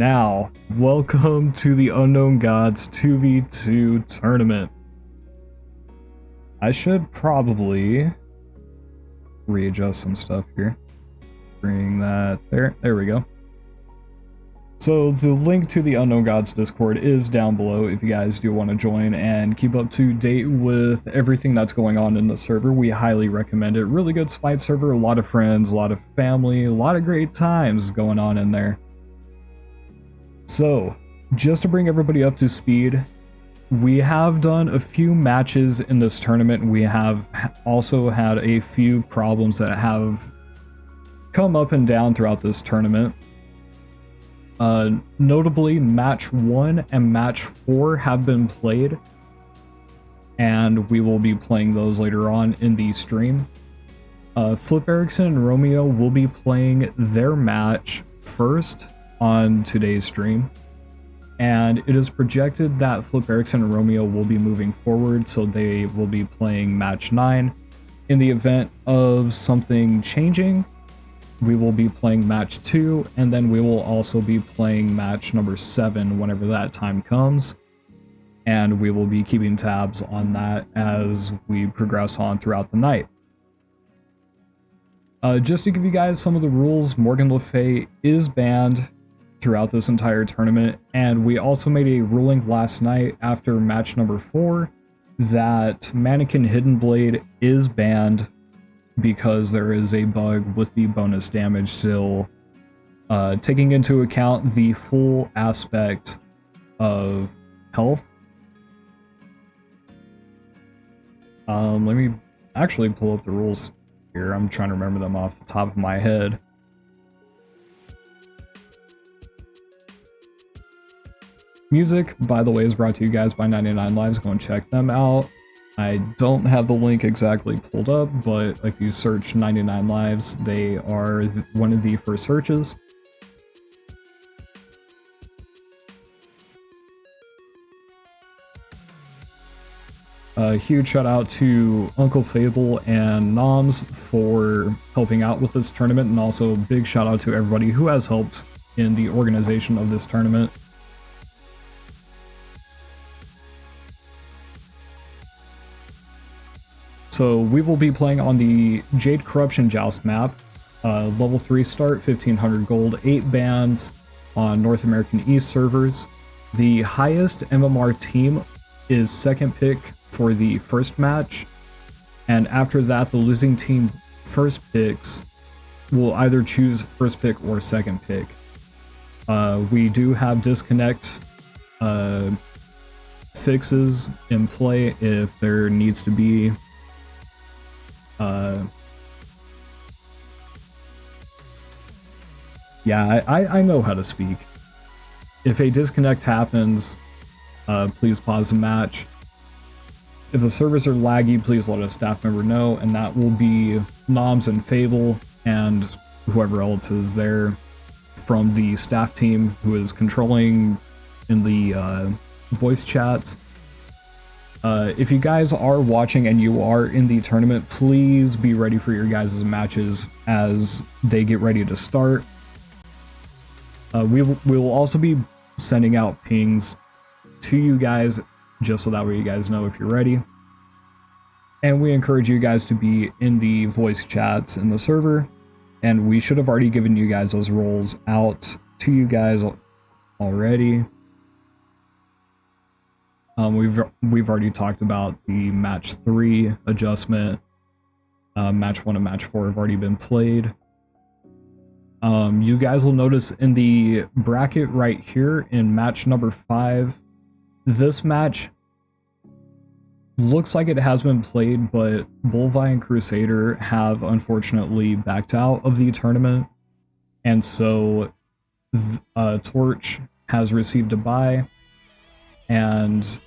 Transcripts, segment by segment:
Now, welcome to the Unknown Gods 2v2 tournament. I should probably readjust some stuff here. Bring that there. There we go. So the link to the Unknown Gods Discord is down below if you guys do want to join and keep up to date with everything that's going on in the server. We highly recommend it. Really good Smite server, a lot of friends, a lot of family, a lot of great times going on in there. So, just to bring everybody up to speed, we have done a few matches in this tournament. We have also had a few problems that have come up and down throughout this tournament. Notably, match 1 and match 4 have been played, and we will be playing those later on in the stream. Flip Erickson and Romeo will be playing their match first on today's stream, and it is projected that Flip Erickson and Romeo will be moving forward, so they will be playing match 9. In the event of something changing, we will be playing match 2, and then we will also be playing match number 7 whenever that time comes, and we will be keeping tabs on that as we progress on throughout the night. Just to give you guys some of the rules, Morgan Le Fay is banned throughout this entire tournament, and we also made a ruling last night after match number 4 that Mannequin Hidden Blade is banned because there is a bug with the bonus damage still, taking into account the full aspect of health. Let me actually pull up the rules here. I'm trying to remember them off the top of my head. Music, by the way, is brought to you guys by 99 Lives. Go and check them out. I don't have the link exactly pulled up, but if you search 99 Lives, they are one of the first searches. A huge shout out to Uncle Fable and Noms for helping out with this tournament, and also big shout out to everybody who has helped in the organization of this tournament. So we will be playing on the Jade Corruption Joust map, level 3 start, 1500 gold, 8 bans on North American East servers. The highest MMR team is second pick for the first match, and after that the losing team first picks will either choose first pick or second pick. We do have disconnect fixes in play if there needs to be. Yeah, I know how to speak. If a disconnect happens, please pause the match. If the servers are laggy, please let a staff member know, and that will be Noms and Fable and whoever else is there from the staff team who is controlling in the voice chats. If you guys are watching and you are in the tournament, please be ready for your guys' matches as they get ready to start. We will also be sending out pings to you guys just so that way you guys know if you're ready. And we encourage you guys to be in the voice chats in the server, and we should have already given you guys those roles out to you guys already. We've already talked about the match 3 adjustment. Match 1 and match 4 have already been played. You guys will notice in the bracket right here in match number 5, this match looks like it has been played, but Bullvi and Crusader have unfortunately backed out of the tournament, and so Torch has received a bye, and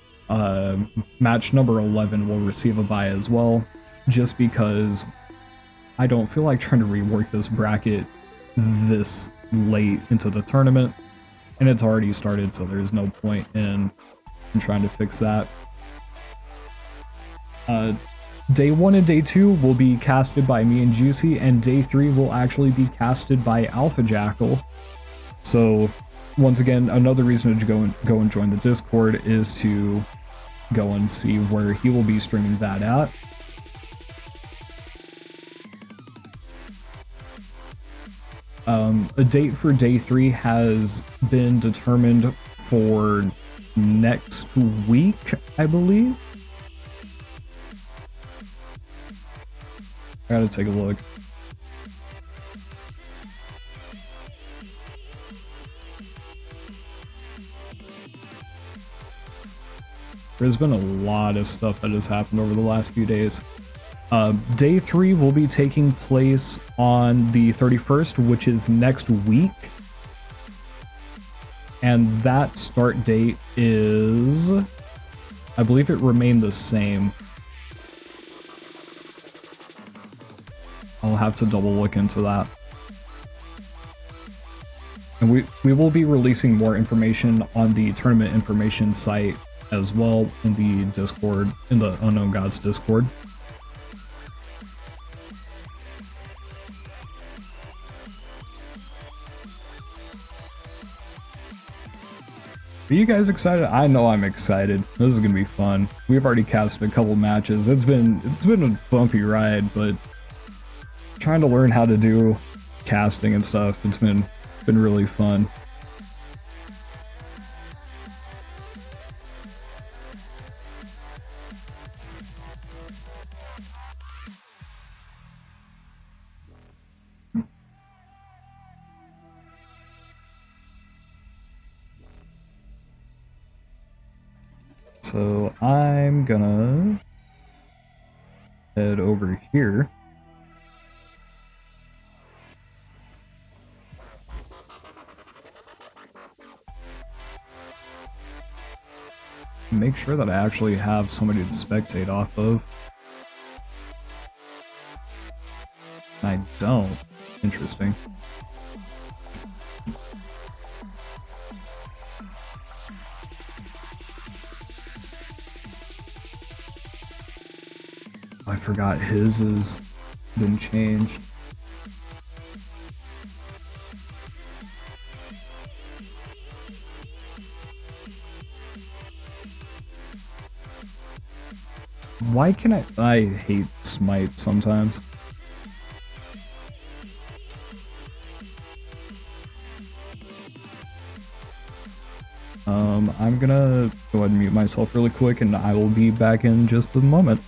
match number 11 will receive a bye as well, just because I don't feel like trying to rework this bracket this late into the tournament, and it's already started, so there's no point in trying to fix that. Day 1 and Day 2 will be casted by me and Juicy, and Day 3 will actually be casted by Alpha Jackal. So once again, another reason to go and join the Discord is to go and see where he will be streaming that at. A date for day 3 has been determined for next week, I believe. I gotta take a look. There's been a lot of stuff that has happened over the last few days. Day 3 will be taking place on the 31st, which is next week. And that start date is, I believe it remained the same. I'll have to double look into that. And we will be releasing more information on the tournament information site as well in the Discord, in the Unknown Gods Discord. Are you guys excited? I know I'm excited. This is gonna be fun. We've already casted a couple matches. It's been a bumpy ride, but trying to learn how to do casting and stuff, it's been really fun. So I'm gonna head over here. Make sure that I actually have somebody to spectate off of. I don't. Interesting. I forgot his has been changed. Why can I hate Smite sometimes. I'm gonna go ahead and mute myself really quick and I will be back in just a moment.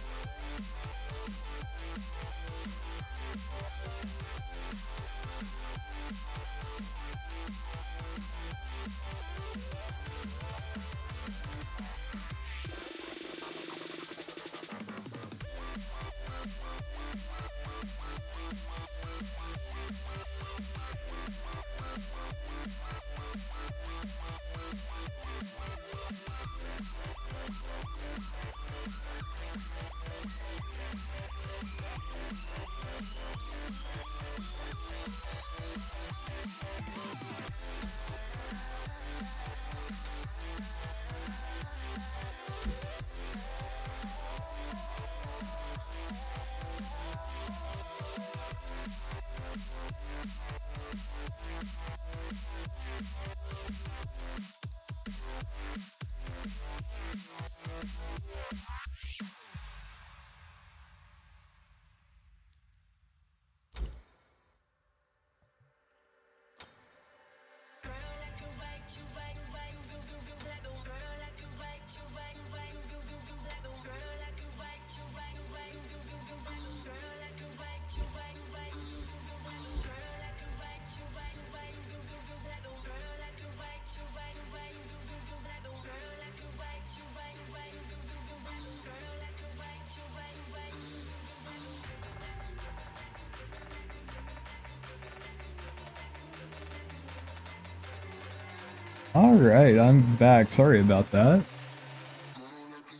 Alright, I'm back. Sorry about that.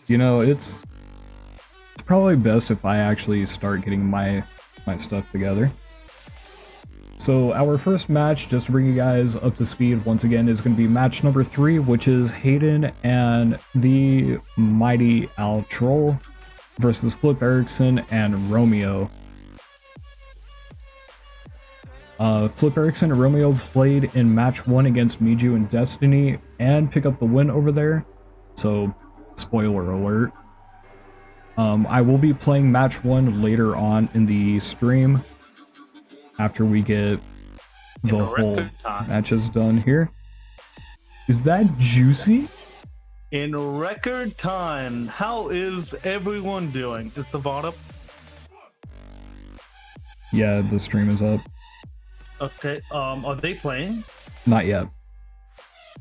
You know, it's probably best if I actually start getting my stuff together. So our first match, just to bring you guys up to speed once again, is going to be match number 3, which is Hayden and the Mighty Al Troll versus Flip Erickson and Romeo. Flip Erickson and Romeo played in match 1 against Miju and Destiny and pick up the win over there. So, spoiler alert. I will be playing match 1 later on in the stream after we get the whole matches done here. Is that juicy? In record time. How is everyone doing? Is the VOD up? Yeah, the stream is up. Okay, are they playing? Not yet.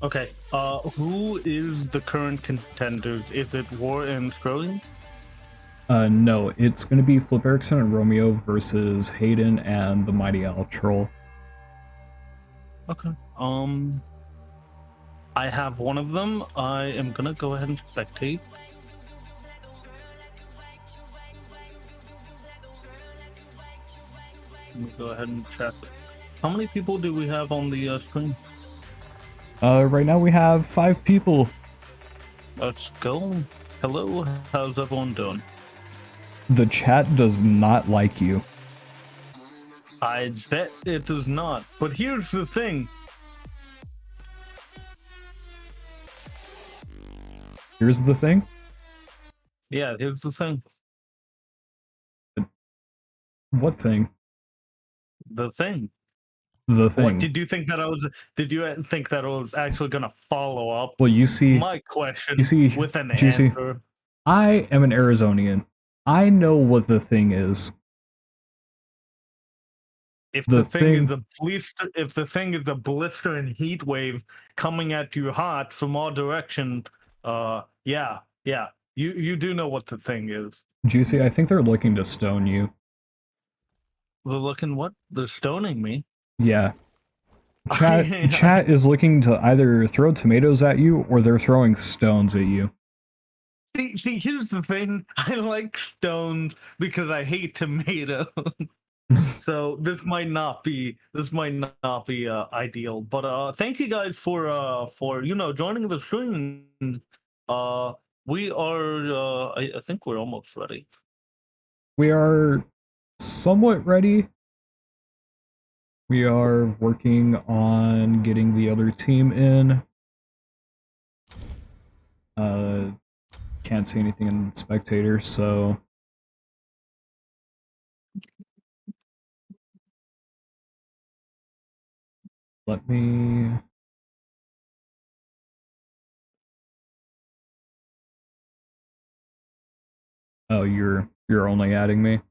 Okay, who is the current contenders? Is it War and Sterling? No, it's gonna be Flip Erickson and Romeo versus Hayden and the Mighty Owl Troll. Okay, I have one of them. I am gonna go ahead and spectate. Let me go ahead and check. How many people do we have on the screen? Right now we have 5 people. Let's go. Hello, how's everyone doing? The chat does not like you. I bet it does not. But here's the thing. Here's the thing? Yeah, here's the thing. What thing? The thing. The thing. What did you think that I was? Did you think that I was actually gonna follow up? Well, you see, my question. You see, with an Juicy, answer. I am an Arizonian. I know what the thing is. If the thing is a blister, if the thing is a blistering heat wave coming at you hot from all direction, yeah, you do know what the thing is. Juicy, I think they're looking to stone you. They're looking what? They're stoning me. Yeah. Chat is looking to either throw tomatoes at you or they're throwing stones at you. See, here's the thing. I like stones because I hate tomatoes. So this might not be ideal. But thank you guys for joining the stream. We are I think we're almost ready. We are somewhat ready. We are working on getting the other team in. Can't see anything in the spectator, so let me... Oh, you're only adding me?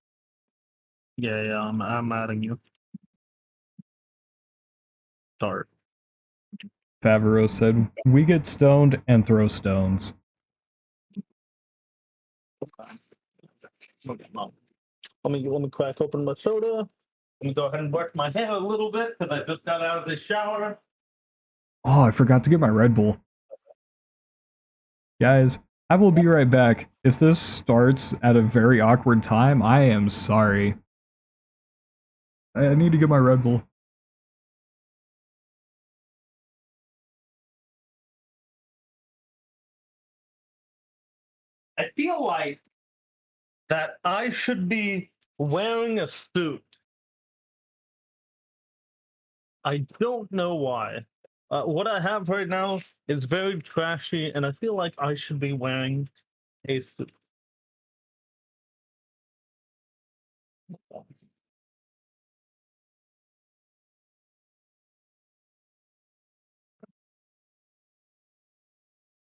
Yeah, I'm adding you. Start. Favreau said, "We get stoned and throw stones." Let me crack open my soda. Let me go ahead and brush my hair a little bit because I just got out of the shower. Oh, I forgot to get my Red Bull. Guys, I will be right back. If this starts at a very awkward time, I am sorry. I need to get my Red Bull. I feel like that I should be wearing a suit. I don't know why. What I have right now is very trashy, and I feel like I should be wearing a suit.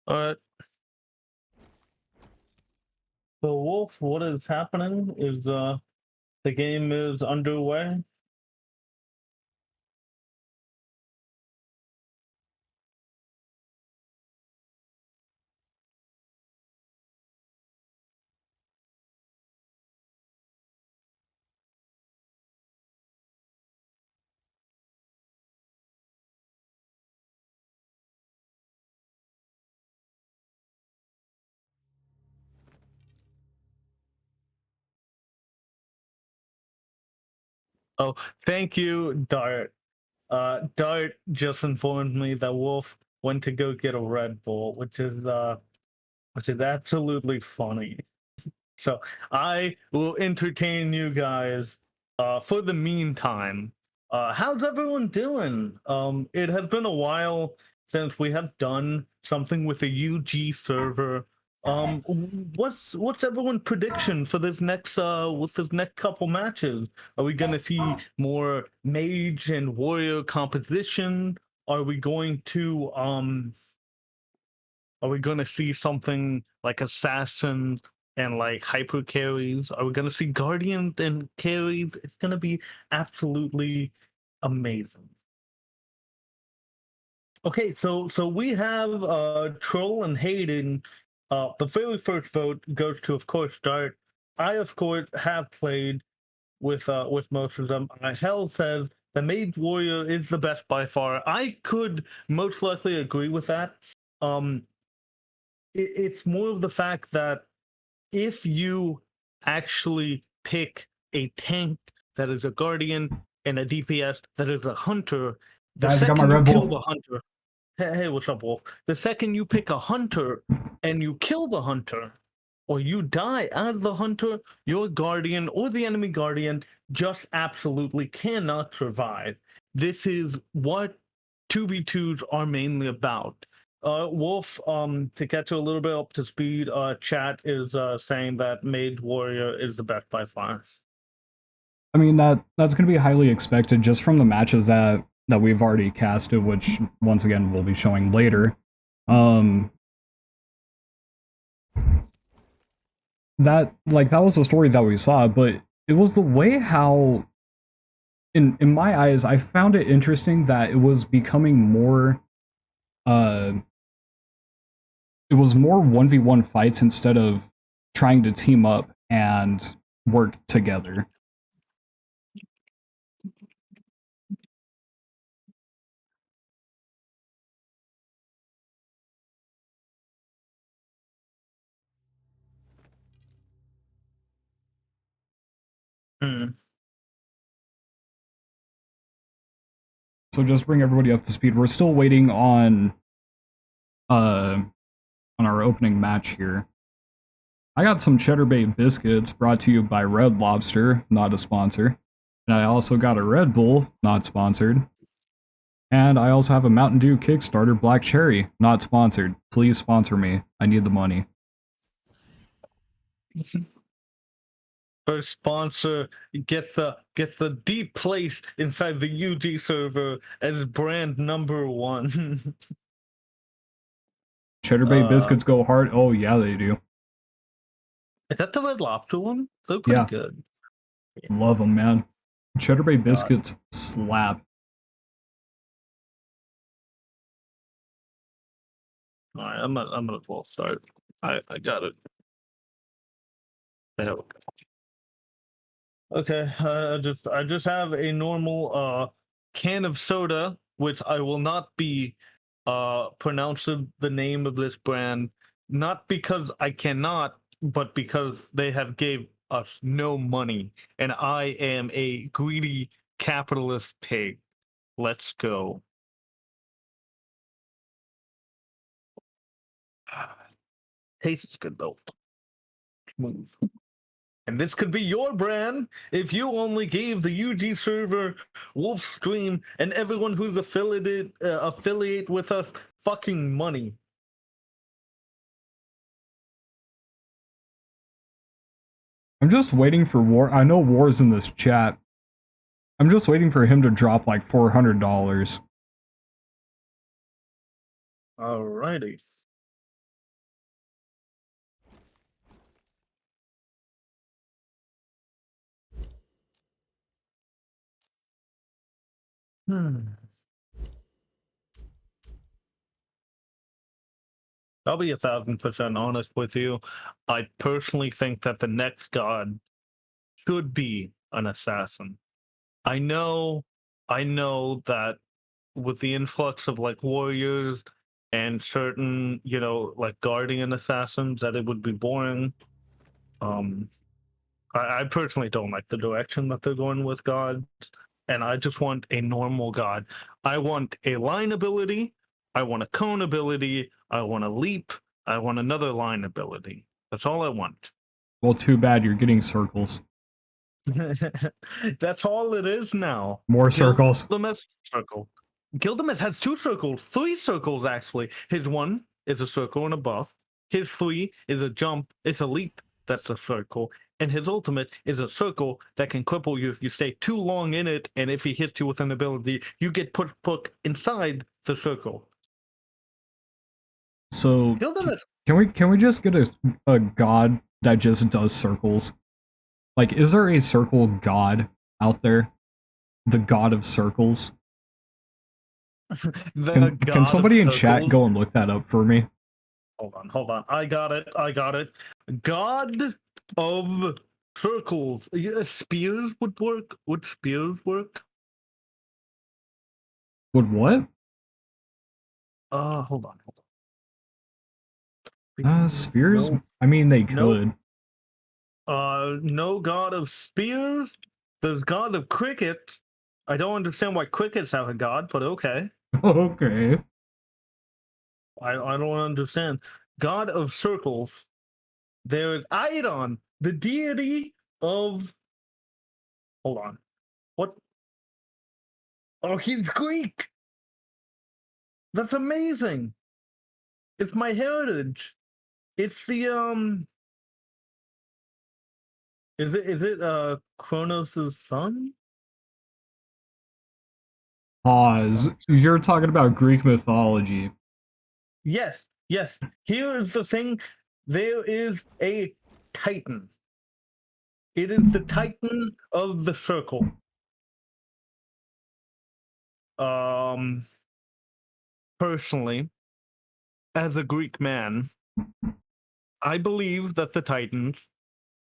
Alright. So, Wolf, what is happening is the game is underway. Oh, thank you, Dart. Dart just informed me that Wolf went to go get a Red Bull, which is absolutely funny. So I will entertain you guys for the meantime How's everyone doing? It has been a while since we have done something with a UG server. What's everyone's prediction for this next with this next couple matches? Are we gonna see more mage and warrior composition? Are we going to are we gonna see something like assassin and like hyper carries? Are we gonna see guardians and carries? It's gonna be absolutely amazing. Okay, so we have Troll and Hayden. The very first vote goes to, of course, Dart. I, of course, have played with most of them. Hell says the Mage Warrior is the best by far. I could most likely agree with that. Um, it's more of the fact that if you actually pick a tank that is a guardian and a DPS that is a hunter, the Guys, I got my second you Red kill Bull. the hunter, hey, what's up, Wolf? The second you pick a hunter and you kill the hunter, or you die out of the hunter, your guardian or the enemy guardian just absolutely cannot survive. This is what 2v2s are mainly about. Wolf, to get you a little bit up to speed, chat is saying that Mage Warrior is the best by far. I mean, that's going to be highly expected just from the matches that we've already casted, which once again we'll be showing later. That was the story that we saw, but it was the way how, in my eyes, I found it interesting that it was becoming more, it was more 1v1 fights instead of trying to team up and work together. Hmm. So just bring everybody up to speed. We're still waiting on our opening match here. I got some cheddar bay biscuits brought to you by Red Lobster, not a sponsor. And I also got a Red Bull, not sponsored. And I also have a Mountain Dew Kickstarter Black Cherry, not sponsored. Please sponsor me. I need the money. First sponsor get the deep place inside the UG server as brand number 1. Cheddar Bay biscuits go hard. Oh yeah, they do. Is that the Red Lobster one? They're pretty good. Love them, man. Cheddar Bay biscuits slap. All right, I'm gonna full start. I got it. There we go. Okay, I just have a normal can of soda, which I will not be pronouncing the name of this brand, not because I cannot, but because they have gave us no money, and I am a greedy capitalist pig. Let's go. Tastes good though. Smooth. And this could be your brand if you only gave the UG server, Wolf Stream, and everyone who's affiliate with us fucking money. I'm just waiting for War. I know War's in this chat. I'm just waiting for him to drop like $400. Alrighty. I'll be 1,000% honest with you. I personally think that the next god should be an assassin. I know that with the influx of like warriors and certain, like guardian assassins, that it would be boring. I personally don't like the direction that they're going with gods, and I just want a normal god. I want a line ability, I want a cone ability, I want a leap, I want another line ability. That's all I want. Well, too bad you're getting circles. That's all it is now. More circles. Gilgamesh circle. Gilgamesh has 2 circles, 3 circles actually. His 1 is a circle and a buff. His 3 is a jump, it's a leap, that's a circle. And his ultimate is a circle that can cripple you if you stay too long in it, and if he hits you with an ability, you get put inside the circle. So Gilgamesh. can we just get a god that just does circles? Like, is there a circle god out there? The god of circles? Can somebody in chat go and look that up for me? Hold on. I got it. God of circles. Yeah, spears would work. Would spears work? Would what? Hold on. Spheres? No, I mean, they could. no god of spears. There's god of crickets. I don't understand why crickets have a god, but okay. Okay. I don't understand. God of circles. There is Idon, the deity of. Hold on. What? Oh, he's Greek. That's amazing. It's my heritage. It's the Is it Kronos' son? Pause. You're talking about Greek mythology. Yes. Here is the thing. There is a Titan. It is the Titan of the circle. Personally, as a Greek man, I believe that the Titans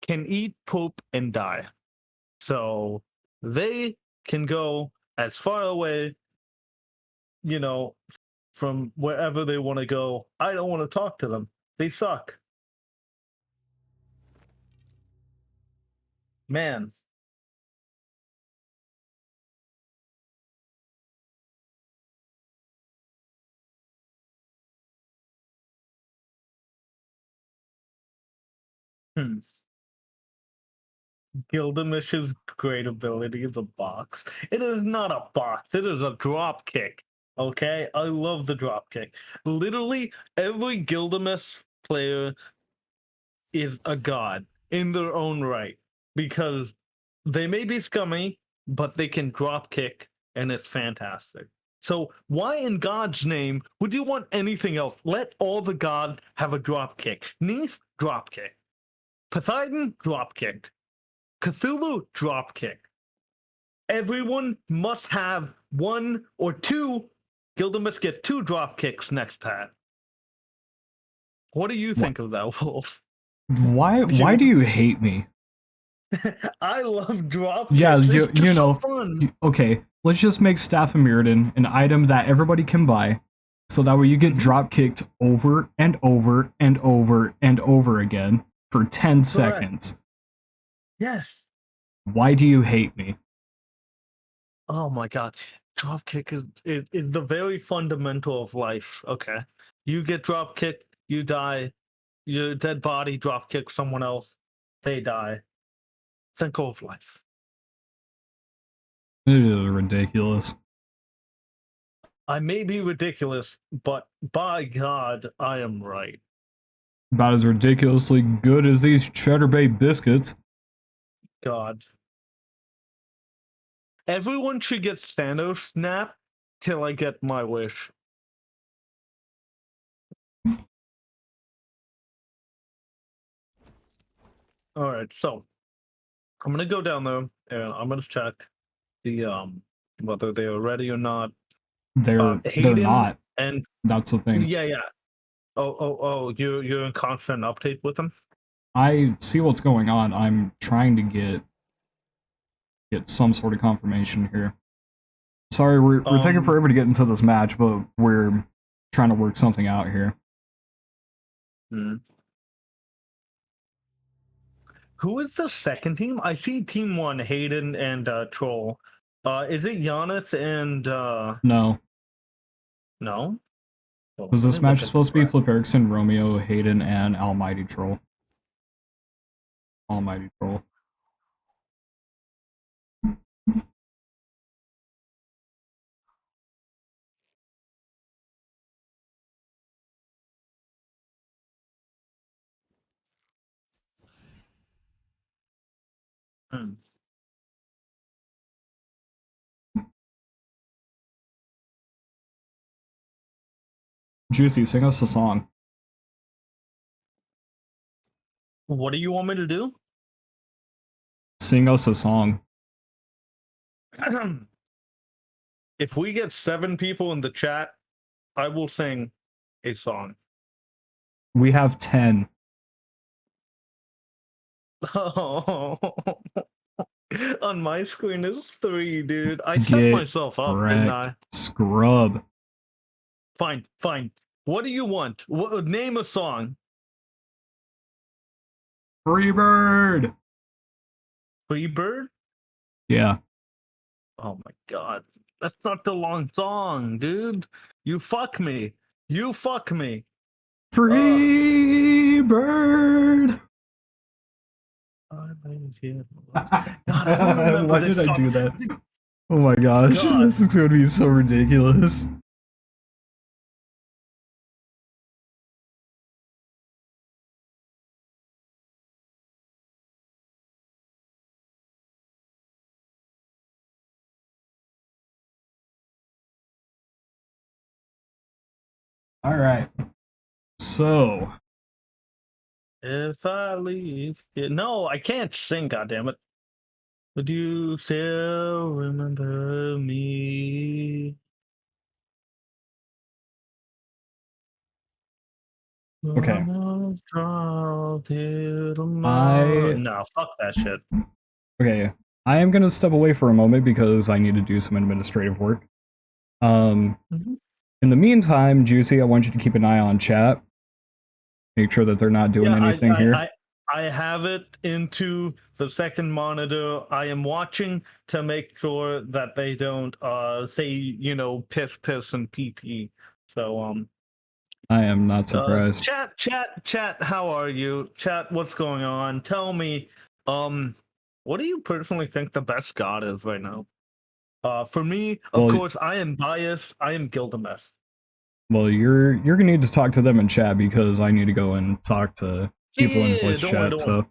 can eat, poop, and die. So they can go as far away, from wherever they want to go. I don't want to talk to them. They suck. Man. Gilgamesh's great ability is a box. It is not a box. It is a drop kick. Okay? I love the drop kick. Literally, every Gilgamesh player is a god in their own right, because they may be scummy, but they can drop kick, and it's fantastic. So why in God's name would you want anything else? Let all the gods have a drop kick. Neith, drop kick. Poseidon, drop kick. Cthulhu, drop kick. Everyone must have 1 or 2. Gilgamesh get 2 drop kicks next pat. What do you think of that, Wolf? Why do you hate me? I love drop kicks. Yeah, it's you know. so fun. Okay, let's just make Staff of Mirrodin an item that everybody can buy, so that way you get drop kicked over and over and over and over again for 10 seconds. Yes. Why do you hate me? Oh my god. Drop kick is the very fundamental of life. Okay. You get drop kicked, you die. Your dead body drop kick someone else, they die. Think of life. It is ridiculous. I may be ridiculous, but by God, I am right. About as ridiculously good as these Cheddar Bay biscuits. God. Everyone should get Thanos snap till I get my wish. Alright, so I'm gonna go down there and I'm gonna check the whether they are ready or not. They're not. And that's the thing. Yeah. Oh, you're in constant update with them? I see what's going on. I'm trying to get some sort of confirmation here. Sorry, we're taking forever to get into this match, but we're trying to work something out here. Who is the second team? I see team 1, Hayden and Troll. Is it Giannis and No. No? Was this match supposed to be Flip Erickson, Romeo, Hayden, and Almighty Troll? Almighty Troll. Juicy, sing us a song. What do you want me to do? Sing us a song. If we get 7 people in the chat, I will sing a song. We have 10. Oh. On my screen is 3, dude. I set Get myself up, didn't I? wrecked. Scrub. Fine, fine. What do you want? Name a song. Free bird. Free Bird? Yeah. Oh my god. That's not the long song, dude. You fuck me. You fuck me. Free bird. God, I don't remember Why this did I song. do that? Oh my gosh, God. this is going to be so ridiculous. All right. So, If I leave it. No, I can't sing, goddammit. Would you still remember me? okay. No, fuck that shit. Okay. I am going to step away for a moment because I need to do some administrative work. In the meantime, Juicy, I want you to keep an eye on chat. Make sure that they're not doing anything here. I have it into the second monitor. I am watching to make sure that they don't say, piss and pee pee. So I am not surprised. Chat, how are you? Chat, what's going on? Tell me, what do you personally think the best god is right now? For me, of course, I am biased. I am Gilgamesh. Well, you're gonna need to talk to them in chat because I need to go and talk to people in voice chat. So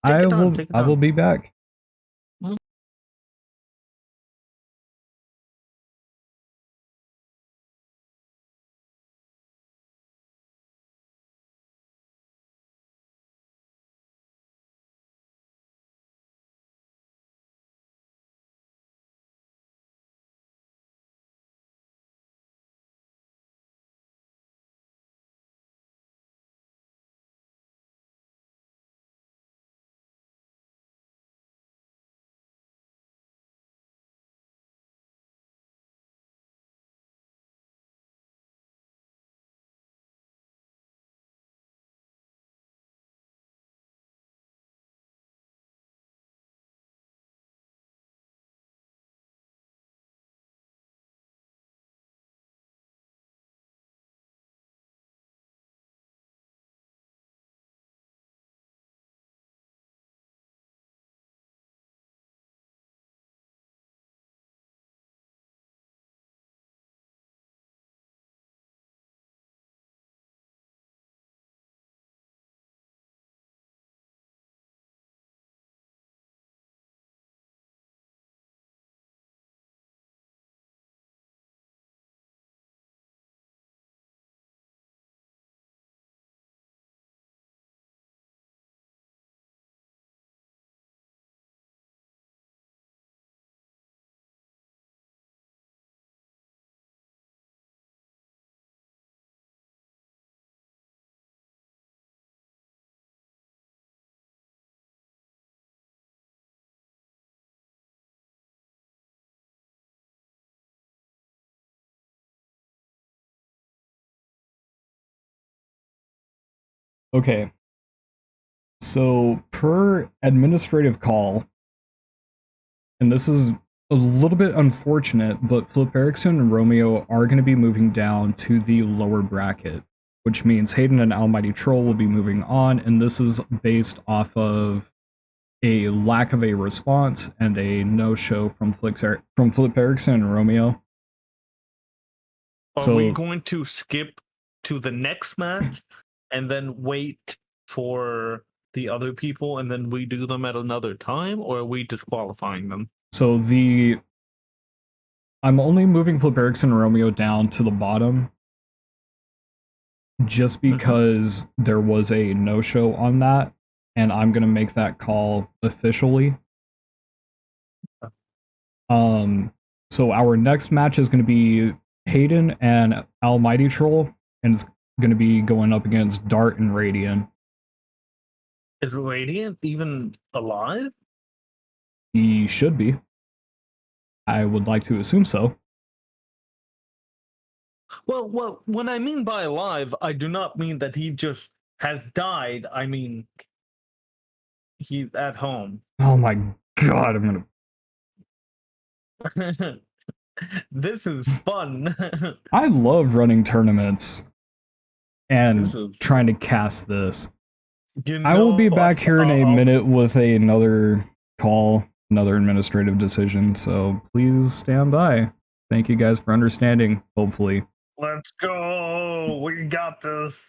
I will be back. Okay. So per administrative call, and this is a little bit unfortunate, but Flip Erickson and Romeo are going to be moving down to the lower bracket, which means Hayden and Almighty Troll will be moving on, and this is based off of a lack of a response and a no-show from Flip Erickson and Romeo. Are we going to skip to the next match and then wait for the other people and then we do them at another time, or are we disqualifying them? So I'm only moving Flip Erickson and Romeo down to the bottom just because there was a no-show on that, and I'm gonna make that call officially. So our next match is gonna be Hayden and Almighty Troll, and it's gonna be going up against Dart and Radiant. Is Radiant even alive? He should be. I would like to assume so. Well, when I mean by alive, I do not mean that he just has died. I mean he's at home. Oh my god, I'm gonna. This is fun. I love running tournaments and This is- trying to cast this. You I will be know, back here in a minute with another call, another administrative decision, so please stand by. Thank you guys for understanding, hopefully. Let's go. We got this.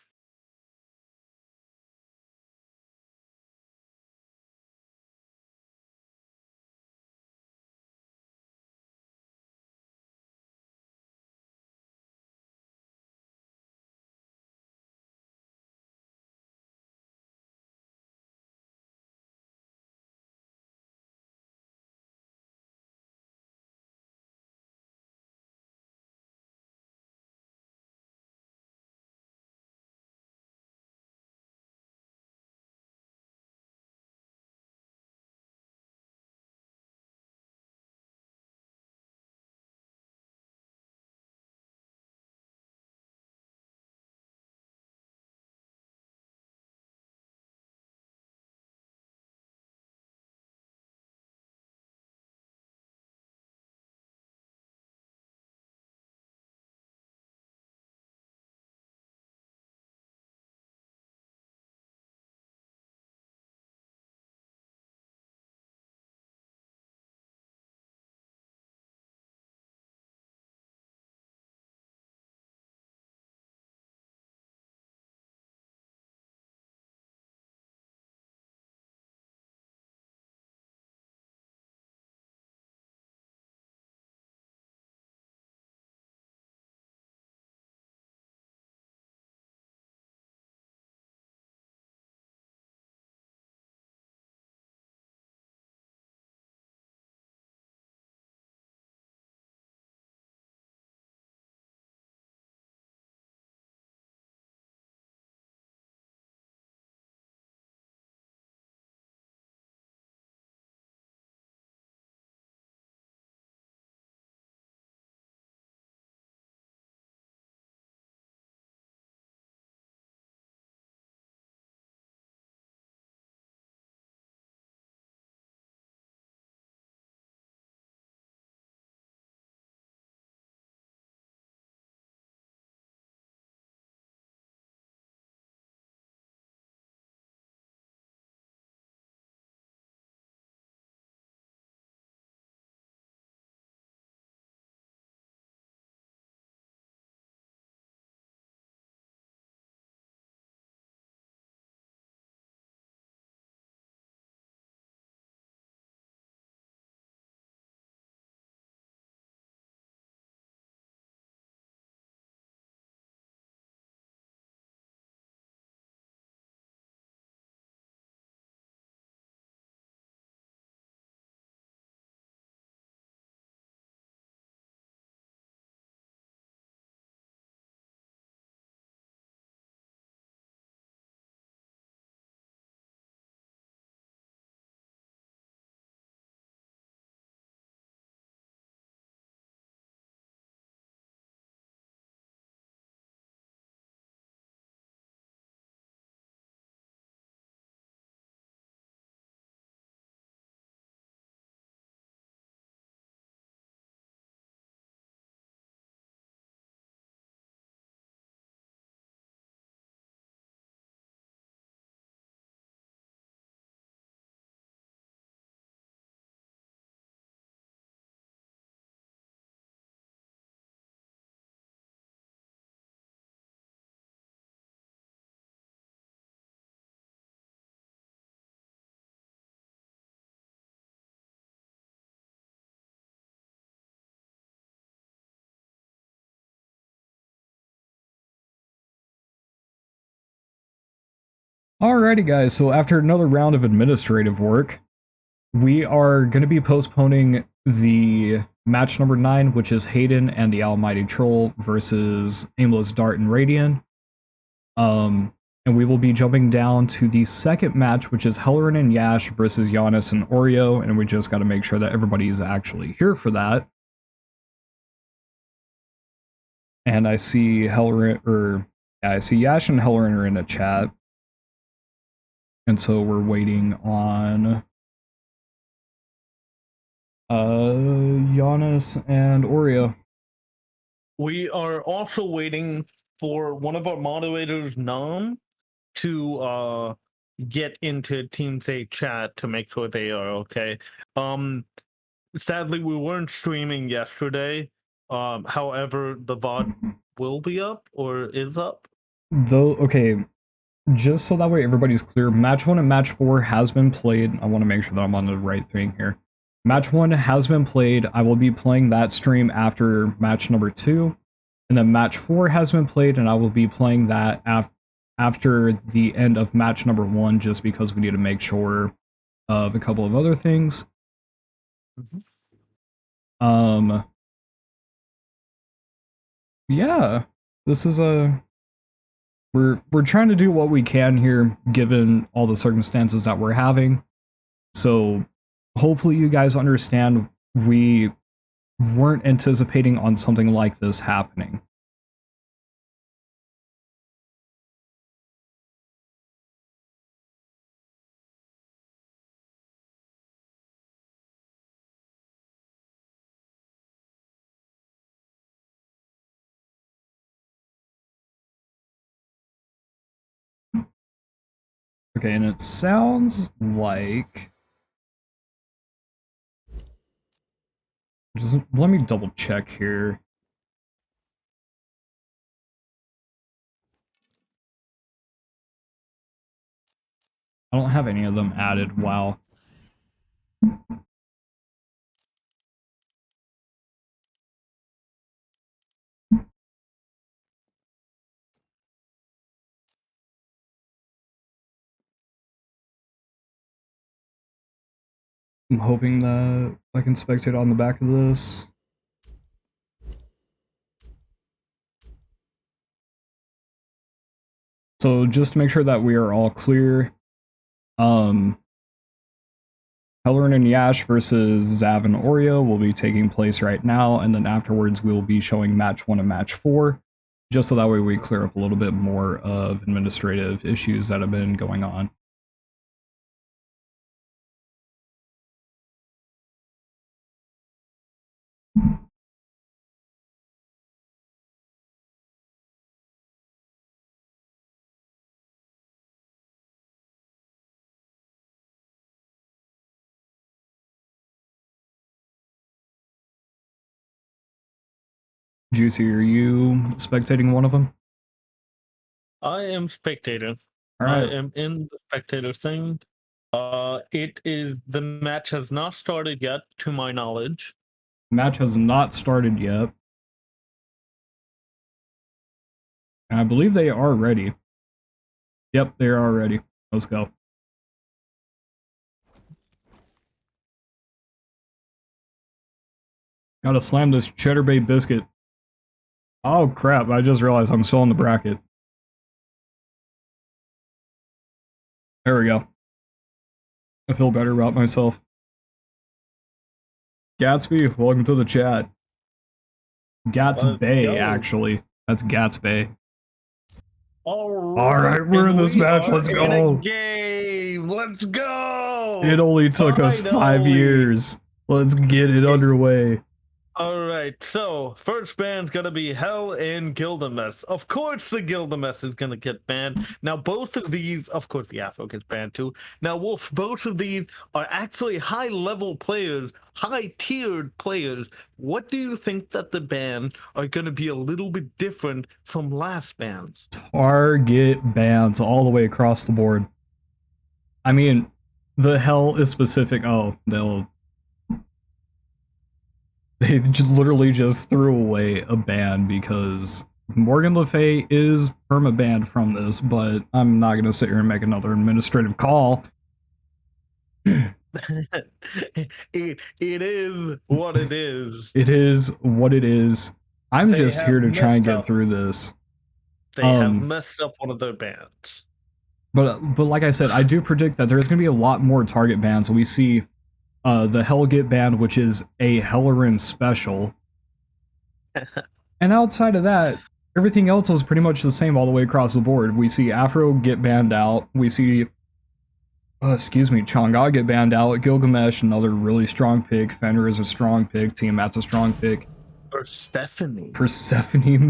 Alrighty, guys, so after another round of administrative work, we are going to be postponing the match number 9, which is Hayden and the Almighty Troll versus Aimless Dart and Radiant. And we will be jumping down to the second match, which is Hellerin and Yash versus Giannis and Oreo, and we just got to make sure that everybody's actually here for that. And I see I see Yash and Hellerin are in a chat. And so we're waiting on Giannis and Oreo. We are also waiting for one of our moderators, Nam, to get into Team Say chat to make sure they are okay. Sadly, we weren't streaming yesterday. However, the VOD will be up or is up. Though, okay, just so that way everybody's clear, match 1 and match 4 has been played. I want to make sure that I'm on the right thing here. Match 1 has been played. I will be playing that stream after match number 2. And then match 4 has been played, and I will be playing that after the end of match number 1, just because we need to make sure of a couple of other things. Yeah, this is we're trying to do what we can here, given all the circumstances that we're having. So hopefully you guys understand we weren't anticipating on something like this happening. Okay, and it sounds like... Just let me double check here. I don't have any of them added. Wow. I'm hoping that I can spectate on the back of this. So just to make sure that we are all clear, Hellerin and Yash versus Zav and Oreo will be taking place right now, and then afterwards we will be showing match 1 and match 4, just so that way we clear up a little bit more of administrative issues that have been going on. Juicy, are you spectating one of them? I am spectator. All right. I am in the spectator thing. The match has not started yet, to my knowledge. Match has not started yet. And I believe they are ready. Yep, they are ready. Let's go. Gotta slam this cheddar bay biscuit. Oh crap, I just realized I'm still in the bracket. There we go. I feel better about myself. Gatsby, welcome to the chat. Gats Bay, actually. That's Gats Bay. Alright, we're in this match, let's go! Game, let's go! It only took us 5 years. Let's get it underway. Alright, so first band's gonna be Hell and Gilgamesh. Of course the Gilgamesh is gonna get banned. Now both of these, of course the Afro gets banned too. Now Wolf, both of these are actually high-level players, high-tiered players. What do you think that the bans are gonna be a little bit different from last bans? Target bans all the way across the board. I mean, the Hell is specific. Oh, they literally just threw away a ban because Morgan Le Fay is perma-banned from this, but I'm not going to sit here and make another administrative call. It is what it is. It is what it is. I'm They just have here to try and messed get up. through this. They have messed up one of their bans. But like I said, I do predict that there's going to be a lot more target bans. We see the Hell get banned, which is a Hellerin special. And outside of that, everything else is pretty much the same all the way across the board. We see Afro get banned out. We see, Chang'e get banned out. Gilgamesh, another really strong pick. Fenrir is a strong pick. Tiamat's a strong pick. Persephone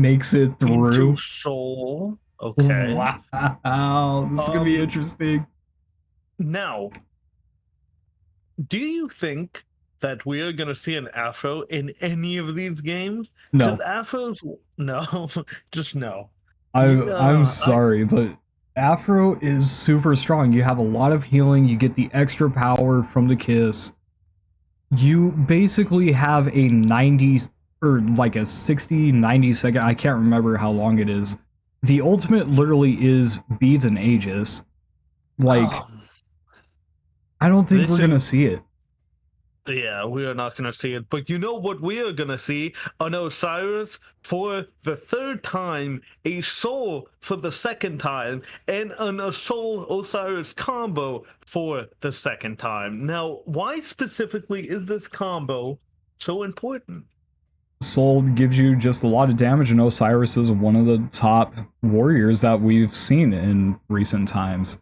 makes it through. Into Soul. Okay. Wow, this is going to be interesting. Now, do you think that we are going to see an Afro in any of these games? No. Afro's... No, just no. I'm sorry, but Afro is super strong. You have a lot of healing. You get the extra power from the kiss. You basically have a 90 or like a 60, 90 second. I can't remember how long it is. The ultimate literally is beads and aegis. Like, I don't think we're going to see it. Yeah, we are not going to see it. But you know what we are going to see? An Osiris for the third time, a Soul for the second time, and an Soul Osiris combo for the second time. Now, why specifically is this combo so important? Soul gives you just a lot of damage, and Osiris is one of the top warriors that we've seen in recent times.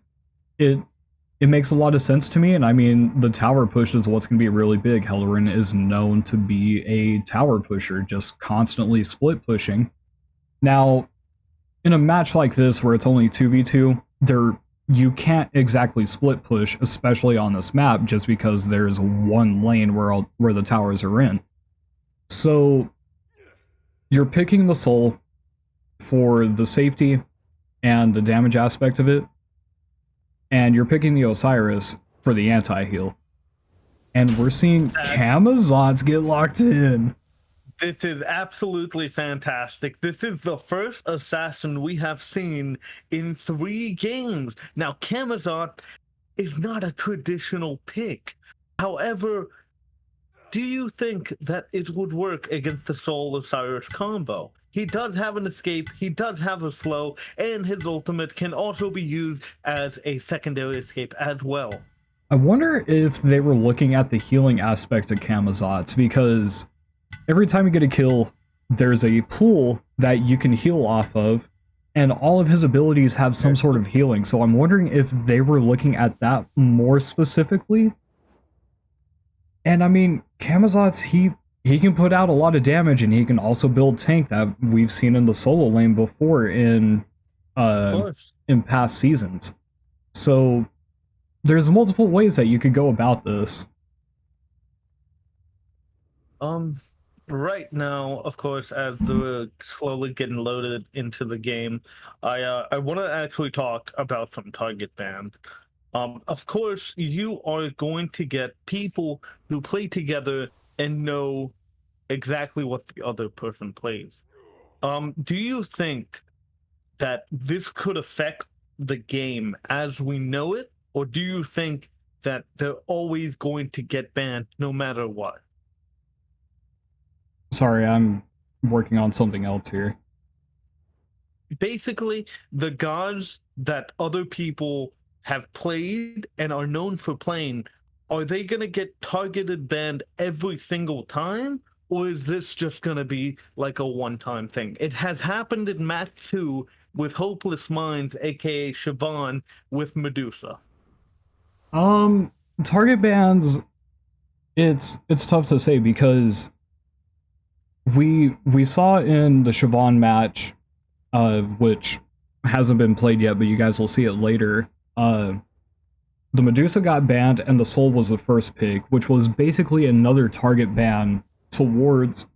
It makes a lot of sense to me, and I mean, the tower push is what's going to be really big. Hellerin is known to be a tower pusher, just constantly split pushing. Now, in a match like this where it's only 2v2, you can't exactly split push, especially on this map, just because there's one lane where the towers are in. So, you're picking the Soul for the safety and the damage aspect of it, and you're picking the Osiris for the anti-heal. And we're seeing Camazotz get locked in. This is absolutely fantastic. This is the first assassin we have seen in 3 games. Now, Camazotz is not a traditional pick. However, do you think that it would work against the Soul Osiris combo? He does have an escape, he does have a slow, and his ultimate can also be used as a secondary escape as well. I wonder if they were looking at the healing aspect of Camazotz, because every time you get a kill, there's a pool that you can heal off of, and all of his abilities have some sort of healing, so I'm wondering if they were looking at that more specifically. And I mean, Camazotz, he can put out a lot of damage, and he can also build tank that we've seen in the solo lane before in past seasons. So there's multiple ways that you could go about this. Right now, of course, as we're slowly getting loaded into the game, I want to actually talk about some target bans. Of course, you are going to get people who play together and know exactly what the other person plays. Do you think that this could affect the game as we know it, or do you think that they're always going to get banned no matter what? Sorry, I'm working on something else here. Basically, the gods that other people have played and are known for playing, are they going to get targeted banned every single time? Or is this just going to be like a one-time thing? It has happened in match 2 with Hopeless Minds, aka Siobhan, with Medusa. Target bans, it's tough to say, because we saw in the Siobhan match, which hasn't been played yet, but you guys will see it later. The Medusa got banned, and the Soul was the first pick, which was basically another target ban towards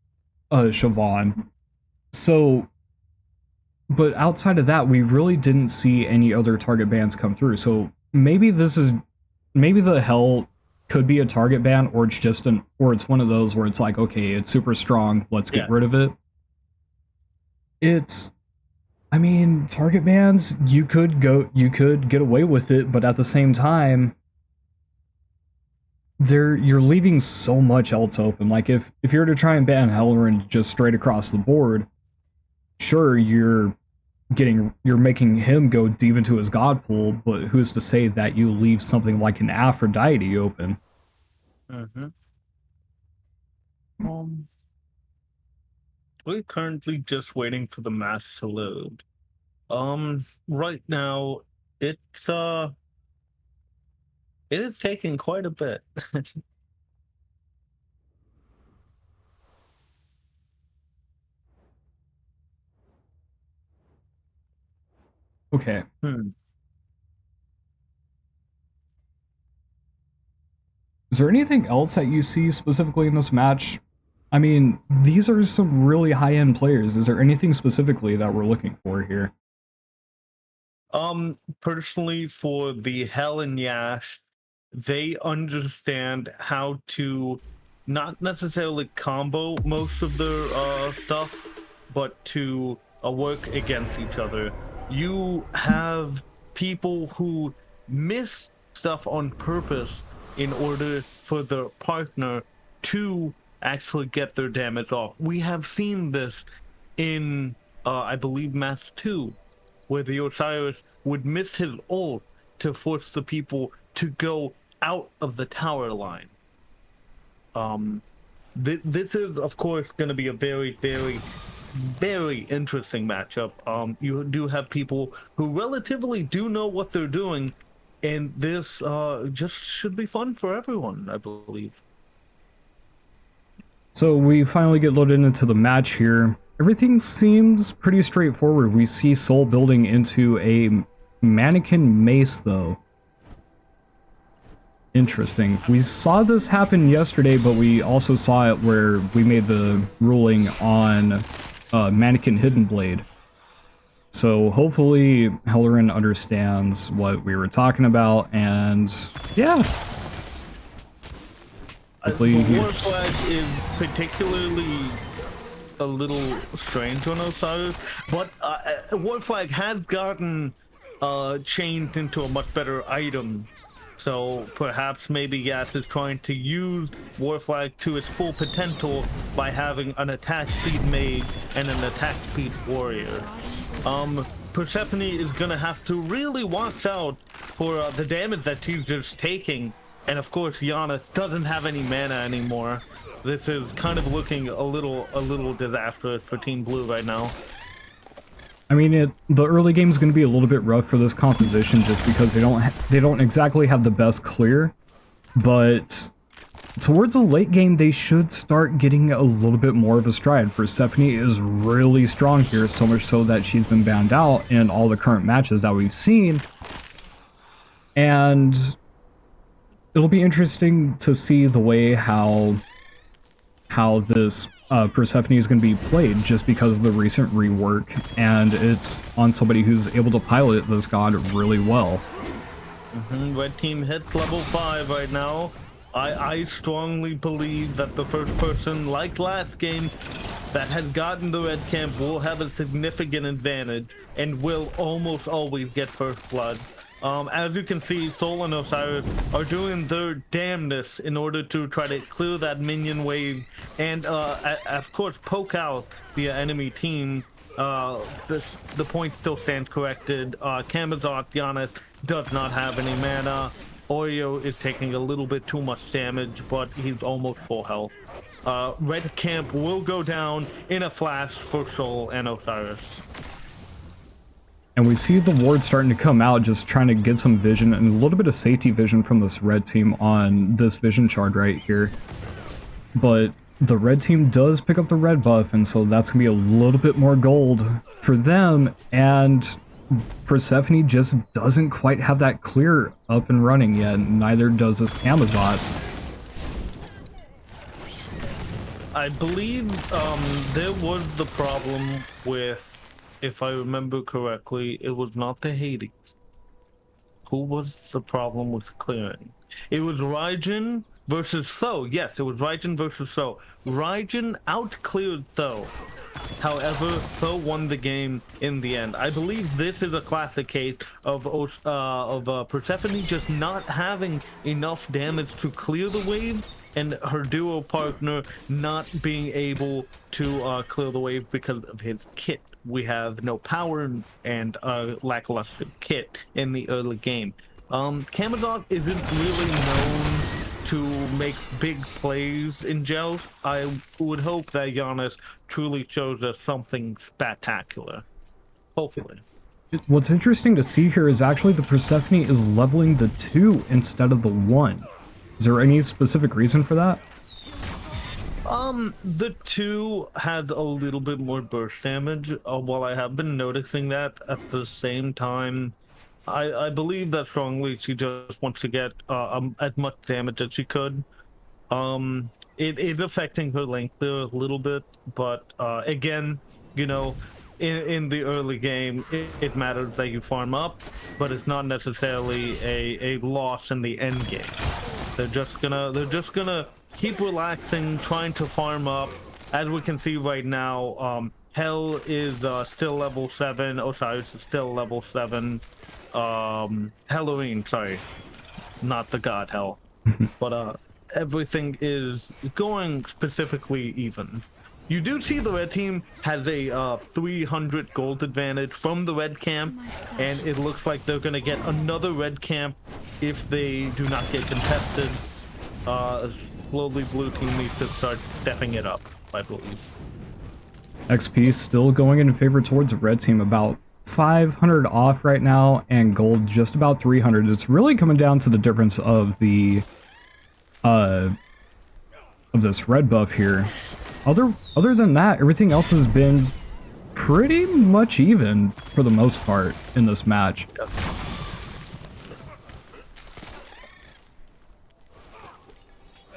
Siobhan. So, but outside of that, we really didn't see any other target bans come through. So maybe the Hell could be a target ban, or it's one of those where it's like, okay, it's super strong, let's get rid of it. it's, I mean, target bans, you could get away with it, but at the same time, you're leaving so much else open. Like if you're to try and ban Hellerin just straight across the board, sure, you're making him go deep into his god pool, but who's to say that you leave something like an Aphrodite open? Mm-hmm. We're currently just waiting for the match to load. Right now, it's it is taking quite a bit. Okay. Is there anything else that you see specifically in this match? I mean, these are some really high-end players. Is there anything specifically that we're looking for here? Personally, for the Hell and Yash, they understand how to not necessarily combo most of their stuff, but to work against each other. You have people who miss stuff on purpose in order for their partner to actually get their damage off. We have seen this in, I believe, Match 2, where the Osiris would miss his ult to force the people to go out of the tower line. This is, of course, going to be a very, very, very interesting matchup. You do have people who relatively do know what they're doing, and this just should be fun for everyone, I believe. So we finally get loaded into the match here. Everything seems pretty straightforward. We see Soul building into a mannequin mace, though. Interesting. We saw this happen yesterday, but we also saw it where we made the ruling on mannequin hidden blade. So hopefully Hellerin understands what we were talking about, and yeah. The war flag is particularly a little strange on Osiris, but war flag has gotten changed into a much better item. So perhaps maybe Yas is trying to use war flag to its full potential by having an attack speed mage and an attack speed warrior. Persephone is gonna have to really watch out for the damage that she's just taking. And of course, Giannis doesn't have any mana anymore. This is kind of looking a little disastrous for Team Blue right now. I mean, the early game is going to be a little bit rough for this composition just because they don't exactly have the best clear, but towards the late game they should start getting a little bit more of a stride. Persephone is really strong here, so much so that she's been banned out in all the current matches that we've seen, and it'll be interesting to see the way how this Persephone is going to be played, just because of the recent rework, and it's on somebody who's able to pilot this god really well. Red team hits level 5 right now. I strongly believe that the first person, like last game, that has gotten the red camp will have a significant advantage and will almost always get first blood. As you can see, Soul and Osiris are doing their damnness in order to try to clear that minion wave and, of course, poke out the enemy team. The point still stands corrected. Kamazot Giannis does not have any mana. Oreo is taking a little bit too much damage, but he's almost full health. Red camp will go down in a flash for Soul and Osiris. And we see the ward starting to come out, just trying to get some vision and a little bit of safety vision from this red team on this vision shard right here. But the red team does pick up the red buff, and so that's going to be a little bit more gold for them, and Persephone just doesn't quite have that clear up and running yet, neither does this Kamazot's. I believe there was the problem with, if I remember correctly, it was not the Hades. Who was the problem with clearing? It was Raijin, versus Tho. Yes, it was Raijin versus Tho. Raijin outcleared Tho. However, Tho won the game in the end. I believe this is a classic case of Persephone just not having enough damage to clear the wave, and her duo partner not being able to clear the wave because of his kit. We have no power and lackluster kit in the early game. Camazotz isn't really known to make big plays in Joust. I would hope that Giannis truly shows us something spectacular. Hopefully. What's interesting to see here is actually the Persephone is leveling the 2 instead of the 1. Is there any specific reason for that? The 2 has a little bit more burst damage. While I have been noticing that, at the same time, I believe that strongly she just wants to get as much damage as she could. It is affecting her length there a little bit, but again, you know, in the early game, it matters that you farm up, but it's not necessarily a loss in the end game. They're just gonna keep relaxing, trying to farm up. As we can see right now, Hell is still level 7. Osiris is still level 7. Halloween, sorry, not the god Hell, but everything is going specifically even. You do see the red team has a 300 gold advantage from the red camp, and it looks like they're gonna get another red camp if they do not get contested. Slowly blue team needs to start stepping it up, I believe. XP still going in favor towards the red team, about 500 off right now, and gold just about 300. It's really coming down to the difference of the of this red buff here. Other than that, everything else has been pretty much even for the most part in this match.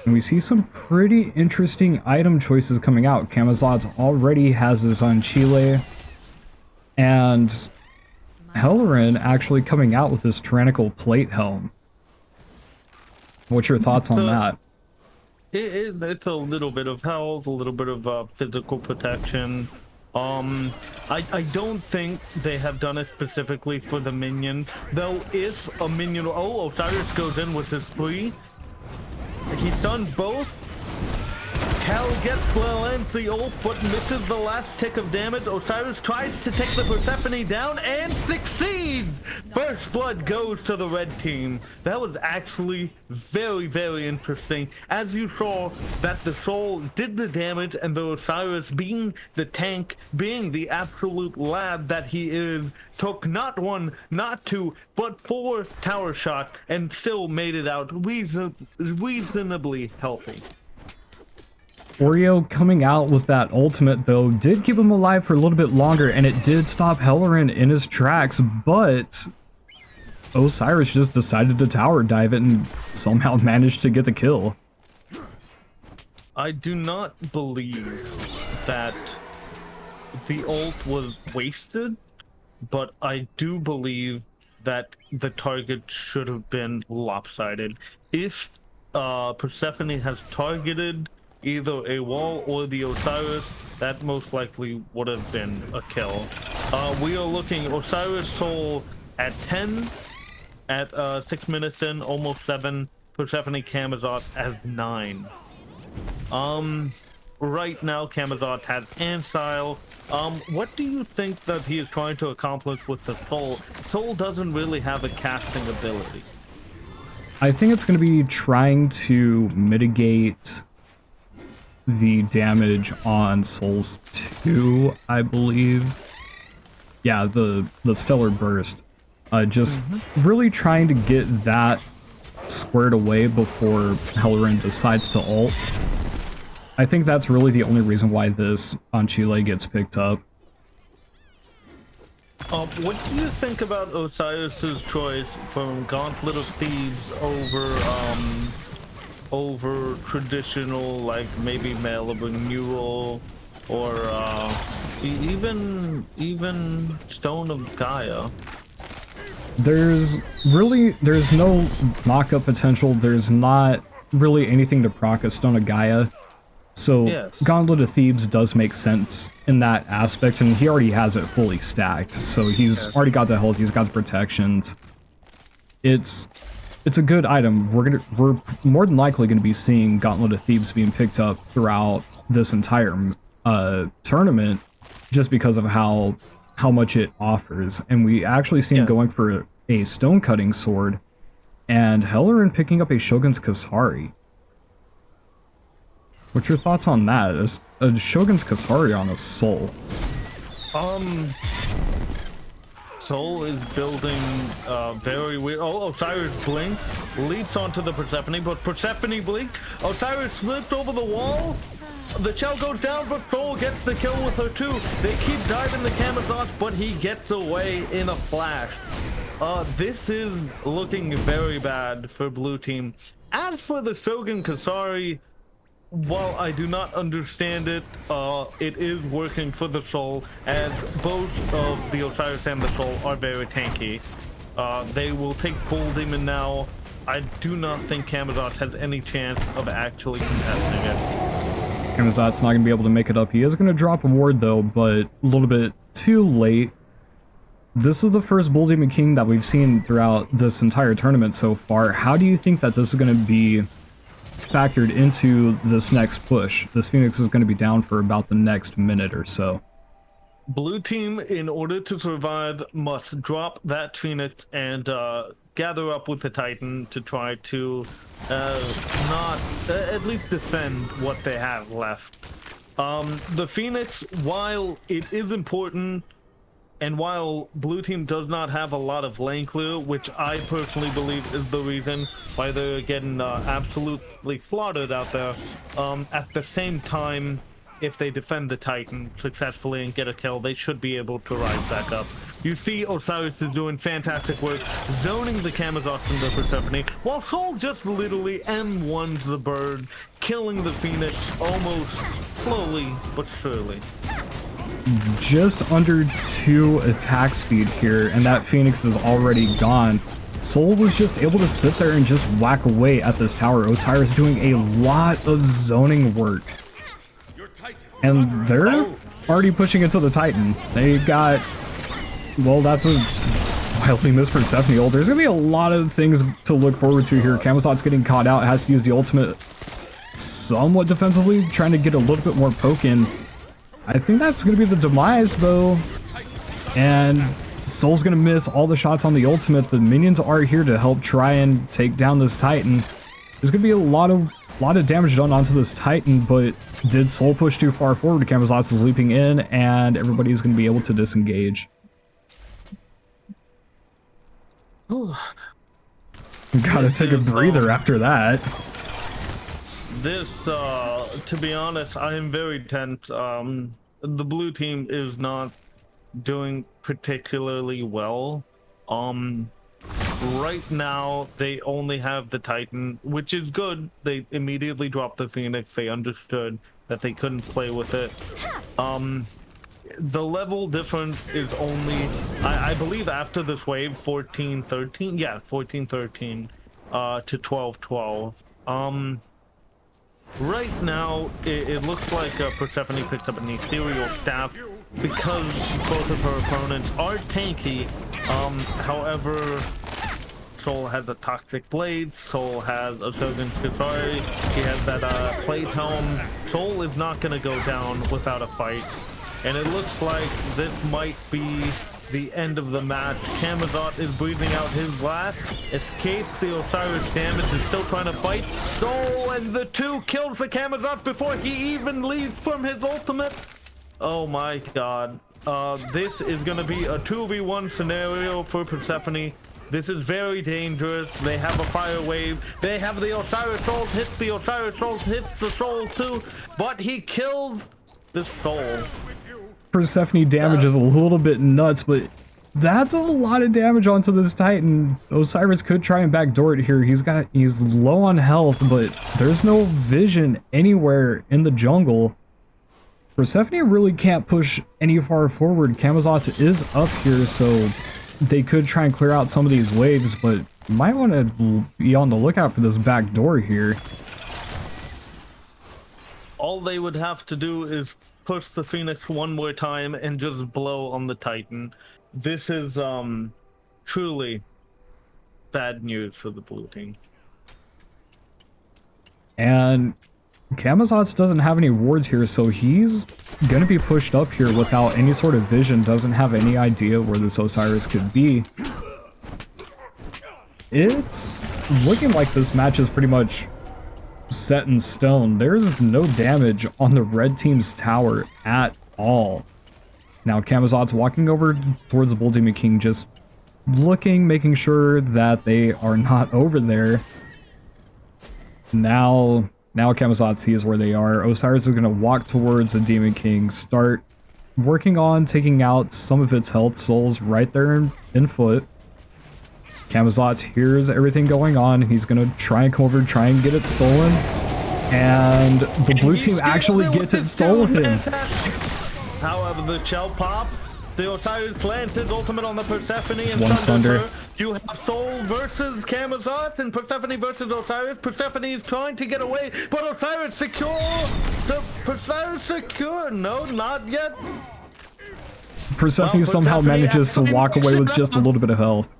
And we see some pretty interesting item choices coming out. Camazotz already has his on Chile, and Hellerin actually coming out with this tyrannical plate helm. What's your thoughts on that? It's a little bit of health, a little bit of physical protection. I don't think they have done it specifically for the minion, though. If a minion, Osiris goes in with his 3. He's done both. Hell gets the ult, but misses the last tick of damage. Osiris tries to take the Persephone down and succeeds! First blood goes to the red team. That was actually very, very interesting. As you saw, that the soul did the damage, and the Osiris, being the tank, being the absolute lad that he is, took not 1, not 2, but 4 tower shots and still made it out reasonably healthy. Oreo coming out with that ultimate, though, did keep him alive for a little bit longer, and it did stop Hellerin in his tracks, but Osiris just decided to tower dive it and somehow managed to get the kill. I do not believe that the ult was wasted, but I do believe that the target should have been lopsided. If Persephone has targeted either a wall or the Osiris, that most likely would have been a kill. We are looking Osiris soul at 10, at 6 minutes in, almost 7. Persephone Camazotz as 9. Right now Camazotz has Ansile. What do you think that he is trying to accomplish with the soul? Soul doesn't really have a casting ability. I think it's going to be trying to mitigate the damage on Souls 2, I believe. Yeah, the Stellar Burst. Just really trying to get that squared away before Hellerin decides to ult. I think that's really the only reason why this on Chile gets picked up. What do you think about Osiris's choice from Gauntlet of Thieves over traditional, like maybe Mail Renewal, or even Stone of Gaia? There's no knockup potential. There's not really anything to proc a Stone of Gaia. So Yes. Gauntlet of Thebes does make sense in that aspect, and he already has it fully stacked. So he's already got the health, he's got the protections. It's a good item. We're more than likely gonna be seeing Gauntlet of Thebes being picked up throughout this entire tournament, just because of how much it offers. And we actually see him going for a stone cutting sword, and Hellerin picking up a Shogun's Kasari. What's your thoughts on that? Is a Shogun's Kasari on a Soul? Soul is building very weird. Oh, Osiris blinks, leaps onto the Persephone, but Persephone blinked. Osiris slipped over the wall. The shell goes down, but Soul gets the kill with her too. They keep diving the Camazotz, but he gets away in a flash. This is looking very bad for blue team. As for the Shogun Kasari, while I do not understand it, it is working for the Soul, as both of the Osiris and the Soul are very tanky. They will take Bull Demon now. I do not think Camazotz has any chance of actually contesting it. Camazotz not going to be able to make it up. He is going to drop a ward though, but a little bit too late. This is the first Bull Demon King that we've seen throughout this entire tournament so far. How do you think that this is going to be factored into this next push? This Phoenix is going to be down for about the next minute or so. Blue team, in order to survive, must drop that Phoenix and gather up with the Titan to try to not at least defend what they have left. The Phoenix, while it is important, and while blue team does not have a lot of lane clear, which I personally believe is the reason why they're getting absolutely slaughtered out there, at the same time, if they defend the Titan successfully and get a kill, they should be able to rise back up. You see Osiris is doing fantastic work, zoning the Camazotz and the Persephone, while Soul just literally M1s the bird, killing the Phoenix almost slowly but surely. Just under 2 attack speed here, and that Phoenix is already gone. Soul was just able to sit there and just whack away at this tower. Osiris doing a lot of zoning work. And they're already pushing into the Titan. They got... Well, that's a wildly missed Persephone ult. There's going to be a lot of things to look forward to here. Camazotz getting caught out, has to use the ultimate somewhat defensively, trying to get a little bit more poke in. I think that's going to be the demise, though. And Soul's going to miss all the shots on the ultimate. The minions are here to help try and take down this Titan. There's going to be a lot of damage done onto this Titan, but did Soul push too far forward? Camazotz is leaping in, and everybody's going to be able to disengage. Gotta take a breather after that. This, to be honest, I am very tense. The blue team is not doing particularly well. Right now, they only have the Titan, which is good. They immediately dropped the Phoenix. They understood that they couldn't play with it. The level difference is only, I believe after this wave, 14-13. Yeah, 14-13 to 12-12. Right now, it looks like Persephone picked up an ethereal staff because both of her opponents are tanky. However, Soul has a Toxic Blade, Soul has a Shogun Kasari, he has that plate helm. Soul is not going to go down without a fight. And it looks like this might be the end of the match. Camazotz is breathing out his last, escapes the Osiris damage, is still trying to fight. Soul and the 2 kills the Camazotz before he even leaves from his ultimate. Oh my god. This is going to be a 2v1 scenario for Persephone. This is very dangerous. They have a fire wave. They have the Osiris ult, hits the Osiris ult, hits the Soul too, but he kills the Soul. Persephone damage is a little bit nuts, but that's a lot of damage onto this Titan. Osiris could try and backdoor it here. He's low on health, but there's no vision anywhere in the jungle. Persephone really can't push any far forward. Camazotz is up here, so they could try and clear out some of these waves, but might want to be on the lookout for this back door here. all they would have to do is push the Phoenix one more time and just blow on the Titan. This is truly bad news for the blue team. And Camazotz doesn't have any wards here, so he's gonna be pushed up here without any sort of vision, doesn't have any idea where this Osiris could be. It's looking like this match is pretty much set in stone. There's no damage on the red team's tower at all. Now Camazotz walking over towards the Bull Demon King, just looking, making sure that they are not over there. Now Camazotz sees where they are. Osiris is going to walk towards the Demon King, start working on taking out some of its health souls right there in foot. Camazotz hears everything going on. He's going to try and come over, try and get it stolen. And the blue team actually gets it stolen. However, the shell pop. The Osiris lands his ultimate on the Persephone and one Sunder. You have Soul versus Camazotz and Persephone versus Osiris. Persephone is trying to get away, but Osiris secure. The Osiris secure. No, not yet. Persephone somehow manages to walk away with just a little bit of health.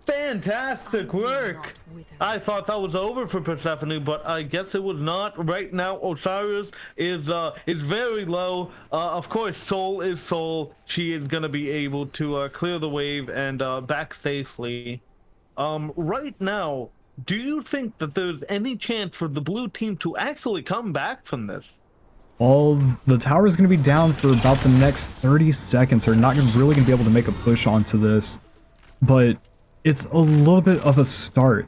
Fantastic work. I thought that was over for Persephone, but I guess it was not. Right now, Osiris is very low. Of course, Soul is Soul. She is gonna be able to clear the wave and back safely. Right now, do you think that there's any chance for the blue team to actually come back from this? Well, the tower is going to be down for about the next 30 seconds. They're not really going to be able to make a push onto this, but it's a little bit of a start.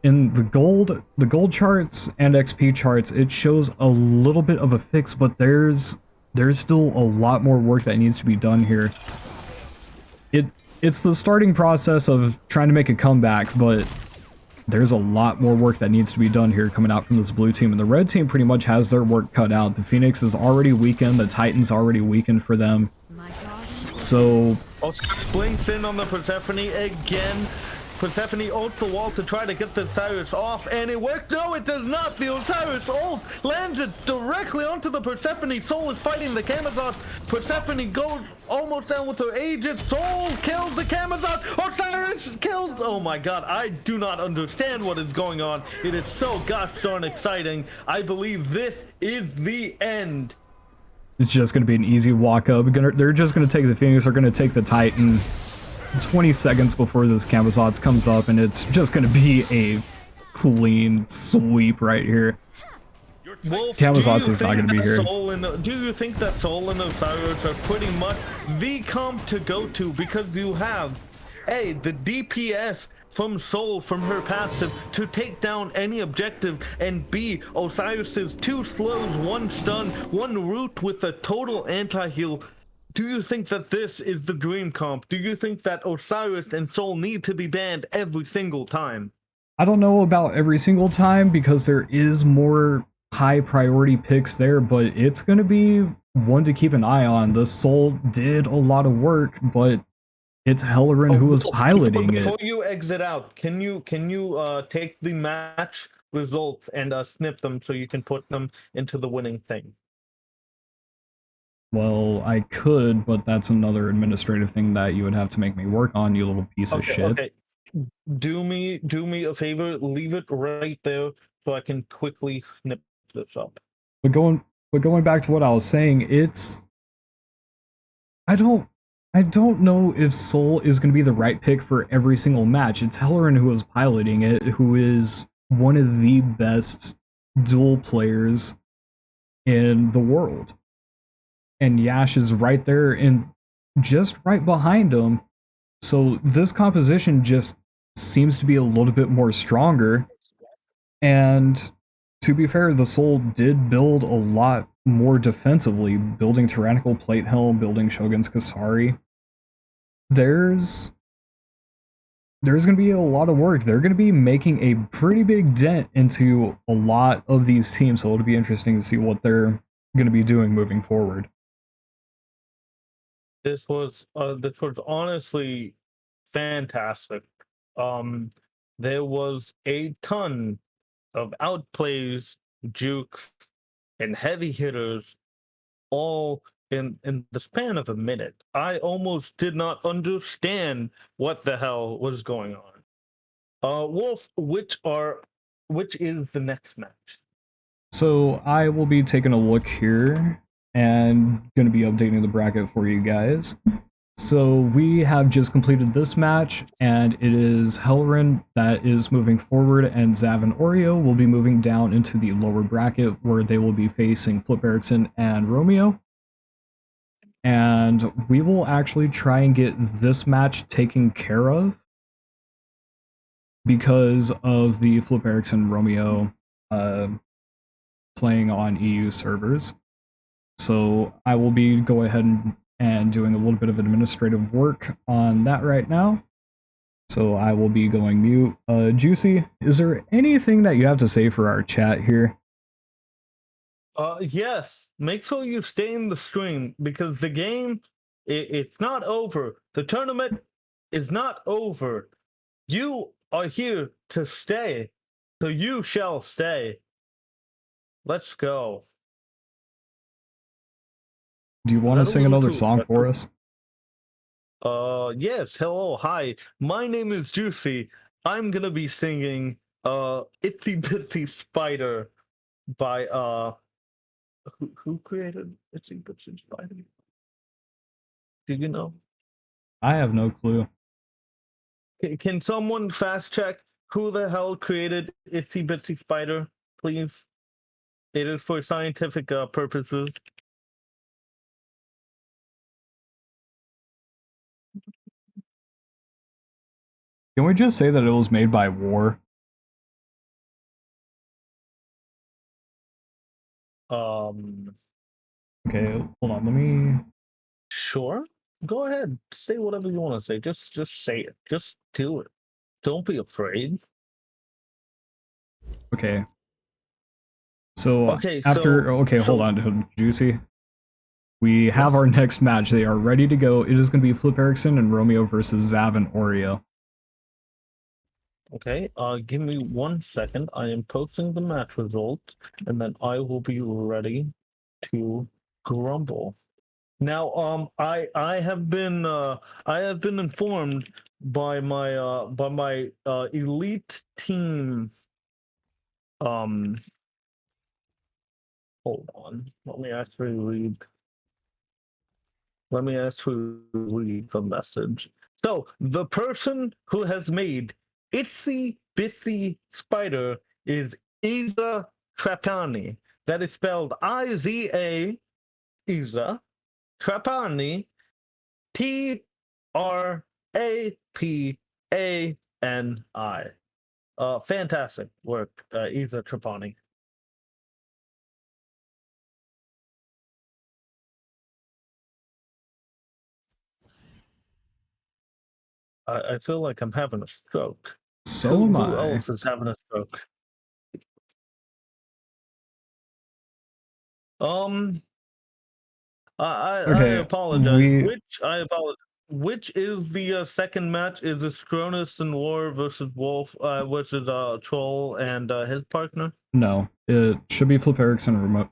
In the gold charts and XP charts, it shows a little bit of a fix, but there's still a lot more work that needs to be done here. It's the starting process of trying to make a comeback, but there's a lot more work that needs to be done here coming out from this blue team, and the red team pretty much has their work cut out. The Phoenix is already weakened, the Titan's already weakened for them. So Osiris blinks in on the Persephone again. Persephone ults the wall to try to get the Osiris off, and it worked. No, it does not. The Osiris ult lands it directly onto the Persephone. Soul is fighting the Camazotz. Persephone goes almost down with her Aegis. Soul kills the Camazotz. Osiris kills. Oh my god, I do not understand what is going on. It is so gosh darn exciting. I believe this is the end. it's just going to be an easy walk up. They're just going to take the Phoenix, they're going to take the Titan 20 seconds before this Camazotz comes up, and it's just going to be a clean sweep right here. Wolf, Camazotz is not going to be here. Do you think that Soul and Osiris are pretty much the comp to go to, because you have A, the DPS from Soul from her passive to take down any objective, and B, Osiris's 2 slows, 1 stun, 1 root with a total anti-heal. Do you think that this is the dream comp? Do you think that Osiris and Soul need to be banned every single time? I don't know about every single time, because there is more high priority picks there, but it's going to be one to keep an eye on. The Soul did a lot of work, but it's Hellerin who was piloting it. Before you exit out, can you take the match results and snip them so you can put them into the winning thing? Well, I could, but that's another administrative thing that you would have to make me work on, you little piece of shit. Okay. Do me a favor, leave it right there so I can quickly snip this up. But going back to what I was saying, I don't know if Soul is going to be the right pick for every single match. It's Hellerin who is piloting it, who is one of the best duel players in the world. And Yash is right there and just right behind him. So this composition just seems to be a little bit more stronger. And to be fair, the Soul did build a lot more defensively, building Tyrannical Plate Helm, building Shogun's Kasari. There's going to be a lot of work. They're going to be making a pretty big dent into a lot of these teams, so it'll be interesting to see what they're going to be doing moving forward. This was honestly fantastic. There was a ton of outplays, jukes, and heavy hitters all in the span of a minute. I almost did not understand what the hell was going on. Wolf, which is the next match? So I will be taking a look here and going to be updating the bracket for you guys. So we have just completed this match, and it is Hellrin that is moving forward, and Zav and Oreo will be moving down into the lower bracket where they will be facing Flip Erickson and Romeo. And we will actually try and get this match taken care of because of the Flip Erickson Romeo playing on EU servers. So I will be going ahead and doing a little bit of administrative work on that right now. So I will be going mute. Juicy, is there anything that you have to say for our chat here? Yes. Make sure you stay in the stream because the game, it's not over. The tournament is not over. You are here to stay, so you shall stay. Let's go. Do you want to sing another song for us? Yes. Hello. Hi. My name is Juicy. I'm gonna be singing Itsy Bitsy Spider by who created Itsy Bitsy Spider? Do you know? I have no clue. Can someone fast check who the hell created Itsy Bitsy Spider, please? It is for scientific purposes. Can we just say that it was made by War? Okay, hold on, let me... Sure. Go ahead. Say whatever you want to say. Just say it. Just do it. Don't be afraid. Okay. So Okay, hold on, Juicy. We have our next match. They are ready to go. It is going to be Flip Erickson and Romeo versus Zav and Oreo. Okay, give me 1 second. I am posting the match results, and then I will be ready to grumble. Now, I have been informed by my elite team. Hold on. Let me actually read the message. So the person who has made Itsy Bitsy Spider is Iza Trapani. That is spelled I-Z-A, Iza, Trapani, Trapani. Fantastic work, Iza Trapani. I feel like I'm having a stroke. So am I. Who else is having a stroke? I apologize. Which is the second match? Is it Scronus and War versus Wolf versus Troll and his partner? No, it should be Flip Erickson,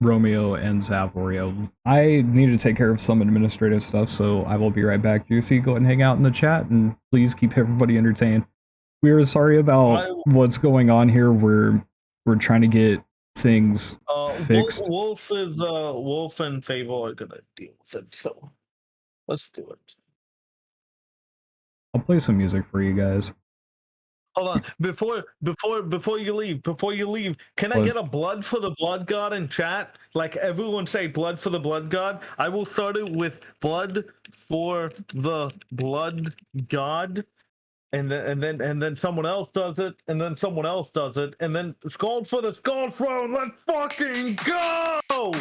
Romeo, and Zav Oreo. I need to take care of some administrative stuff, so I will be right back. Juicy, go ahead and hang out in the chat, and please keep everybody entertained. We are sorry about what's going on here. We're trying to get things fixed. Wolf and Fable are gonna deal with it, so let's do it. I'll play some music for you guys. Hold on, before you leave, can I get a blood for the blood god in chat? Like everyone say blood for the blood god. I will start it with blood for the blood god, and then someone else does it, and then someone else does it, and then Scald for the Scald throne. Let's fucking go!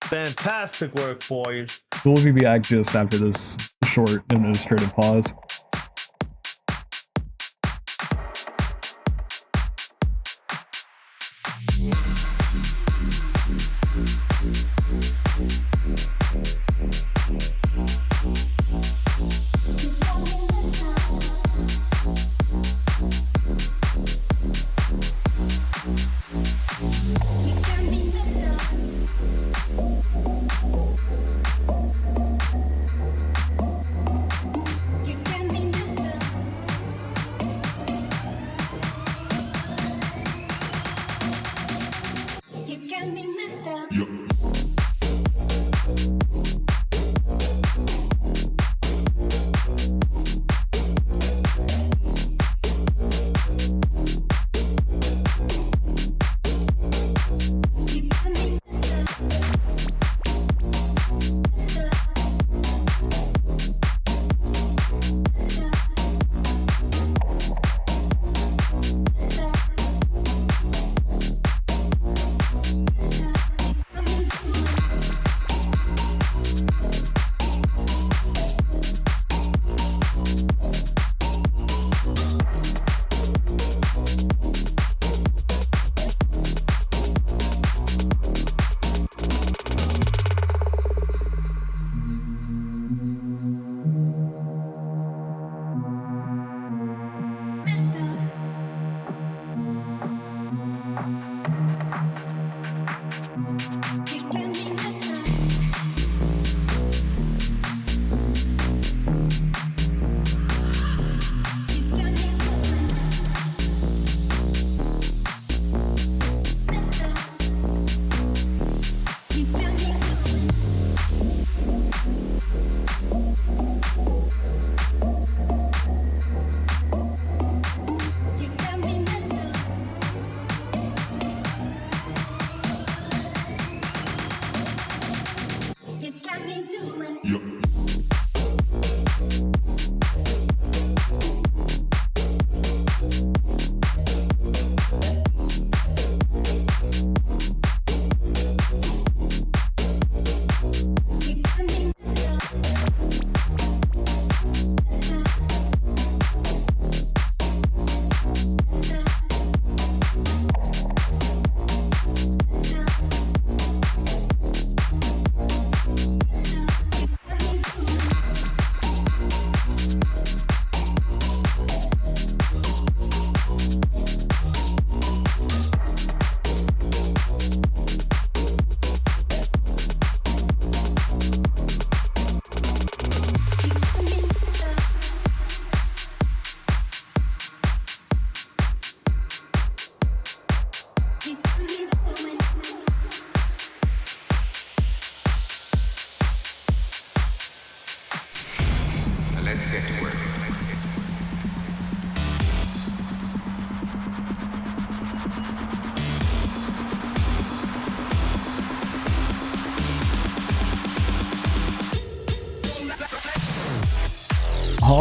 Fantastic work, boys. We'll be back just after this short administrative pause.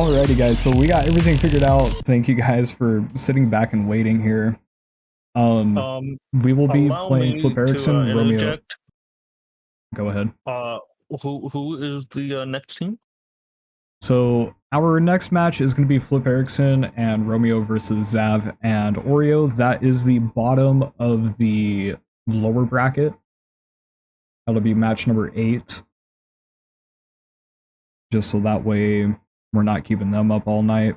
Alrighty guys, so we got everything figured out. Thank you guys for sitting back and waiting here. We will be Allow playing me Flip Erickson, to Romeo. interject. Go ahead. Who is the next team? So our next match is going to be Flip Erickson and Romeo versus Zav and Oreo. That is the bottom of the lower bracket. That'll be match number 8. Just so that way we're not keeping them up all night.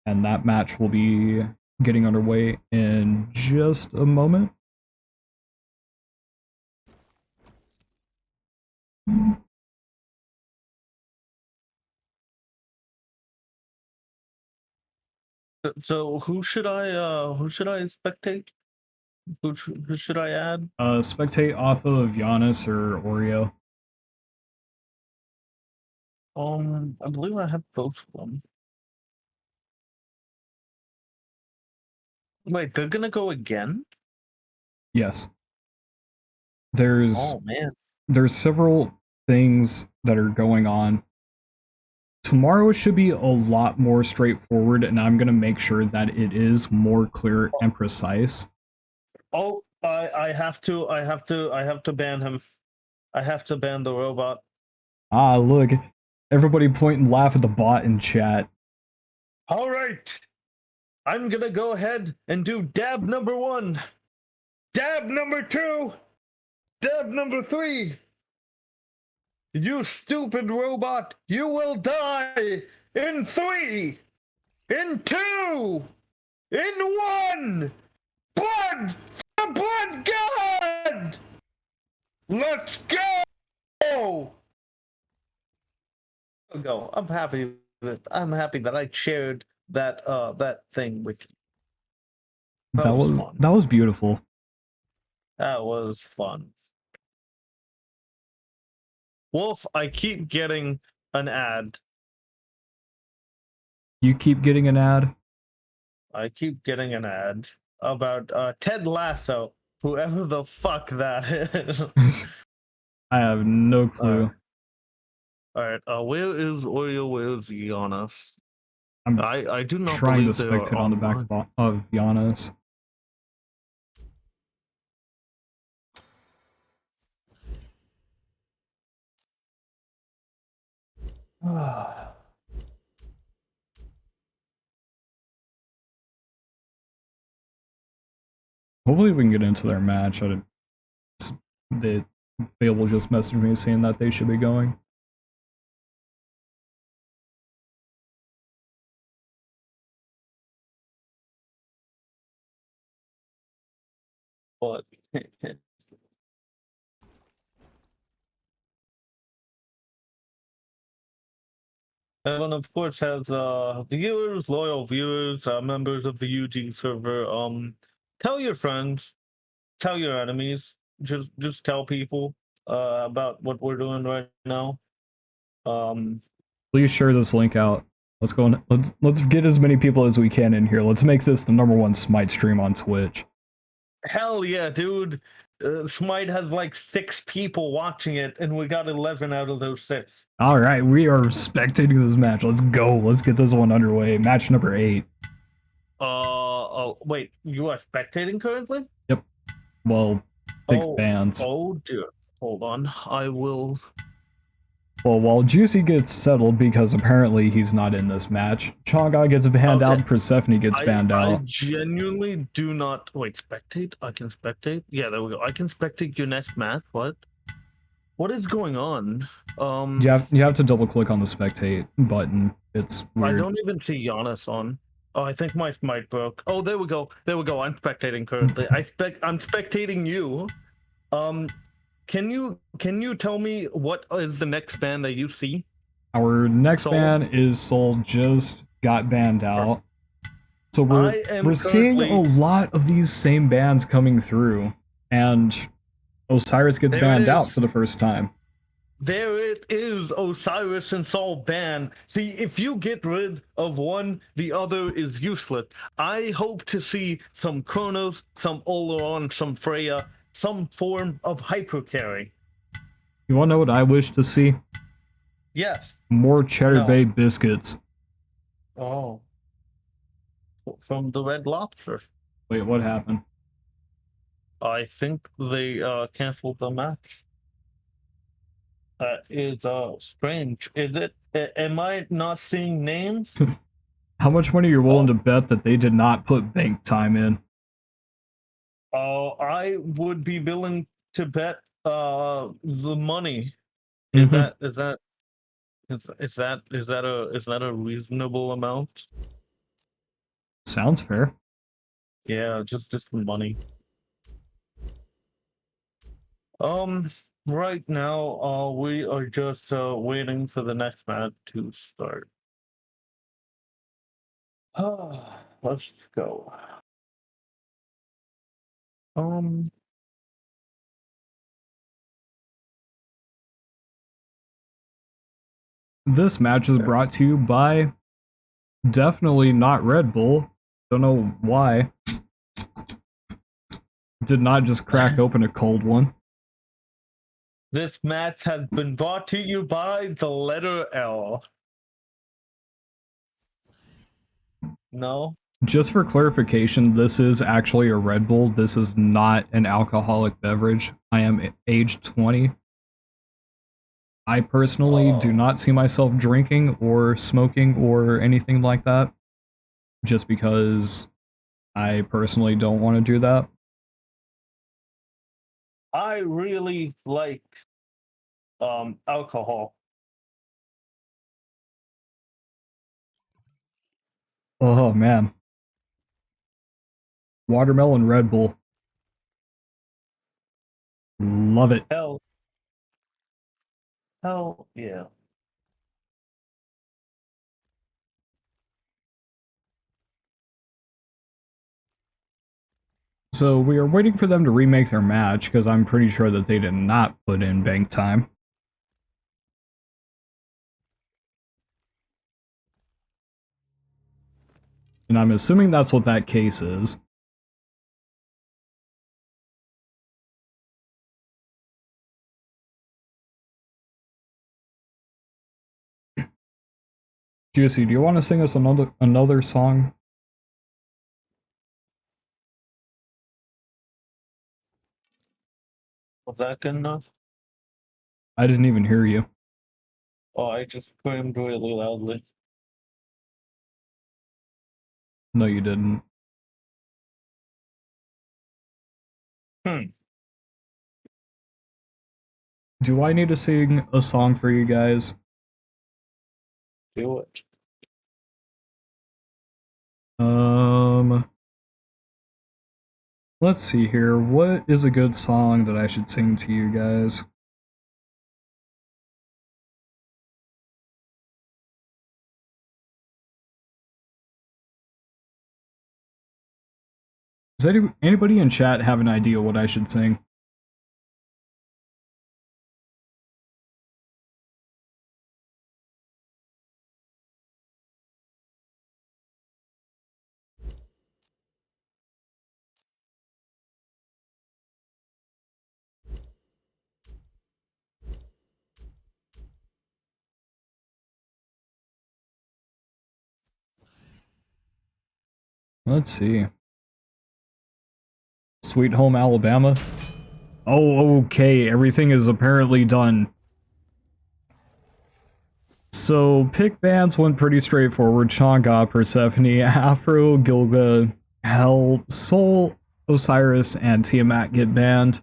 And that match will be getting underway in just a moment. So who should I spectate? Who should I add? Spectate off of Giannis or Oreo. I believe I have both of them. Wait, they're gonna go again? Yes. There's Oh man. there's several things that are going on. Tomorrow should be a lot more straightforward, and I'm gonna make sure that it is more clear and precise. Oh, I have to ban him. I have to ban the robot. Ah, look. Everybody point and laugh at the bot in chat. All right. I'm gonna go ahead and do dab number 1, dab number 2, dab number 3. You stupid robot, you will die in 3, in 2, in 1. Blood! The blood god! Let's go! Go. I'm happy that I shared that thing with you. That was fun. that was beautiful. That was fun. Wolf, I keep getting an ad. You keep getting an ad? I keep getting an ad about Ted Lasso, whoever the fuck that is. I have no clue. Alright, where is Oreo? Where is Giannis? I'm I do not trying to believe they are spectate on the back of Giannis. Hopefully we can get into their match. They will just message me saying that they should be going. But everyone, of course, has viewers, loyal viewers, members of the UG server. Tell your friends, tell your enemies, just tell people about what we're doing right now. Please share this link out. Let's go and let's get as many people as we can in here. Let's make this the #1 Smite stream on Twitch. Hell yeah, dude. Smite has like 6 people watching it, and we got 11 out of those 6. Alright, we are spectating this match. Let's go. Let's get this one underway. Match number 8. Oh, wait, you are spectating currently? Yep. Well, big fans. Oh, dear. Hold on. I will. Well, while Juicy gets settled because apparently he's not in this match, Chaga gets banned out, Persephone gets banned out. I genuinely do not... Wait, spectate? I can spectate? Yeah, there we go. I can spectate your next match. What? What is going on? You have to double click on the spectate button. It's weird. I don't even see Giannis on. Oh, I think my Smite broke. Oh, there we go. There we go. I'm spectating currently. I'm spectating you. Can you tell me what is the next ban that you see? Our next ban is Soul just got banned out. So we're seeing a lot of these same bans coming through, and Osiris gets banned out for the first time. There it is, Osiris and Saul ban. See, if you get rid of one, the other is useless. I hope to see some Chronos, some Oleron, some Freya, some form of hyper carry. You want to know what I wish to see? Yes. More Cheddar No. Bay biscuits. Oh. From the Red Lobster. Wait, what happened? I think they canceled the match. That is strange. Is it? Am I not seeing names? How much money you're willing to bet that they did not put bank time in? I would be willing to bet the money. Is that a reasonable amount? Sounds fair. Yeah, just the money. Right now, we are just waiting for the next match to start. Let's go. This match is brought to you by definitely not Red Bull. Don't know why. Did not just crack open a cold one. This match has been brought to you by the letter L. No? Just for clarification, this is actually a Red Bull. This is not an alcoholic beverage. I am age 20. I personally do not see myself drinking or smoking or anything like that. Just because I personally don't want to do that. I really like alcohol. Oh man. Watermelon Red Bull. Love it. Hell yeah. So we are waiting for them to remake their match because I'm pretty sure that they did not put in bank time. And I'm assuming that's what that case is. Juicy, do you want to sing us another song? Was that good enough? I didn't even hear you. Oh, I just screamed really loudly. No, you didn't. Do I need to sing a song for you guys? Do it. Let's see here. What is a good song that I should sing to you guys? Does anybody in chat have an idea what I should sing? Let's see. Sweet Home Alabama. Oh, okay. Everything is apparently done. So, pick bands went pretty straightforward. Chang'e, Persephone, Afro, Gilga, Hell, Soul, Osiris, and Tiamat get banned.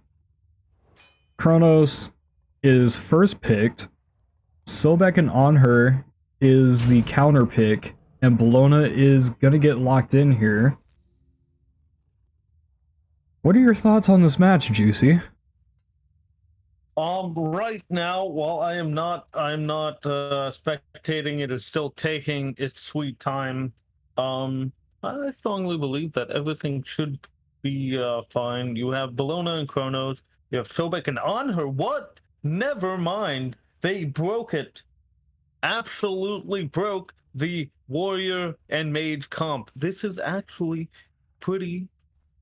Kronos is first picked. Sobek and On Her is the counter pick. And Bologna is gonna get locked in here. What are your thoughts on this match, Juicy? Right now, while I'm not spectating, it is still taking its sweet time. I strongly believe that everything should be fine. You have Bologna and Kronos. You have Sobek and On Her. What? Never mind. They broke it. Absolutely broke the Warrior and Mage comp. This is actually pretty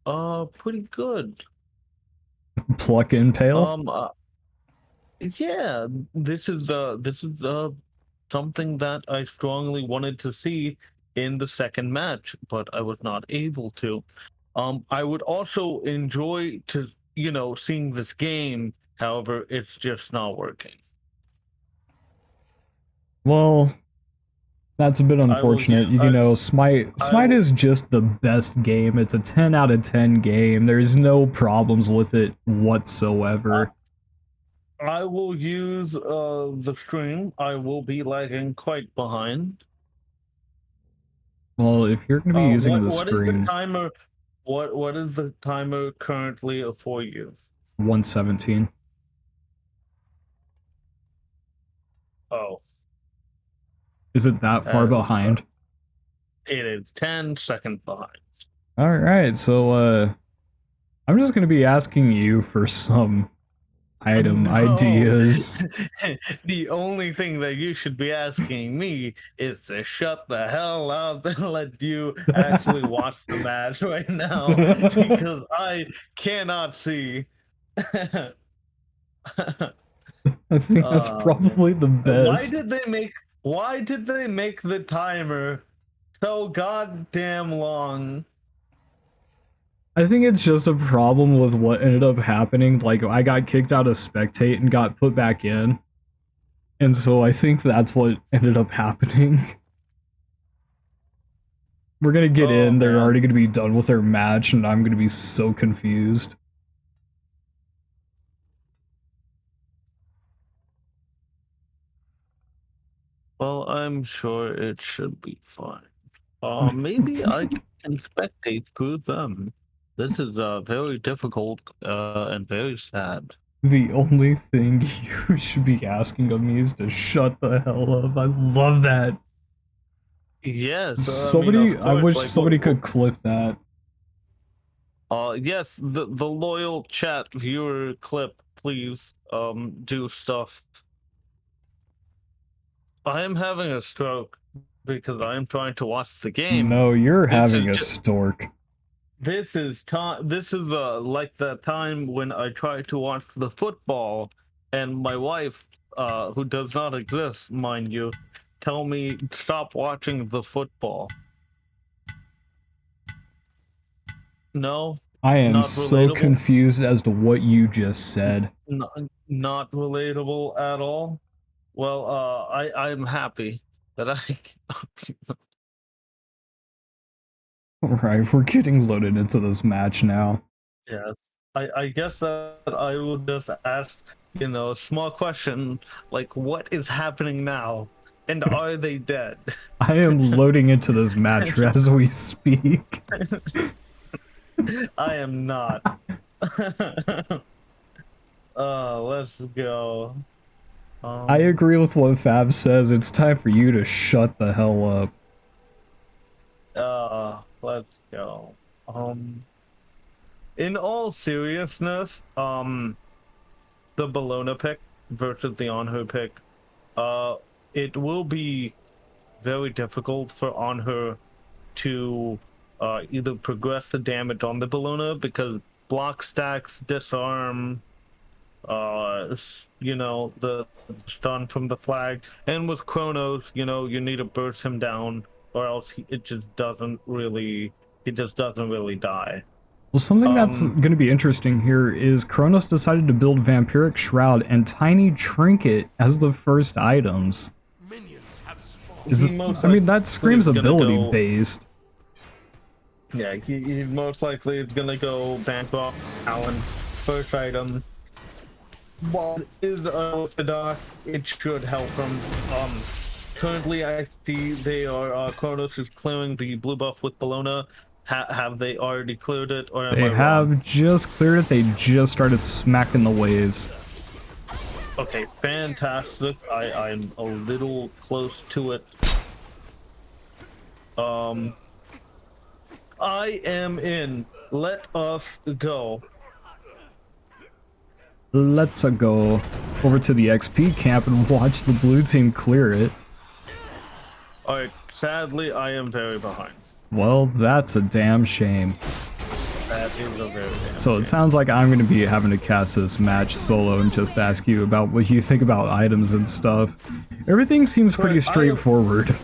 good. Pluck and Pale? Yeah, this is something that I strongly wanted to see in the second match, but I was not able to. I would also enjoy to, seeing this game. However, it's just not working. Well, that's a bit I will unfortunate. use You know, Smite will is just the best game. It's a 10 out of 10 game. There's no problems with it I, whatsoever. I will use the stream. I will be lagging quite behind. Well, if you're going to be using the What is the stream, timer? What is the timer currently for you? 117. Oh, Is it that far that is, behind? it is 10 seconds behind. All right, so I'm just going to be asking you for some item No, ideas. the only thing that you should be asking me is to shut the hell up and let you actually watch the match right now because I cannot see. I think that's Man. probably the best. Why did they make the timer so goddamn long? I think it's just a problem with what ended up happening. Like, I got kicked out of Spectate and got put back in. And so I think that's what ended up happening. We're gonna get Oh, in, they're man. already gonna be done with their match, and I'm gonna be so confused. Well, I'm sure it should be fine. Maybe I can spectate through them. This is very difficult and very sad. The only thing you should be asking of me is to shut the hell up. I love that. Yes, I mean, Somebody, of I course, wish like somebody could clip that. yes, the loyal chat viewer clip, please do stuff. I am having a stroke because I am trying to watch the game. No, you're This having is a stork. This is time. This is like the time when I tried to watch the football, and my wife, who does not exist, mind you, tell me stop watching the football. No, I am not so relatable. confused as to what you just said. Not, not relatable at all. Well, I'm happy that I. Alright, we're getting loaded into this match now. Yeah, I guess that I will just ask, a small question like, what is happening now, and are they dead? I am loading into this match as we speak. I am not. Let's go. I agree with what Fab says. It's time for you to shut the hell up. Let's go. In all seriousness, the Bologna pick versus the Anhu pick, it will be very difficult for Anhu to either progress the damage on the Bologna because block stacks, disarm, the stun from the flag, and with Chronos, you need to burst him down, or else it just doesn't really die. Well, something that's going to be interesting here is Kronos decided to build Vampiric Shroud and Tiny Trinket as the first items. I mean, that screams ability based. Yeah, he most likely is gonna go Bancroft, Allen, first item. While it is unorthodox, it should help him. Currently I see they are Kronos is clearing the blue buff with Bologna. Have they already cleared it, or am I wrong? They have just cleared it. They just started smacking the waves. Okay, fantastic. I'm a little close to it. I am in. Let us go. Let's go over to the XP camp and watch the blue team clear it. Alright, sadly, I am very behind. Well, that's a damn shame. That is a very damn So it sounds like I'm going to be having to cast this match solo and just ask you about what you think about items and stuff. Everything seems pretty straightforward.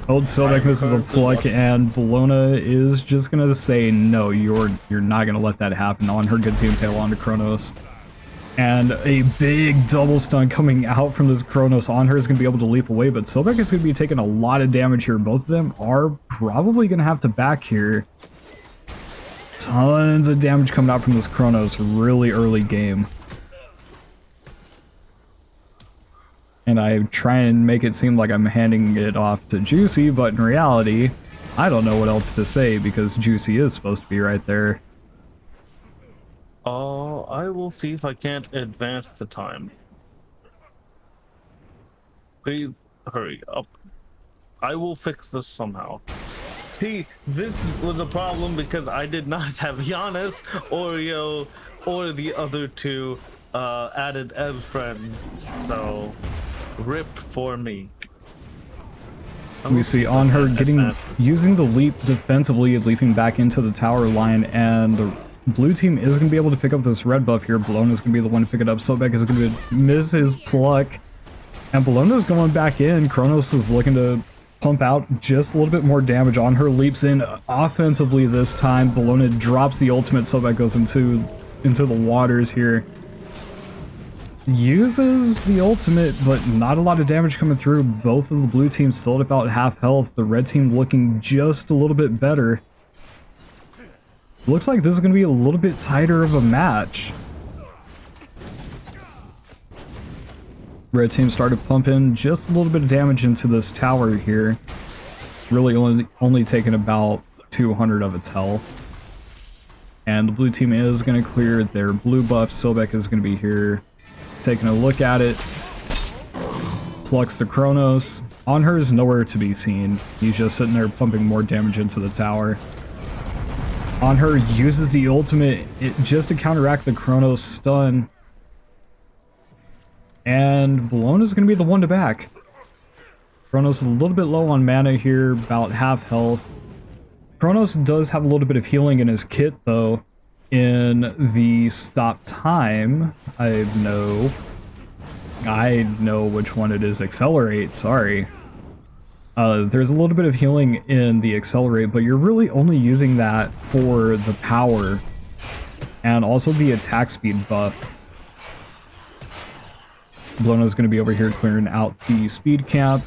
Old Sobek misses a pluck, and Bologna is just going to say, no, you're not going to let that happen. On her gets the impale onto Kronos. And a big double stun coming out from this Kronos. On her is going to be able to leap away, but Sobek is going to be taking a lot of damage here. Both of them are probably going to have to back here. Tons of damage coming out from this Kronos really early game. And I try and make it seem like I'm handing it off to Juicy, but in reality, I don't know what else to say because Juicy is supposed to be right there. I will see if I can't advance the time. Please hurry up. I will fix this somehow. See, this was a problem because I did not have Giannis, Oreo, or the other two added as friends. So, rip for me. We see on her using the leap defensively, leaping back into the tower line, and the blue team is going to be able to pick up this red buff here. Bologna is going to be the one to pick it up. Sobek is going to miss his pluck, and Bologna is going back in. Kronos is looking to pump out just a little bit more damage. On her leaps in offensively this time. Bologna drops the ultimate. Sobek goes into the waters here. Uses the ultimate, but not a lot of damage coming through. Both of the blue teams still at about half health. The red team looking just a little bit better. Looks like this is going to be a little bit tighter of a match. Red team started pumping just a little bit of damage into this tower here. Really only taking about 200 of its health. And the blue team is going to clear their blue buff. Sobek is going to be here taking a look at it. Plucks the Kronos. On her is nowhere to be seen. He's just sitting there pumping more damage into the tower. On her uses the ultimate just to counteract the Kronos stun. And Bologna is going to be the one to back. Kronos is a little bit low on mana here, about half health. Kronos does have a little bit of healing in his kit though. In the stop time, I know which one it is. Accelerate, sorry. There's a little bit of healing in the accelerate, but you're really only using that for the power and also the attack speed buff. Bologna is going to be over here clearing out the speed camp,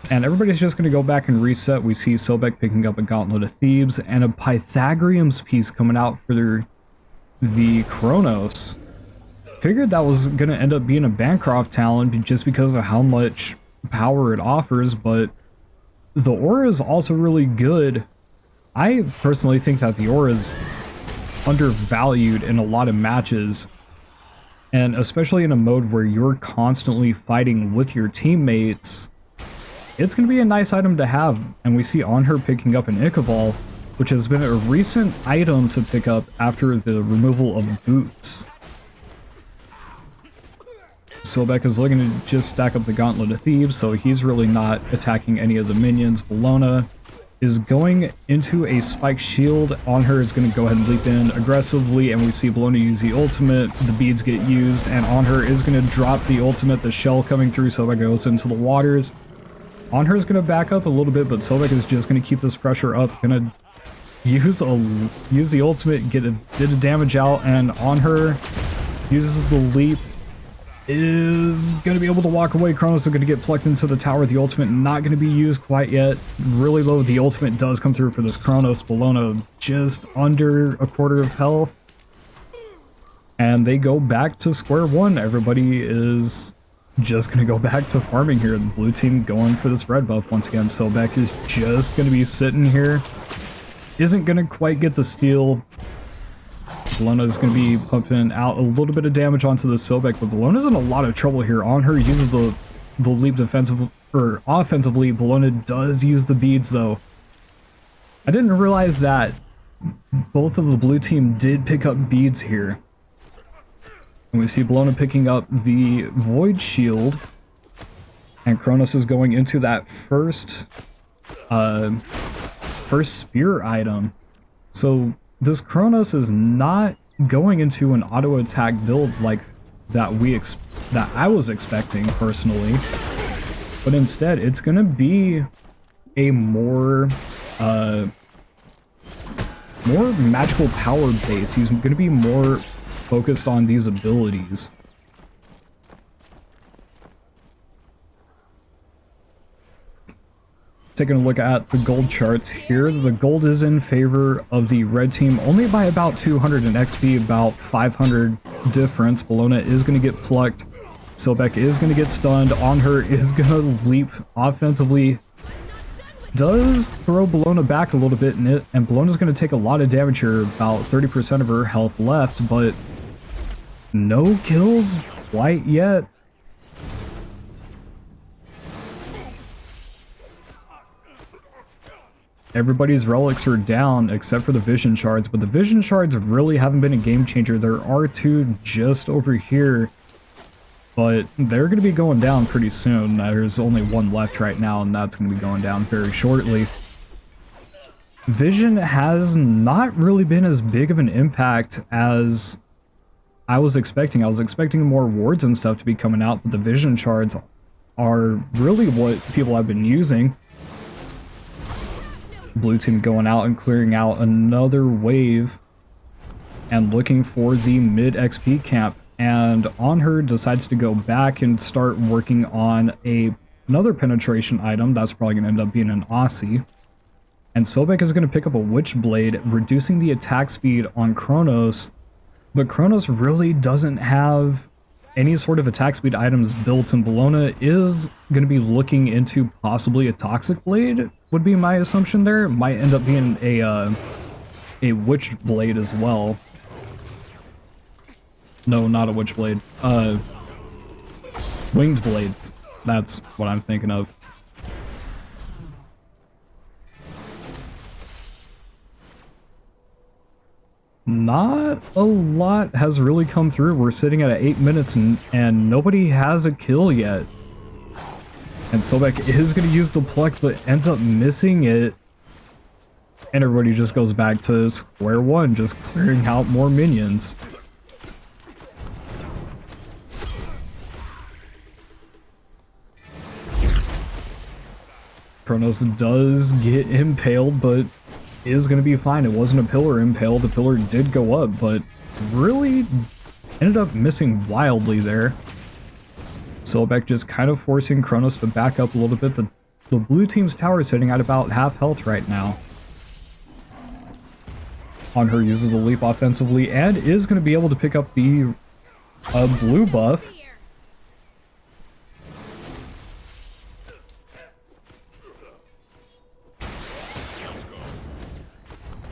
and everybody's just going to go back and reset. We see Sobek picking up a Gauntlet of Thebes and a Pythagorean's piece coming out for the Kronos. Figured that was going to end up being a Bancroft talent just because of how much power it offers, but the aura is also really good. I personally think that the aura is undervalued in a lot of matches, and especially in a mode where you're constantly fighting with your teammates. It's going to be a nice item to have, and we see on her picking up an Ichabod, which has been a recent item to pick up after the removal of boots. Sobek is looking to just stack up the Gauntlet of Thebes, so he's really not attacking any of the minions. Bologna is going into a spike shield. On her is going to go ahead and leap in aggressively, and we see Bologna use the ultimate. The beads get used, and on her is going to drop the ultimate, the shell coming through. Sobek goes into the waters. On her is going to back up a little bit, but Sobek is just going to keep this pressure up. Going to use the ultimate, get a bit of damage out, and on her uses the leap. Is going to be able to walk away. Kronos is going to get plucked into the tower. The ultimate not going to be used quite yet. Really low. The ultimate does come through for this Kronos. Bologna just under a quarter of health. And they go back to square one. Everybody is just going to go back to farming here. The blue team going for this red buff once again. Sobek is just going to be sitting here. Isn't going to quite get the steal. Bologna is going to be pumping out a little bit of damage onto the Sobek, but Bologna's in a lot of trouble here. On her uses the leap offensively. Bologna does use the beads though. I didn't realize that both of the blue team did pick up beads here. And we see Bologna picking up the Void Shield, and Kronos is going into that first spear item. So this Kronos is not going into an auto attack build like that I was expecting personally, but instead it's gonna be a more magical power base. He's gonna be more focused on these abilities. Taking a look at the gold charts here, the gold is in favor of the red team only by about 200 in XP, about 500 difference. Bologna is going to get plucked. Sobek is going to get stunned. On her is going to leap offensively. Does throw Bologna back a little bit in it, and Bologna's going to take a lot of damage here, about 30% of her health left, but no kills quite yet. Everybody's relics are down except for the vision shards, but the vision shards really haven't been a game changer. There are two just over here, but they're going to be going down pretty soon. There's only one left right now, and that's going to be going down very shortly. Vision has not really been as big of an impact as I was expecting. I was expecting more wards and stuff to be coming out, but the vision shards are really what people have been using. Blue team going out and clearing out another wave and looking for the mid XP camp, and On Her decides to go back and start working on another penetration item. That's probably going to end up being an Aussie. And Sobek is going to pick up a Witchblade, reducing the attack speed on Kronos, but Kronos really doesn't have any sort of attack speed items built, and Bologna is going to be looking into possibly a Toxic Blade, would be my assumption there. It might end up being a Witchblade as well. No, not a Witchblade. Winged Blade. That's what I'm thinking of. Not a lot has really come through. We're sitting at 8 minutes and nobody has a kill yet. And Sobek is going to use the pluck, but ends up missing it. And everybody just goes back to square one, just clearing out more minions. Kronos does get impaled, but is going to be fine. It wasn't a pillar impale. The pillar did go up, but really ended up missing wildly there. Sobek just kind of forcing Kronos to back up a little bit. The blue team's tower is sitting at about half health right now. On Her uses the leap offensively and is going to be able to pick up the blue buff.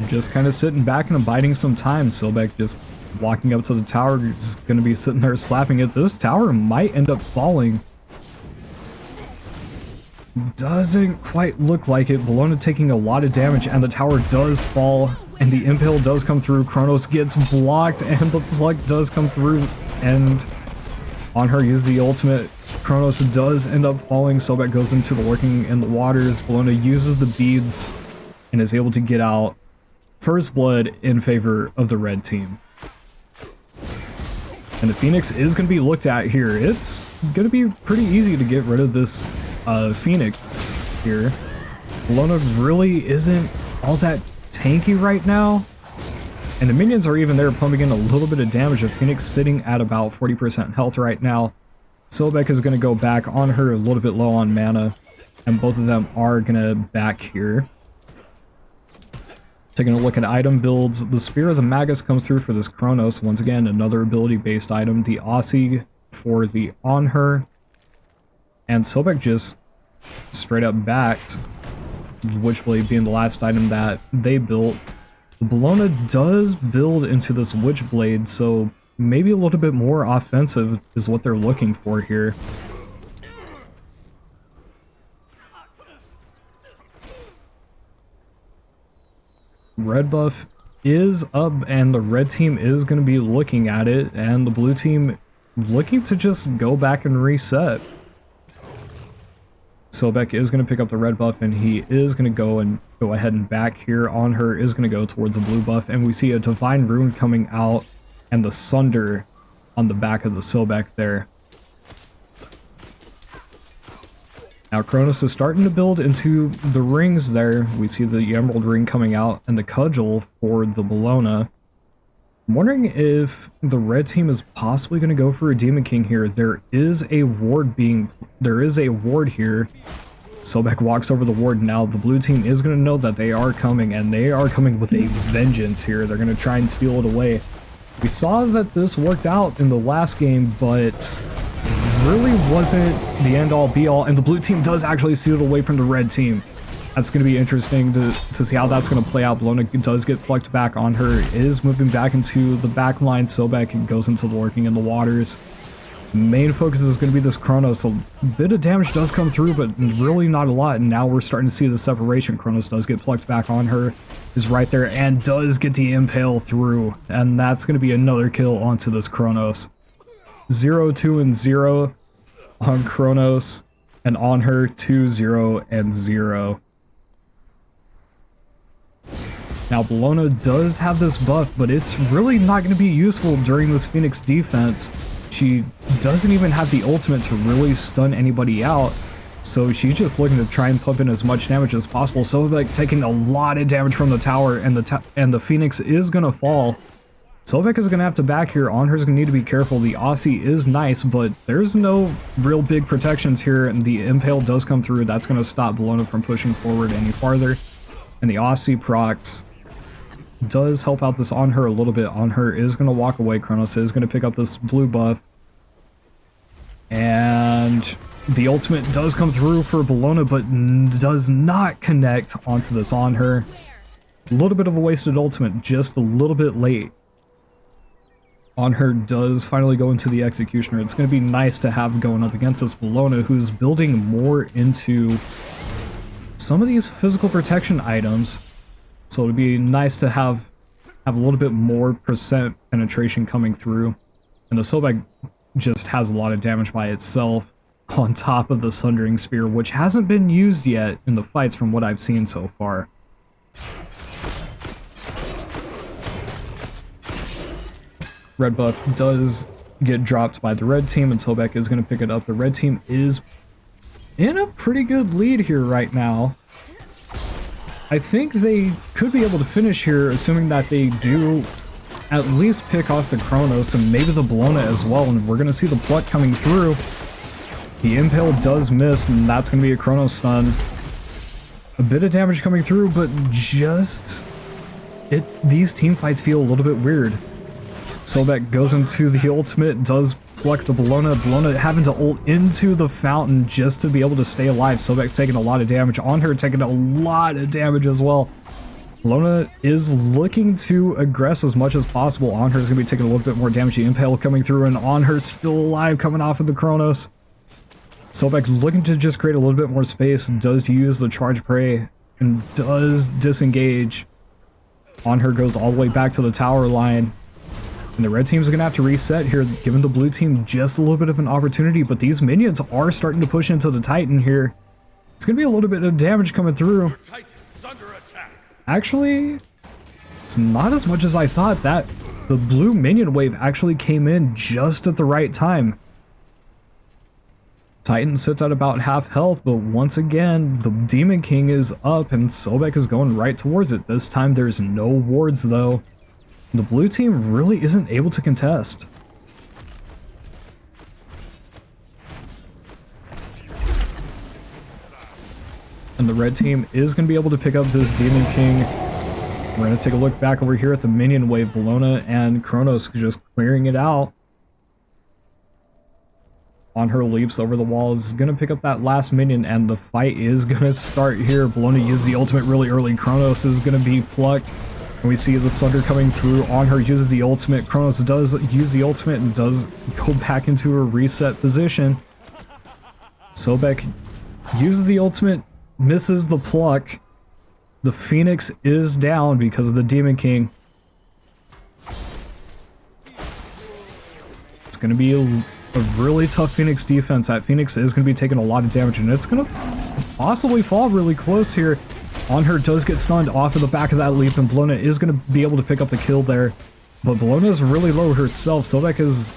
Just kind of sitting back and abiding some time. Sobek just walking up to the tower, just going to be sitting there slapping it. This tower might end up falling. Doesn't quite look like it. Bologna taking a lot of damage, and the tower does fall, and the impale does come through. Kronos gets blocked, and the plug does come through, and On Her uses the ultimate. Kronos does end up falling. Sobek goes into the lurking in the waters. Bologna uses the beads and is able to get out. First blood in favor of the red team. And the Phoenix is going to be looked at here. It's going to be pretty easy to get rid of this Phoenix here. Bologna really isn't all that tanky right now. And the minions are even there pumping in a little bit of damage. The Phoenix sitting at about 40% health right now. Sobek is going to go back. On Her a little bit low on mana. And both of them are going to back here. Taking a look at item builds, the Spear of the Magus comes through for this Kronos. Once again, another ability-based item. The Aussie for the On Her. And Sobek just straight up backed, Witchblade being the last item that they built. Bologna does build into this Witchblade, so maybe a little bit more offensive is what they're looking for here. Red buff is up, and the red team is going to be looking at it, and the blue team looking to just go back and reset. Sobek is going to pick up the red buff, and he is going to go ahead and back here on her, is going to go towards the blue buff, and we see a Divine Rune coming out and the Sunder on the back of the Sobek there. Now Kronos is starting to build into the rings there. We see the Emerald Ring coming out and the Cudgel for the Bellona. I'm wondering if the red team is possibly going to go for a Demon King here. There is a ward here. Sobek walks over the ward. Now the blue team is going to know that they are coming, and they are coming with a vengeance here. They're going to try and steal it away. We saw that this worked out in the last game, but really wasn't the end-all be-all, and the blue team does actually steal it away from the red team. That's going to be interesting to see how that's going to play out. Bellona does get plucked back on her, is moving back into the back line. Sobek goes into lurking in the waters. Main focus is going to be this Kronos. A bit of damage does come through, but really not a lot, and now we're starting to see the separation. Kronos does get plucked back on her, is right there, and does get the impale through, and that's going to be another kill onto this Kronos. 0, 2, and 0 on Kronos, and on her 2, 0, and 0. Now Bellona does have this buff, but it's really not going to be useful during this Phoenix defense. She doesn't even have the ultimate to really stun anybody out, so she's just looking to try and pump in as much damage as possible. So like taking a lot of damage from the tower, and the Phoenix is going to fall. Sobek is going to have to back here. On her's going to need to be careful. The Aussie is nice, but there's no real big protections here, and the Impale does come through. That's going to stop Bellona from pushing forward any farther. And the Aussie procs does help out this on her a little bit. On her is going to walk away. Kronos is going to pick up this blue buff. And the ultimate does come through for Bellona, but does not connect onto this on her. A little bit of a wasted ultimate, just a little bit late. On her does finally go into the Executioner. It's going to be nice to have going up against this Bellona, who's building more into some of these physical protection items. So it'd be nice to have a little bit more percent penetration coming through. And the Sobek just has a lot of damage by itself on top of the Sundering Spear, which hasn't been used yet in the fights from what I've seen so far. Red buff does get dropped by the red team, and Sobek is going to pick it up. The red team is in a pretty good lead here right now. I think they could be able to finish here, assuming that they do at least pick off the Kronos and maybe the Bellona as well, and we're going to see the Pluck coming through. The Impale does miss, and that's going to be a Kronos stun. A bit of damage coming through, but these team fights feel a little bit weird. Sobek goes into the ultimate, does pluck the Bellona. Bellona having to ult into the fountain just to be able to stay alive. Sobek taking a lot of damage. On her taking a lot of damage as well. Bellona is looking to aggress as much as possible. On her is going to be taking a little bit more damage. The Impale coming through, and on her still alive coming off of the Kronos. Sobek looking to just create a little bit more space, does use the Charge Prey, and does disengage. On her goes all the way back to the tower line. And the red team's going to have to reset here, giving the blue team just a little bit of an opportunity, but these minions are starting to push into the Titan here. It's going to be a little bit of damage coming through. Actually, it's not as much as I thought. That the blue minion wave actually came in just at the right time. Titan sits at about half health, but once again, the Demon King is up, and Sobek is going right towards it. This time there's no wards, though. The blue team really isn't able to contest. And the red team is going to be able to pick up this Demon King. We're going to take a look back over here at the minion wave. Bellona and Kronos just clearing it out. On her leaps over the walls, is going to pick up that last minion, and the fight is going to start here. Bellona uses the ultimate really early. Kronos is going to be plucked. And we see the Sunder coming through. On her uses the ultimate. Kronos does use the ultimate and does go back into a reset position. Sobek uses the ultimate, misses the pluck. The Phoenix is down because of the Demon King. It's going to be a really tough Phoenix defense. That Phoenix is going to be taking a lot of damage, and it's going to possibly fall really close here. On her does get stunned off of the back of that leap, and Bologna is going to be able to pick up the kill there. But Bologna is really low herself. Sobek is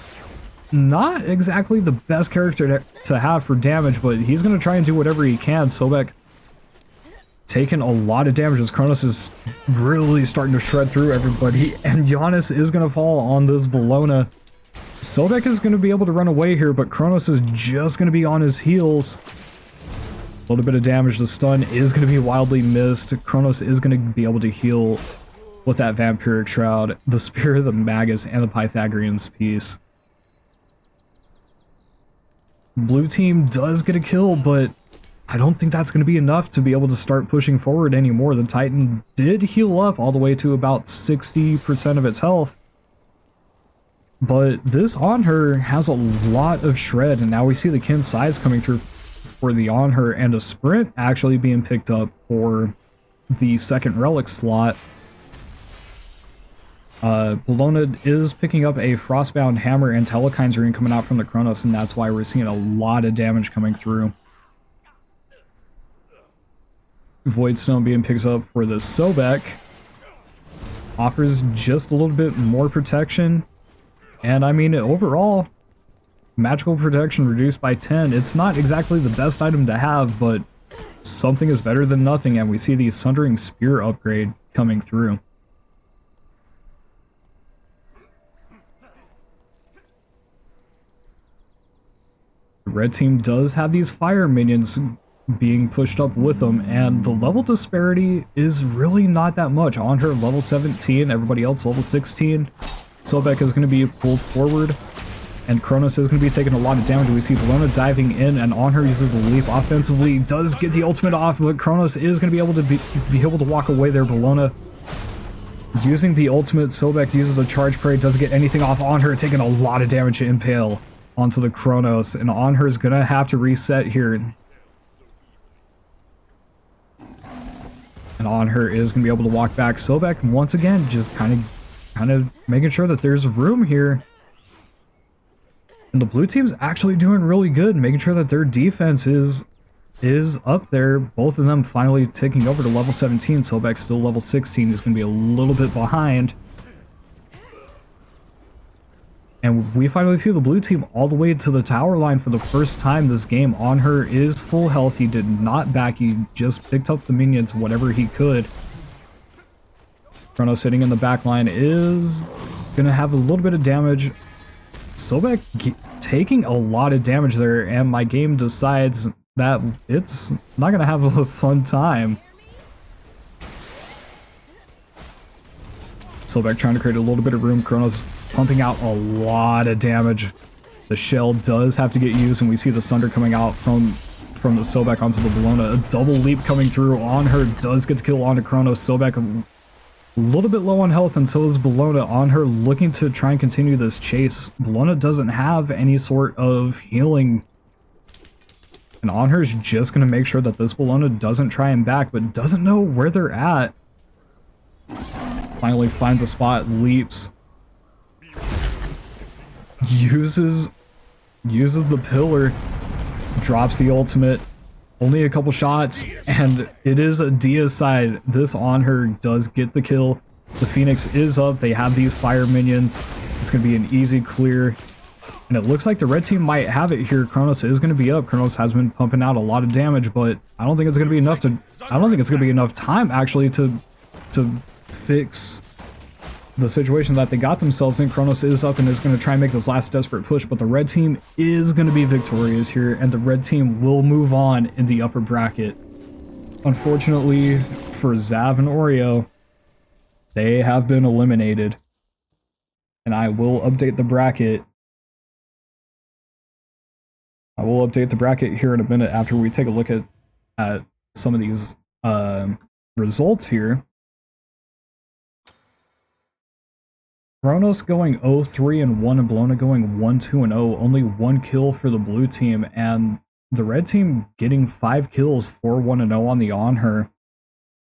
not exactly the best character to have for damage, but he's going to try and do whatever he can. Sobek taking a lot of damage as Kronos is really starting to shred through everybody, and Giannis is going to fall on this Bologna. Sobek is going to be able to run away here, but Kronos is just going to be on his heels. A little bit of damage. The stun is going to be wildly missed. Kronos is going to be able to heal with that Vampiric Shroud, the Spirit of the Magus, and the Pythagorean's Piece. Blue team does get a kill, but I don't think that's going to be enough to be able to start pushing forward anymore. The Titan did heal up all the way to about 60% of its health, but this On Her has a lot of shred, and now we see the Kin size coming through for the On Her, and a sprint actually being picked up for the second relic slot. Bologna is picking up a Frostbound Hammer and Telekine's Ring coming out from the Kronos, and that's why we're seeing a lot of damage coming through. Voidstone being picked up for the Sobek. Offers just a little bit more protection. And I mean, overall, magical protection reduced by 10. It's not exactly the best item to have, but something is better than nothing, and we see the Sundering Spear upgrade coming through. The red team does have these fire minions being pushed up with them, and the level disparity is really not that much. On Her level 17, everybody else level 16. Sobek is going to be pulled forward, and Kronos is going to be taking a lot of damage. We see Bologna diving in, and On Her uses the leap offensively, does get the ultimate off, but Kronos is going to be able to be able to walk away there. Bologna using the ultimate. Sobek uses a charge parry, doesn't get anything off. On Her taking a lot of damage to impale onto the Kronos, and On Her is going to have to reset here. And On Her is going to be able to walk back. Sobek, once again, just kind of making sure that there's room here. And the blue team's actually doing really good, making sure that their defense is up there. Both of them finally taking over to level 17. Sobek still level 16. Is going to be a little bit behind. And we finally see the blue team all the way to the tower line for the first time this game. On Her is full health. He did not back. He just picked up the minions, whatever he could. Kronos sitting in the back line is going to have a little bit of damage. Sobek taking a lot of damage there, and my game decides that it's not going to have a fun time. Sobek trying to create a little bit of room. Kronos pumping out a lot of damage. The shell does have to get used, and we see the Sunder coming out from the Sobek onto the Bologna. A double leap coming through. On Her does get the kill onto Kronos. Sobek a little bit low on health, and so is Bologna. On Her looking to try and continue this chase. Bologna doesn't have any sort of healing, and On Her's just going to make sure that this Bologna doesn't try and back, but doesn't know where they're at. Finally finds a spot, leaps, uses the pillar, drops the ultimate. Only a couple shots, and it is a deicide. This On Her does get the kill. The Phoenix is up. They have these fire minions. It's going to be an easy clear. And it looks like the red team might have it here. Kronos is going to be up. Kronos has been pumping out a lot of damage, but I don't think it's going to be enough to... I don't think it's going to be enough time, actually, to fix the situation that they got themselves in. Kronos is up and is going to try and make this last desperate push, but the red team is going to be victorious here, and the red team will move on in the upper bracket. Unfortunately for Zav and Oreo, they have been eliminated, and I will update the bracket. I will update the bracket here in a minute after we take a look at some of these results here. Kronos going 0-3-1 and Bologna going 1-2-0. Only one kill for the blue team, and the red team getting 5 kills, 4-1-0 on the On Her.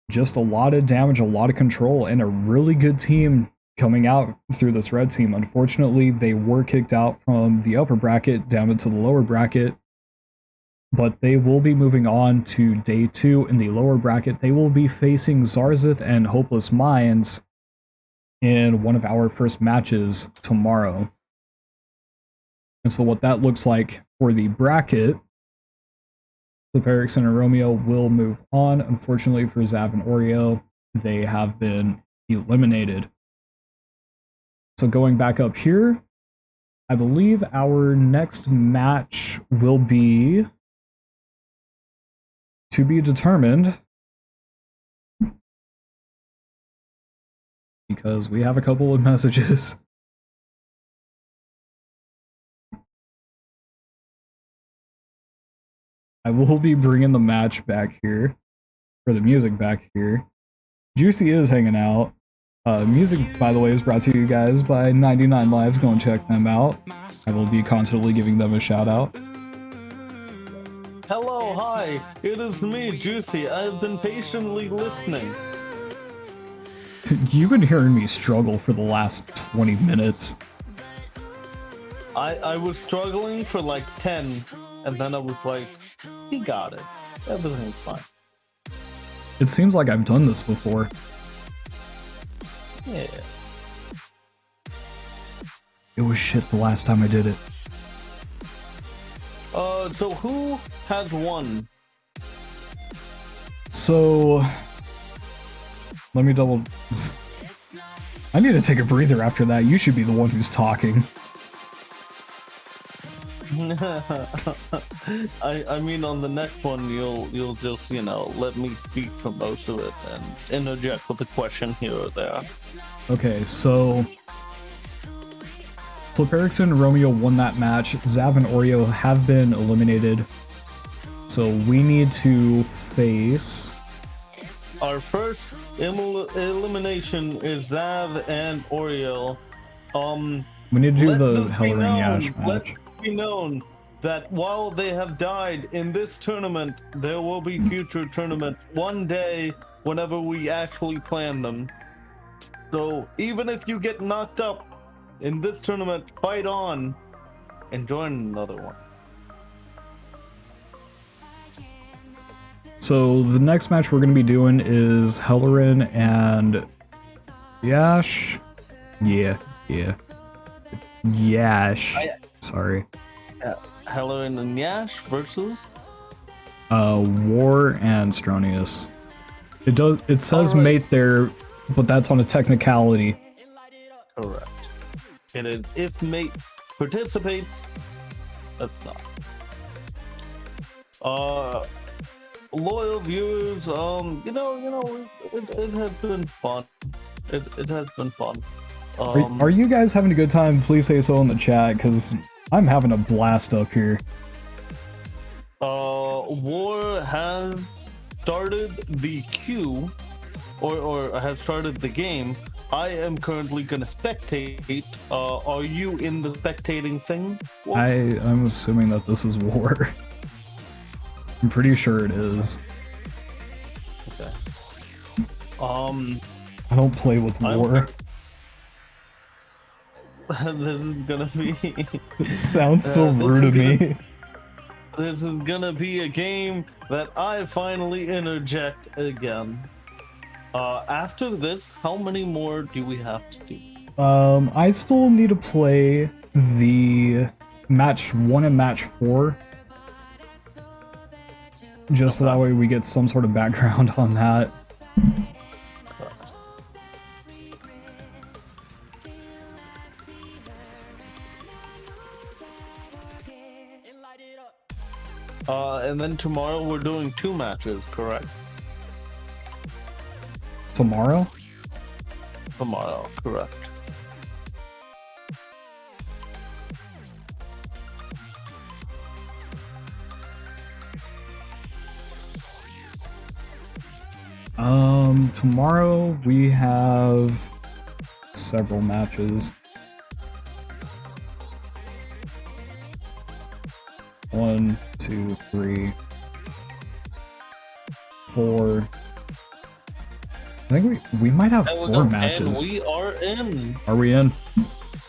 Just a lot of damage, a lot of control, and a really good team coming out through this red team. Unfortunately, they were kicked out from the upper bracket down into the lower bracket, but they will be moving on to day 2 in the lower bracket. They will be facing Zarzith and Hopeless Minds in one of our first matches tomorrow. And so what that looks like for the bracket, Flip Erickson and Romeo will move on. Unfortunately for Zav and Oreo, they have been eliminated. So going back up here, I believe our next match will be to be determined, because we have a couple of messages. I will be bringing the match back here, or the music back here. Juicy is hanging out. Music, by the way, is brought to you guys by 99 Lives. Go and check them out. I will be constantly giving them a shout out. Hello, hi, it is me, Juicy. I've been patiently listening. You've been hearing me struggle for the last 20 minutes. I was struggling for like 10, and then I was like, he got it. Everything's fine. It seems like I've done this before. Yeah. It was shit the last time I did it. So who has won? So, let me double... I need to take a breather after that. You should be the one who's talking. I mean, on the next one, you'll just, you know, let me speak for most of it and interject with a question here or there. Okay, so Flip Erickson and Romeo won that match. Zav and Oreo have been eliminated. So we need to face... Our first elimination is Zav and Oreo. We need to do the Heller and Yash match. Let it be known that while they have died in this tournament, there will be future tournaments one day whenever we actually plan them. So even if you get knocked up in this tournament, fight on and join another one. So the next match we're going to be doing is Hellerin and Yash. Yash. Sorry. Hellerin and Yash versus War and Stronius. It says All right. mate there, but that's on a technicality. Correct. And if mate participates, that's not. Loyal viewers, you know, it has been fun. It has been fun. Are you guys having a good time? Please say so in the chat, because I'm having a blast up here. War has started the queue, or has started the game. I am currently gonna spectate. Are you in the spectating thing, Wolf? I'm assuming that this is War. I'm pretty sure it is. Okay. I don't play with War. This is gonna be... It sounds so rude to me. This is gonna be a game that I finally interject again. After this, how many more do we have to do? I still need to play the match 1 and match 4. Just so that way we get some sort of background on that. And then tomorrow we're doing 2 matches, correct? Tomorrow? Tomorrow, correct. Tomorrow we have several matches. 1, 2, 3, 4. I think we might have And 4 matches. And we are in. Are we in?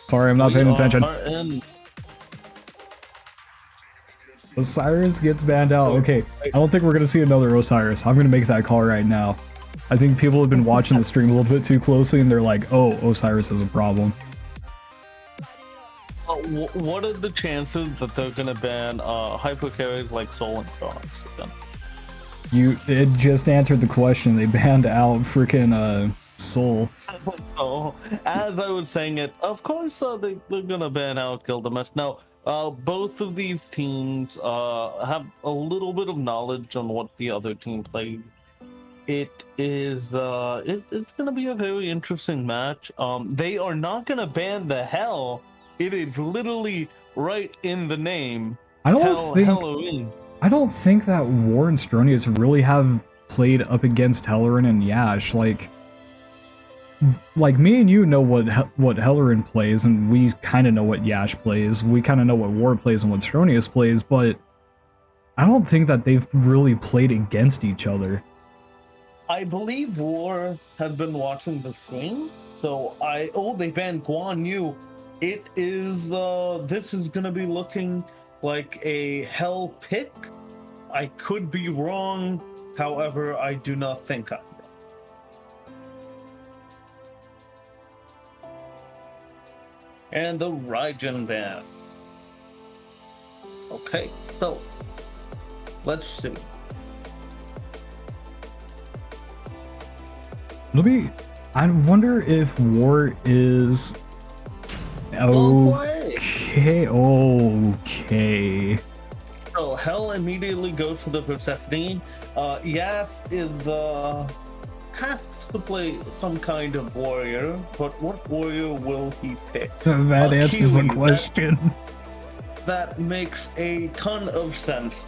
Sorry, I'm not paying attention. Are in. Osiris gets banned out. Okay, I don't think we're gonna see another Osiris. I'm gonna make that call right now. I think people have been watching the stream a little bit too closely, and they're like, "Oh, Osiris has a problem." What are the chances that they're gonna ban hyper carries like Soul and Crocs again? It just answered the question. They banned out freaking Soul. So, as I was saying it, of course they're gonna ban out Gilgamesh. Now, both of these teams have a little bit of knowledge on what the other team played. It is it's gonna be a very interesting match. They are not gonna ban the Hell. It is literally right in the name. I don't think Halloween. I don't think that War and Stronius really have played up against Hellerin and Yash. Like me and you know what Hellerin plays, and we kind of know what Yash plays. We kind of know what War plays and what Stronius plays, but I don't think that they've really played against each other. I believe War has been watching the stream, so they banned Guan Yu. It is this is gonna be looking like a Hell pick. I could be wrong, however, I do not think I'm wrong. And the Raijin ban. Okay, so let's see. I wonder if War is okay. So Hell immediately goes for the Persephone. Yas has to play some kind of warrior, but what warrior will he pick? That answers the question. That makes a ton of sense.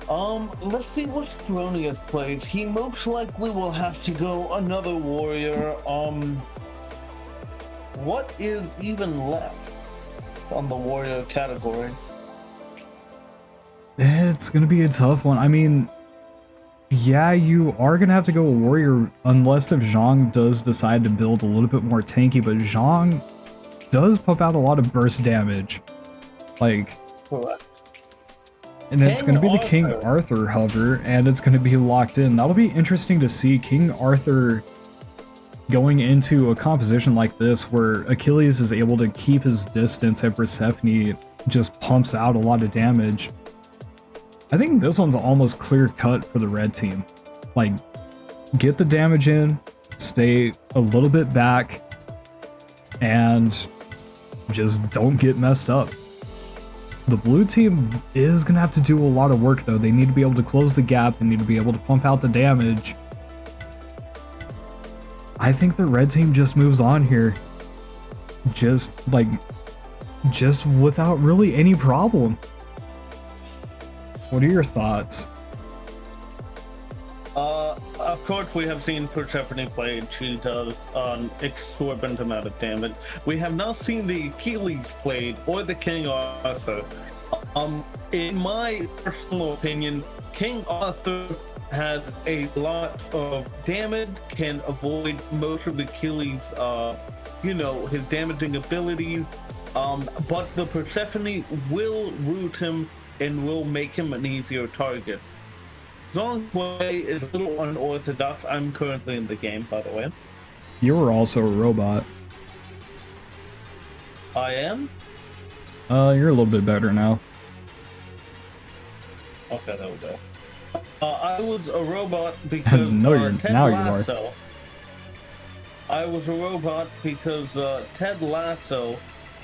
Let's see what Stronius plays. He most likely will have to go another warrior. What is even left on the warrior category? It's gonna be a tough one. I mean, yeah, you are gonna have to go a warrior unless if Zhang does decide to build a little bit more tanky, but Zhang does pump out a lot of burst damage. Like, Correct. And it's going to be the King Arthur hover, and it's going to be locked in. That'll be interesting to see King Arthur going into a composition like this where Achilles is able to keep his distance and Persephone just pumps out a lot of damage. I think this one's almost clear cut for the red team. Like, get the damage in, stay a little bit back, and just don't get messed up. The blue team is going to have to do a lot of work, though. They need to be able to close the gap. They need to be able to pump out the damage. I think the red team just moves on here. Just without really any problem. What are your thoughts? Of course, we have seen Persephone play. She does an exorbitant amount of damage. We have not seen the Achilles played or the King Arthur. In my personal opinion, King Arthur has a lot of damage, can avoid most of Achilles, his damaging abilities. But the Persephone will root him and will make him an easier target. Zhang's play is a little unorthodox. I'm currently in the game, by the way. You were also a robot. I am? You're a little bit better now. Okay, there we go. I was a robot because no, Ted now Lasso. you are. I was a robot because Ted Lasso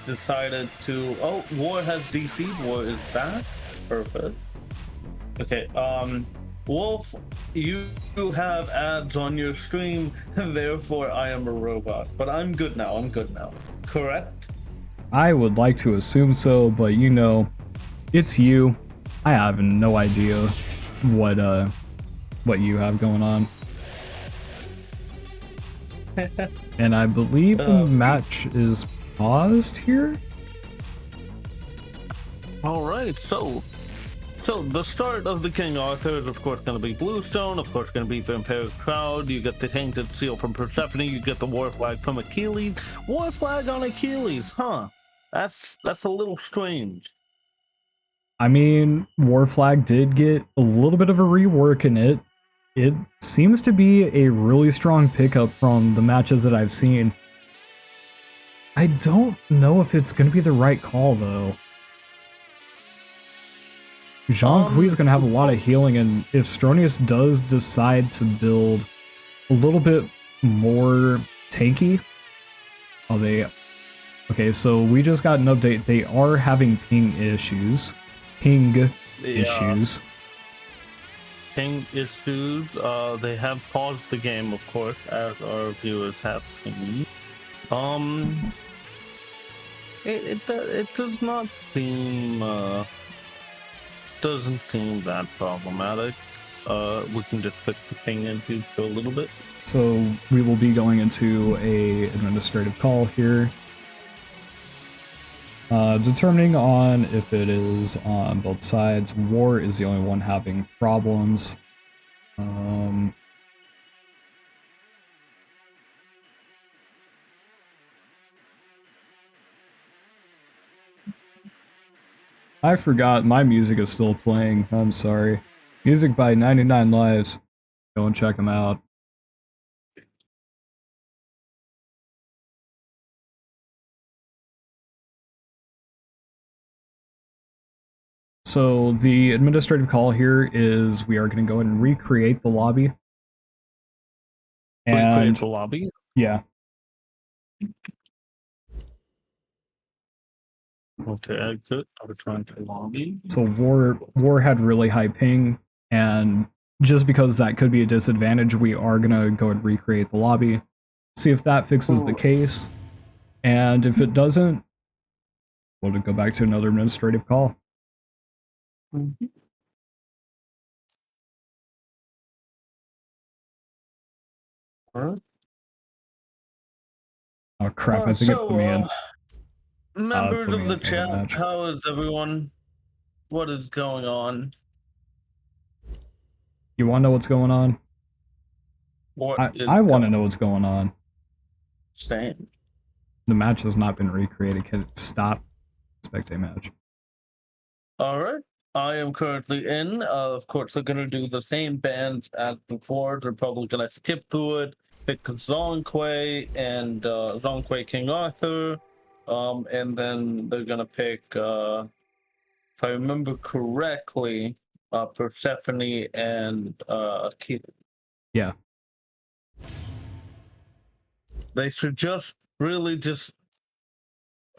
decided to. Oh, War has DC'd. War is back. Perfect. Okay. Wolf, you have ads on your stream, therefore I am a robot. But I'm good now. Correct? I would like to assume so, but it's you. I have no idea what you have going on. And I believe the match is paused here. All right, so So the start of the King Arthur is of course going to be Bluestone, of course going to be Vampiric Crowd, you get the Tainted Seal from Persephone, you get the War Flag from Achilles. War Flag on Achilles, huh? That's a little strange. I mean, War Flag did get a little bit of a rework in it. It seems to be a really strong pickup from the matches that I've seen. I don't know if it's going to be the right call, though. Jean Kui's going to have a lot of healing, and if Stronius does decide to build a little bit more tanky... Oh, they... Okay, so we just got an update. They are having ping issues. Ping issues. Ping issues. They have paused the game, of course, as our viewers have seen. It does not seem doesn't seem that problematic. We can just fix the ping issues for a little bit. So we will be going into a administrative call here. Determining on if it is on both sides. War is the only one having problems. I forgot my music is still playing. I'm sorry. Music by 99 Lives. Go and check them out. So the administrative call here is we are going to go ahead and recreate the lobby. Recreate the lobby? Yeah. Okay, exit. I was trying to lobby. So War had really high ping, and just because that could be a disadvantage, we are going to go and recreate the lobby. See if that fixes the case. And if it doesn't, we'll go back to another administrative call. Mm-hmm. Huh? Oh crap, I think it put me in. Members of the chat, match. how is everyone? What is going on? You want to know what's going on? I want to know what's going on. Same. The match has not been recreated. Can it stop? Spectate match. Alright. I am currently in. Of course, they're going to do the same bands as before. They're probably going to skip through it, pick Zonquay and Zonquay King Arthur. And then they're going to pick, if I remember correctly, Persephone and Keith. Yeah. They should just really just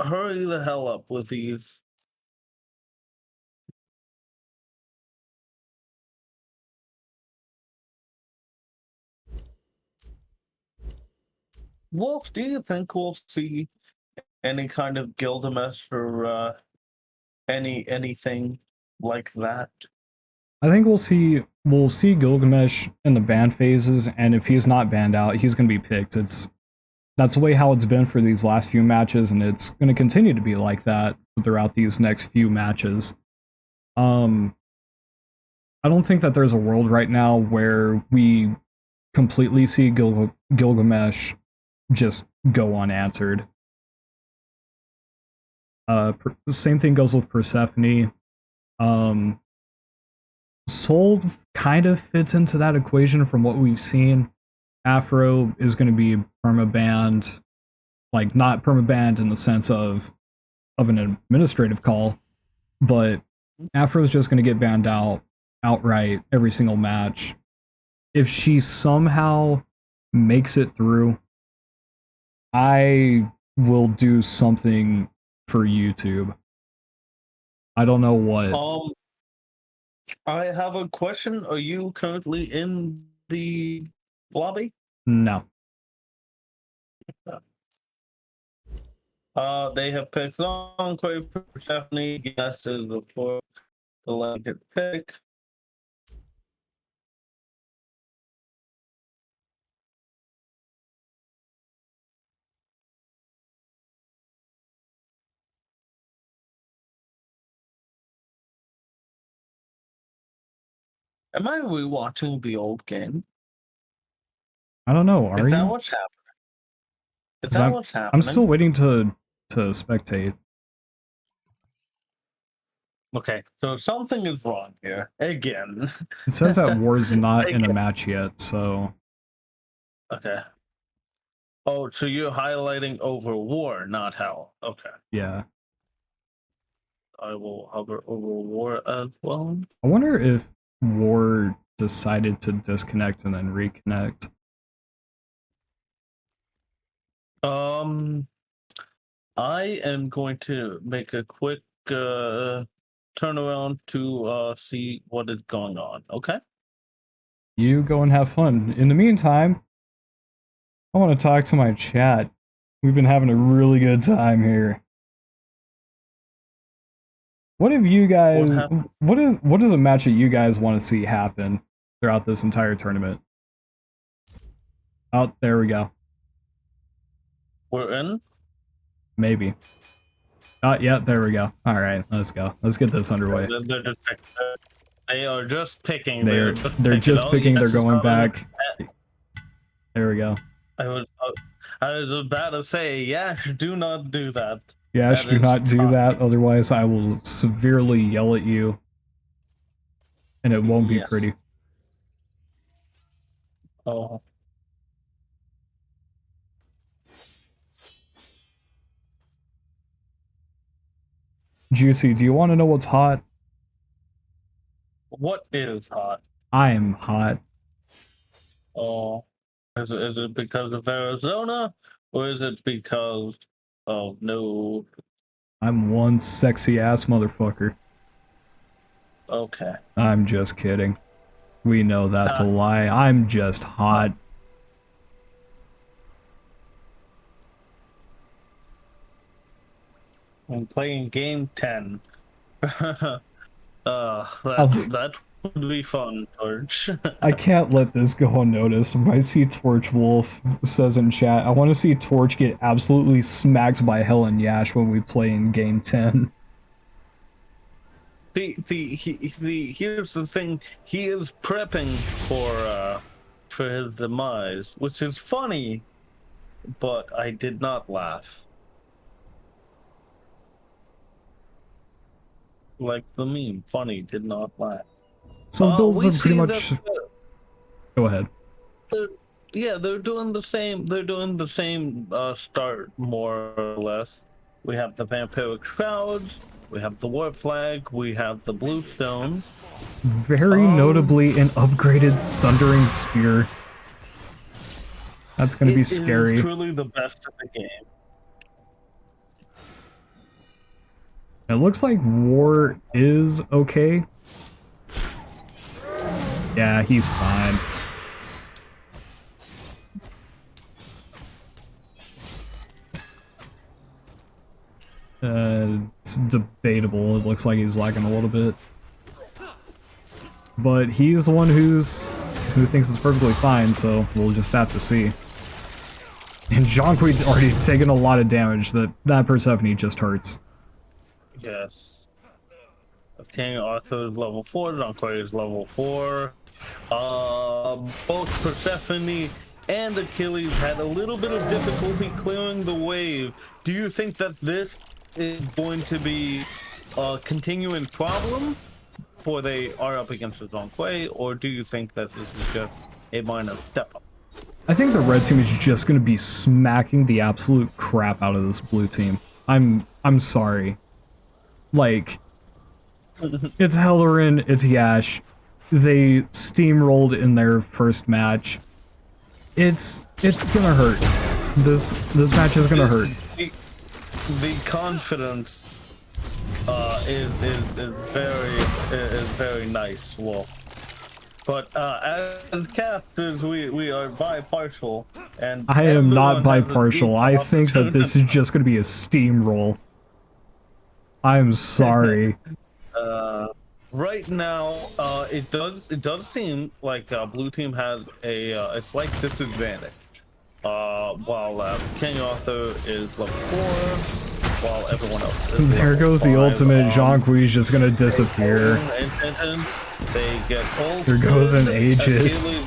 hurry the hell up with these. Wolf, do you think we'll see any kind of Gilgamesh or anything like that? I think we'll see Gilgamesh in the ban phases, and if he's not banned out, he's going to be picked. That's the way how it's been for these last few matches, and it's going to continue to be like that throughout these next few matches. I don't think that there's a world right now where we completely see Gilgamesh just go unanswered. The same thing goes with Persephone. Soul kind of fits into that equation from what we've seen. Afro is going to be permabanned, like not permabanned in the sense of an administrative call, but Afro is just going to get banned outright every single match. If she somehow makes it through, I will do something for YouTube. I don't know what. I have a question. Are you currently in the lobby? No. They have picked Zonquay, Persephone. Yes, is before the last pick. Am I rewatching the old game? I don't know. Are Is that you? what's happening? Is 'Cause that what's happening? I'm still waiting to spectate. Okay, so something is wrong here again. It says that War's not in a Okay. match yet, so Okay. Oh, so you're highlighting over war, not hell. Okay. yeah. I will hover over war as well. I wonder if War decided to disconnect and then reconnect. I am going to make a quick turnaround to see what is going on. Okay. You go and have fun. In the meantime, I want to talk to my chat. We've been having a really good time here. What have you guys? What is a match that you guys want to see happen throughout this entire tournament? Oh, there we go. We're in. Maybe. Yeah, there we go. All right, let's go. Let's get this underway. They are just picking. They're just picking. They're going back. There we go. I was about to say, Yash, do not do that. Yash, do not do that, otherwise I will severely yell at you. And it won't be pretty. Oh. Juicy, do you want to know what's hot? What is hot? I am hot. Oh. Is it because of Arizona? Or is it because of no? I'm one sexy ass motherfucker. Okay. I'm just kidding. We know that's a lie. I'm just hot. I'm playing game 10. That would be fun, Torch. I can't let this go unnoticed. If I see TorchWolf says in chat, I want to see Torch get absolutely smacked by Hell and Yash when we play in game 10. Here's the thing. He is prepping for his demise, which is funny, but I did not laugh. Like the meme, funny, did not laugh. So builds are pretty much. Go ahead. Yeah, they're doing the same. They're doing the same start, more or less. We have the vampiric shrouds. We have the warp flag. We have the blue stone. Very notably, an upgraded Sundering Spear. That's going to be scary. It is truly the best of the game. It looks like War is okay. Yeah, he's fine. It's debatable. It looks like he's lagging a little bit. But he's the one who thinks it's perfectly fine, so we'll just have to see. And Jonquil's already taken a lot of damage. That Persephone just hurts. Yes. King Arthur is level 4, Jonquil is level 4. Both Persephone and Achilles had a little bit of difficulty clearing the wave. Do you think that this is going to be a continuing problem before they are up against the Jonquil, or do you think that this is just a minor step up? I think the red team is just going to be smacking the absolute crap out of this blue team. I'm sorry. Like, it's Hellerin, it's Yash. They steamrolled in their first match. It's gonna hurt. This match is gonna hurt. The confidence is very nice, Wolf. But as casters, we are bi-partial, and I am not bi-partial. I think that this is just gonna be a steamroll. I'm sorry. Right now, it does seem like blue team has a slight disadvantage. While King Arthur is level 4, while everyone else is There goes the ultimate. Jonqui's just gonna disappear. They get ulted. There goes an Aegis.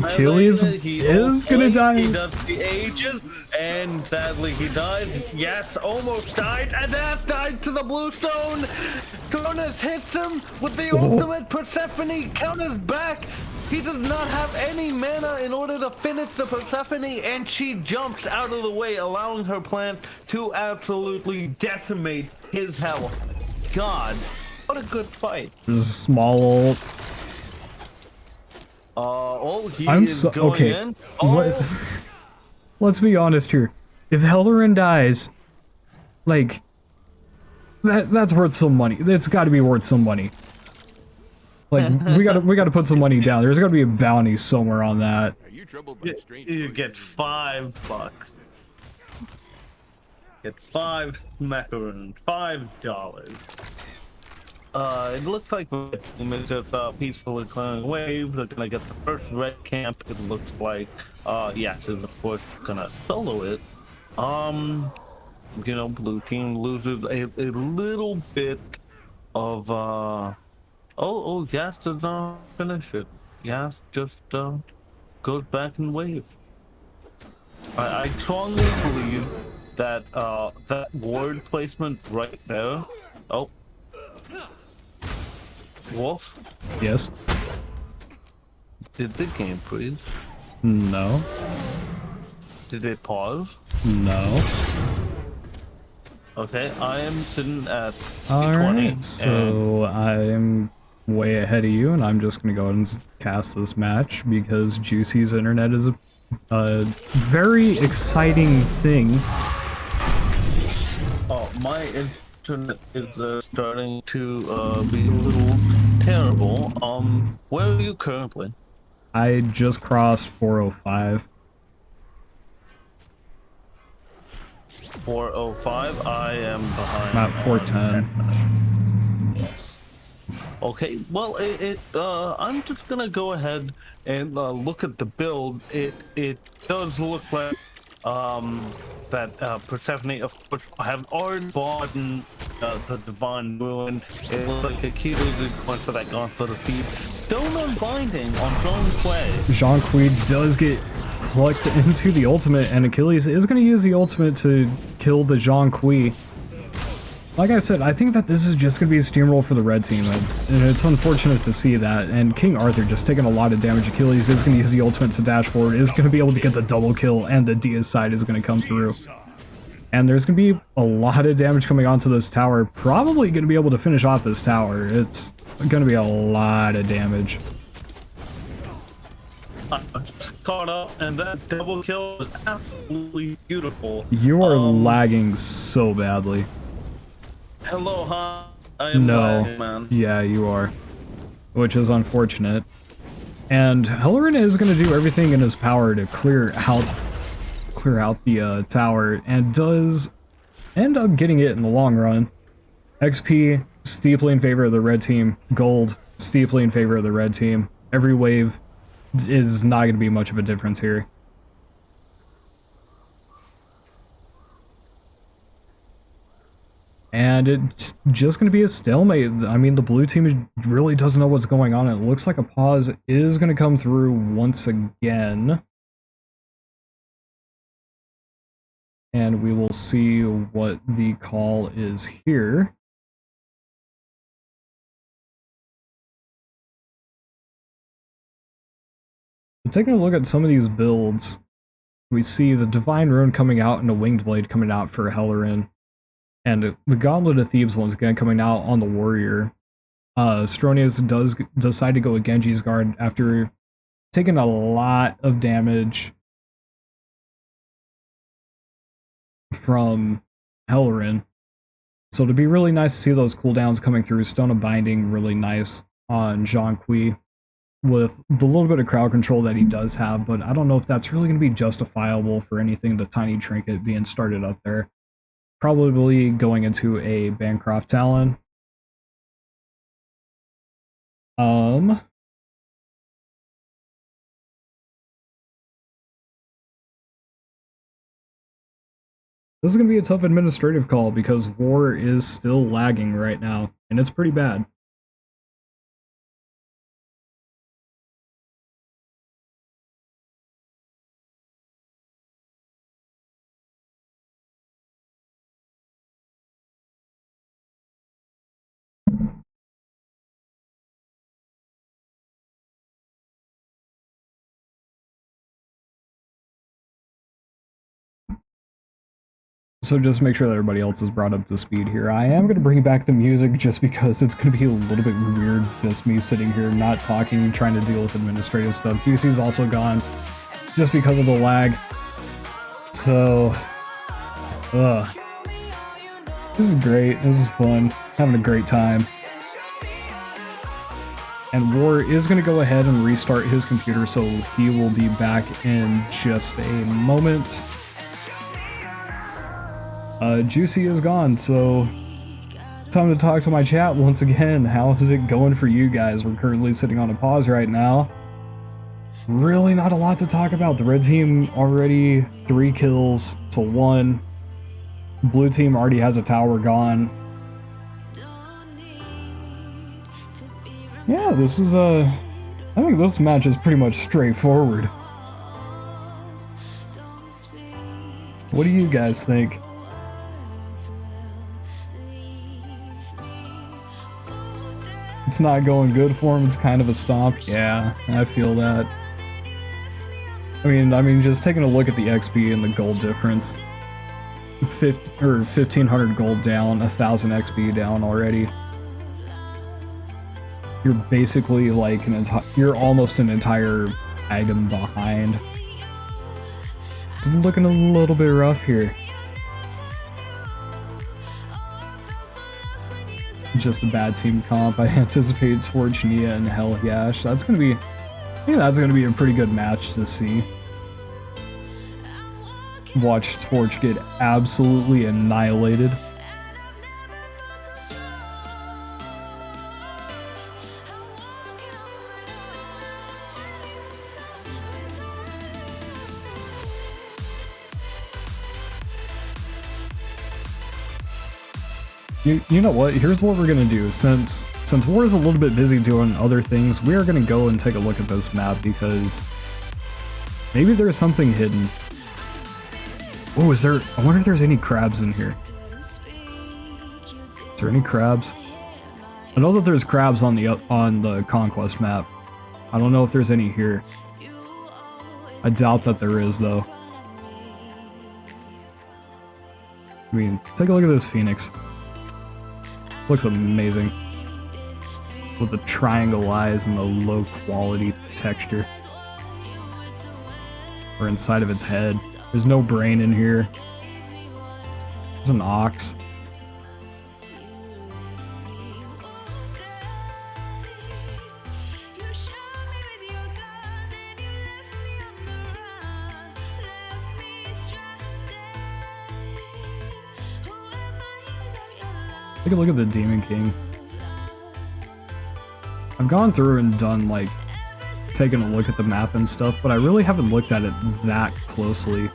Achilles is gonna die. He does the Aegis, and sadly he dies. Yes, almost died, and that died to the blue stone. Cronus hits him with the ultimate. Persephone counters back. He does not have any mana in order to finish the Persephone, and she jumps out of the way, allowing her plans to absolutely decimate his health. God, what a good fight. There's a small ult. He I'm is so going okay. in. Oh. Let's be honest here. If Hellerin dies, like that's worth some money. It's got to be worth some money. Like we gotta put some money down. There's got to be a bounty somewhere on that. You get $5. Get 5 macaroons, $5. It looks like the team is just peacefully clearing waves. They're gonna get the first red camp. It looks like yes, is of course gonna solo it. You know, blue team loses a little bit of Gas does not finish it. Gas just goes back in waves. I strongly believe that that ward placement right there. Oh, Wolf, Yes. did the game freeze? No. Did it pause? No. Okay, I am sitting at All 20. right. So I'm way ahead of you, and I'm just gonna go ahead and cast this match because Juicy's internet is a very exciting thing. Oh, my internet is starting to be a little terrible. Where are you currently? I just crossed 405. 405. I am behind. I'm at 410. Yes. Okay. Well, I'm just gonna go ahead and look at the build. It does look like that Persephone, of course, have already bought the Divine Ruin. It looks like Achilles is going for that Gauntlet of Feet. Stone Unbinding on Jean Quay. Jean Quay does get plucked into the ultimate, and Achilles is going to use the ultimate to kill the Jean Quay. Like I said, I think that this is just going to be a steamroll for the red team, and it's unfortunate to see that. And King Arthur just taking a lot of damage. Achilles is going to use the ultimate to dash forward, is going to be able to get the double kill, and the deicide is going to come through. And there's going to be a lot of damage coming onto this tower. Probably going to be able to finish off this tower. It's going to be a lot of damage. I just caught up, and that double kill was absolutely beautiful. You are lagging so badly. Hello, huh? I am lagging, man. Yeah, you are. Which is unfortunate. And Hellerin is going to do everything in his power to clear out the tower, and does end up getting it in the long run. XP steeply in favor of the red team. Gold steeply in favor of the red team. Every wave is not going to be much of a difference here. And it's just going to be a stalemate. I mean, the blue team really doesn't know what's going on. It looks like a pause is going to come through once again. And we will see what the call is here. Taking a look at some of these builds, we see the Divine Rune coming out and a Winged Blade coming out for Hellerin. And the Gauntlet of Thebes once again coming out on the Warrior. Stronius does decide to go with Genji's Guard after taking a lot of damage from Hellerin. So it'd be really nice to see those cooldowns coming through. Stone of Binding, really nice on Jean Quay with the little bit of crowd control that he does have, but I don't know if that's really going to be justifiable for anything the Tiny Trinket being started up there. Probably going into a Bancroft Talon. This is going to be a tough administrative call because War is still lagging right now, and it's pretty bad. So just make sure that everybody else is brought up to speed here. I am going to bring back the music just because it's going to be a little bit weird, just me sitting here not talking, trying to deal with administrative stuff. Juicy's also gone just because of the lag. So, this is great. This is fun. Having a great time. And War is going to go ahead and restart his computer, so he will be back in just a moment. Juicy is gone, so time to talk to my chat once again. How is it going for you guys? We're currently sitting on a pause right now. Really not a lot to talk about. The red team already 3 kills to 1. Blue team already has a tower gone. Yeah, this is I think this match is pretty much straightforward. What do you guys think? It's not going good for him. It's kind of a stomp. Yeah, I feel that. I mean, just taking a look at the XP and the gold difference. 1500 gold down, 1000 XP down already. You're basically like you're almost an entire item behind. It's looking a little bit rough here. Just a bad team comp. I anticipate Torch, Nia, and Hell Yash. That's gonna be, I think that's gonna be a pretty good match to see. Watch Torch get absolutely annihilated. You know what? Here's what we're gonna do. Since War is a little bit busy doing other things, we are gonna go and take a look at this map because maybe there's something hidden. Oh, is there? I wonder if there's any crabs in here. Is there any crabs? I know that there's crabs on the Conquest map. I don't know if there's any here. I doubt that there is though. I mean, take a look at this Phoenix. Looks amazing. With the triangle eyes and the low quality texture. Or inside of its head. There's no brain in here. There's an ox. Take a look at the Demon King. I've gone through and done like taking a look at the map and stuff, but I really haven't looked at it that closely.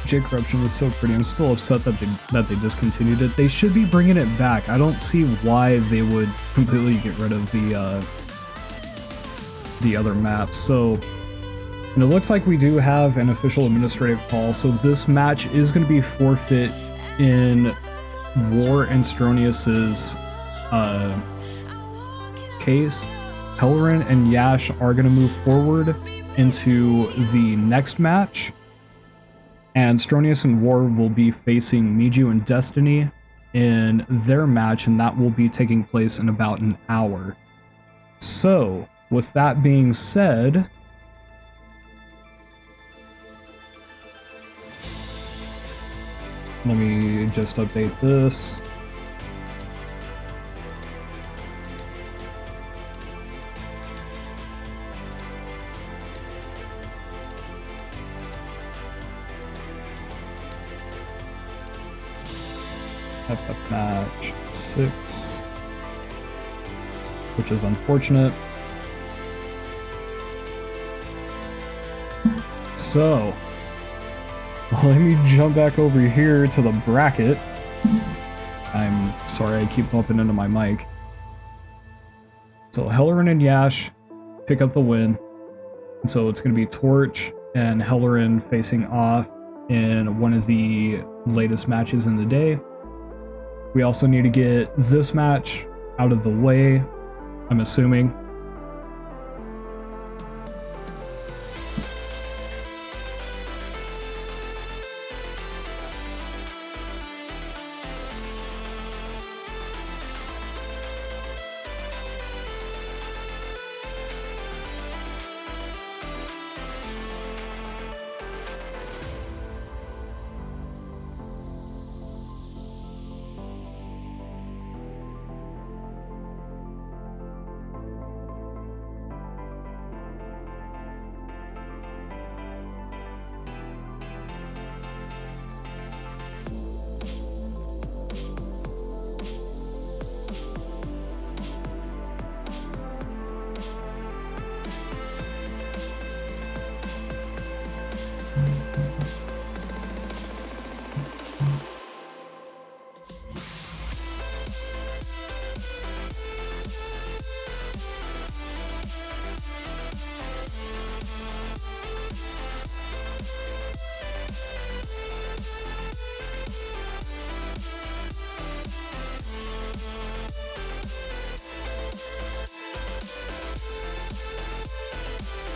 J Corruption was so pretty. I'm still upset that they discontinued it. They should be bringing it back. I don't see why they would completely get rid of the other maps. So, and it looks like we do have an official administrative call. So this match is going to be forfeit in War and Stronius's case. Hellerin and Yash are going to move forward into the next match. And Stronius and War will be facing Miju and Destiny in their match, and that will be taking place in about an hour. So, with that being said, let me just update this. FF match 6, which is unfortunate. So, let me jump back over here to the bracket. I'm sorry, I keep bumping into my mic. So, Hellerin and Yash pick up the win. And so it's going to be Torch and Hellerin facing off in one of the latest matches in the day. We also need to get this match out of the way, I'm assuming.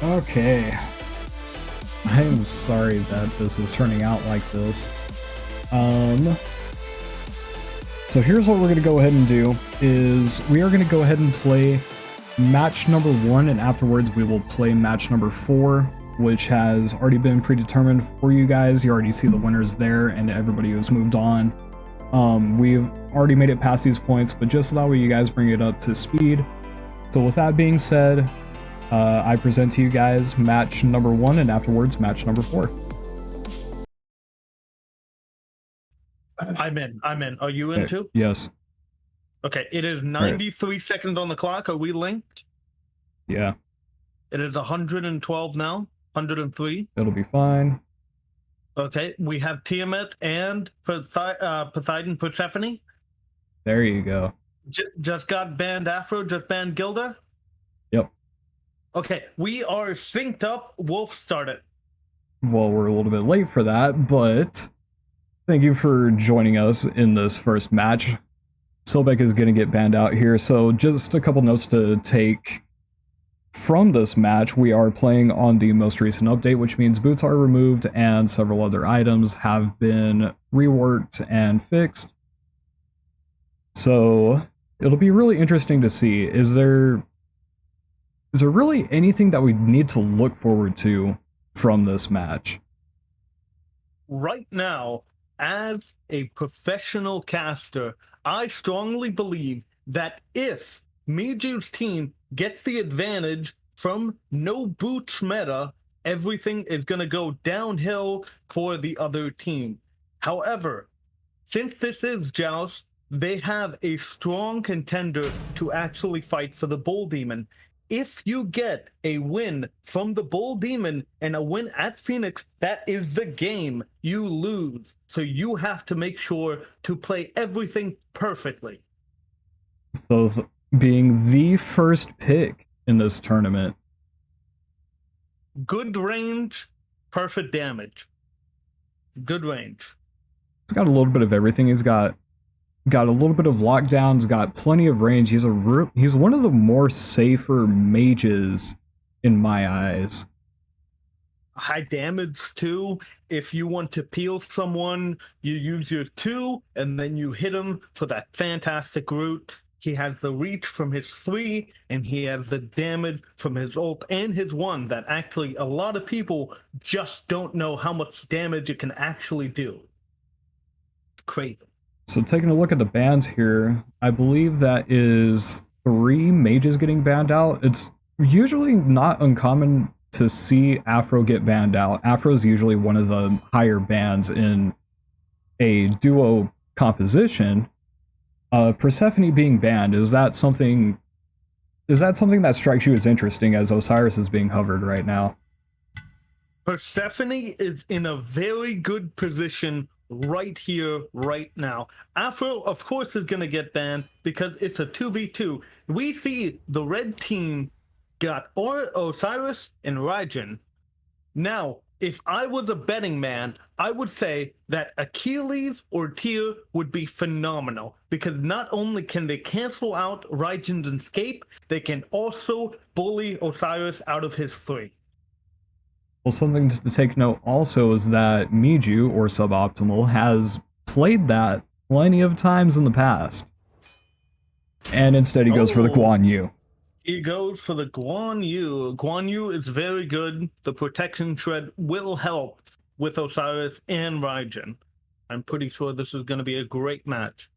Okay. I am sorry that this is turning out like this. So here's what we're going to go ahead and do, is we are going to go ahead and play match number 1, and afterwards we will play match number 4, which has already been predetermined for you guys. You already see the winners there, and everybody who's moved on. We've already made it past these points, but just so that way you guys bring it up to speed. So with that being said, I present to you guys match number 1, and afterwards match number 4. I'm in. Are you in too? Yes. Okay, it is 93 seconds on the clock. Are we linked? Yeah. It is 112 now. 103. It'll be fine. Okay, we have Tiamat and Poseidon Persephone. There you go. Just got banned Afro, just banned Gilda. Yep. Okay, we are synced up. Wolf started. Well, we're a little bit late for that, but thank you for joining us in this first match. Silbeck is going to get banned out here, so just a couple notes to take from this match. We are playing on the most recent update, which means boots are removed and several other items have been reworked and fixed. So it'll be really interesting to see, is there really anything that we need to look forward to from this match? Right now, as a professional caster, I strongly believe that if Miju's team gets the advantage from no boots meta, everything is going to go downhill for the other team. However, since this is Joust, they have a strong contender to actually fight for the Bull Demon. If you get a win from the Bull Demon and a win at Phoenix, that is the game. You lose. So you have to make sure to play everything perfectly. Both being the first pick in this tournament. Good range, perfect damage. Good range. He's got a little bit of everything. He's got a little bit of lockdown. He's got plenty of range. He's one of the more safer mages in my eyes. high damage too. If you want to peel someone, you use your 2 and then you hit him for that fantastic root. He has the reach from his 3 and he has the damage from his ult and his 1 that actually a lot of people just don't know how much damage it can actually do. Crazy. So taking a look at the bans here, I believe that is 3 mages getting banned out. It's usually not uncommon to see Afro get banned out. Afro is usually one of the higher bans in a duo composition. Persephone being banned, is that something that strikes you as interesting as Osiris is being hovered right now? Persephone is in a very good position right here, right now. Afro, of course, is going to get banned because it's a 2v2. We see the red team got Osiris and Raijin. Now, if I was a betting man, I would say that Achilles or Tyr would be phenomenal because not only can they cancel out Raijin's escape, they can also bully Osiris out of his 3. Well, something to take note also is that Miju, or Suboptimal, has played that plenty of times in the past. And instead he goes for the Guan Yu. He goes for the Guan Yu. Guan Yu is very good. The protection shred will help with Osiris and Raijin. I'm pretty sure this is going to be a great match.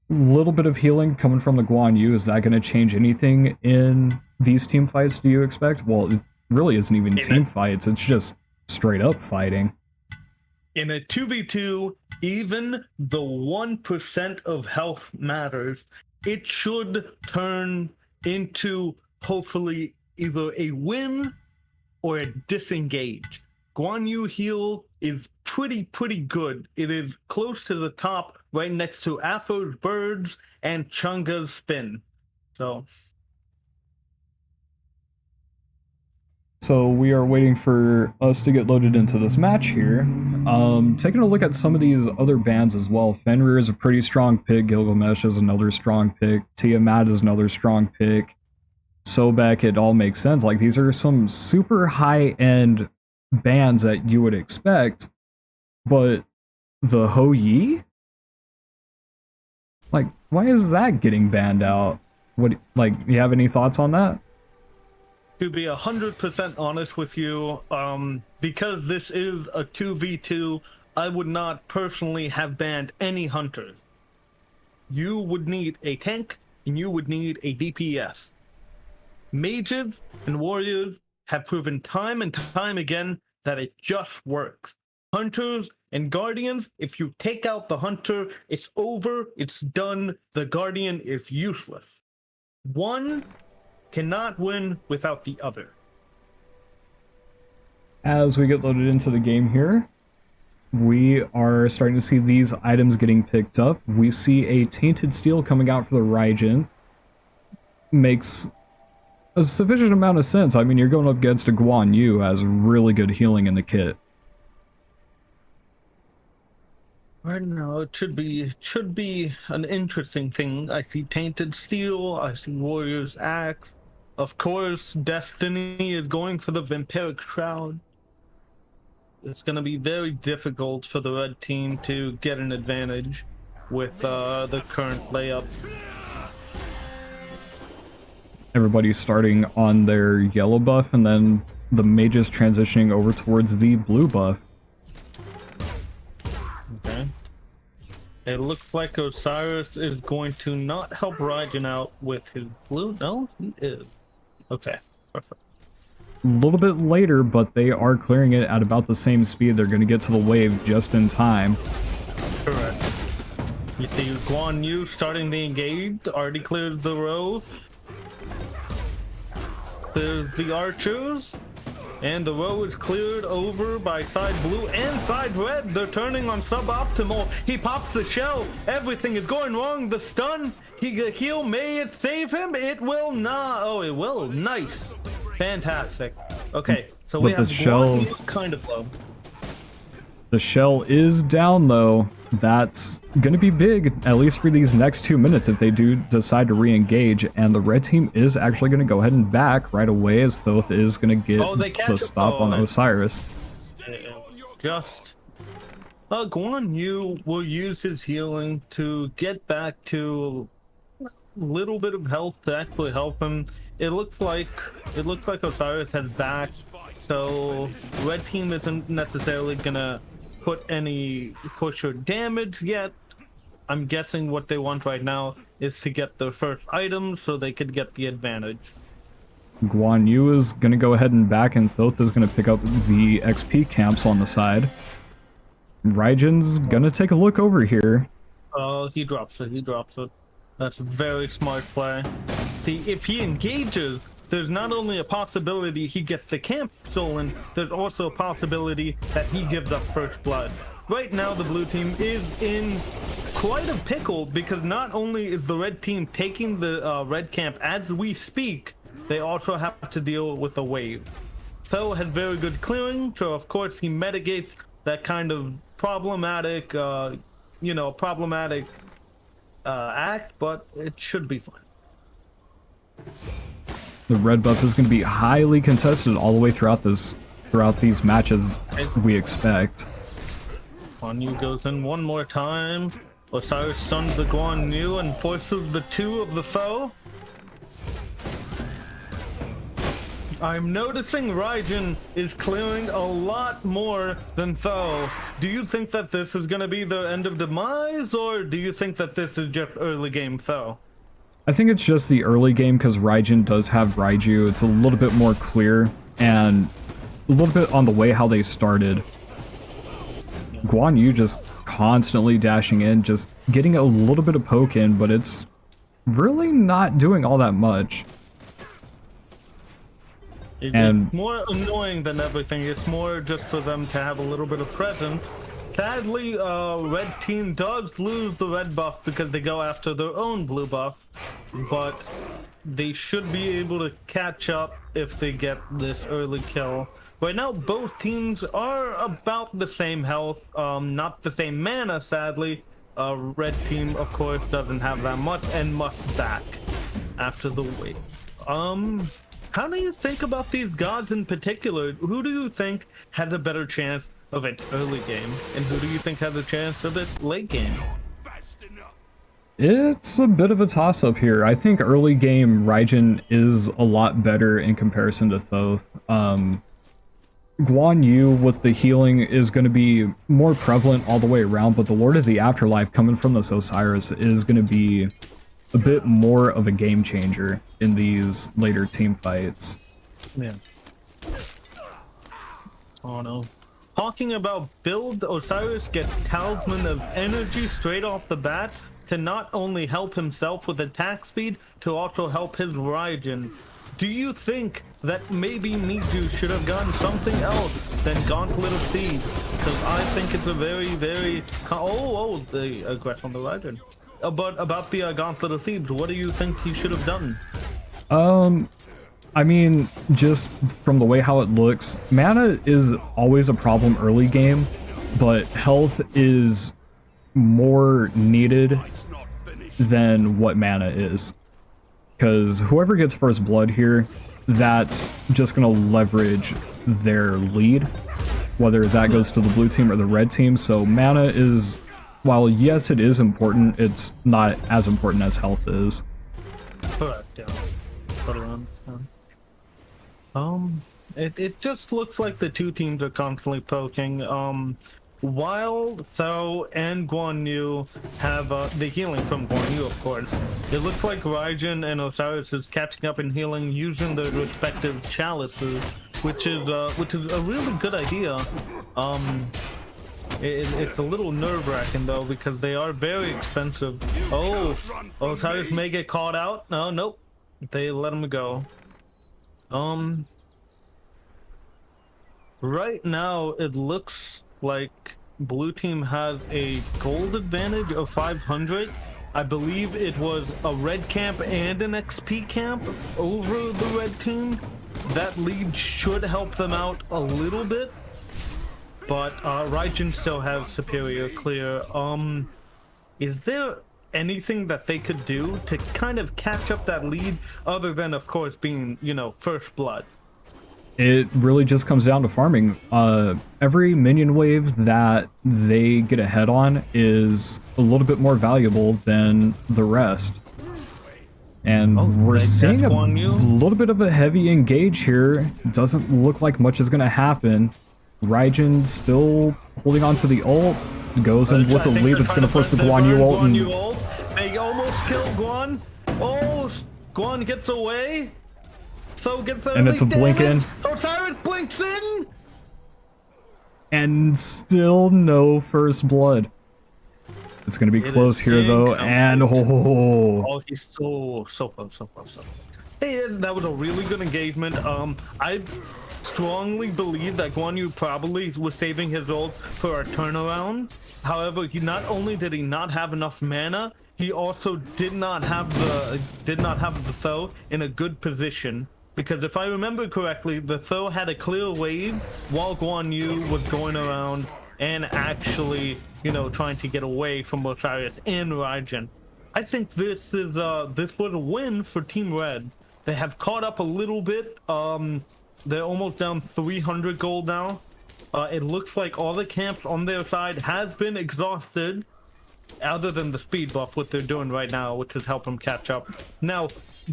Little bit of healing coming from the Guan Yu. Is that going to change anything in these team fights, do you expect? Well, it really isn't even team fights. It's just straight up fighting. In a 2v2, even the 1% of health matters. It should turn into hopefully either a win or a disengage. Guan Yu heal is pretty good. It is close to the top, right next to Afro's birds and Chunga's spin. So we are waiting for us to get loaded into this match here. Taking a look at some of these other bands as well. Fenrir is a pretty strong pick. Gilgamesh is another strong pick. Tiamat is another strong pick. Sobek, it all makes sense. Like, these are some super high-end bands that you would expect. But the Ho Yi? Like, why is that getting banned out? You have any thoughts on that? To be 100% honest with you, because this is a 2v2, I would not personally have banned any hunters. You would need a tank, and you would need a DPS. Mages and warriors have proven time and time again that it just works. Hunters and guardians, if you take out the hunter, it's over, it's done, the guardian is useless. One cannot win without the other. As we get loaded into the game here, we are starting to see these items getting picked up. We see a Tainted Steel coming out for the Raijin. Makes a sufficient amount of sense. I mean, you're going up against a Guan Yu who has really good healing in the kit. Right now, it should be an interesting thing. I see Tainted Steel, I see Warrior's Axe. Of course, Destiny is going for the Vampiric Shroud. It's going to be very difficult for the red team to get an advantage with the current layup. Everybody's starting on their yellow buff, and then the mages transitioning over towards the blue buff. Okay. It looks like Osiris is going to not help Raijin out with his blue. No, he is. Okay, perfect. A little bit later, but they are clearing it at about the same speed. They're going to get to the wave just in time. Correct. You see Guan Yu starting the engage, already clears the row. There's the archers, and the row is cleared over by side blue and side red. They're turning on Suboptimal. He pops the shell. Everything is going wrong. The stun. The heal, may it save him? It will not. Oh, it will. Nice. Fantastic. Okay, so we have the shell, kind of low. The shell is down though. That's gonna be big, at least for these next 2 minutes if they do decide to re-engage. And the red team is actually gonna go ahead and back right away as Thoth is gonna get the stop on Osiris. Just Guan Yu will use his healing to get back to a little bit of health to actually help him. It looks like Osiris has back, so red team isn't necessarily gonna put any push or damage yet. I'm guessing what they want right now is to get their first items so they could get the advantage. Guan Yu is gonna go ahead and back, and Thoth is gonna pick up the XP camps on the side. Raijin's gonna take a look over here. Oh, he drops it. That's a very smart play. See, if he engages, there's not only a possibility he gets the camp stolen, there's also a possibility that he gives up first blood. Right now, the blue team is in quite a pickle because not only is the red team taking the red camp as we speak, they also have to deal with a wave. Tho has very good clearing, so of course he mitigates that kind of problematic, act, but it should be fine. The red buff is going to be highly contested all the way throughout these matches, we expect. Guan Yu goes in one more time. Osiris stuns the Guan Yu and forces the 2 of the foe. I'm noticing Raijin is clearing a lot more than Tho. Do you think that this is going to be the end of demise, or do you think that this is just early game Tho? I think it's just the early game because Raijin does have Raiju. It's a little bit more clear and a little bit on the way how they started. Guan Yu just constantly dashing in, just getting a little bit of poke in, but it's really not doing all that much. It's more annoying than everything. It's more just for them to have a little bit of presence. Sadly, red team does lose the red buff because they go after their own blue buff, but they should be able to catch up if they get this early kill. Right now, both teams are about the same health, not the same mana, sadly. Red team, of course, doesn't have that much and must back after the wave. How do you think about these gods in particular? Who do you think has a better chance of it early game, and who do you think has a chance of it late game? It's a bit of a toss-up here. I think early game Raijin is a lot better in comparison to Thoth. Guan Yu with the healing is going to be more prevalent all the way around, but the Lord of the Afterlife coming from this Osiris is going to be a bit more of a game changer in these later team fights. Yeah. Oh no. Talking about build, Osiris gets Talisman of Energy straight off the bat to not only help himself with attack speed, to also help his Raijin. Do you think that maybe Miju should have gotten something else than Gauntlet of Thieves? Because I think it's a very, very... the aggression on the Raijin. But about the Gauntlet of Thieves, what do you think he should have done? I mean, just from the way how it looks, mana is always a problem early game, but health is more needed than what mana is. Because whoever gets first blood here, that's just going to leverage their lead, whether that goes to the blue team or the red team. So mana is, while yes it is important, it's not as important as health is. Correct, yeah. Totally understand. It just looks like the two teams are constantly poking. While Tho and Guan Yu have the healing from Guan Yu, of course, it looks like Raijin and Osiris is catching up in healing using their respective chalices, which is a really good idea. It's a little nerve-wracking though because they are very expensive. Oh, Osiris may get caught out. No, nope, they let him go. Right now it looks like blue team has a gold advantage of 500. I believe it was a red camp and an XP camp over the red team. That lead should help them out a little bit. but Raijin still has superior clear. Is there anything that they could do to kind of catch up that lead, other than, of course, being, you know, first blood? It really just comes down to farming. Every minion wave that they get ahead on is a little bit more valuable than the rest. And we're seeing a little bit of a heavy engage here. Doesn't look like much is going to happen. Raijin still holding on to the ult. Goes in with a lead that's going to force the Guan Yu ult. They almost kill Guan. Oh, Guan gets away. So gets and it's a blink in. Osiris blinks in. And still no first blood. It's going to be close here though, and oh, he's so close. Hey, that was a really good engagement. I strongly believe that Guan Yu probably was saving his ult for a turnaround. However, he not only did he not have enough mana, he also did not have the foe in a good position. Because if I remember correctly, the foe had a clear wave while Guan Yu was going around and actually, you know, trying to get away from Osiris and Raijin. I think this was a win for Team Red. They have caught up a little bit. They're almost down 300 gold now. It looks like all the camps on their side has been exhausted, other than the speed buff, what they're doing right now, which is help them catch up. Now,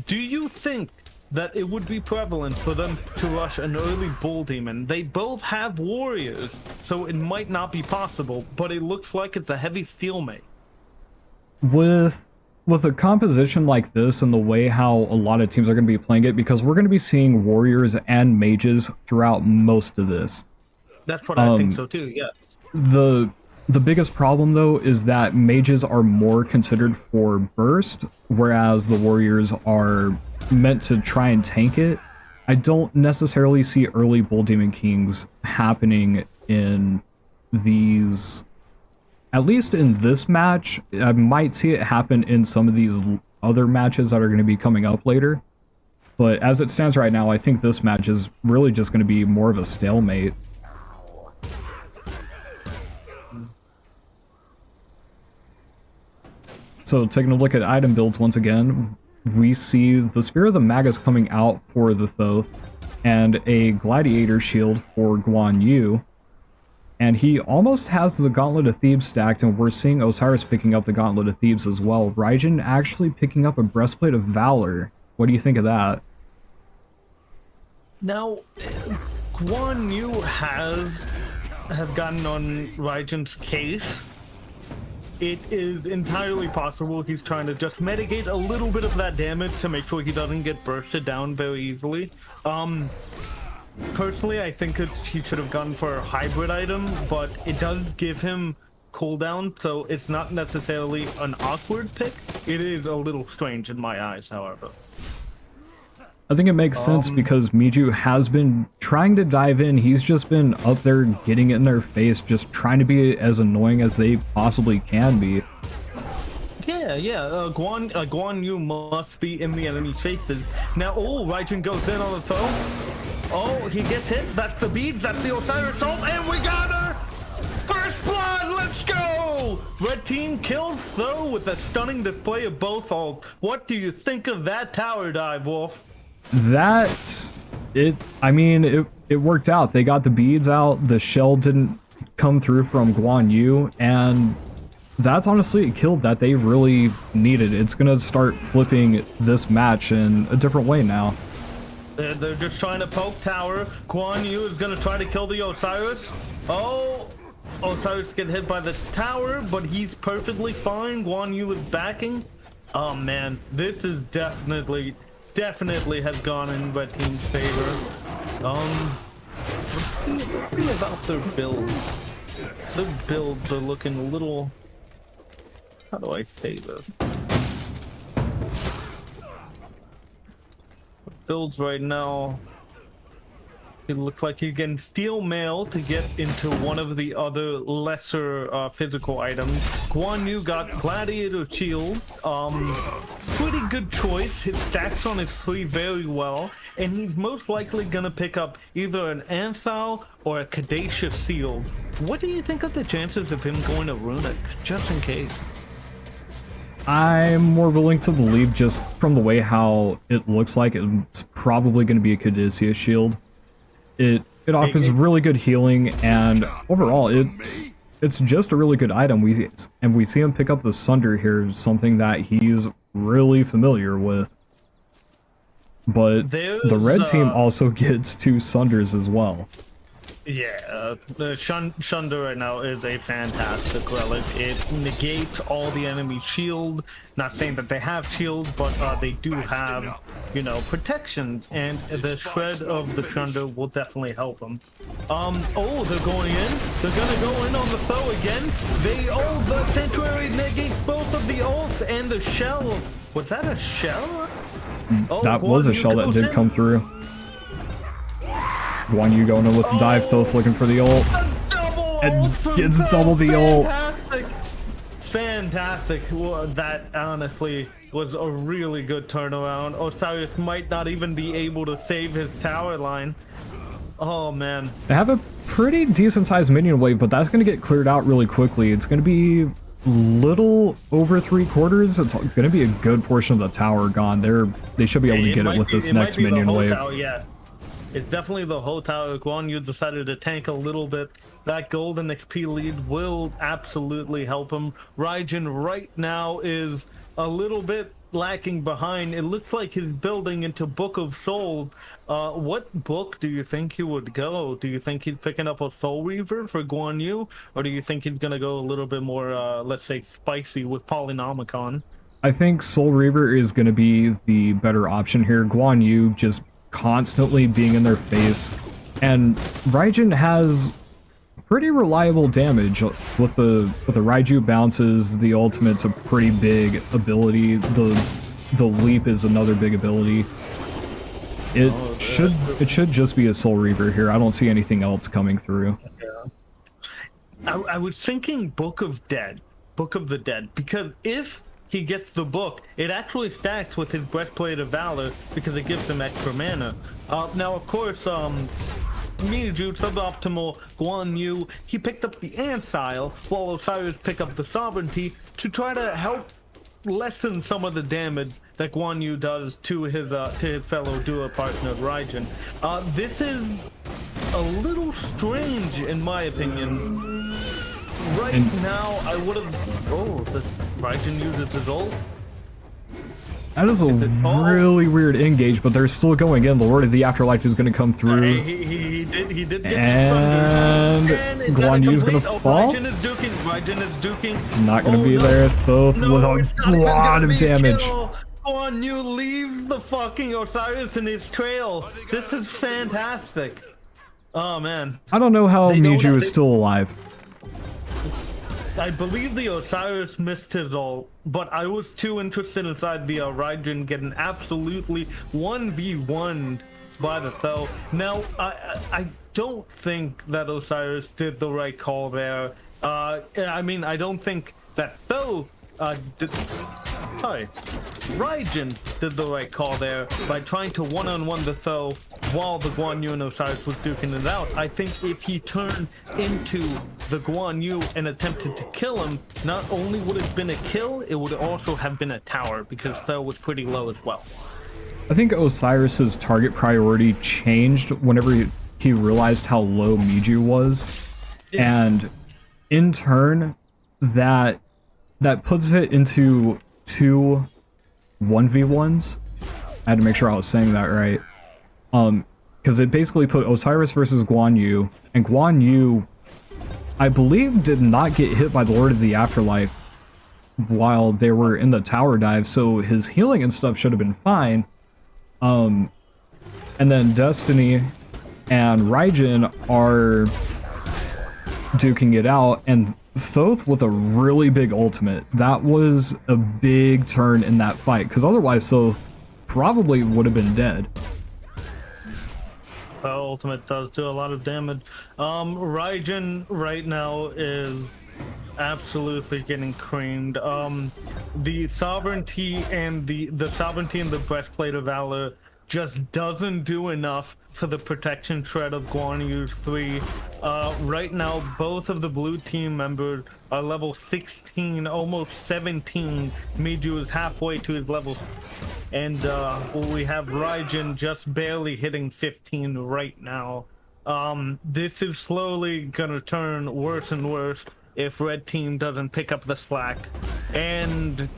do you think that it would be prevalent for them to rush an early bull demon? They both have warriors, so it might not be possible, but it looks like it's a heavy stalemate. With a composition like this and the way how a lot of teams are going to be playing it, because we're going to be seeing warriors and mages throughout most of this. That's what I think so too, yeah. The biggest problem though is that mages are more considered for burst, whereas the warriors are meant to try and tank it. I don't necessarily see early Bull Demon Kings happening in these, at least in this match. I might see it happen in some of these other matches that are going to be coming up later. But as it stands right now, I think this match is really just going to be more of a stalemate. So taking a look at item builds once again, we see the Spear of the Magus coming out for the Thoth, and a Gladiator Shield for Guan Yu. And he almost has the Gauntlet of Thebes stacked, and we're seeing Osiris picking up the Gauntlet of Thebes as well. Raijin actually picking up a Breastplate of Valor. What do you think of that? Now, Guan Yu have gotten on Raijin's case. It is entirely possible he's trying to just mitigate a little bit of that damage to make sure he doesn't get bursted down very easily. Personally, I think he should have gone for a hybrid item, but it does give him cooldown, so it's not necessarily an awkward pick. It is a little strange in my eyes, however. I think it makes sense because Miju has been trying to dive in. He's just been up there getting it in their face, just trying to be as annoying as they possibly can be. Yeah. Guan Yu must be in the enemy's faces. Now, Raijin goes in on the foe. Oh, he gets hit. That's the bead. That's the Osiris ult, and we got her! First blood, let's go! Red team killed Tho with a stunning display of both ults. What do you think of that tower dive, Wolf? It worked out. They got the beads out, the shell didn't come through from Guan Yu, and that's honestly a kill that they really needed. It's gonna start flipping this match in a different way now. They're just trying to poke tower. Guan Yu is gonna try to kill the Osiris. Oh, Osiris get hit by the tower, but he's perfectly fine. Guan Yu is backing. Oh man, this is definitely has gone in Red Team's favor. Let's see about their builds. Their builds are looking a little... How do I say this? Builds right now It looks like you can steal mail to get into one of the other lesser physical items. Guan Yu got Gladiator Shield. Pretty good choice. His stacks on his sleeve very well. And he's most likely going to pick up either an Ansal or a Caduceus Shield. What do you think of the chances of him going to Runic, just in case? I'm more willing to believe, just from the way how it looks like, it's probably going to be a Caduceus Shield. It offers really good healing, and overall it's just a really good item. We see him pick up the Sunder here, something that he's really familiar with. But the red team also gets 2 Sunders as well. Yeah, the Shunder right now is a fantastic relic. It negates all the enemy shield. Not saying that they have shield, but they do have, you know, protection. And the shred of the Shunder will definitely help them. Oh, they're going in. They're gonna go in on the throw again. The Sanctuary negates both of the ults and the shell. Was that a shell? That was a shell that did come through. Guan Yu going in with the dive, Thoth looking for the ult. And gets double the ult. Fantastic. Well, that honestly was a really good turnaround. Osiris might not even be able to save his tower line. Oh, man. They have a pretty decent sized minion wave, but that's going to get cleared out really quickly. It's going to be little over 3/4. It's going to be a good portion of the tower gone. They should be able to get it with this next minion wave. Tower, yeah. It's definitely the whole tower. Guan Yu decided to tank a little bit. That golden XP lead will absolutely help him. Raijin right now is a little bit lacking behind. It looks like he's building into Book of Souls. What book do you think he would go? Do you think he's picking up a Soul Reaver for Guan Yu? Or do you think he's going to go a little bit more, let's say, spicy with Polynomicon? I think Soul Reaver is going to be the better option here. Guan Yu just constantly being in their face, and Raijin has pretty reliable damage with the Raiju bounces. The ultimate's a pretty big ability. The leap is another big ability. It should just be a Soul Reaver here. I don't see anything else coming through. Yeah. I was thinking Book of the Dead, because if he gets the book, it actually stacks with his Breastplate of Valor because it gives him extra mana. Now, of course, Miju, suboptimal Guan Yu, he picked up the Ansile, while Osiris picked up the Sovereignty to try to help lessen some of the damage that Guan Yu does to his fellow duo partner Raijin. This is a little strange, in my opinion. Right now, I would have... Oh, this Raijin uses his ult? That is a really weird engage, but they're still going in. The Lord of the Afterlife is going to come through. He did get and Guan Yu's going to fall. Raijin is duking. It's not going to be there. Thoth with a lot of damage. Guan Yu leaves the fucking Osiris in his trail. This is fantastic. Oh, man. I don't know how Miju is still alive. I believe the Osiris missed his ult, but I was too interested inside the Raijin getting absolutely 1v1'd by the Tho. Now, I don't think that Osiris did the right call there. I mean, I don't think that Tho Raijin did the right call there by trying to one-on-one the Tho while the Guan Yu and Osiris was duking it out. I think if he turned into the Guan Yu and attempted to kill him, not only would it have been a kill, it would also have been a tower, because Tho was pretty low as well. I think Osiris's target priority changed whenever he realized how low Miju was, and in turn, that puts it into 2 1v1s. I had to make sure I was saying that right. Because it basically put Osiris versus Guan Yu, and Guan Yu, I believe, did not get hit by the Lord of the Afterlife while they were in the tower dive, so his healing and stuff should have been fine. And then Destiny and Raijin are duking it out, and Thoth with a really big ultimate. That was a big turn in that fight, because otherwise Thoth probably would have been dead. Ultimate does do a lot of damage. Raijin right now is absolutely getting creamed. The sovereignty and the sovereignty and the breastplate of valor just doesn't do enough for the protection shred of Guan Yu's 3. Right now, both of the blue team members are level 16, almost 17. Miju is halfway to his level, and we have Raijin just barely hitting 15 right now. This is slowly gonna turn worse and worse if red team doesn't pick up the slack, and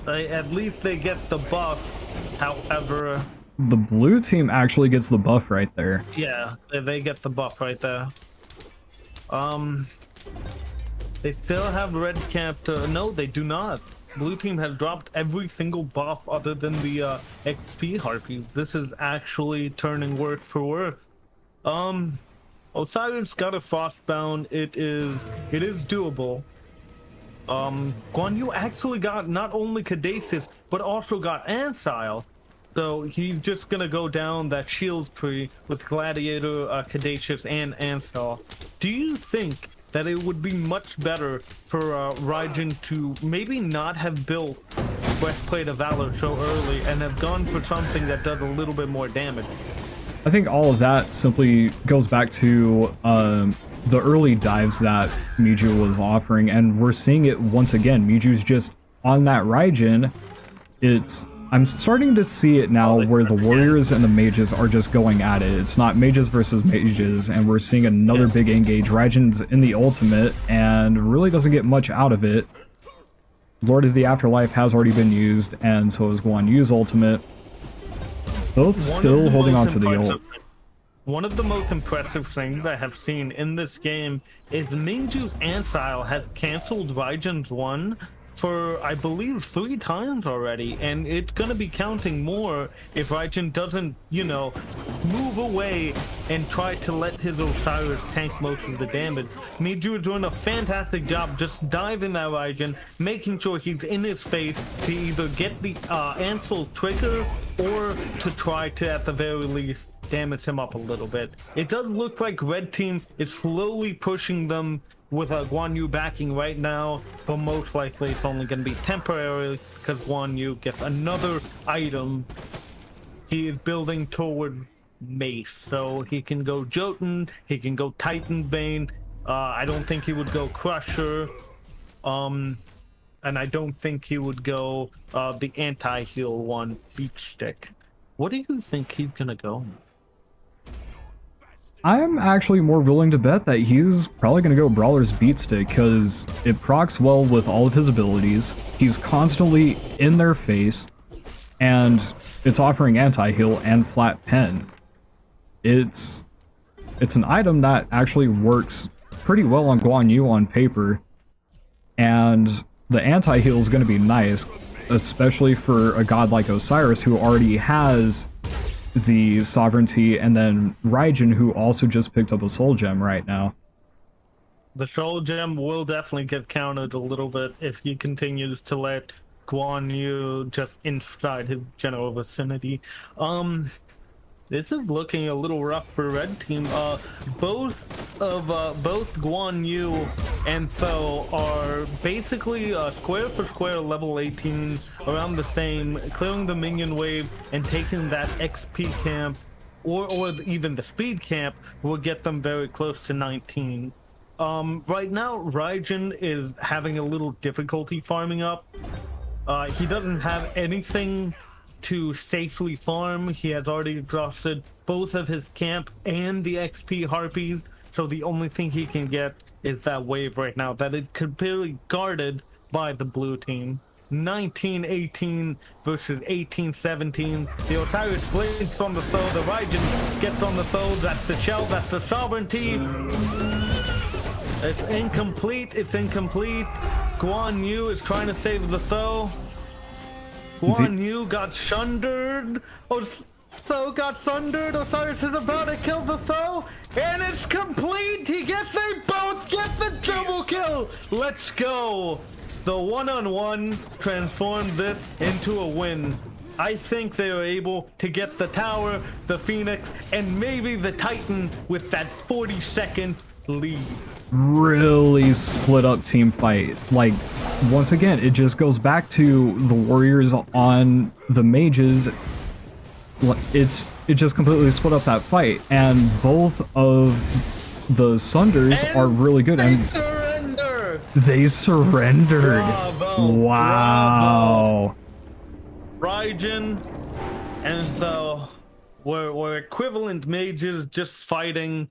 at least they get the buff. However, the blue team actually gets the buff right there. yeah, they get the buff right there. They still have red camp to... No, they do not. Blue team has dropped every single buff other than the XP harpies. This is actually turning worse for worse. Osiris got a frostbound. It is doable. Guan Yu actually got not only Caduceus but also got Ansile. So he's just gonna go down that shield tree with Gladiator, Caduceus, and Ansel. Do you think that it would be much better for Raijin to maybe not have built Breastplate of Valor so early and have gone for something that does a little bit more damage? I think all of that simply goes back to the early dives that Miju was offering, and we're seeing it once again. Miju's just on that Raijin. I'm starting to see it now where the warriors and the mages are just going at it. It's not mages versus mages, and we're seeing another big engage. Raijin's in the ultimate and really doesn't get much out of it. Lord of the Afterlife has already been used, and so is Guan Yu's ultimate. Both still holding on to the ult. One of the most impressive things I have seen in this game is Mingju's Ansile has canceled Raijin's 1 for, I believe, 3 times already, and it's gonna be counting more if Raijin doesn't, you know, move away and try to let his Osiris tank most of the damage. Miju is doing a fantastic job just diving that Raijin, making sure he's in his face to either get the Ansel trigger or to try to, at the very least, damage him up a little bit. It does look like red team is slowly pushing them with Guan Yu backing right now, but most likely it's only going to be temporary because Guan Yu gets another item. He is building toward Mace, so he can go Jotun, he can go Titan Bane. I don't think he would go Crusher, and I don't think he would go the anti-heal one, Beat Stick. What do you think he's gonna go? I'm actually more willing to bet that he's probably going to go Brawler's Beat Stick because it procs well with all of his abilities. He's constantly in their face, and it's offering anti-heal and flat pen. It's an item that actually works pretty well on Guan Yu on paper, and the anti-heal is going to be nice, especially for a god like Osiris who already has the sovereignty, and then Raijin, who also just picked up a soul gem right now. The soul gem will definitely get counted a little bit if he continues to let Guan Yu just inside his general vicinity. This is looking a little rough for red team. Both Guan Yu and Tho are basically square for square level 18, around the same, clearing the minion wave and taking that XP camp, or even the speed camp will get them very close to 19. Right now, Raijin is having a little difficulty farming up. He doesn't have anything to safely farm. He has already exhausted both of his camp and the XP harpies, so the only thing he can get is that wave right now that is completely guarded by the blue team. 19-18 versus 18-17. The Osiris blinks on the Tho, the Raijin gets on the Tho, that's the shell, that's the sovereignty. It's incomplete, Guan Yu is trying to save the Tho. Guan Yu got shundered. Tho got thundered. Osiris is about to kill the Tho, and it's complete. They both get the double kill. Let's go. The one-on-one transformed this into a win. I think they were able to get the tower, the Phoenix, and maybe the Titan with that 40-second lead. Really split up team fight. Like, once again, it just goes back to the warriors on the mages. It just completely split up that fight, and both of the Sunders are really good. They And surrender! they surrendered. Bravo! Wow. Raijin and the were equivalent mages just fighting,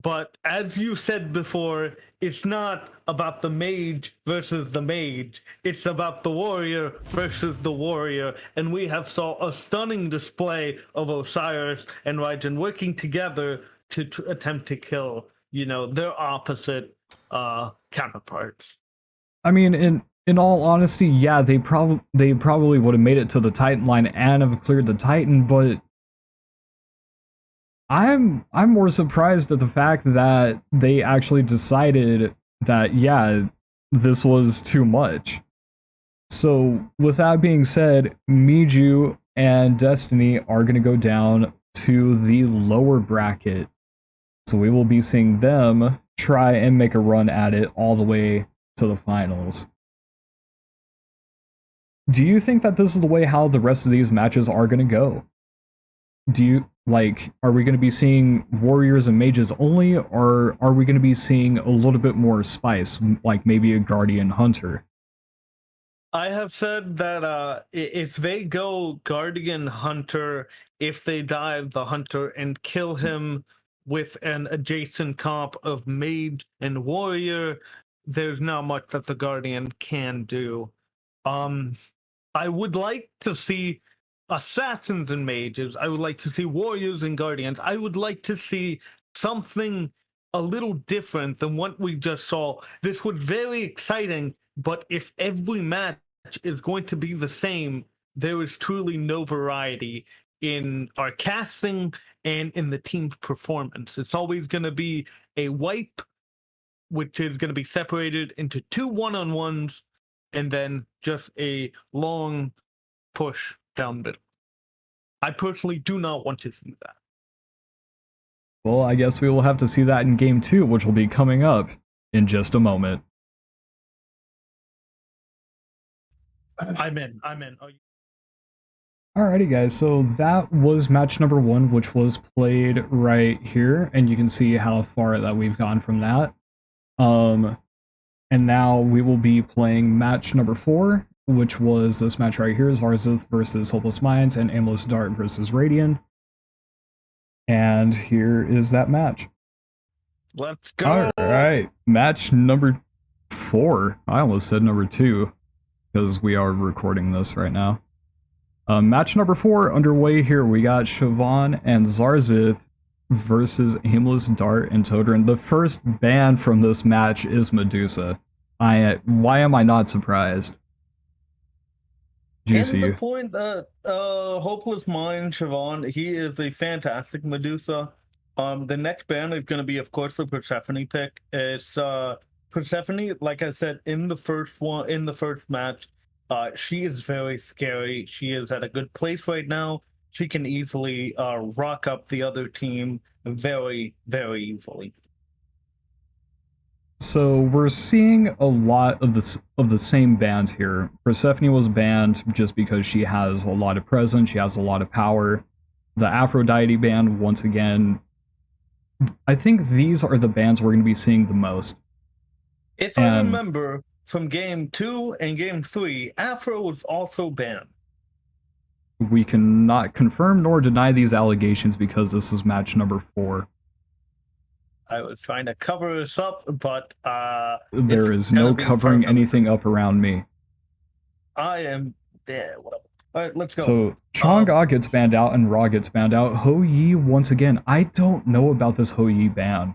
but as you said before, it's not about the mage versus the mage. It's about the warrior versus the warrior, and we have saw a stunning display of Osiris and Raijin working together to attempt to kill, their opposite counterparts. I mean, in all honesty, yeah, they probably would have made it to the Titan line and have cleared the Titan, but I'm more surprised at the fact that they actually decided that, yeah, this was too much. So with that being said, Miju and Destiny are going to go down to the lower bracket. So we will be seeing them try and make a run at it all the way to the finals. Do you think that this is the way how the rest of these matches are going to go? Are we going to be seeing warriors and mages only, or are we going to be seeing a little bit more spice, like maybe a guardian hunter? I have said that if they go guardian hunter, if they dive the hunter and kill him with an adjacent comp of mage and warrior, there's not much that the guardian can do. I would like to see assassins and mages. I would like to see warriors and guardians. I would like to see something a little different than what we just saw. This was very exciting, but if every match is going to be the same, there is truly no variety in our casting and in the team's performance. It's always going to be a wipe, which is going to be separated into 2 one-on-ones, and then just a long push down middle. I personally do not want to see that. Well, I guess we will have to see that in Game 2, which will be coming up in just a moment. I'm in. Alrighty guys, so that was match number 1, which was played right here, and you can see how far that we've gone from that. And now we will be playing match number 4, which was this match right here, Zarzith versus Hopeless Minds and Aimless Dart versus Radian. And here is that match. Let's go. Alright, match number 4. I almost said number 2, because we are recording this right now. Match number 4 underway here. We got Siobhan and Zarzith versus Aimless Dart and Todrin. The first ban from this match is Medusa. Why am I not surprised? Juicy. And the point that Hopeless Mind, Siobhan, he is a fantastic Medusa. The next ban is going to be, of course, the Persephone pick. It's Persephone, like I said in the first match. She is very scary. She is at a good place right now. She can easily rock up the other team very, very easily. So we're seeing a lot of the same bans here. Persephone was banned just because she has a lot of presence, she has a lot of power. The Aphrodite ban, once again, I think these are the bans we're going to be seeing the most. If I remember from Game 2 and Game 3, Afro was also banned. We cannot confirm nor deny these allegations because this is match number 4. I was trying to cover this up, but there is no covering anything up around me. I am there. Whatever. All right, let's go. So Chang'e gets banned out and Ra gets banned out. Ho Yi once again. I don't know about this Ho Yi ban.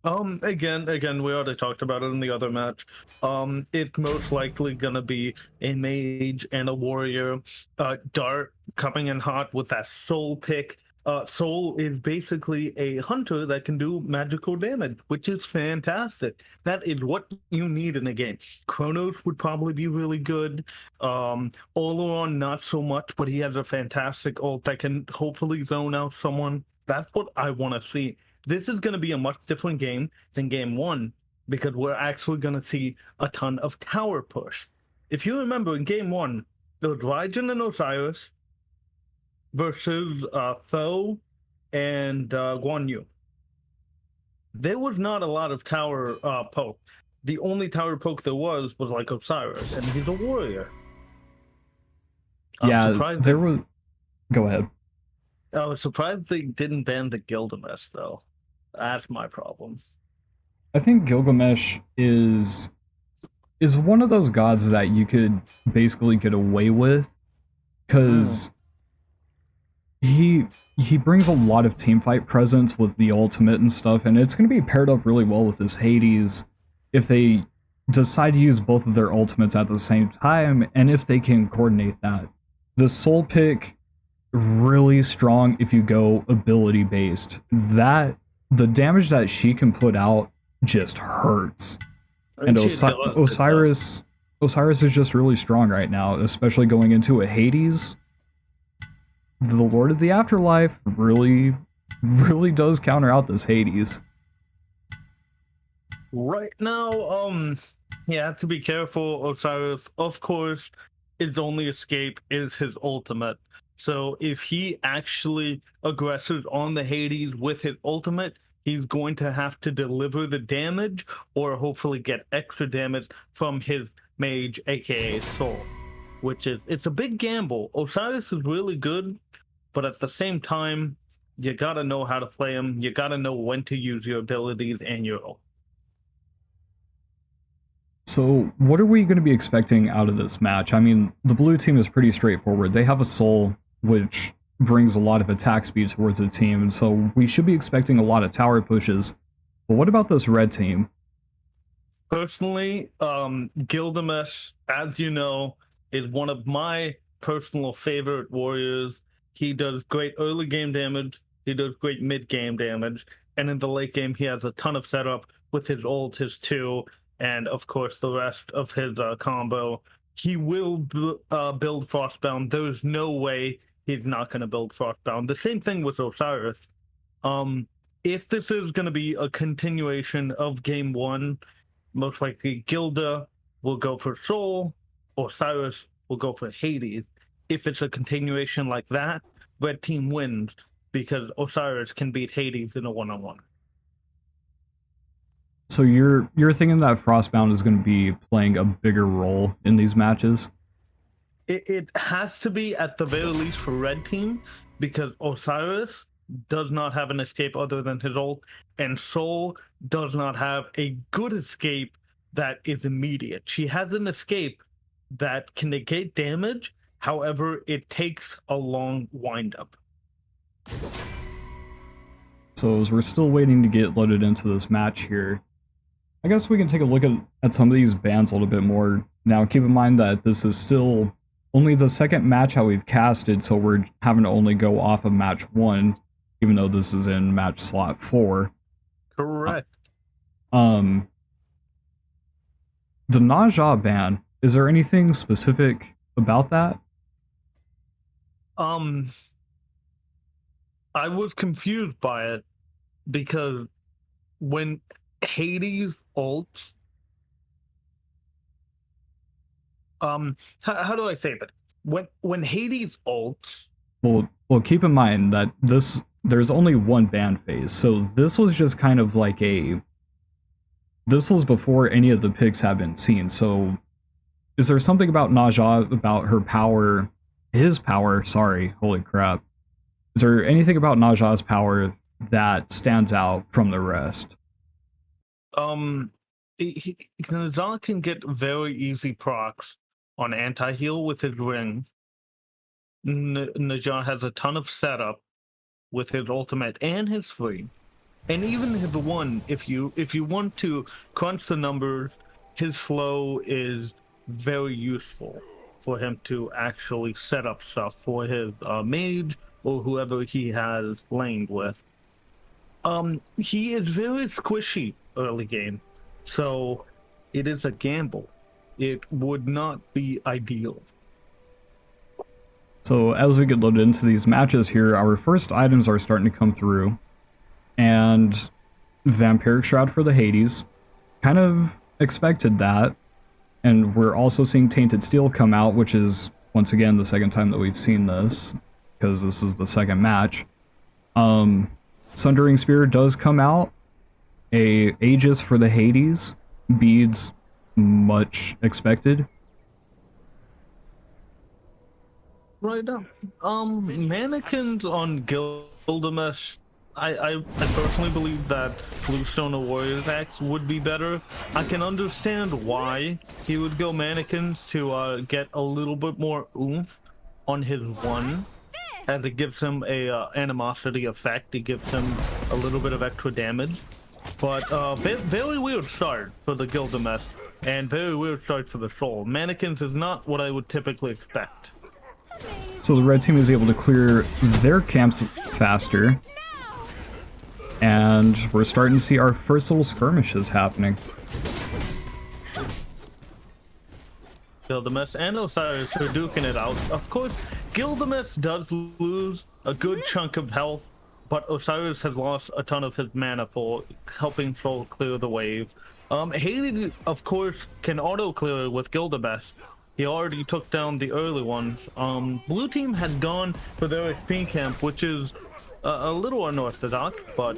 Again, we already talked about it in the other match. It's most likely gonna be a mage and a warrior. Dart coming in hot with that soul pick. Soul is basically a hunter that can do magical damage, which is fantastic. That is what you need in a game. Chronos would probably be really good. Oleron, not so much, but he has a fantastic ult that can hopefully zone out someone. That's what I want to see. This is going to be a much different game than game one because we're actually going to see a ton of tower push. If you remember in game one, it was Raijin and Osiris versus Tho and Guan Yu. There was not a lot of tower poke. The only tower poke there was like Osiris, and he's a warrior. Yeah, there was. Go ahead. I was surprised they didn't ban the Gilgamesh, though. That's my problem. I think Gilgamesh is one of those gods that you could basically get away with, because he brings a lot of teamfight presence with the ultimate and stuff, and it's going to be paired up really well with this Hades if they decide to use both of their ultimates at the same time, and if they can coordinate that. The soul pick, really strong if you go ability based. That the damage that she can put out just hurts. And Osiris is just really strong right now, especially going into a Hades. The Lord of the Afterlife really does counter out this Hades. Right now, you have to be careful. Osiris, of course, his only escape is his ultimate. So if he actually aggresses on the Hades with his ultimate, he's going to have to deliver the damage or hopefully get extra damage from his mage, aka Soul, which is, it's a big gamble. Osiris is really good, but at the same time, you gotta know how to play him. You gotta know when to use your abilities and your ult. So what are we going to be expecting out of this match? I mean, the blue team is pretty straightforward. They have a soul, which brings a lot of attack speed towards the team, and so we should be expecting a lot of tower pushes. But what about this red team? Personally, Gilgamesh, as you know, is one of my personal favorite warriors. He does great early game damage, he does great mid game damage, and in the late game he has a ton of setup with his ult, his 2, and of course the rest of his combo. He will build Frostbound. There's no way he's not going to build Frostbound. The same thing with Osiris. If this is going to be a continuation of game one, most likely Gilda will go for Soul, Osiris will go for Hades. If it's a continuation like that, red team wins because Osiris can beat Hades in a one-on-one. So you're thinking that Frostbound is going to be playing a bigger role in these matches? It has to be at the very least for red team, because Osiris does not have an escape other than his ult, and Soul does not have a good escape that is immediate. She has an escape that can negate damage, however, it takes a long windup. So as we're still waiting to get loaded into this match here, I guess we can take a look at some of these bans a little bit more. Now, keep in mind that this is still only the second match how we've casted, so we're having to only go off of match 1, even though this is in match slot 4. Correct. The Ne ban, is there anything specific about that? I was confused by it because when Hades ults, how do I say that? When Hades ults, Well, keep in mind that there's only one ban phase, so this was just kind of like this was before any of the picks have been seen. So, is there something about Naja, about her power, his power? Sorry, holy crap! Is there anything about Naja's power that stands out from the rest? Naja can get very easy procs on anti-heal with his ring. Naja has a ton of setup with his ultimate and his free, and even his one. If you want to crunch the numbers, his flow is very useful for him to actually set up stuff for his mage or whoever he has laned with. He is very squishy early game, so it is a gamble. It would not be ideal. So as we get loaded into these matches here, our first items are starting to come through. And Vampiric Shroud for the Hades. Kind of expected that. And we're also seeing Tainted Steel come out, which is, once again, the second time that we've seen this, because this is the second match. Sundering Spear does come out. A Aegis for the Hades. Beads, much expected. Right now, mannequins on Gilgamesh. I personally believe that Bluestone or Warrior's Axe would be better. I can understand why he would go mannequins to get a little bit more oomph on his one, as it gives him a animosity effect. It gives him a little bit of extra damage. But very weird start for the Gilgamesh, and very weird start for the Soul. Mannequins is not what I would typically expect. So the red team is able to clear their camps faster. And we're starting to see our first little skirmishes happening. Gilgamesh and Osiris are duking it out. Of course, Gilgamesh does lose a good chunk of health, but Osiris has lost a ton of his mana for helping Soul clear the wave. Hades, of course, can auto-clear with Gilgamesh. He already took down the early ones. Blue team had gone for their XP camp, which is a little unorthodox, but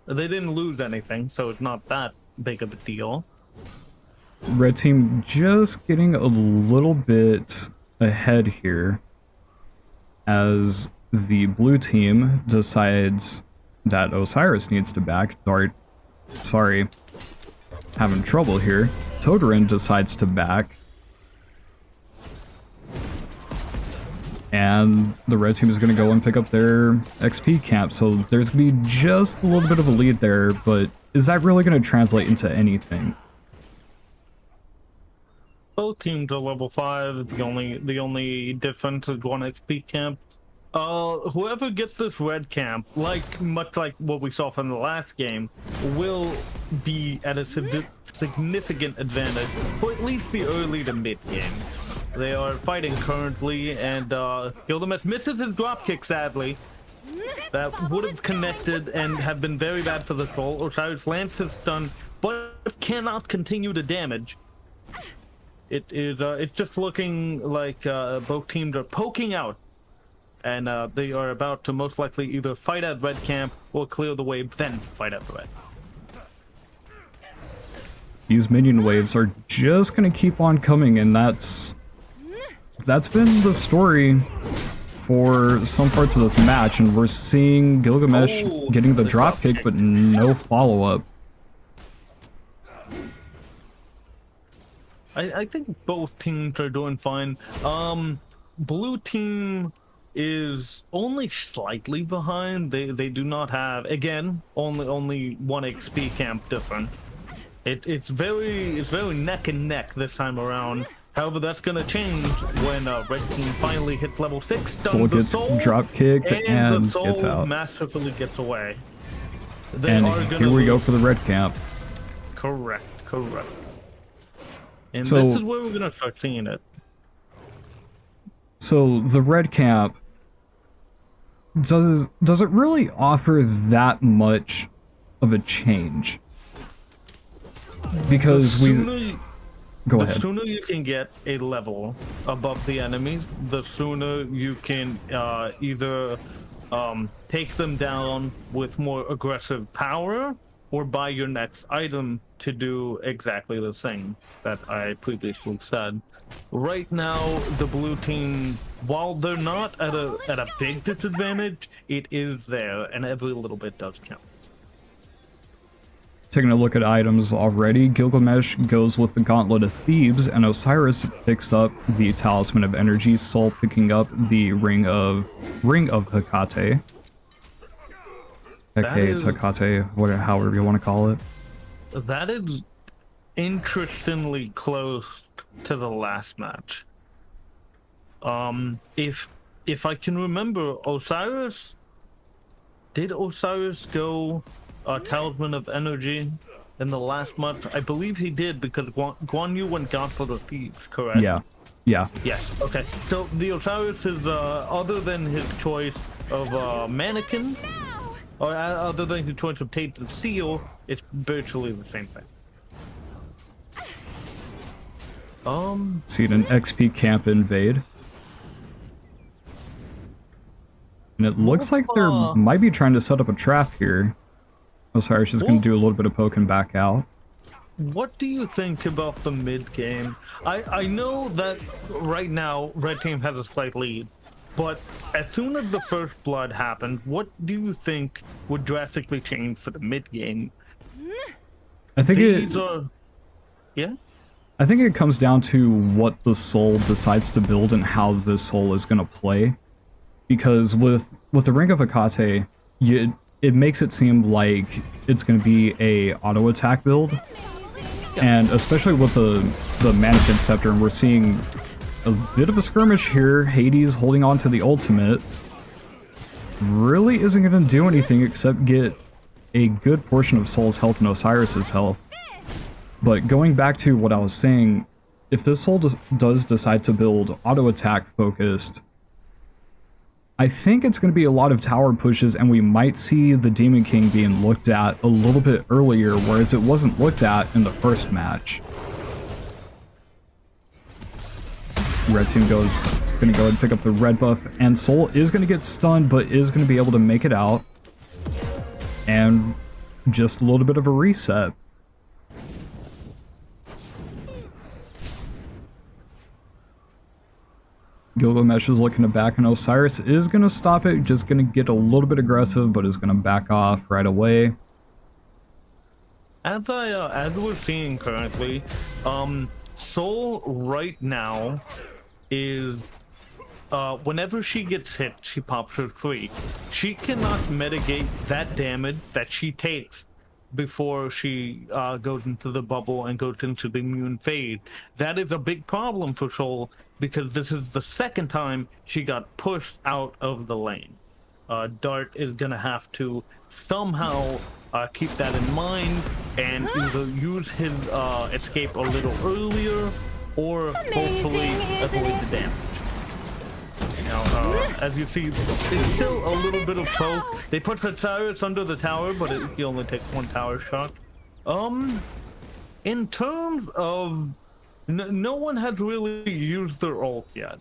they didn't lose anything, so it's not that big of a deal. Red team just getting a little bit ahead here as the blue team decides that Osiris needs to back. Sorry, having trouble here. Todorin decides to back. And the red team is going to go and pick up their XP camp, so there's going to be just a little bit of a lead there, but is that really going to translate into anything? Both teams are level 5. The only difference is 1 XP camp. Whoever gets this red camp, much like what we saw from the last game, will be at a significant advantage for at least the early to mid game. They are fighting currently, and Gilgamesh misses his dropkick, sadly. That would have connected and have been very bad for the Soul. Osiris lands his stun, but cannot continue to damage. It's just looking like both teams are poking out, and they are about to most likely either fight at red camp or clear the wave, then fight at red. These minion waves are just going to keep on coming, and that's been the story for some parts of this match, and we're seeing Gilgamesh getting the dropkick, but no follow-up. I think both teams are doing fine. Blue team is only slightly behind. They do not have, again, only 1 XP camp different. It's very neck and neck this time around. However, that's gonna change when red team finally hits level 6. Soul gets drop kicked and the Soul gets out. Masterfully gets away. And here we go for the red camp. Correct. And So, this is where we're gonna start seeing it. So the red camp, does it really offer that much of a change? Because the sooner you can get a level above the enemies, the sooner you can either take them down with more aggressive power or buy your next item to do exactly the thing that I previously said. Right now, the blue team, while they're not at a big disadvantage, it is there, and every little bit does count. Taking a look at items already, Gilgamesh goes with the Gauntlet of Thebes, and Osiris picks up the Talisman of Energy, Soul picking up the Ring of Hecate. Hecate, however you want to call it. That is interestingly close to the last match. If if I can remember, did Osiris go Talisman of Energy in the last month? I believe he did because Guan Yu went Gauntlet for the Thieves, correct? Yeah. Yeah. Yes. Okay. So the Osiris is other than his choice of Mannequin, or other than his choice of Tainted Seal, it's virtually the same thing. See an XP camp invade. And it looks like they're might be trying to set up a trap here. Osiris is going to do a little bit of poking back out. What do you think about the mid game? I know that right now Red Team has a slight lead, but as soon as the first blood happened, what do you think would drastically change for the mid game? I think I think it comes down to what the soul decides to build and how the soul is going to play. Because with the Ring of Akate, it makes it seem like it's going to be a auto attack build. And especially with the Mannequin Scepter, and we're seeing a bit of a skirmish here. Hades holding on to the ultimate really isn't going to do anything except get a good portion of Soul's health and Osiris's health. But going back to what I was saying, if this Soul does decide to build auto attack focused, I think it's going to be a lot of tower pushes, and we might see the Demon King being looked at a little bit earlier, whereas it wasn't looked at in the first match. Red team going to go ahead and pick up the red buff, and Soul is going to get stunned, but is going to be able to make it out. And just a little bit of a reset. Gilgamesh is looking to back, and Osiris is going to stop it, just going to get a little bit aggressive, but is going to back off right away. As we're seeing currently, Soul right now is, whenever she gets hit, she pops her 3. She cannot mitigate that damage that she takes before she goes into the bubble and goes into the immune fade. That is a big problem for Soul, because this is the second time she got pushed out of the lane. Dart is gonna have to somehow keep that in mind and either use his escape a little earlier or hopefully avoid the damage. Now, as you see, it's still a little bit of poke. They put Osiris under the tower, but he only takes 1 tower shot. In terms of no one has really used their ult yet.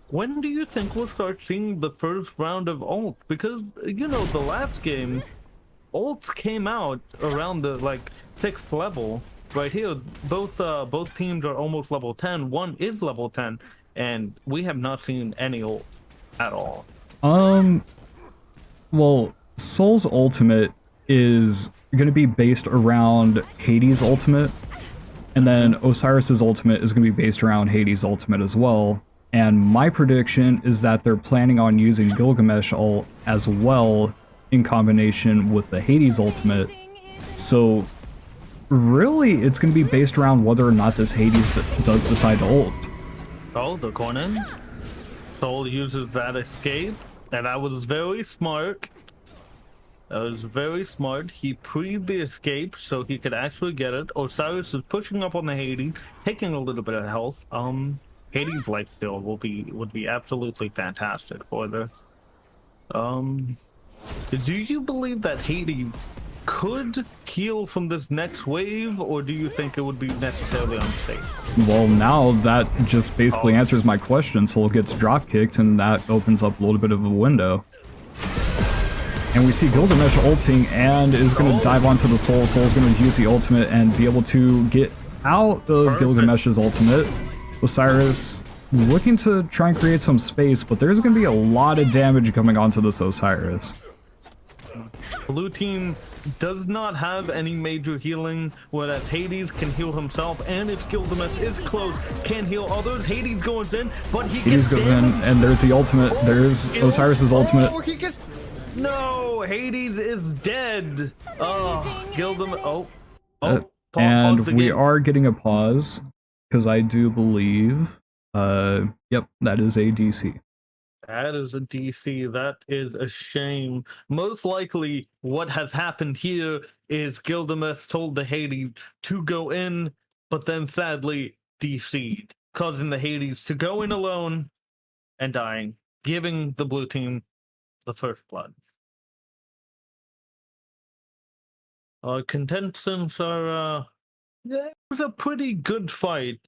When do you think we'll start seeing the first round of ult? Because, you know, the last game, ults came out around the, 6th level. Right here, both teams are almost level 10. One is level 10, and we have not seen any ult at all. Well, Soul's ultimate is going to be based around Hades' ultimate. And then Osiris's ultimate is going to be based around Hades' ultimate as well. And my prediction is that they're planning on using Gilgamesh ult as well in combination with the Hades ultimate. So really, it's going to be based around whether or not this Hades does decide to ult. Oh, the corner. Soul uses that escape, and that was very smart. That was very smart. He pre'd the escape so he could actually get it. Osiris is pushing up on the Hades, taking a little bit of health. Hades' life steal would be absolutely fantastic for this. Do you believe that Hades could heal from this next wave, or do you think it would be necessarily unsafe? Well, now that just basically answers my question. Soul gets drop kicked, and that opens up a little bit of a window. And we see Gilgamesh ulting and is going to dive onto the Soul. Soul's going to use the ultimate and be able to get out of Gilgamesh's ultimate. Osiris looking to try and create some space, but there's going to be a lot of damage coming onto this Osiris. Blue team does not have any major healing, whereas Hades can heal himself, and if Gilgamesh is close, can heal others. Hades goes in, but Hades goes in, and there's the ultimate. There's Osiris's ultimate. No, Hades is dead. Gilgamesh. And we are getting a pause because I do believe, yep, that is a DC. That is a DC. That is a shame. Most likely, what has happened here is Gilgamesh told the Hades to go in, but then sadly DC'd, causing the Hades to go in alone and dying, giving the blue team the first blood. Contestants are, yeah, it was a pretty good fight,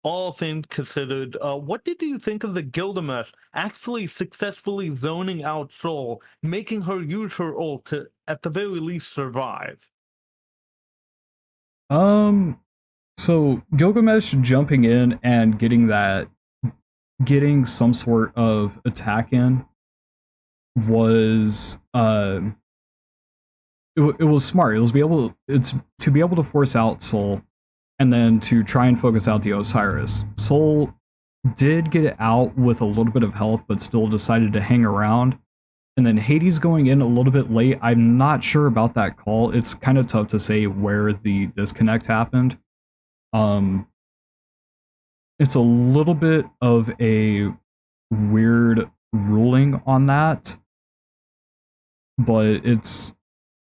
all things considered. What did you think of the Gilgamesh actually successfully zoning out Soul, making her use her ult to, at the very least, survive? So Gilgamesh jumping in and getting some sort of attack in was it was smart. It's to be able to force out Soul and then to try and focus out the Osiris. Soul did get it out with a little bit of health, but still decided to hang around. And then Hades going in a little bit late. I'm not sure about that call. It's kind of tough to say where the disconnect happened. It's a little bit of a weird ruling on that, but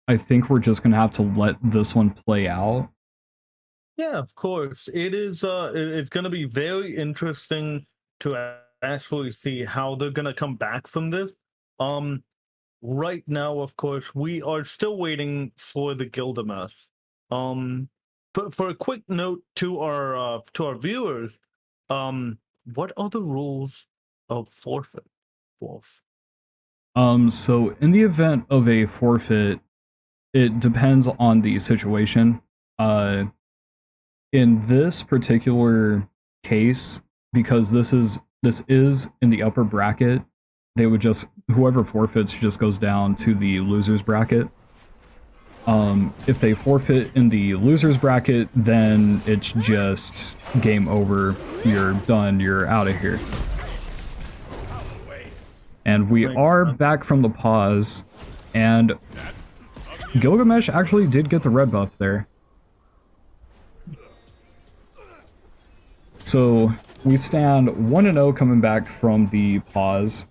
I think we're just gonna have to let this one play out. Yeah, of course. It is. It's going to be very interesting to actually see how they're going to come back from this. Right now, of course, we are still waiting for the Gilgamesh. But for a quick note to our viewers, what are the rules of forfeit, Wolf? So in the event of a forfeit, it depends on the situation. In this particular case, because this is in the upper bracket, they would just, whoever forfeits just goes down to the losers bracket. If they forfeit in the losers bracket, then it's just game over. You're done. You're out of here. And we are back from the pause, and Gilgamesh actually did get the red buff there. So we stand 1-0 coming back from the pause.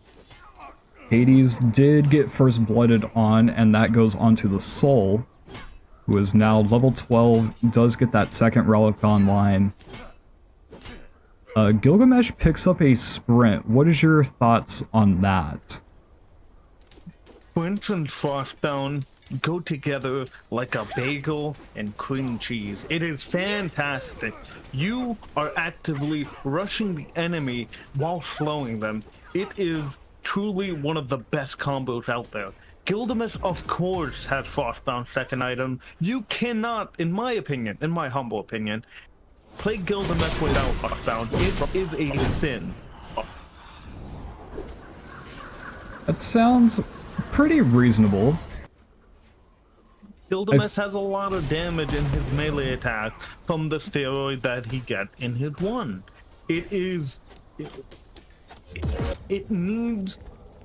Hades did get first blooded on, and that goes on to the Soul, who is now level 12, does get that second relic online. Gilgamesh picks up a sprint. What is your thoughts on that? Sprint and Frostbound go together like a bagel and cream cheese. It is fantastic. You are actively rushing the enemy while slowing them. It is truly one of the best combos out there. Gilgamesh, of course, has Frostbound second item. You cannot, in my opinion, in my humble opinion, play Gilgamesh without Frostbound. It is a sin. That sounds pretty reasonable. Gilgamesh has a lot of damage in his melee attack from the steroid that he gets in his one. It needs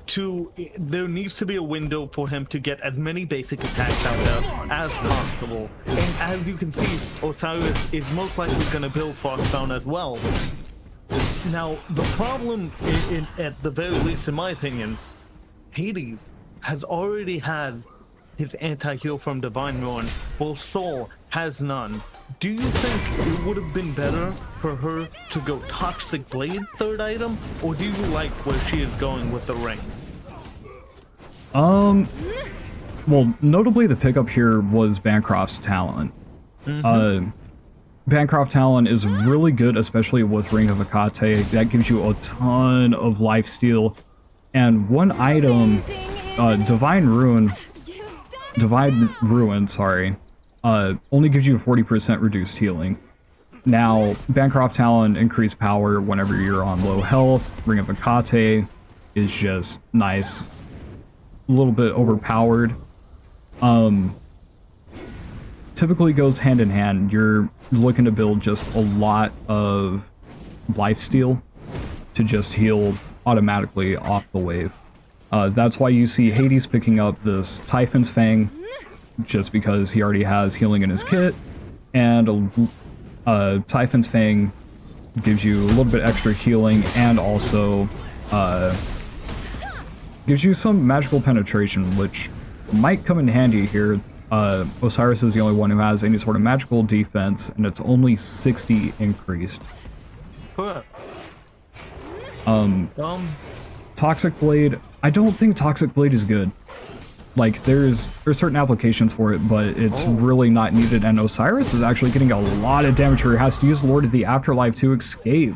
to, there needs to be a window for him to get as many basic attacks out there as possible. And as you can see, Osiris is most likely going to build Frostbound as well. Now, the problem, at the very least in my opinion, Hades has already had his anti-heal from Divine Ruin, while Soul has none. Do you think it would have been better for her to go Toxic Blade third item, or do you like where she is going with the ring? Well, notably the pickup here was Bancroft's talent. Bancroft talent is really good, especially with Ring of Akate. That gives you a ton of lifesteal. And one item, Divine Ruin, only gives you 40% reduced healing. Now, Bancroft Talon increased power whenever you're on low health. Ring of Akate is just nice. A little bit overpowered. Typically goes hand in hand. You're looking to build just a lot of lifesteal to just heal automatically off the wave. That's why you see Hades picking up this Typhon's Fang, just because he already has healing in his kit, and Typhon's Fang gives you a little bit extra healing and also gives you some magical penetration, which might come in handy here. Osiris is the only one who has any sort of magical defense, and it's only 60 increased. Correct. Toxic Blade, I don't think Toxic Blade is good. Like, there's certain applications for it, but it's really not needed, and Osiris is actually getting a lot of damage here. He has to use Lord of the Afterlife to escape.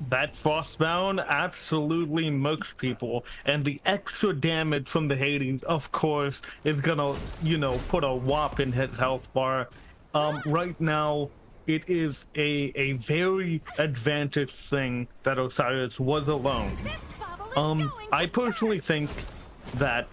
That Frostbound absolutely murks people, and the extra damage from the Hades, of course, is gonna, you know, put a whop in his health bar. Right now, it is a very advantaged thing that Osiris was alone. I personally think that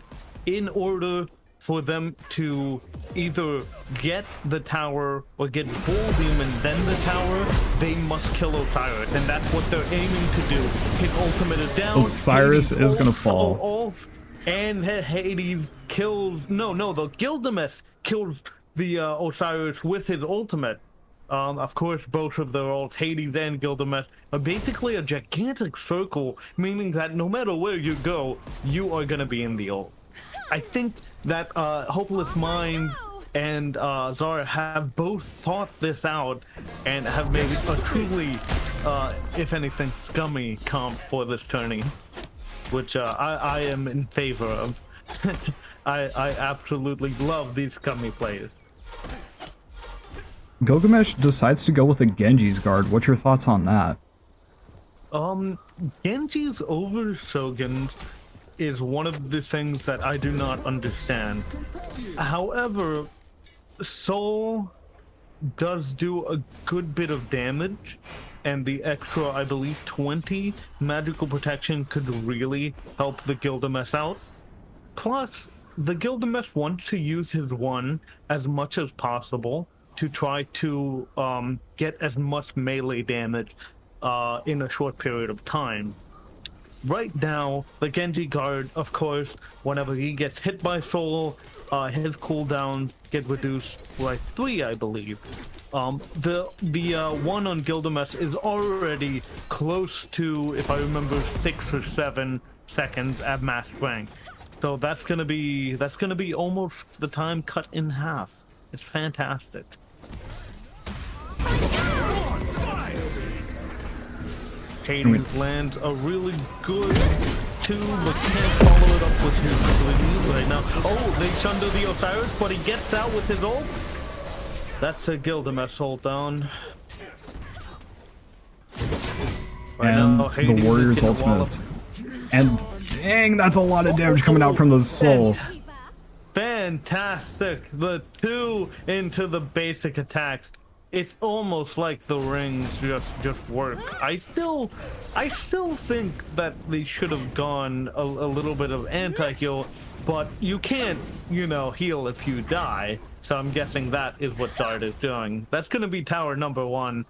in order for them to either get the tower or get Bull Demon, then the tower, they must kill Osiris, and that's what they're aiming to do. His ultimate is down. Osiris Hades is gonna fall. And Hades kills... No, the Gilgamesh kills the Osiris with his ultimate. Of course, both of their ults, Hades and Gilgamesh, are basically a gigantic circle, meaning that no matter where you go, you are gonna be in the ult. I think that Hopeless Mind and Zara have both thought this out and have made a truly, if anything, scummy comp for this tourney, which I am in favor of. I absolutely love these scummy plays. Gilgamesh decides to go with a Genji's Guard. What's your thoughts on that? Genji's over Shogun's is one of the things that I do not understand. However, Soul does do a good bit of damage, and the extra, I believe, 20 magical protection could really help the Gilgamesh out. Plus, the Gilgamesh wants to use his one as much as possible to try to get as much melee damage in a short period of time. Right now, the Genji Guard, of course, whenever he gets hit by Soul, his cooldowns get reduced to like 3, I believe. The one on Gilgamesh is already close to, if I remember, 6 or 7 seconds at max rank. So that's gonna be almost the time cut in half. It's fantastic. Hades lands a really good 2, but can't follow it up with his bleed right now. Oh, they sunder the Osiris, but he gets out with his ult. That's the Gilgamesh ult down. Right And now, the Warrior's ultimate. And dang, that's a lot of damage coming out from the Soul. Fantastic. The 2 into the basic attacks. It's almost like the rings just work. I still think that they should have gone a little bit of anti-heal, but you can't, you know, heal if you die. So I'm guessing that is what Dart is doing. That's gonna be tower number 1.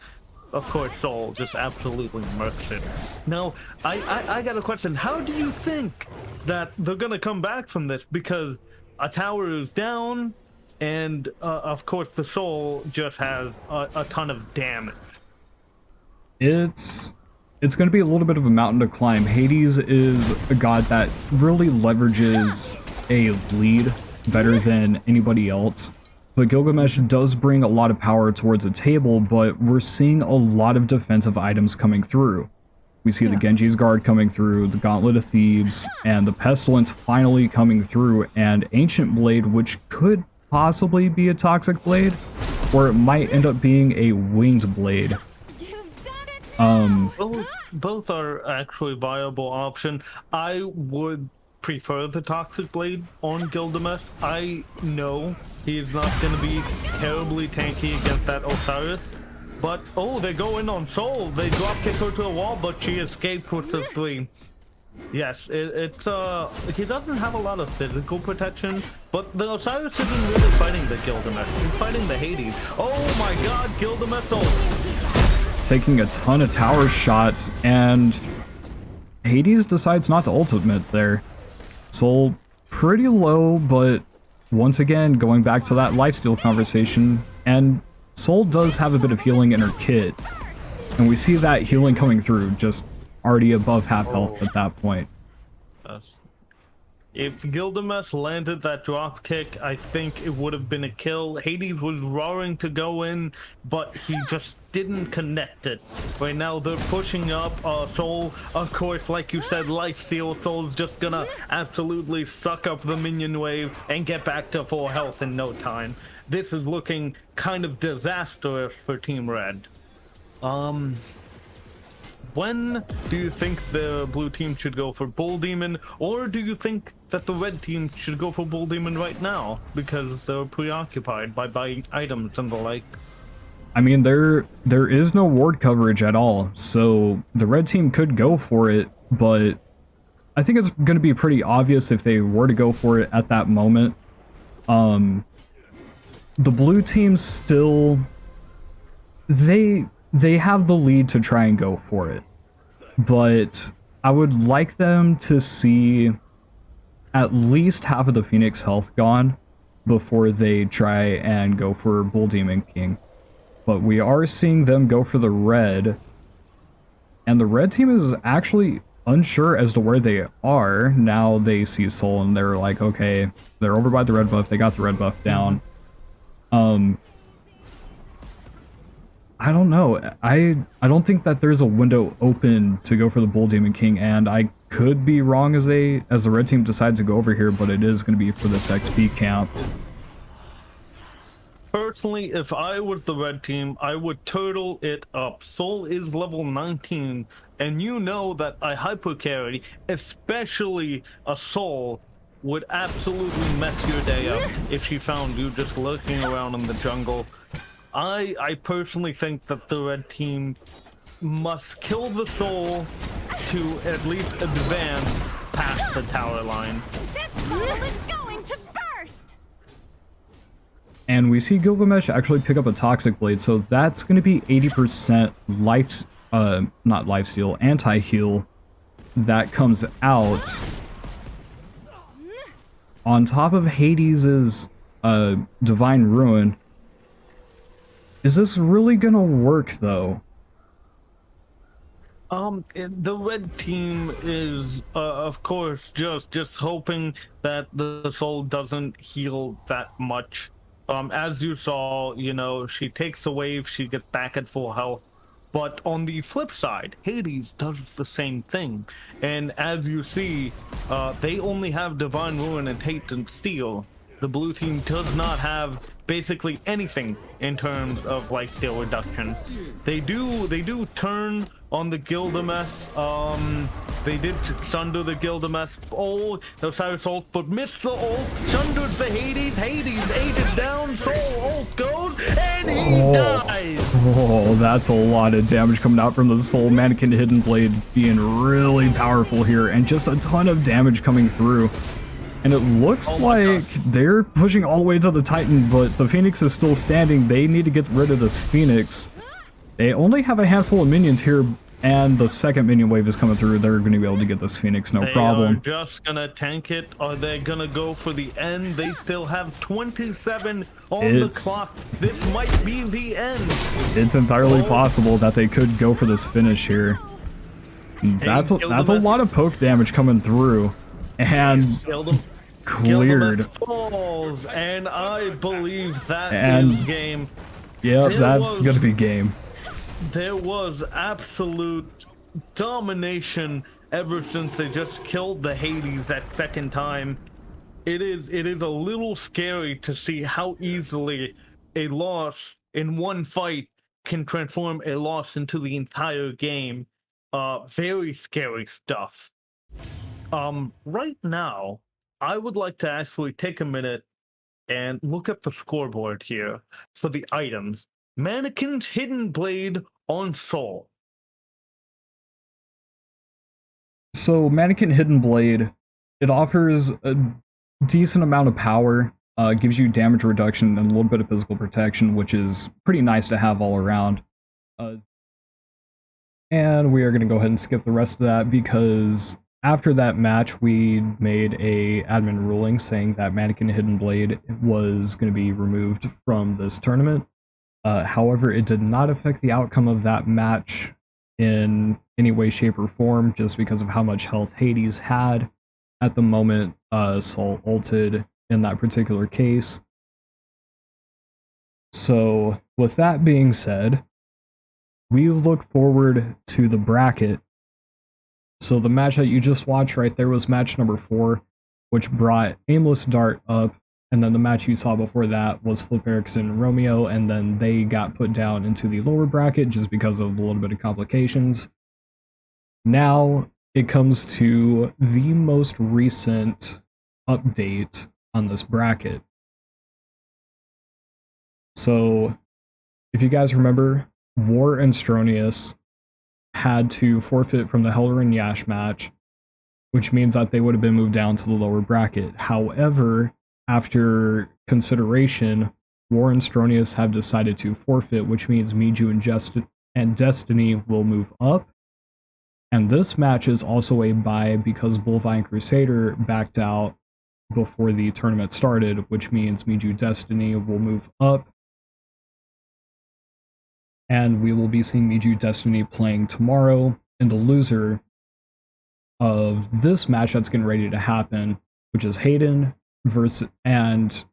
Of course, Soul just absolutely murks it. Now, I got a question. How do you think that they're gonna come back from this? Because a tower is down, and of course the Soul just has a ton of damage. It's going to be a little bit of a mountain to climb. Hades is a god that really leverages a lead better than anybody else. But Gilgamesh does bring a lot of power towards the table, but we're seeing a lot of defensive items coming through. We see the Genji's Guard coming through, the Gauntlet of Thebes, and the Pestilence finally coming through, and Ancient Blade, which could possibly be a Toxic Blade, or it might end up being a Winged Blade. Both are actually viable option. I would prefer the Toxic Blade on Gilgamesh. I know he's not going to be terribly tanky against that Osiris, but oh, they go in on Soul. They drop kick her to the wall, but she escaped with the 3. Yes, it's he doesn't have a lot of physical protection, but the Osiris isn't really fighting the Gilgamesh. He's fighting the Hades. Oh my god, Gilgamesh ult. Taking a ton of tower shots, and Hades decides not to ultimate there. Soul pretty low, but once again, going back to that lifesteal conversation, and Soul does have a bit of healing in her kit, and we see that healing coming through, just already above half health at that point. Yes. If Gilgamesh landed that drop kick, I think it would have been a kill. Hades was roaring to go in, but he just didn't connect it. Right now, they're pushing up. Soul, of course, like you said, lifesteal. Soul's just gonna absolutely suck up the minion wave and get back to full health in no time. This is looking kind of disastrous for Team Red. When do you think the blue team should go for Bull Demon, or do you think that the red team should go for Bull Demon right now because they're preoccupied by buying items and the like? I mean, there is no ward coverage at all, so the red team could go for it, but I think it's going to be pretty obvious if they were to go for it at that moment. The blue team still, they have the lead to try and go for it, but I would like them to see at least half of the Phoenix health gone before they try and go for Bull Demon King. But we are seeing them go for the red, and the red team is actually unsure as to where they are. Now they see Soul and they're like, okay, they're over by the red buff, they got the red buff down. I don't know. I don't think that there's a window open to go for the Bull Demon King, and I could be wrong as the red team decides to go over here, but it is going to be for this XP camp. Personally, if I was the red team, I would turtle it up. Soul is level 19, and you know that a hyper carry, especially a Soul, would absolutely mess your day up if she found you just lurking around in the jungle. I personally think that the red team must kill the Soul to at least advance past the tower line. This wall is going to burst! And we see Gilgamesh actually pick up a Toxic Blade, so that's going to be 80% life, not lifesteal, anti-heal that comes out. On top of Hades' Divine Ruin. Is this really gonna work, though? The red team is, of course, just hoping that the Soul doesn't heal that much. As you saw, you know, she takes a wave, she gets back at full health. But on the flip side, Hades does the same thing. And as you see, they only have Divine Ruin and Hate and Steel. The blue team does not have basically anything in terms of lifesteal reduction. They do turn on the Gilgamesh. They did sunder the Gilgamesh. Oh, the Osiris ult, but missed the ult. Sunders the Hades. Hades aided down. Soul ult goes, and he dies. Oh, that's a lot of damage coming out from the Soul. Mannequin Hidden Blade being really powerful here, and just a ton of damage coming through. And it looks like they're pushing all the way to the Titan, but the Phoenix is still standing. They need to get rid of this Phoenix. They only have a handful of minions here, and the second minion wave is coming through. They're going to be able to get this Phoenix, no problem. They are just going to tank it. Are they going to go for the end? They still have 27 on the clock. This might be the end. It's entirely possible that they could go for this finish here. That's a lot of poke damage coming through. And cleared. Falls, and I believe that is game. Yeah, that's gonna be game. There was absolute domination ever since they just killed the Hades that second time. It is a little scary to see how easily a loss in one fight can transform a loss into the entire game. Very scary stuff. Right now, I would like to actually take a minute and look at the scoreboard here for the items. Mannequin's Hidden Blade on Soul. So, Mannequin Hidden Blade, it offers a decent amount of power, gives you damage reduction and a little bit of physical protection, which is pretty nice to have all around. And we are going to go ahead and skip the rest of that because after that match, we made a admin ruling saying that Mannequin Hidden Blade was going to be removed from this tournament. However, it did not affect the outcome of that match in any way, shape, or form, just because of how much health Hades had. at the moment Sol ulted in that particular case. So with that being said, we look forward to the bracket. So the match that you just watched right there was match number 4, which brought Aimless Dart up, and then the match you saw before that was Flip Erickson and Romeo, and then they got put down into the lower bracket just because of a little bit of complications. Now it comes to the most recent update on this bracket. So if you guys remember, War and Stronius had to forfeit from the Helder and Yash match, which means that they would have been moved down to the lower bracket. However, after consideration, War and Stronius have decided to forfeit, which means Miju and Destiny will move up. And this match is also a bye because Bullvine Crusader backed out before the tournament started, which means Miju Destiny will move up. And we will be seeing Miju Destiny playing tomorrow, and the loser of this match that's getting ready to happen, which is Hayden and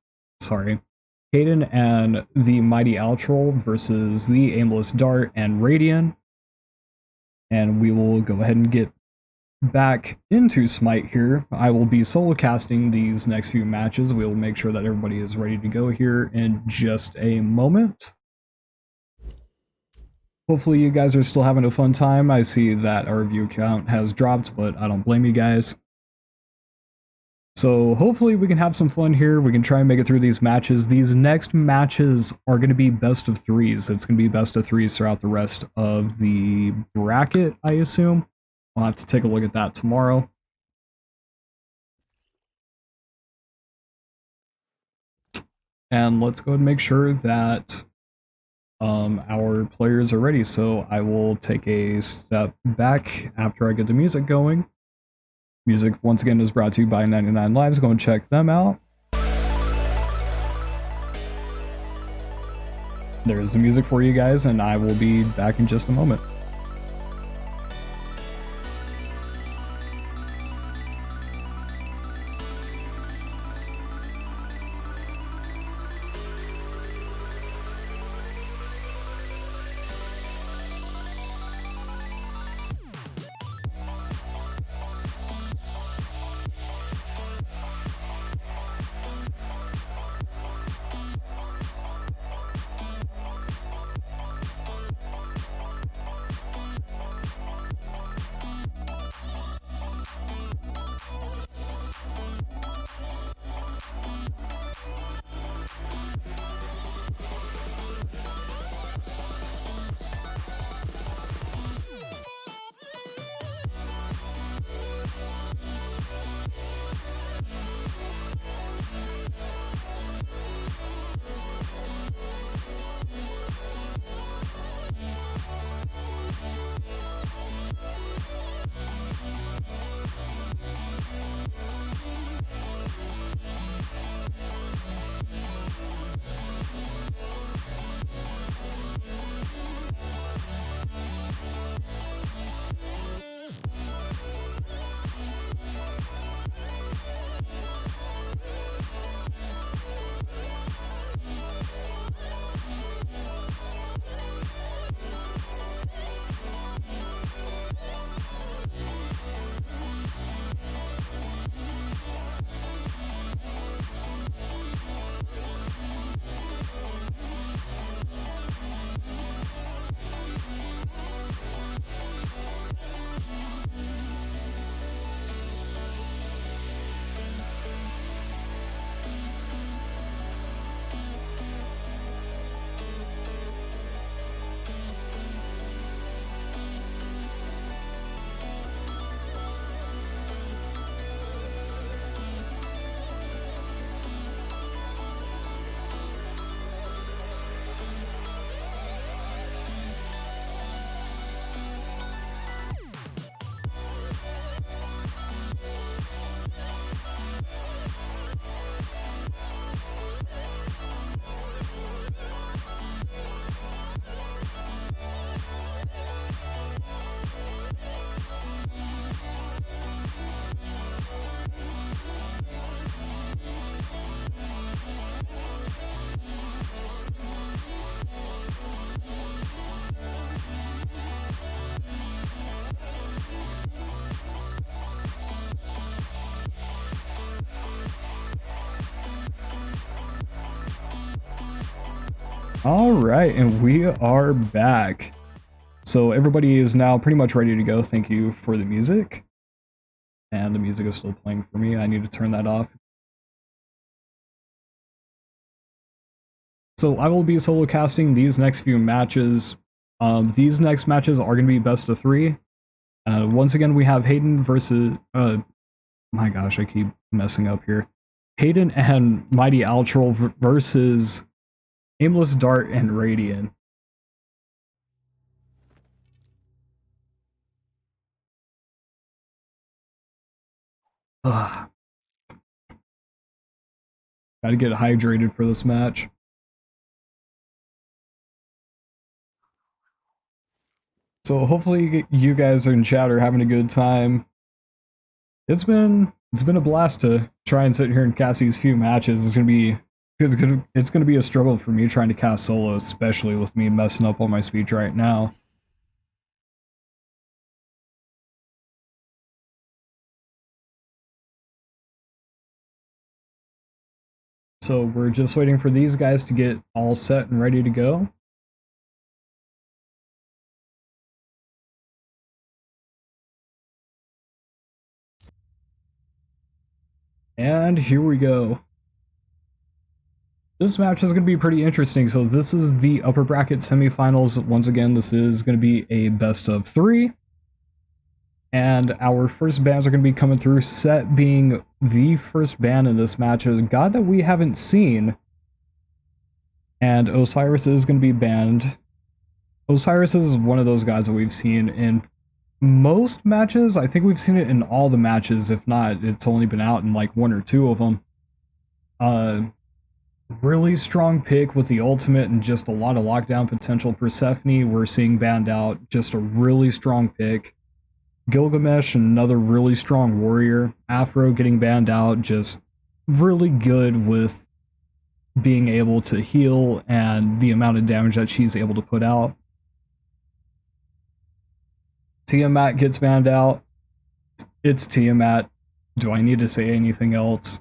the Mighty Altrol versus the Aimless Dart and Radian. And we will go ahead and get back into Smite here. I will be solo casting these next few matches. We will make sure that everybody is ready to go here in just a moment. Hopefully you guys are still having a fun time. I see that our view count has dropped, but I don't blame you guys. So hopefully we can have some fun here. We can try and make it through these matches. These next matches are going to be best of 3s. It's going to be best of 3s throughout the rest of the bracket, I assume. I'll have to take a look at that tomorrow. And let's go ahead and make sure that our players are ready. So I will take a step back after I get the music going. Music, once again, is brought to you by 99 Lives. Go and check them out. There's the music for you guys, and I will be back in just a moment. All right, and we are back. So everybody is now pretty much ready to go. Thank you for the music. And the music is still playing for me. I need to turn that off. So I will be solo casting these next few matches. These next matches are going to be best of 3. Once again, we have Hayden versus... my gosh, I keep messing up here. Hayden and Mighty Altrol versus Aimless Dart and Radiant. Ugh. Gotta get hydrated for this match. So hopefully you guys in chat are having a good time. It's been a blast to try and sit here and cast these few matches. It's gonna be a struggle for me trying to cast solo, especially with me messing up on my speech right now. So we're just waiting for these guys to get all set and ready to go. And here we go. This match is going to be pretty interesting. So this is the upper bracket semifinals. Once again, this is going to be a best of 3. And our first bans are going to be coming through. Set being the first ban in this match is a god that we haven't seen. And Osiris is going to be banned. Osiris is one of those guys that we've seen in most matches. I think we've seen it in all the matches. If not, it's only been out in like 1 or 2 of them. Really strong pick with the ultimate and just a lot of lockdown potential. Persephone, we're seeing banned out. Just a really strong pick. Gilgamesh, another really strong warrior. Afro getting banned out, just really good with being able to heal and the amount of damage that she's able to put out. Tiamat gets banned out. It's Tiamat. Do I need to say anything else?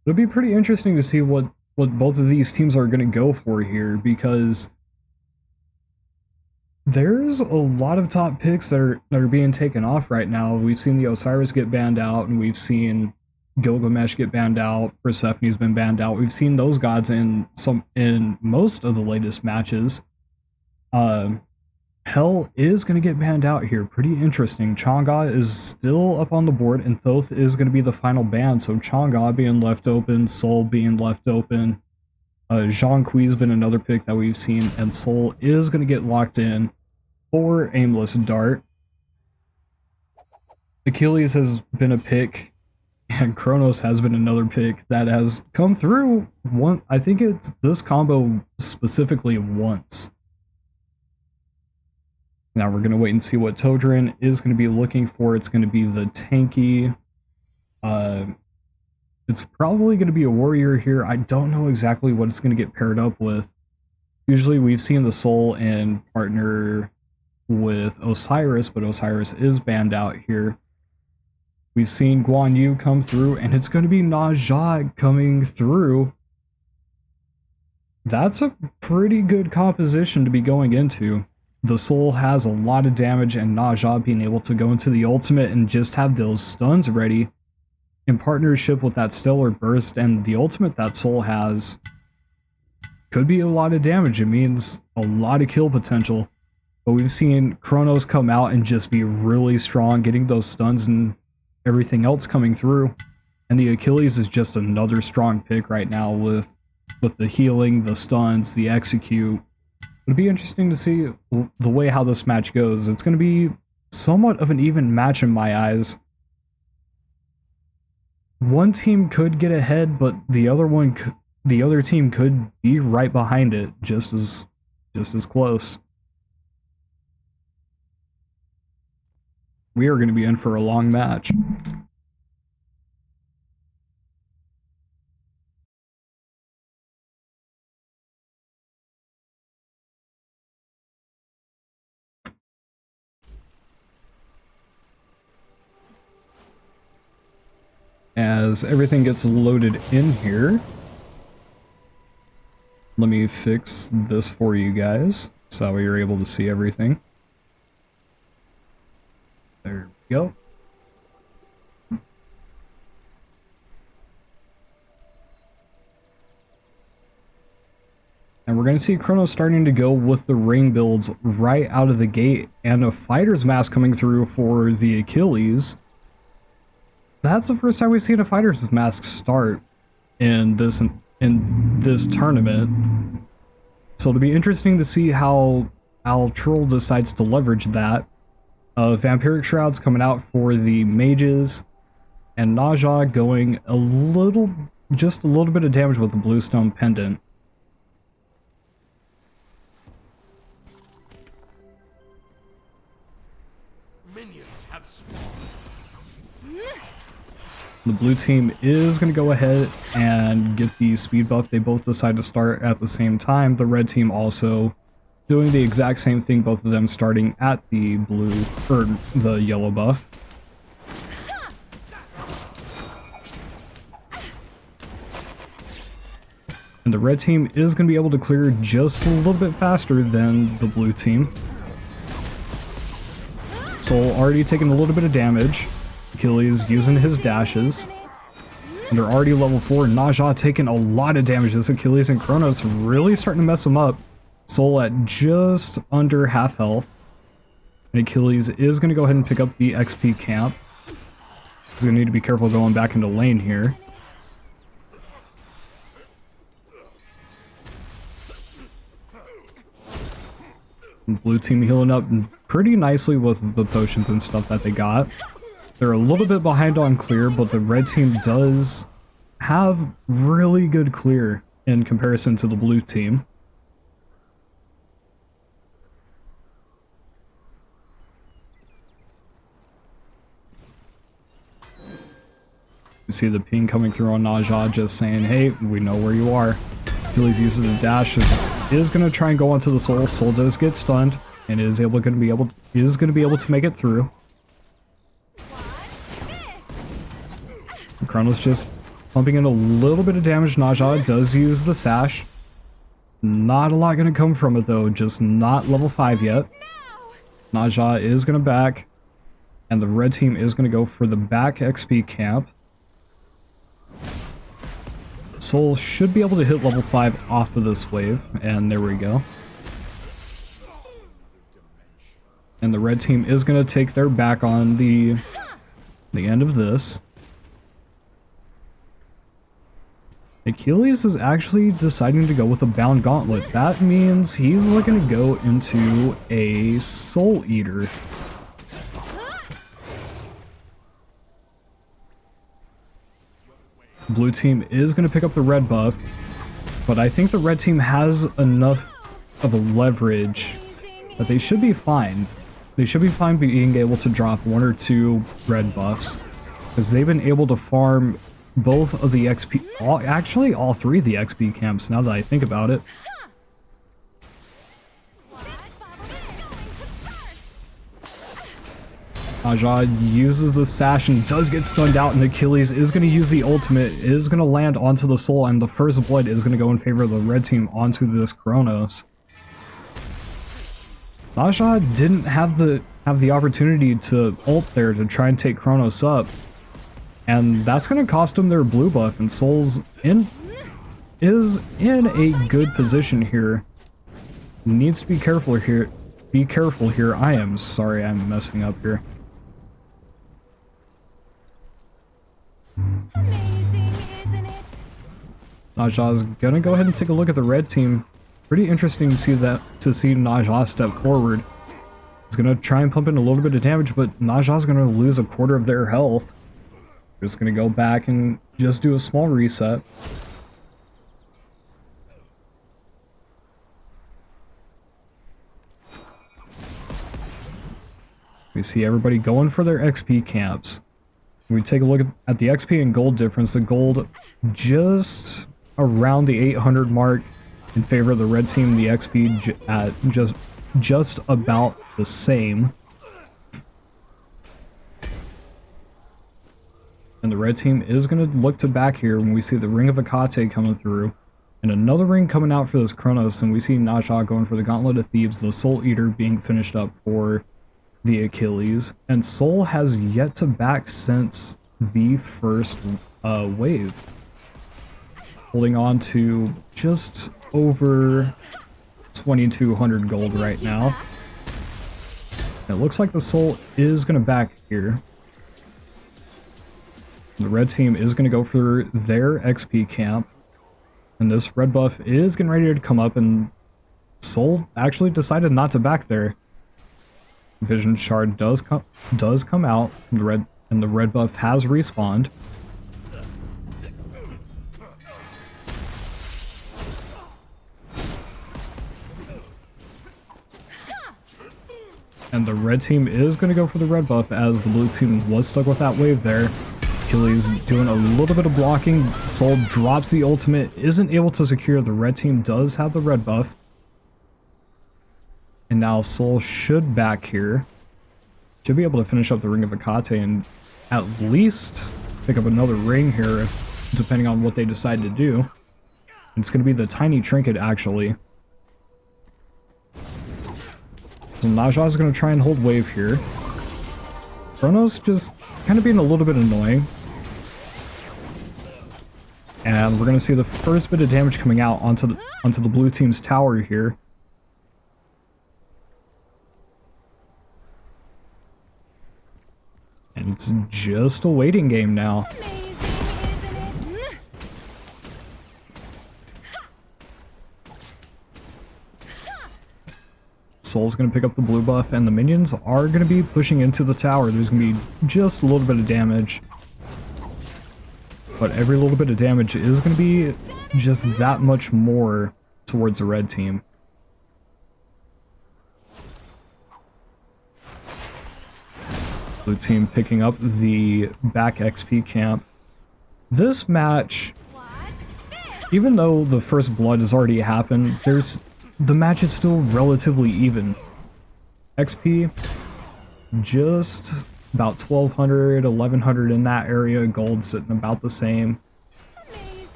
It'll be pretty interesting to see what both of these teams are going to go for here, because there's a lot of top picks that are being taken off right now. We've seen the Osiris get banned out, and we've seen Gilgamesh get banned out. Persephone's been banned out. We've seen those gods in most of the latest matches. Hell is going to get banned out here. Pretty interesting. Chang'e is still up on the board, and Thoth is going to be the final ban. So Chang'e being left open, Sol being left open. Zhang Kui's been another pick that we've seen, and Sol is going to get locked in for Aimless Dart. Achilles has been a pick, and Kronos has been another pick that has come through. I think it's this combo specifically once. Now we're going to wait and see what Todrin is going to be looking for. It's going to be the tanky. It's probably going to be a warrior here. I don't know exactly what it's going to get paired up with. Usually we've seen the Soul and partner with Osiris, but Osiris is banned out here. We've seen Guan Yu come through, and it's going to be Na Jha coming through. That's a pretty good composition to be going into. The Soul has a lot of damage, and Na Jha being able to go into the ultimate and just have those stuns ready in partnership with that Stellar Burst, and the ultimate that Soul has could be a lot of damage. It means a lot of kill potential. But we've seen Kronos come out and just be really strong, getting those stuns and everything else coming through. And the Achilles is just another strong pick right now with the healing, the stuns, the execute. It'll be interesting to see the way how this match goes. It's going to be somewhat of an even match in my eyes. One team could get ahead, but the other team could be right behind it, just as close. We are going to be in for a long match. as everything gets loaded in here. Let me fix this for you guys so that you're able to see everything. There we go. And we're going to see Chronos starting to go with the ring builds right out of the gate, and a fighter's mask coming through for the Achilles. That's the first time we've seen a fighter's mask start in this tournament. So it'll be interesting to see how Troll decides to leverage that. Vampiric Shroud's coming out for the mages, and Naja going just a little bit of damage with the Bluestone Pendant. The blue team is going to go ahead and get the speed buff. They both decide to start at the same time. The red team also doing the exact same thing, both of them starting at the blue, or the yellow buff. And the red team is going to be able to clear just a little bit faster than the blue team. Soul already taking a little bit of damage. Achilles using his dashes. And they're already level 4. Naja taking a lot of damage. This Achilles and Chronos really starting to mess him up. Soul at just under half health. And Achilles is going to go ahead and pick up the XP camp. He's going to need to be careful going back into lane here. Blue team healing up pretty nicely with the potions and stuff that they got. They're a little bit behind on clear, but the red team does have really good clear in comparison to the blue team. You see the ping coming through on Naja just saying, hey, we know where you are. Achilles uses the dash, is going to try and go onto the Soul. Soul does get stunned and is going to be able to make it through. Chronos just pumping in a little bit of damage. Naja does use the sash. Not a lot going to come from it though, just not level 5 yet. Naja is going to back, and the red team is going to go for the back XP camp. Soul should be able to hit level 5 off of this wave, and there we go. And the red team is going to take their back on the end of this. Achilles is actually deciding to go with a Bound Gauntlet. That means he's looking to go into a Soul Eater. Blue team is going to pick up the red buff, but I think the red team has enough of a leverage that they should be fine. They should be fine being able to drop 1 or 2 red buffs, because they've been able to farm both of the XP, actually all 3 of the XP camps now that I think about it. Naja uses the sash and does get stunned out, and Achilles is going to use the ultimate, is going to land onto the Soul, and the first blood is going to go in favor of the red team onto this Chronos. Naja didn't have the opportunity to ult there to try and take Chronos up. And that's going to cost him their blue buff, and Soul's is in a good position here. Needs to be careful here. Be careful here. I am sorry, I'm messing up here. Amazing, isn't it? Naja's gonna go ahead and take a look at the red team. Pretty interesting to see Naja step forward. He's gonna try and pump in a little bit of damage, but Naja's gonna lose 1/4 of their health. Just gonna go back and just do a small reset. We see everybody going for their XP camps. When we take a look at the XP and gold difference, the gold just around the 800 mark in favor of the red team, the XP at just about the same. And the red team is going to look to back here when we see the Ring of Akate coming through. And another ring coming out for this Kronos, and we see Naja going for the Gauntlet of Thebes, the Soul Eater being finished up for the Achilles. And Soul has yet to back since the first wave. Holding on to just over 2,200 gold right now. It looks like the Soul is going to back here. The red team is going to go for their XP camp. And this red buff is getting ready to come up, and Soul actually decided not to back there. Vision Shard does come out, the red buff has respawned. And the red team is going to go for the red buff as the blue team was stuck with that wave there. Achilles doing a little bit of blocking. Soul drops the ultimate, isn't able to secure. The red team does have the red buff. And now Soul should back here. Should be able to finish up the Ring of Akate and at least pick up another ring here, if, depending on what they decide to do. It's going to be the tiny trinket, actually. So Naja is going to try and hold wave here. Kronos just kind of being a little bit annoying. And we're going to see the first bit of damage coming out onto the blue team's tower here. And it's just a waiting game now. Soul's going to pick up the blue buff, and the minions are going to be pushing into the tower. There's going to be just a little bit of damage. But every little bit of damage is going to be just that much more towards the red team. Blue team picking up the back XP camp. This match, even though the first blood has already happened, the match is still relatively even. XP, just about 1,200, 1,100 in that area. Gold sitting about the same.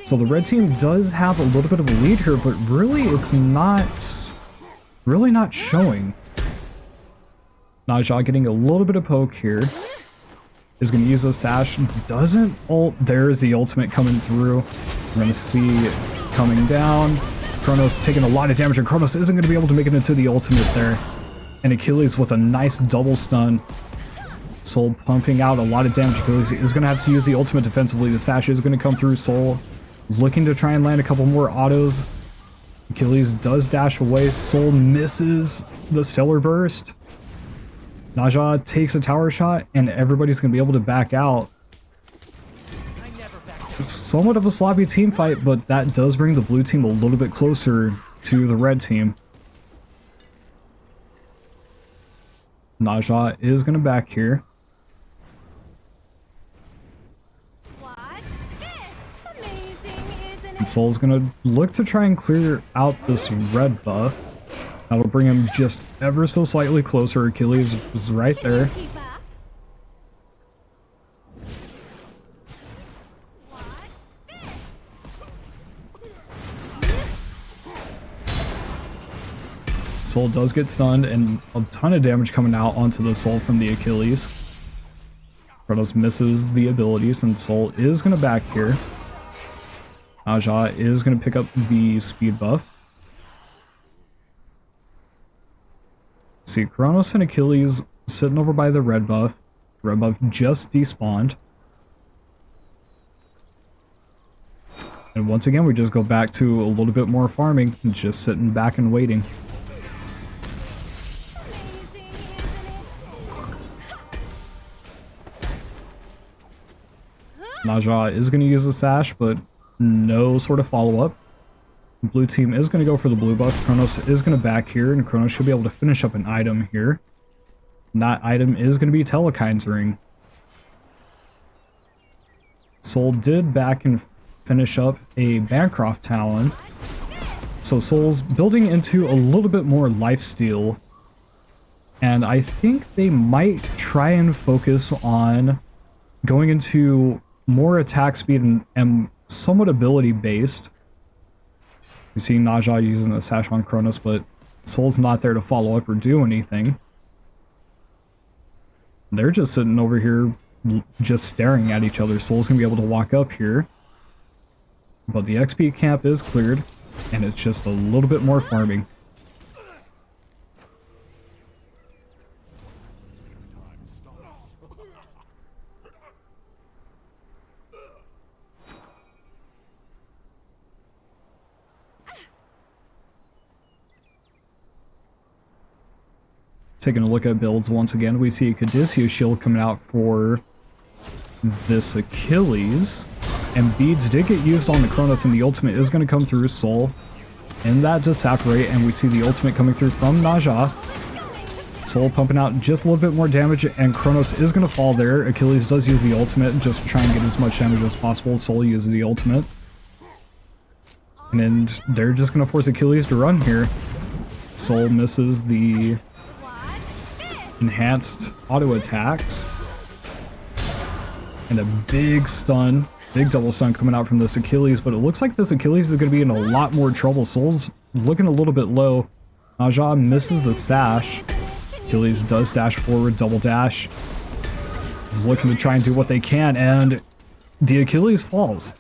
So the red team does have a little bit of a lead here, but really it's really not showing. Naja getting a little bit of poke here. Is going to use the sash. Doesn't ult. There's the ultimate coming through. We're going to see it coming down. Kronos taking a lot of damage, and Kronos isn't going to be able to make it into the ultimate there. And Achilles with a nice double stun. Soul pumping out a lot of damage. Achilles is going to have to use the ultimate defensively. The sash is going to come through. Soul looking to try and land a couple more autos. Achilles does dash away. Soul misses the Stellar Burst. Naja takes a tower shot, and everybody's going to be able to back out. It's somewhat of a sloppy team fight, but that does bring the blue team a little bit closer to the red team. Naja is going to back here. And Soul's going to look to try and clear out this red buff. That'll bring him just ever so slightly closer. Achilles is right there. Soul does get stunned, and a ton of damage coming out onto the Soul from the Achilles. Kronos misses the abilities, and Soul is going to back here. Naja is going to pick up the speed buff. See, Kronos and Achilles sitting over by the red buff. Red buff just despawned. And once again, we just go back to a little bit more farming, just sitting back and waiting. Naja is going to use the sash, but no sort of follow-up. Blue team is going to go for the blue buff. Kronos is going to back here, and Kronos should be able to finish up an item here. And that item is going to be Telekine's Ring. Soul did back and finish up a Bancroft Talon. So Soul's building into a little bit more lifesteal. And I think they might try and focus on going into more attack speed and somewhat ability based. We see Naja using the sash on Kronos, but Soul's not there to follow up or do anything. They're just sitting over here just staring at each other. Soul's gonna be able to walk up here, but the XP camp is cleared, and it's just a little bit more farming. Taking a look at builds once again, we see a Caduceus shield coming out for this Achilles, and beads did get used on the Kronos, and the ultimate is going to come through Soul in that Disapparate, and we see the ultimate coming through from Naja. Soul pumping out just a little bit more damage, and Kronos is going to fall there. Achilles does use the ultimate just to try and get as much damage as possible. Soul uses the ultimate, and then they're just going to force Achilles to run here. Soul misses the enhanced auto attacks, and a big stun, big double stun coming out from this Achilles, but it looks like this Achilles is going to be in a lot more trouble. Soul's looking a little bit low. Naja misses the sash. Achilles does dash forward, double dash. Is looking to try and do what they can, and the Achilles falls.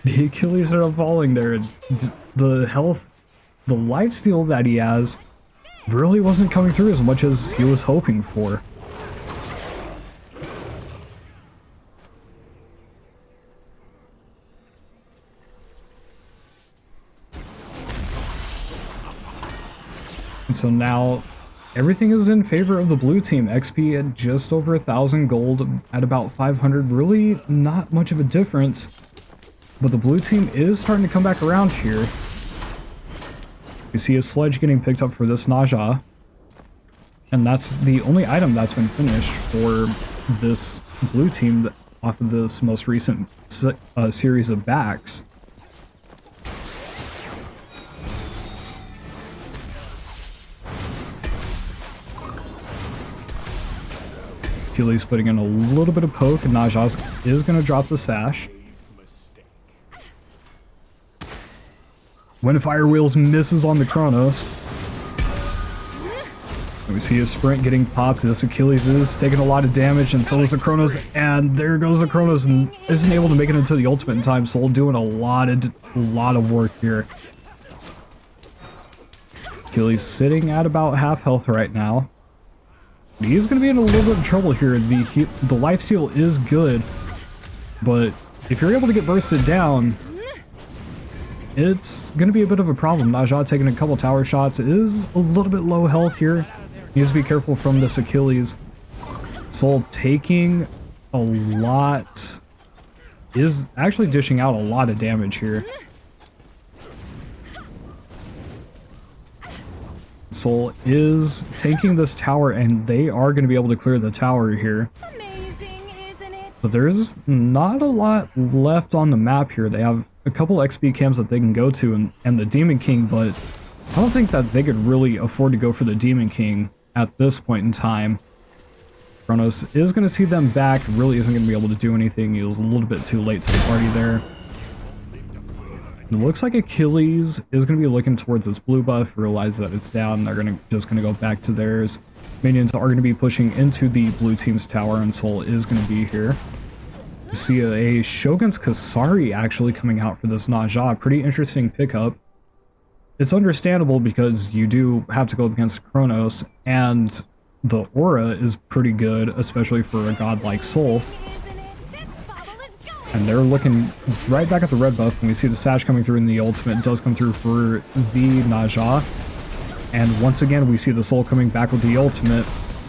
The Achilles ended up falling there. The health, the lifesteal that he has really wasn't coming through as much as he was hoping for. And so now everything is in favor of the blue team. XP at just over 1,000, gold at about 500. Really not much of a difference, but the blue team is starting to come back around here. We see a sledge getting picked up for this Naja, and that's the only item that's been finished for this blue team off of this most recent series of backs. Achilles putting in a little bit of poke, and Naja is going to drop the sash. When Fire Wheels misses on the Kronos. And we see a sprint getting popped. This Achilles is taking a lot of damage, and so is the Kronos. And there goes the Kronos, and isn't able to make it into the ultimate in time. Soul doing a lot of work here. Achilles sitting at about half health right now. He's going to be in a little bit of trouble here. The lifesteal is good, but if you're able to get bursted down, it's going to be a bit of a problem. Naja taking a couple tower shots, is a little bit low health here. Needs to be careful from this Achilles. Soul taking a lot, is actually dishing out a lot of damage here. Soul is taking this tower, and they are going to be able to clear the tower here. Amazing, isn't it? But there's not a lot left on the map here. They have a couple XP camps that they can go to, and the Demon King, but I don't think that they could really afford to go for the Demon King at this point in time. Kronos is going to see them back, really isn't going to be able to do anything. He was a little bit too late to the party there. It looks like Achilles is going to be looking towards this blue buff, realize that it's down, they're just going to go back to theirs. Minions are going to be pushing into the blue team's tower, and Soul is going to be here. You see a Shogun's Kasari actually coming out for this Naja, pretty interesting pickup. It's understandable because you do have to go up against Kronos, and the aura is pretty good, especially for a god like Soul. And they're looking right back at the red buff when we see the sash coming through, and the ultimate does come through for the Naja. And once again, we see the Soul coming back with the ultimate.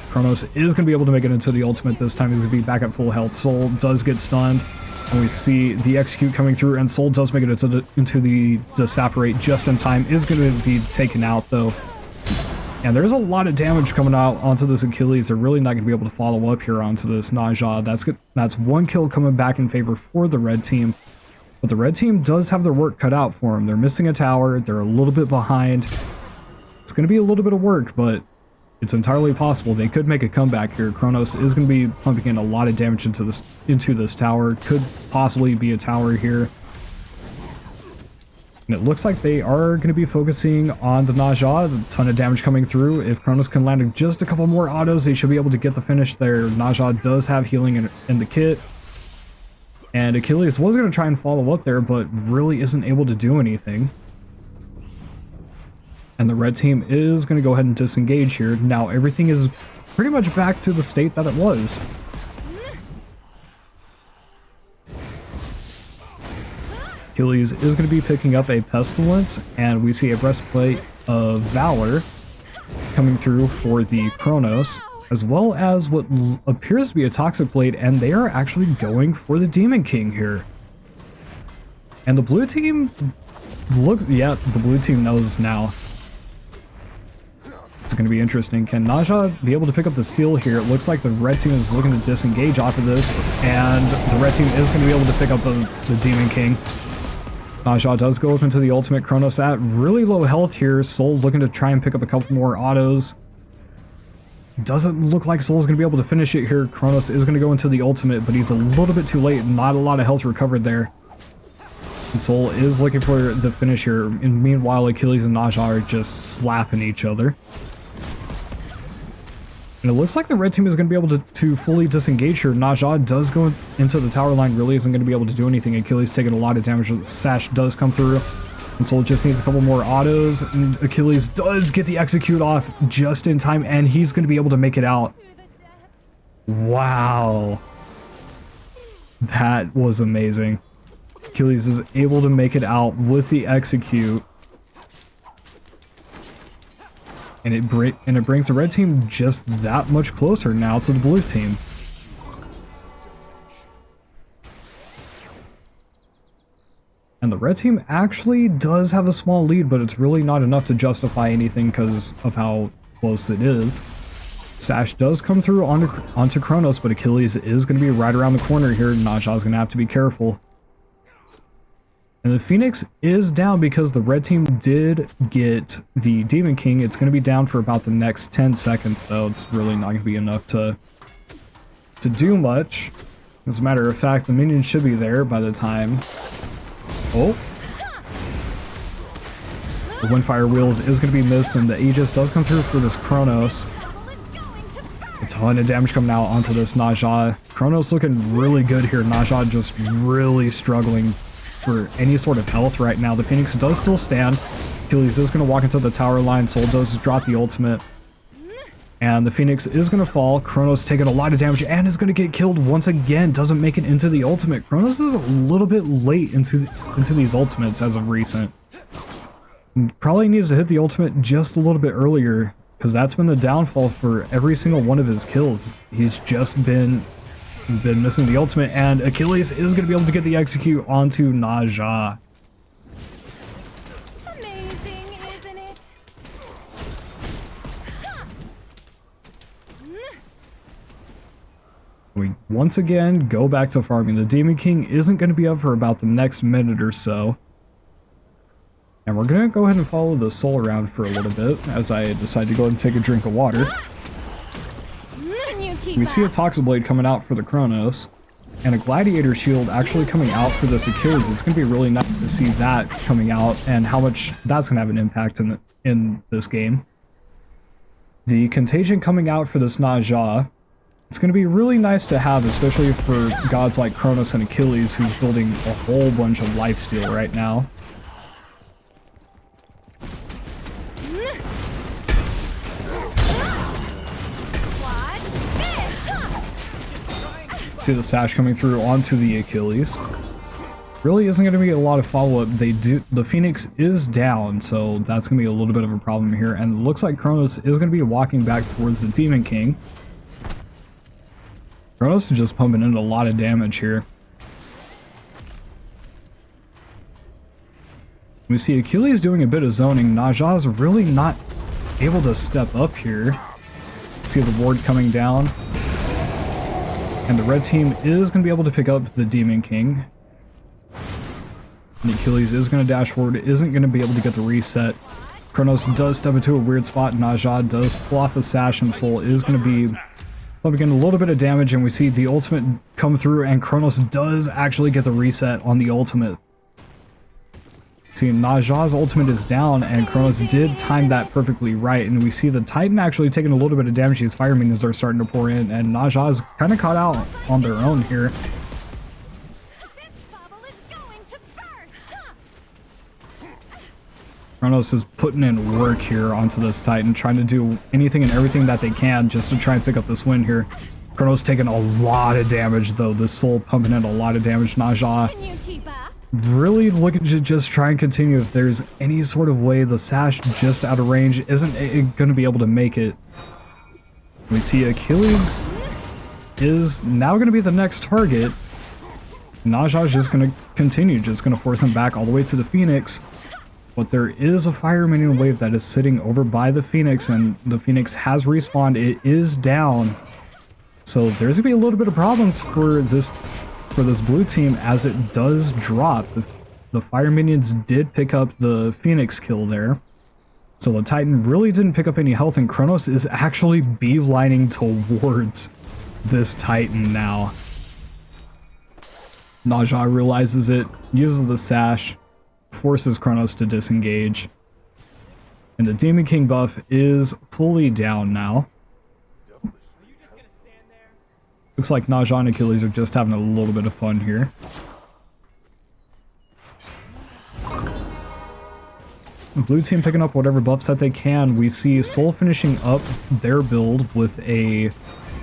Kronos is going to be able to make it into the ultimate this time. He's going to be back at full health. Soul does get stunned, and we see the execute coming through, and Soul does make it into the Disapparate just in time. Is going to be taken out, though. And there's a lot of damage coming out onto this Achilles. They're really not going to be able to follow up here onto this Naja. That's good. That's one kill coming back in favor for the red team. But the red team does have their work cut out for them. They're missing a tower. They're a little bit behind. It's going to be a little bit of work, but It's entirely possible they could make a comeback here. Kronos is going to be pumping in a lot of damage into this tower. Could possibly be a tower here. And it looks like they are going to be focusing on the Naja. A ton of damage coming through. If Kronos can land just a couple more autos, they should be able to get the finish there. Naja does have healing in the kit. And Achilles was going to try and follow up there, but really isn't able to do anything. And the red team is going to go ahead and disengage here. Now everything is pretty much back to the state that it was. Achilles is going to be picking up a Pestilence, and we see a Breastplate of Valor coming through for the Kronos, as well as what appears to be a Toxic Blade, and they are actually going for the Demon King here. And the blue team the blue team knows now. It's going to be interesting. Can Naja be able to pick up the steal here? It looks like the red team is looking to disengage off of this, and the red team is going to be able to pick up the Demon King. Naja does go up into the ultimate. Kronos at really low health here. Soul looking to try and pick up a couple more autos. Doesn't look like Soul's going to be able to finish it here. Kronos is going to go into the ultimate, but he's a little bit too late. Not a lot of health recovered there. And Soul is looking for the finish here. And meanwhile, Achilles and Naja are just slapping each other. And it looks like the red team is going to be able to fully disengage here. Naja does go into the tower line, really isn't going to be able to do anything. Achilles taking a lot of damage. Sash does come through. And Soul just needs a couple more autos. And Achilles does get the execute off just in time, and he's going to be able to make it out. Wow. That was amazing. Achilles is able to make it out with the execute. And it brings the red team just that much closer now to the blue team. And the red team actually does have a small lead, but it's really not enough to justify anything because of how close it is. Sash does come through onto Kronos, but Achilles is going to be right around the corner here. Naja's going to have to be careful. And the Phoenix is down because the red team did get the Demon King. It's going to be down for about the next 10 seconds, though. It's really not going to be enough to do much. As a matter of fact, the minion should be there by the time... Oh! The Windfire Wheels is going to be missed, and the Aegis does come through for this Kronos. A ton of damage coming out onto this Naja. Kronos looking really good here. Naja just really struggling for any sort of health right now. The Phoenix does still stand. Achilles is going to walk into the tower line. Soul does drop the ultimate. And the Phoenix is going to fall. Kronos taking a lot of damage and is going to get killed once again. Doesn't make it into the ultimate. Kronos is a little bit late into these ultimates as of recent. Probably needs to hit the ultimate just a little bit earlier, because that's been the downfall for every single one of his kills. He's just been missing the ultimate, and Achilles is going to be able to get the execute onto Naja. Amazing, isn't it? We once again go back to farming. The Demon King isn't going to be up for about the next minute or so. And we're going to go ahead and follow the Soul around for a little bit as I decide to go ahead and take a drink of water. We see a Toxic Blade coming out for the Kronos, and a Gladiator Shield actually coming out for this Achilles. It's going to be really nice to see that coming out and how much that's going to have an impact in this game. The Contagion coming out for this Naja. It's going to be really nice to have, especially for gods like Kronos and Achilles, who's building a whole bunch of lifesteal right now. See the Sash coming through onto the Achilles. Really isn't going to be a lot of follow-up. The Phoenix is down, so that's going to be a little bit of a problem here. And it looks like Kronos is going to be walking back towards the Demon King. Kronos is just pumping in a lot of damage here. We see Achilles doing a bit of zoning. Naja's really not able to step up here. See the ward coming down. And the red team is going to be able to pick up the Demon King. And Achilles is going to dash forward, isn't going to be able to get the reset. Kronos does step into a weird spot. Najah does pull off the sash, and Soul is going to be pumping in a little bit of damage, and we see the ultimate come through, and Kronos does actually get the reset on the ultimate. See, Najah's ultimate is down, and Kronos did time that perfectly right, and we see the Titan actually taking a little bit of damage. These fire minions are starting to pour in, and Najah's kind of caught out on their own here. This bubble is going to burst. Kronos is putting in work here onto this Titan, trying to do anything and everything that they can just to try and pick up this win here. Kronos taking a lot of damage, though. This Soul pumping in a lot of damage. Najah Can you keep up? really looking to just try and continue. If there's any sort of way the sash just out of range isn't going to be able to make it. We see Achilles is now going to be the next target. Najah's just going to continue, just going to force him back all the way to the Phoenix. But there is a fire minion wave that is sitting over by the Phoenix, and the Phoenix has respawned. It is down. So there's going to be a little bit of problems for this blue team as it does drop. The fire minions did pick up the Phoenix kill there. So the Titan really didn't pick up any health, and Kronos is actually beelining towards this Titan now. Najah realizes it, uses the sash, forces Kronos to disengage. And the Demon King buff is fully down now. Looks like Najah and Achilles are just having a little bit of fun here. The blue team picking up whatever buffs that they can. We see Soul finishing up their build with a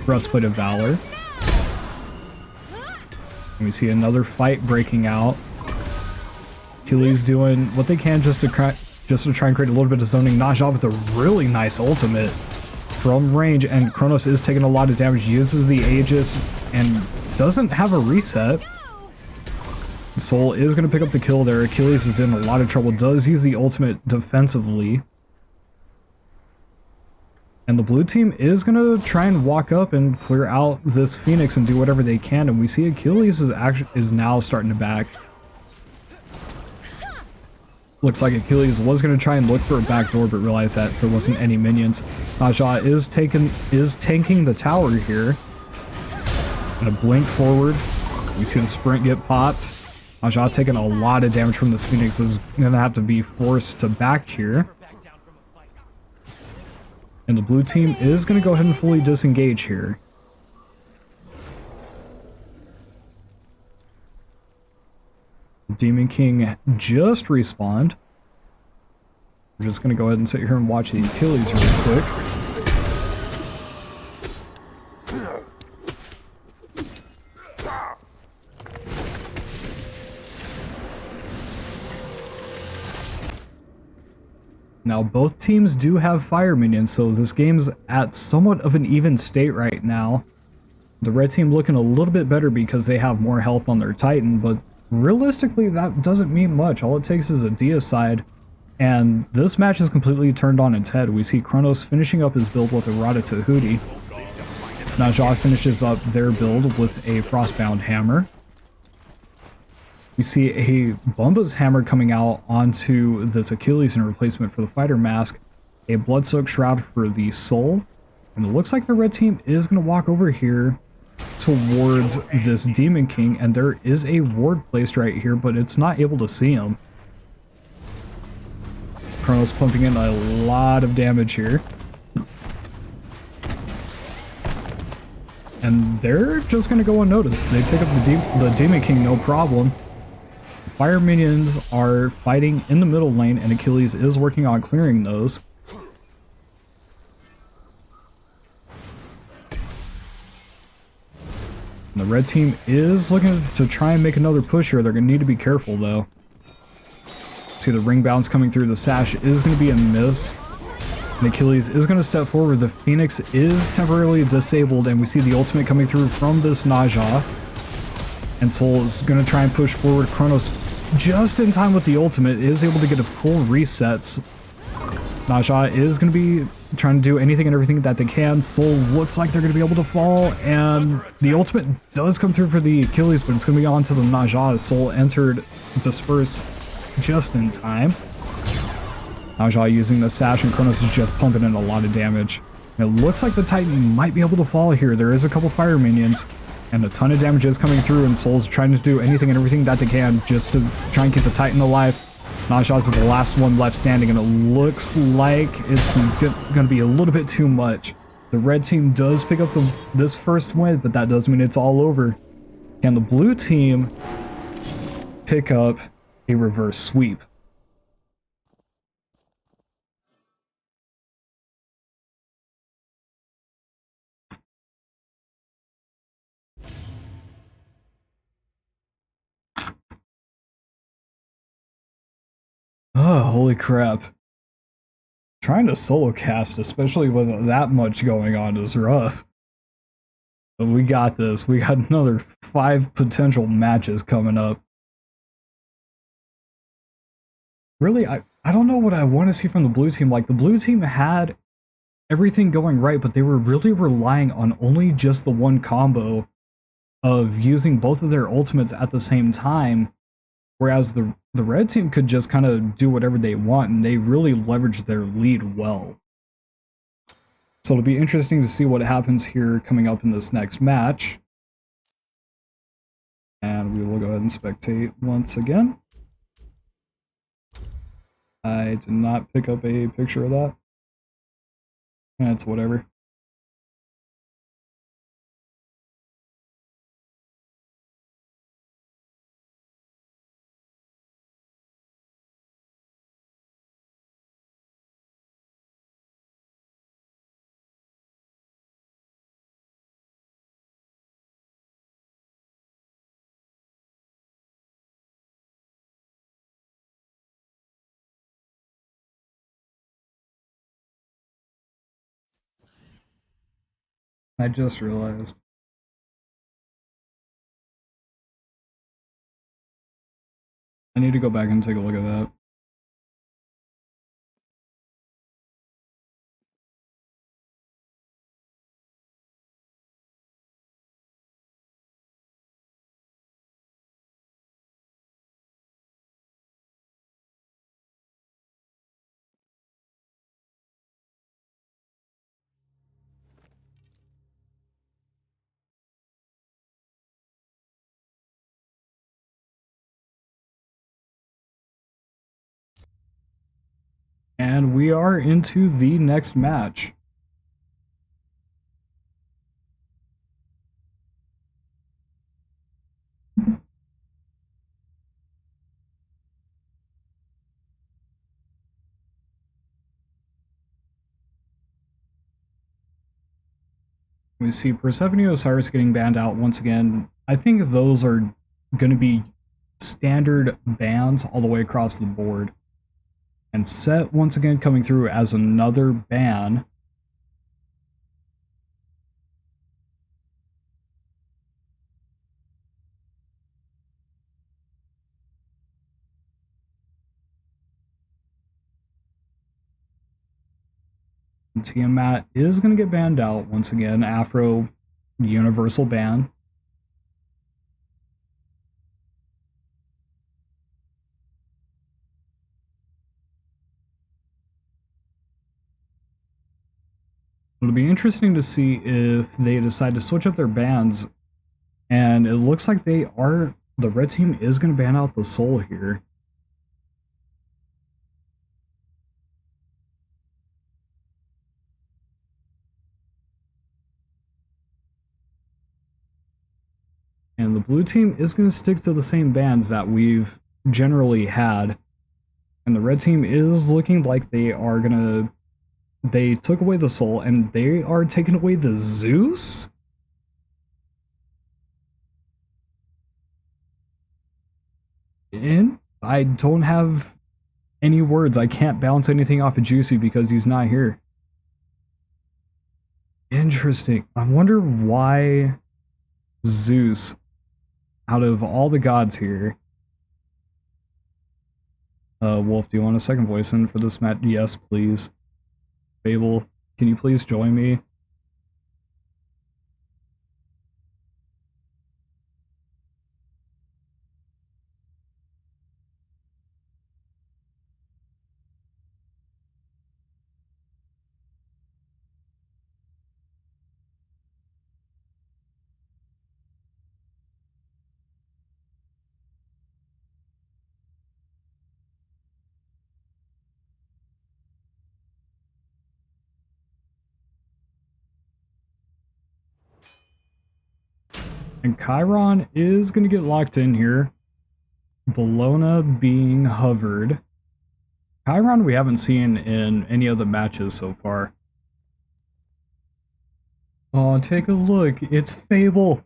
Breastplate of Valor. And we see another fight breaking out. Achilles doing what they can just to try and create a little bit of zoning. Najah with a really nice ultimate from range, and Kronos is taking a lot of damage, uses the Aegis, and doesn't have a reset. Soul is going to pick up the kill there. Achilles is in a lot of trouble, does use the ultimate defensively. And the blue team is going to try and walk up and clear out this Phoenix and do whatever they can, and we see Achilles is now starting to back. Looks like Achilles was going to try and look for a backdoor, but realized that there wasn't any minions. Najah is tanking the tower here. Gonna blink forward. We see the sprint get popped. Najah taking a lot of damage from this Phoenix, is going to have to be forced to back here. And the blue team is going to go ahead and fully disengage here. Demon King just respawned. We're just going to go ahead and sit here and watch the Achilles real quick. Now both teams do have fire minions, so this game's at somewhat of an even state right now. The red team looking a little bit better because they have more health on their Titan, but realistically, that doesn't mean much. All it takes is a deicide, and this match is completely turned on its head. We see Kronos finishing up his build with a Rada Tahuti. Najah finishes up their build with a Frostbound Hammer. We see a Bumba's Hammer coming out onto this Achilles in replacement for the Fighter Mask, a Bloodsoaked Shroud for the Soul, and it looks like the red team is going to walk over here towards this Demon King, and there is a ward placed right here, but it's not able to see him. Kronos pumping in a lot of damage here. And they're just going to go unnoticed. They pick up the Demon King no problem. Fire minions are fighting in the middle lane, and Achilles is working on clearing those. And the red team is looking to try and make another push here. They're going to need to be careful, though. See the ring bounce coming through. The sash is going to be a miss. And Achilles is going to step forward. The Phoenix is temporarily disabled, and we see the ultimate coming through from this Najah. And Soul is going to try and push forward. Kronos, just in time with the ultimate, is able to get a full reset. Najah is going to be trying to do anything and everything that they can. Soul looks like they're going to be able to fall, and the ultimate does come through for the Achilles, but it's going to be on to the Najah. Soul entered Disperse just in time. Naja using the sash, and Kronos is just pumping in a lot of damage. And it looks like the Titan might be able to fall here. There is a couple fire minions, and a ton of damage is coming through, and Soul's trying to do anything and everything that they can just to try and keep the Titan alive. Naja's is the last one left standing, and it looks like it's going to be a little bit too much. The red team does pick up this first win, but that doesn't mean it's all over. Can the blue team pick up a reverse sweep? Oh, holy crap. Trying to solo cast, especially with that much going on, is rough. But we got this. We got another 5 potential matches coming up. Really, I don't know what I want to see from the blue team. Like, the blue team had everything going right, but they were really relying on only just the one combo of using both of their ultimates at the same time, whereas the red team could just kind of do whatever they want, and they really leveraged their lead well. So it'll be interesting to see what happens here coming up in this next match. And we will go ahead and spectate once again. I did not pick up a picture of that. It's whatever. I just realized. I need to go back and take a look at that. And we are into the next match. We see Persephone and Osiris getting banned out once again. I think those are going to be standard bans all the way across the board. And Set once again coming through as another ban. And Tiamat is going to get banned out once again. Afro universal ban. It'll be interesting to see if they decide to switch up their bans. And it looks like they are. The red team is going to ban out the Soul here. And the blue team is going to stick to the same bans that we've generally had. And the red team is looking like they are going to... They took away the Soul, and they are taking away the Zeus? And I don't have any words. I can't bounce anything off of Juicy because he's not here. Interesting. I wonder why Zeus, out of all the gods here... Wolf, do you want a second voice in for this match? Yes, please. Fable, can you please join me? And Chiron is going to get locked in here. Bologna being hovered. Chiron we haven't seen in any of the matches so far. Oh, take a look. It's Fable.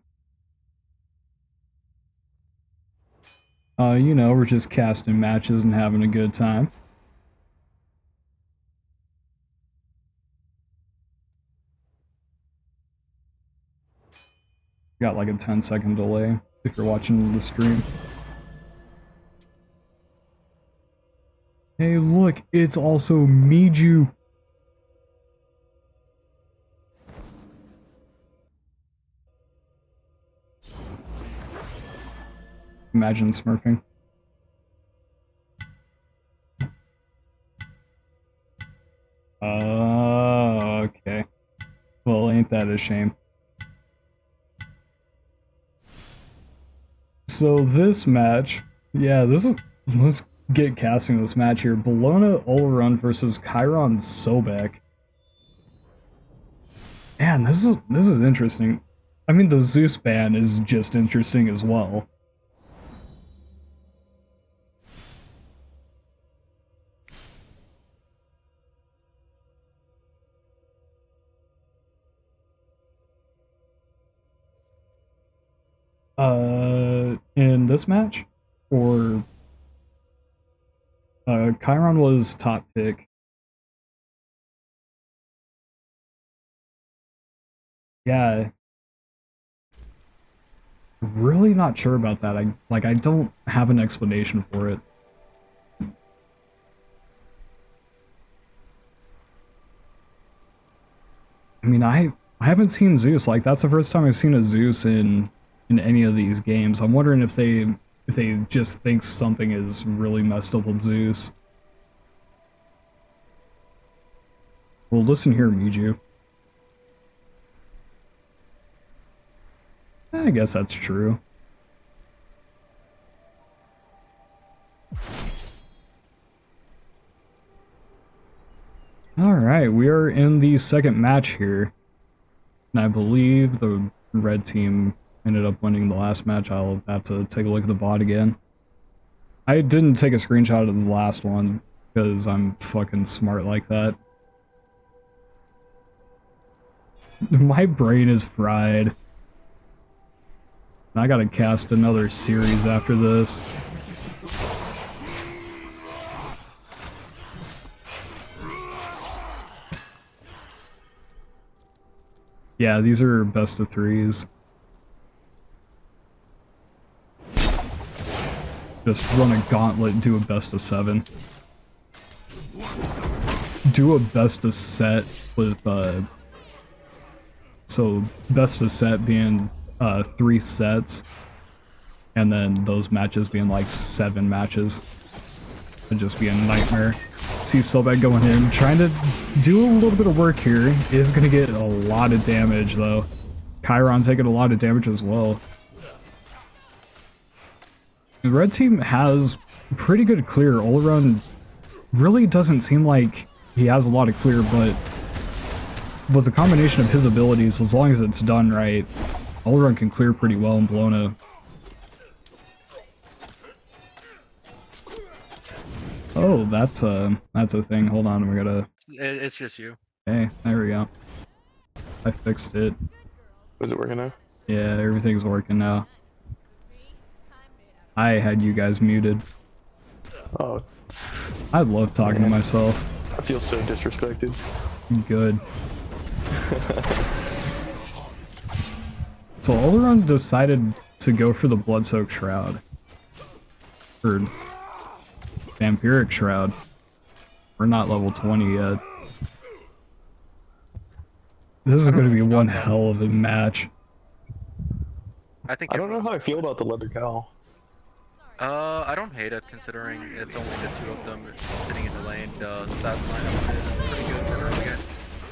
You know, we're just casting matches and having a good time. Got like a 10-second delay if you're watching the stream. Hey, look, it's also Miju. Imagine smurfing. Okay. Well, ain't that a shame? So this match, yeah, let's get casting this match here. Bologna Olaron versus Chiron Sobek. Man, this is interesting. I mean, the Zeus ban is just interesting as well. In this match? Or Chiron was top pick. Yeah. Really not sure about that. I don't have an explanation for it. I mean, I haven't seen Zeus. Like, that's the first time I've seen a Zeus in any of these games. I'm wondering if they just think something is really messed up with Zeus. Well, listen here, Miju. I guess that's true. Alright, we are in the second match here. And I believe the red team ended up winning the last match. I'll have to take a look at the VOD again. I didn't take a screenshot of the last one because I'm fucking smart like that. My brain is fried. I gotta cast another series after this. Yeah, these are best of threes. Just run a gauntlet and do a best of 7. Do a best of set with, so best of set being 3 sets, and then those matches being like 7 matches. It'd just be a nightmare. See Sobek going in, trying to do a little bit of work here. Is gonna get a lot of damage though. Chiron taking a lot of damage as well. The red team has pretty good clear. Olaron really doesn't seem like he has a lot of clear, but with the combination of his abilities, as long as it's done right, Olaron can clear pretty well in Bologna. Oh, that's a thing. Hold on, we gotta... It's just you. Hey, there we go. I fixed it. Is it working now? Yeah, everything's working now. I had you guys muted. Oh, I love talking to myself. I feel so disrespected. Good. So Olaron decided to go for the Bloodsoaked Shroud. Or Vampiric Shroud. We're not level 20 yet. This is gonna be one hell of a match. I think I don't know how I feel about the leather cow. I don't hate it considering it's only the 2 of them sitting in the lane. The stat lineup is pretty good for early game.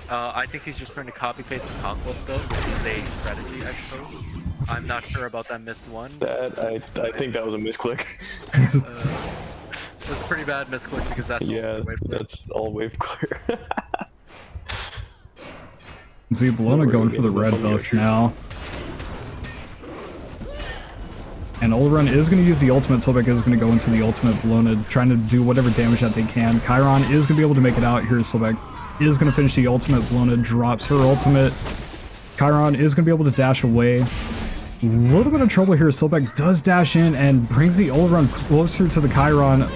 I think he's just trying to copy paste the Conquest though, which is a strategy, I suppose. I'm not sure about that missed one. That I think that was a misclick. It's a pretty bad misclick because that's Yeah, all wave clear. that's all wave clear. See Bologna going for the red buff now. And Oleron is going to use the ultimate. Sobek is going to go into the ultimate Bologna, trying to do whatever damage that they can. Chiron is going to be able to make it out here. Sobek is going to finish the ultimate. Bologna drops her ultimate. Chiron is going to be able to dash away. A little bit of trouble here. Sobek does dash in and brings the Oleron closer to the Chiron.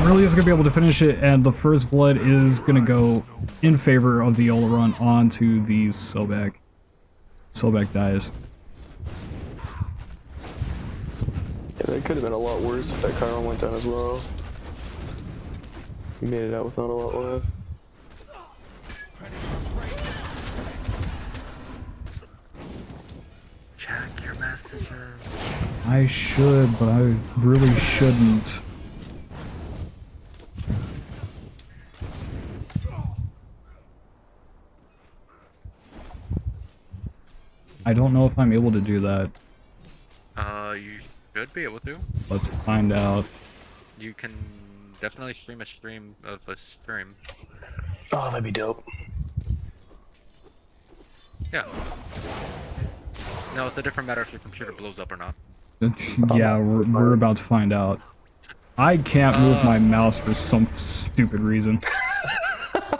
Really is going to be able to finish it, and the first blood is going to go in favor of the Oleron onto the Sobek. Sobek dies. Yeah, that could have been a lot worse if that Chiron went down as well. He made it out with not a lot left. Check your messages. I should, but I really shouldn't. I don't know if I'm able to do that. You should be able to. Let's find out. You can definitely stream a stream of a stream. Oh, that'd be dope. Yeah. No, it's a different matter if your computer blows up or not. Yeah, we're about to find out. I can't move my mouse for some stupid reason.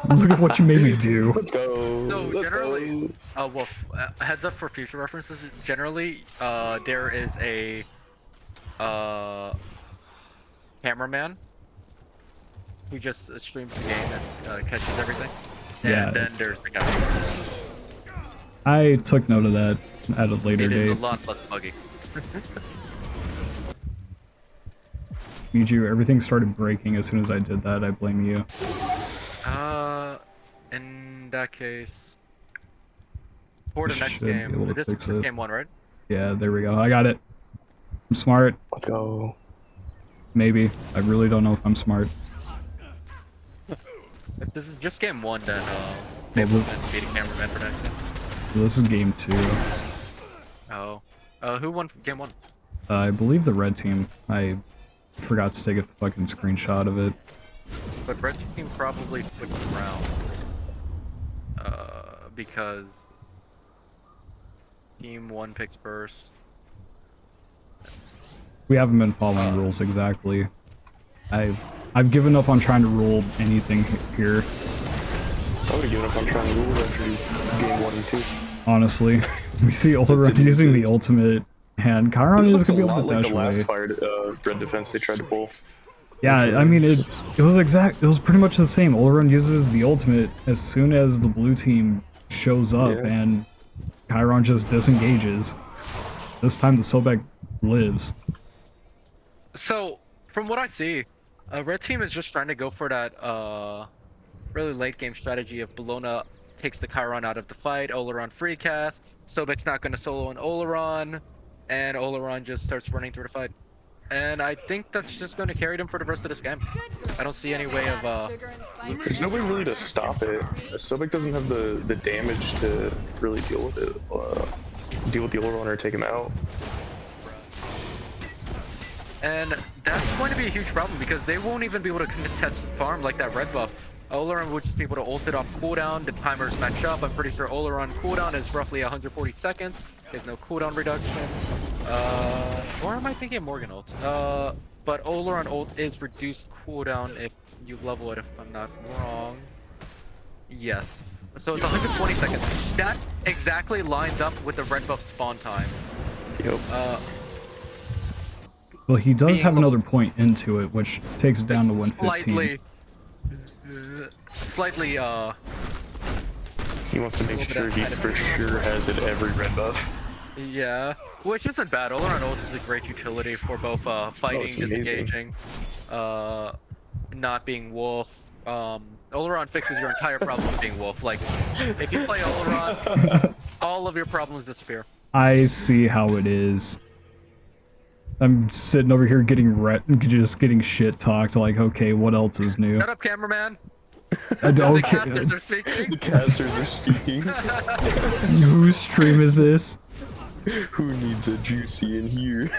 Look at what you made me do. Let's go. So Let's generally, go. Wolf, heads up for future references. Generally, there is a cameraman who just streams the game and catches everything. Yeah. And then there's the guy. I took note of that at a later It is date. a lot less buggy. Miju, everything started breaking as soon as I did that. I blame you. In that case, for the You next should be able game, to this fix is it. game 1, right? Yeah, there we go. I got it. I'm smart. Let's go. Maybe. I really don't know if I'm smart. If this is just game 1, then Well, maybe we'll this- beat a cameraman for next game. This is game 2. Oh. Who won game 1? I believe the red team. I forgot to take a fucking screenshot of it. But red team probably switched around. Because team 1 picks first. We haven't been following rules exactly. I've given up on trying to rule anything here. I would have given up on trying to rule after game 1 and 2. Honestly, we see Oleron using the ultimate, and Chiron is gonna be able to like dash the away. last fired red defense they tried to pull. Yeah, I mean it was pretty much the same. Oleron uses the ultimate as soon as the blue team shows up, Yeah. and Chiron just disengages. This time the Sobek lives. So, from what I see, red team is just trying to go for that really late game strategy of Bologna takes the Chiron out of the fight, Oleron free cast, Sobek's not going to solo an Oleron, and Oleron just starts running through the fight. And I think that's just going to carry them for the rest of this game. I don't see any way of There's no way really to stop it. Sobek doesn't have the damage to really deal with it. Deal with the Oleron or take him out. And that's going to be a huge problem because they won't even be able to contest farm like that red buff. Oleron would just be able to ult it off cooldown. The timers match up. I'm pretty sure Oleron cooldown is roughly 140 seconds. There's no cooldown reduction. Or am I thinking of Morgan ult? But Oleron ult is reduced cooldown if you level it, if I'm not wrong. Yes. So it's 120 seconds. That exactly lines up with the red buff spawn time. Yep. Well, he does Being have able- another point into it, which takes it down to 115. Slightly, He wants to make little bit sure he ahead of for it. sure has it every red buff. yeah, which isn't bad. Oleron ult is a great utility for both fighting, it's amazing. disengaging, not being wolf. Oleron fixes your entire problem of being wolf. Like, if you play Oleron, all of your problems disappear. I see how it is. I'm sitting over here just getting shit talked. Like, okay, what else is new? Shut up, cameraman. I The don't casters are speaking. The casters are speaking. Whose stream is this? Who needs a juicy in here?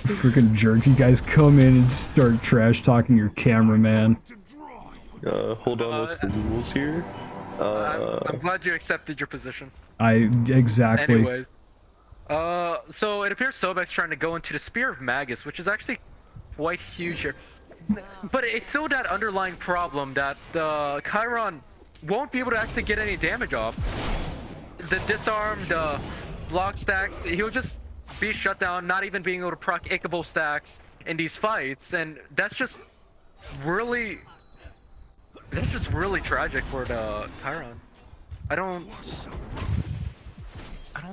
Freaking jerk! You guys come in and start trash talking your cameraman. Hold on, what's the rules here? I'm glad you accepted your position. Exactly. Anyways, So it appears Sobek's trying to go into the Spear of Magus, which is actually quite huge here. But it's still that underlying problem that Chiron won't be able to actually get any damage off. The disarm, the block stacks, he'll just be shut down, not even being able to proc Ichable stacks in these fights, and that's just really tragic for the Chiron. I don't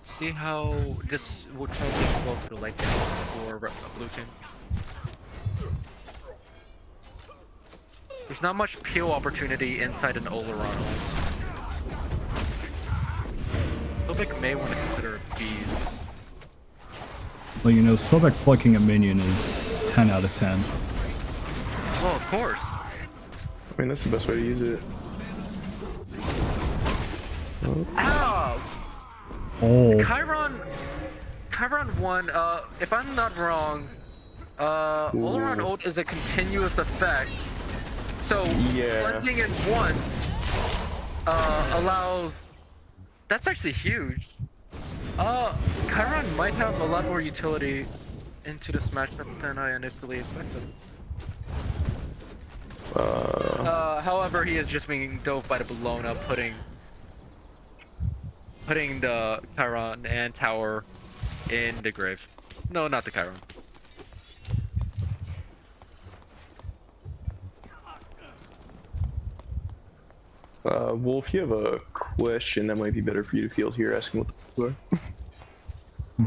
see how this will transition well to the late game for blue team. There's not much peel opportunity inside an Oleron. Sobek may want to consider bees. Well, you know, Sobek plucking a minion is 10 out of 10. Well, of course. I mean, that's the best way to use it. Ow! Oh, Chiron 1, if I'm not wrong, Oleron ult is a continuous effect. So Yeah. cleansing it once allows. That's actually huge. Chiron might have a lot more utility into this matchup than I initially expected. However, he is just being dove by the Bologna, putting the Chiron and tower in the grave. No, not the Chiron. Wolf, you have a question that might be better for you to field here, asking what the are.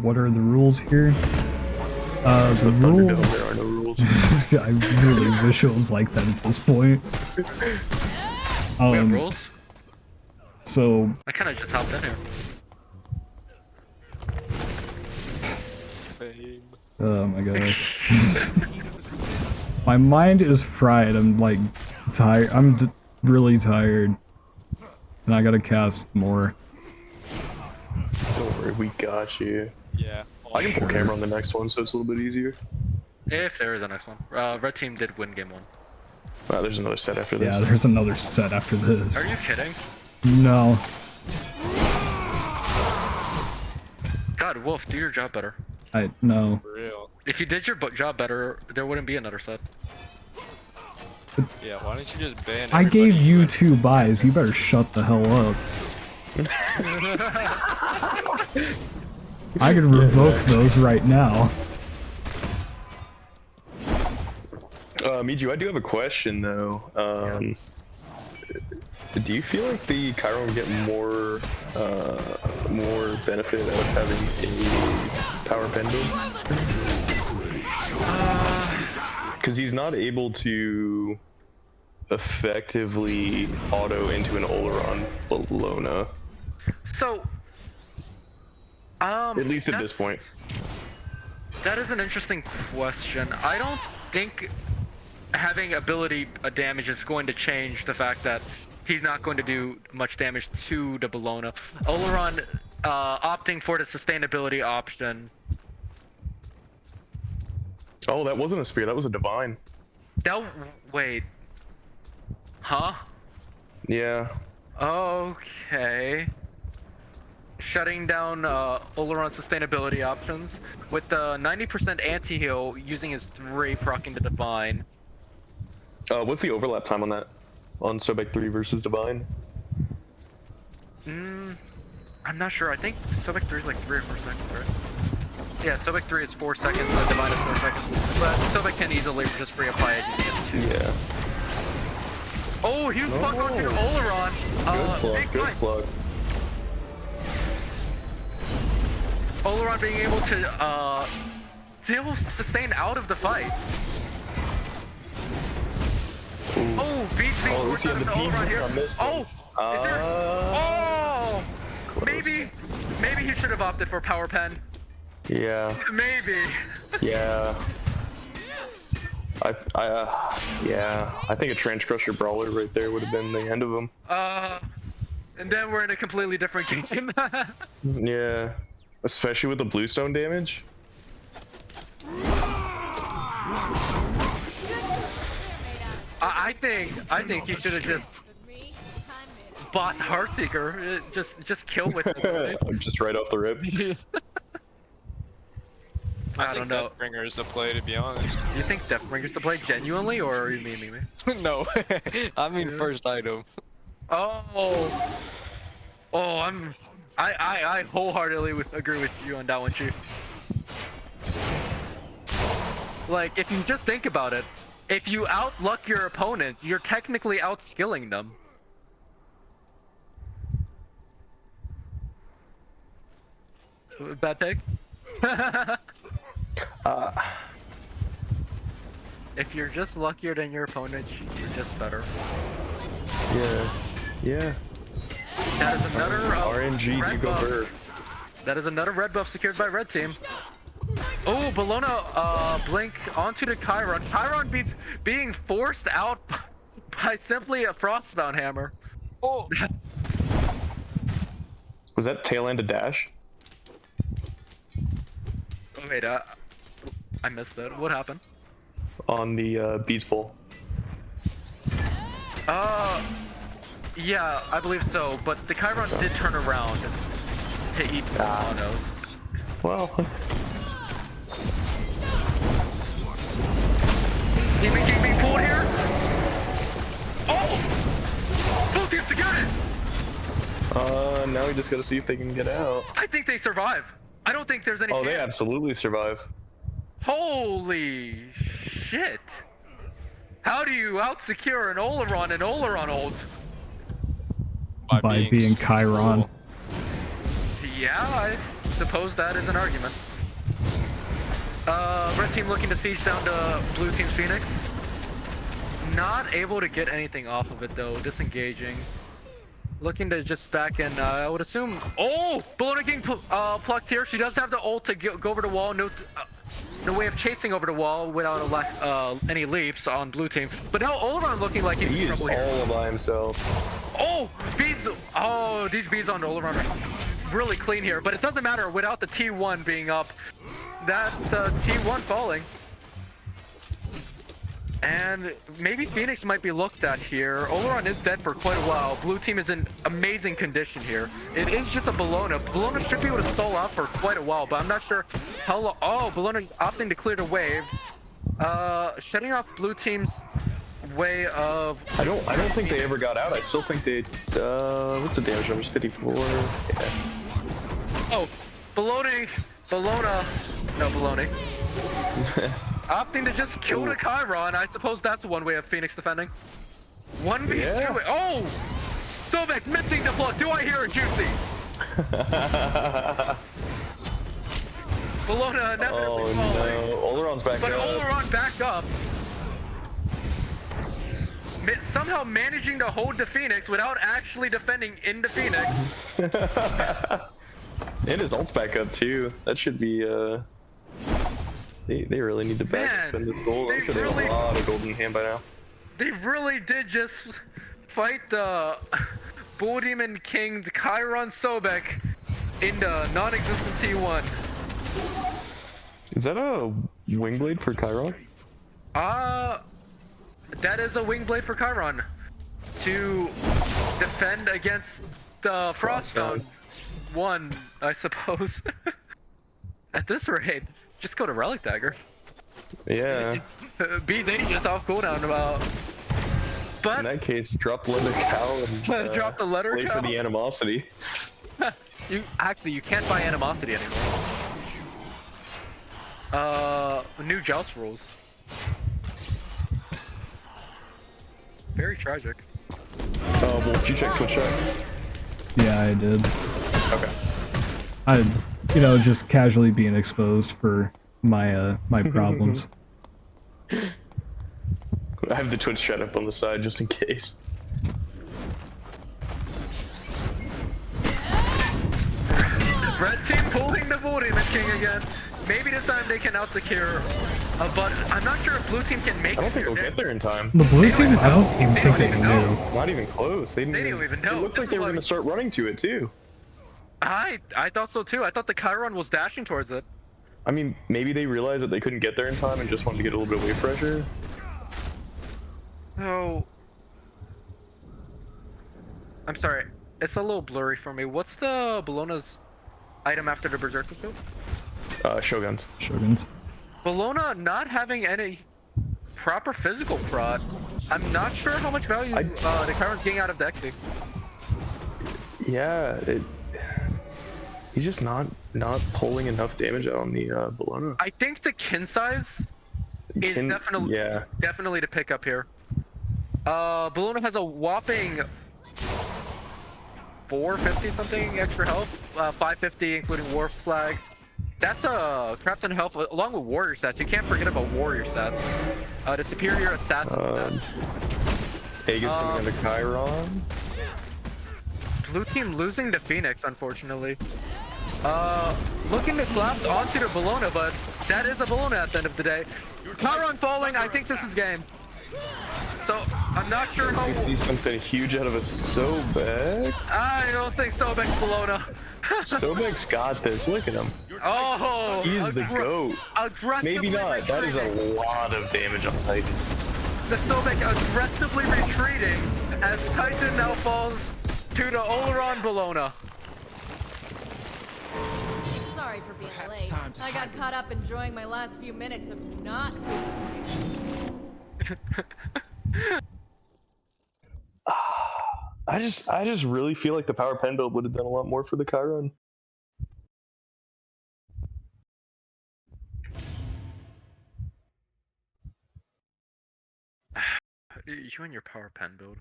what are the rules here? The Thunderdome, rules. there are no rules. I really wish it was like that at this point. We have rules? So I kind of just hopped in here. oh my gosh. My mind is fried. I'm like tired. I'm really tired. And I gotta cast more. Don't worry, we got you. Yeah. I can pull camera on the next one, so it's a little bit easier. If there is a next one. Red team did win game 1. There's another set after this. Yeah, there's another set after this. Are you kidding? No. God, Wolf, do your job better. No. For real. If you did your job better, there wouldn't be another set. Yeah, why don't you just ban I gave everybody you but- 2 buys. You better shut the hell up. I could revoke those right now. Miju, I do have a question though. Do you feel like the Chiron would get more benefit out of having a power pendulum? Because he's not able to effectively auto into an Oleron Bologna. So, At least at this point. That is an interesting question. I don't think having ability damage is going to change the fact that he's not going to do much damage to the Bologna. Oleron opting for the sustainability option. Oh, that wasn't a spear, that was a divine. Wait. Huh? Yeah. Okay. Shutting down Oleron's sustainability options with the 90% anti-heal using his 3 proccing the divine. What's the overlap time on that? On Sobek 3 versus divine? I'm not sure. I think Sobek 3 is like 3 or 4 seconds, right? Yeah, Sobek 3 is 4 seconds, the divine is 4 seconds. But Sobek can easily just reapply it using it 2. Yeah. Oh, he was plugged onto Oleron. Good plug. Oleron being able to still sustain out of the fight. Ooh. Oh, beats being Oh, forced see, out of the the beam Oleron here. on this Oh, one. is there? Oh, Close. maybe he should have opted for power pen. Yeah. Maybe. Yeah. I think a Trench Crusher Brawler right there would have been the end of him. And then we're in a completely different game. Yeah. Especially with the bluestone damage. I think he should have just bought Heartseeker. Just kill with it. Just right off the rip. I think don't know. Deathbringer is the play, to be honest. You think Deathbringer's the play genuinely, or are you memeing me? No, I mean Yeah. first item. Oh, I wholeheartedly agree with you on that one, Chief. Like, if you just think about it, if you outluck your opponent, you're technically outskilling them. Bad take? If you're just luckier than your opponent, you're just better. Yeah. That is another RNG, red you go buff. bird. That is another red buff secured by red team. Oh, Bellona blink onto the Chiron. Chiron beats being forced out by simply a Frostbound hammer. Oh, Was that tail end a dash? Oh, wait, I missed that. What happened? On the beats pole. Yeah, I believe so, but the Chiron did turn around to eat the monos. Well, Demon King being pulled here? Oh! Both teams secured it! now we just gotta see if they can get out. I think they survive. I don't think there's any Oh, they chance. absolutely survive. Holy shit. How do you out-secure an Oleron and Oleron ult? By being Chiron. Yeah, I suppose that is an argument. Red team looking to siege down to blue team's Phoenix. Not able to get anything off of it though, disengaging. Looking to just back in, I would assume. Oh! Bellona getting plucked here. She does have the ult to go over the wall. No way of chasing over the wall without any leaps on blue team. But now Oleron looking like he's He in is trouble here. all by himself. Oh! Bees! Oh, these bees on Oleron are really clean here. But it doesn't matter without the T1 being up. That's T1 falling. And maybe Phoenix might be looked at here. Oleron is dead for quite a while. Blue team is in amazing condition here. It is just a Bellona. Bellona should be able to stall out for quite a while, but I'm not sure how long. Oh, Bellona opting to clear the wave. Shutting off blue team's way of... I don't think they ever got out. I still think they, what's the damage numbers? 54? Yeah. Oh, Bellona, no, Bellona. Opting to just kill the Chiron. I suppose that's one way of Phoenix defending. 1v2. Yeah. Oh! Sobek missing the blood. Do I hear a juicy? Bellona inevitably falling. No. Oleron's back But up. Oleron back up. Somehow managing to hold the Phoenix without actually defending in the Phoenix. And his ult's back up too. That should be, They really need to back spend this gold. I'm sure they have a lot of gold in hand by now. They really did just fight the Bull Demon King, the Chiron Sobek, in the non-existent T1. Is that a wingblade for Chiron? That is a Wingblade for Chiron to defend against the Frostbound one, I suppose. At this rate, just go to Relic Dagger. Yeah. B's 80 just off cooldown about. But In that case, drop leather cow and drop the letter wait cow. for the animosity. You can't buy animosity anymore. New joust rules. Very tragic. Wolf, did you check Twitch chat? Yeah, I did. Okay. Just casually being exposed for my my problems. I have the Twitch chat up on the side just in case. Red team pulling the Bull Demon King again. Maybe this time they can out-secure, but I'm not sure if blue team can make I don't it think here. they'll get there in time. The blue team, I don't even They think don't they even knew. know. Not even close. They didn't even know. It looked This like is they were why- going to start running to it too. I thought so too. I thought the Chiron was dashing towards it. I mean, maybe they realized that they couldn't get there in time and just wanted to get a little bit of wave pressure. Oh. I'm sorry. It's a little blurry for me. What's the Bellona's item after the Berserker suit? Shoguns. Shoguns. Bologna not having any proper physical prot. I'm not sure how much value the Chiron's getting out of Dexy. Yeah, he's just not pulling enough damage out on the Bologna. I think the kin size is definitely to pick up here. Bologna has a whopping 450 something extra health, 550 including War Flag. That's a crap ton of health along with warrior stats. You can't forget about warrior stats. The superior assassin stats. Aegis coming into Chiron. Blue team losing to Phoenix, unfortunately. Looking to collapse onto the Bologna, but that is a Bologna at the end of the day. Chiron falling, I think this is game. So, I'm not sure how... We see something huge out of a Sobek. I don't think Sobek's Bologna. Sobek's got this, look at him. Oh! He's the GOAT. Maybe not, that is a retreating. lot of damage on Titan. The Sobek aggressively retreating as Titan now falls to the Oleron Bologna. Sorry for being late. I got caught up enjoying my last few minutes of not being I just really feel like the power pen build would have done a lot more for the Chiron. You and your power pen build.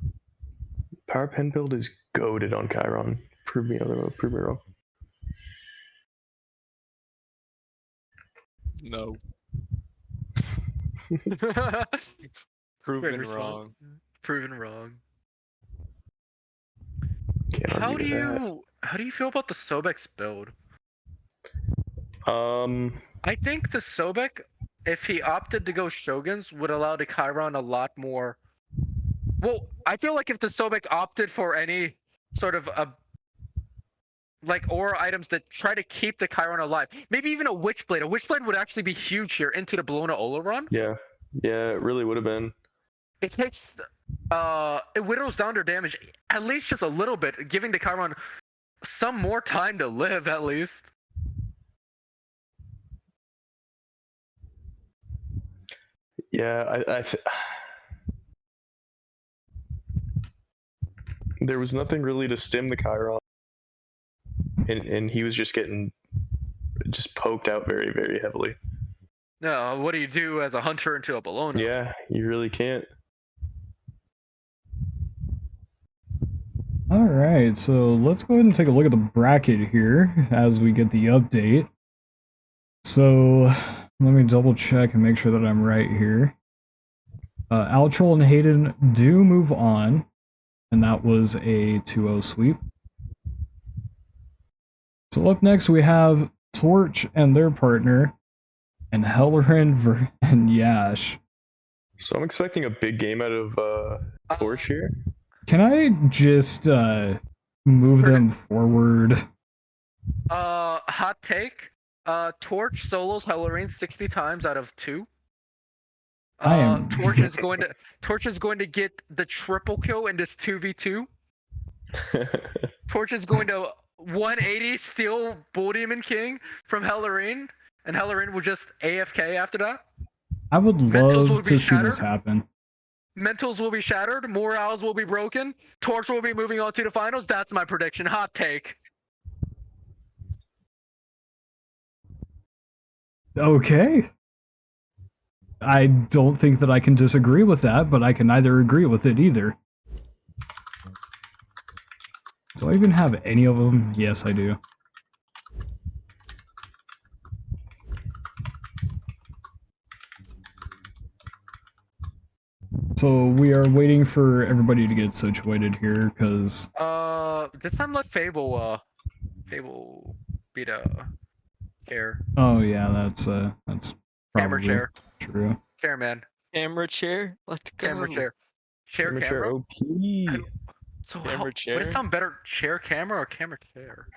Power pen build is goated on Chiron. Prove me otherwise. Prove me wrong. No. Proven Proven wrong. Proven wrong. Can't How argue do with you feel about the Sobek's build? that. I think the Sobek, if he opted to go Shoguns, would allow the Chiron a lot more. Well, I feel like if the Sobek opted for any sort of like aura items that try to keep the Chiron alive, maybe even a Witchblade. A Witchblade would actually be huge here into the Bologna Oleron. Yeah, it really would have been. It takes, it whittles down their damage at least just a little bit, giving the Chiron some more time to live at least. Yeah, there was nothing really to stem the Chiron, and he was just getting poked out very, very heavily. No, what do you do as a hunter into a Bologna? Yeah, you really can't. Alright, so let's go ahead and take a look at the bracket here as we get the update. So, let me double check and make sure that I'm right here. Altrol and Hayden do move on, and that was a 2-0 sweep. So up next we have Torch and their partner, and Hellerin and Yash. So I'm expecting a big game out of Torch here. Can I just move them forward? Hot take. Torch solos Hellerin 60 times out of 2. Torch is going to get the triple kill in this 2v2. Torch is going to 180 steal Bull Demon King from Hellerin, and Hellerin will just AFK after that. I would love to see this happen. Mentals will be shattered, morals will be broken, Torch will be moving on to the finals. That's my prediction. Hot take. Okay. I don't think that I can disagree with that, but I can neither agree with it either. Do I even have any of them? Yes, I do. So we are waiting for everybody to get situated here, because... This time let Fable beat Chair. Oh yeah, that's Camera probably chair. true. Chair, man. Camera chair? Let's go. Camera chair. Chair Amateur camera? OP. So Camera chair? would it sound better, chair camera or camera chair?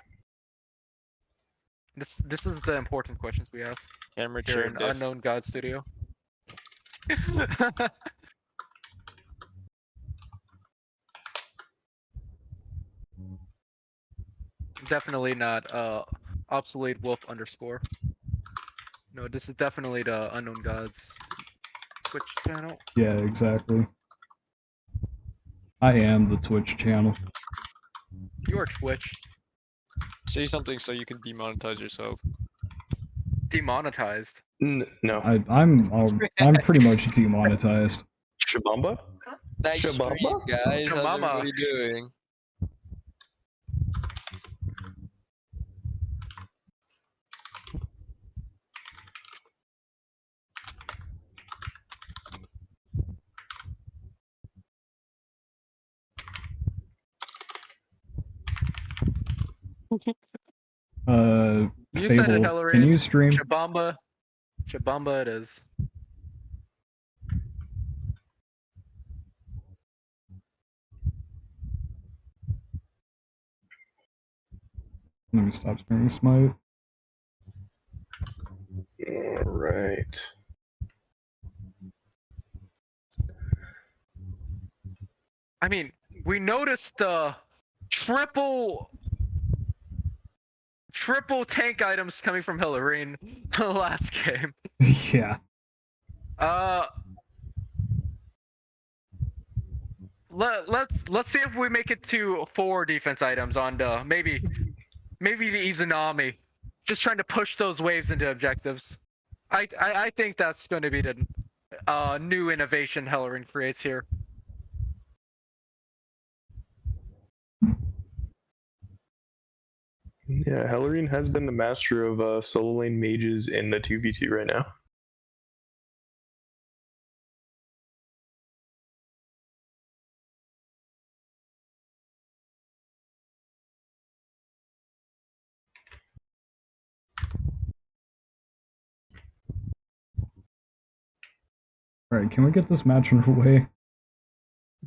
This is the important questions we ask Camera here chair. in Unknown God Studio. Definitely not ObsoleteWolf _. No, this is definitely the Unknown Gods Twitch channel. Yeah, exactly. I am the Twitch channel. You are Twitch. Say something so you can demonetize yourself. Demonetized. No. I'm pretty much demonetized. Shabamba? Nice stream, Shabamba? guys. How's Shabamba. everybody doing? You said it, Fable, Hillary. can you stream? Shabamba. Shabamba it is. Let me stop streaming Smite. Alright. I mean, we noticed the triple tank items coming from Hillary in the last game. Yeah. Let's see if we make it to 4 defense items on the maybe the Izanami. Just trying to push those waves into objectives. I think that's going to be the new innovation Hellerin creates here. Yeah, Hellerine has been the master of solo lane mages in the 2v2 right now. Alright, can we get this match underway?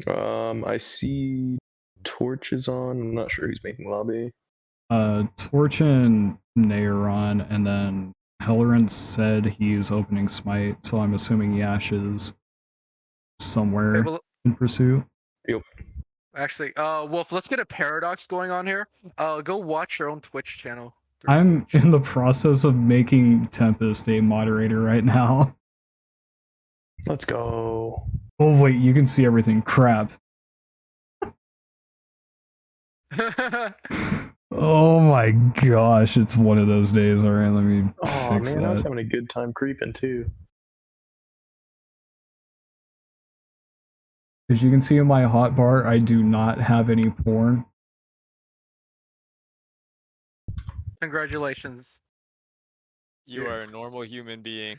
I see Torch is on. I'm not sure who's making lobby. Torch and Nayron, and then Hellerin said he's opening Smite, so I'm assuming Yash is somewhere in pursuit. Yep. Actually, Wolf, let's get a paradox going on here. Go watch your own Twitch channel. I'm in the process of making Tempest a moderator right now. Let's go. Oh wait, you can see everything. Crap. Oh my gosh, it's one of those days. Alright, let me fix man, I was that. having a good time creeping too. As you can see in my hotbar, I do not have any porn. Congratulations. You are a normal human being.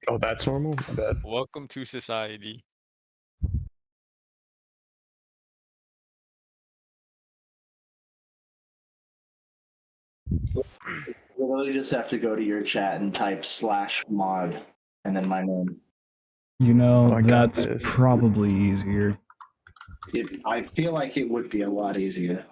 Oh, that's normal? My bad. Welcome to society. Literally just have to go to your chat and type /mod and then my name. You know, Oh, I got that's this. probably easier. I feel like it would be a lot easier.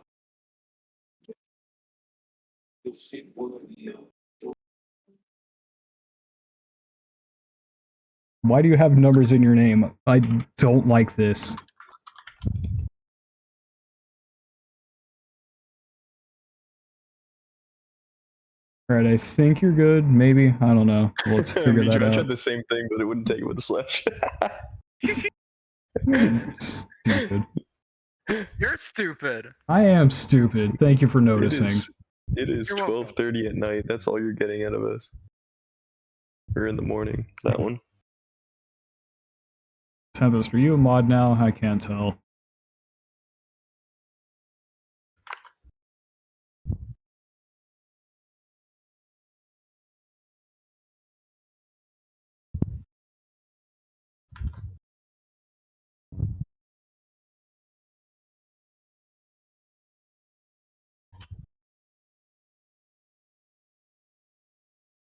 Why do you have numbers in your name? I don't like this. Alright, I think you're good. Maybe. I don't know. Let's figure that I out. tried the same thing, but it wouldn't take it with a slash. Stupid. You're stupid. I am stupid. Thank you for noticing. It is You're welcome. 12:30 at night. That's all you're getting out of us. Or in the morning. That one. Tempest, are you a mod now? I can't tell.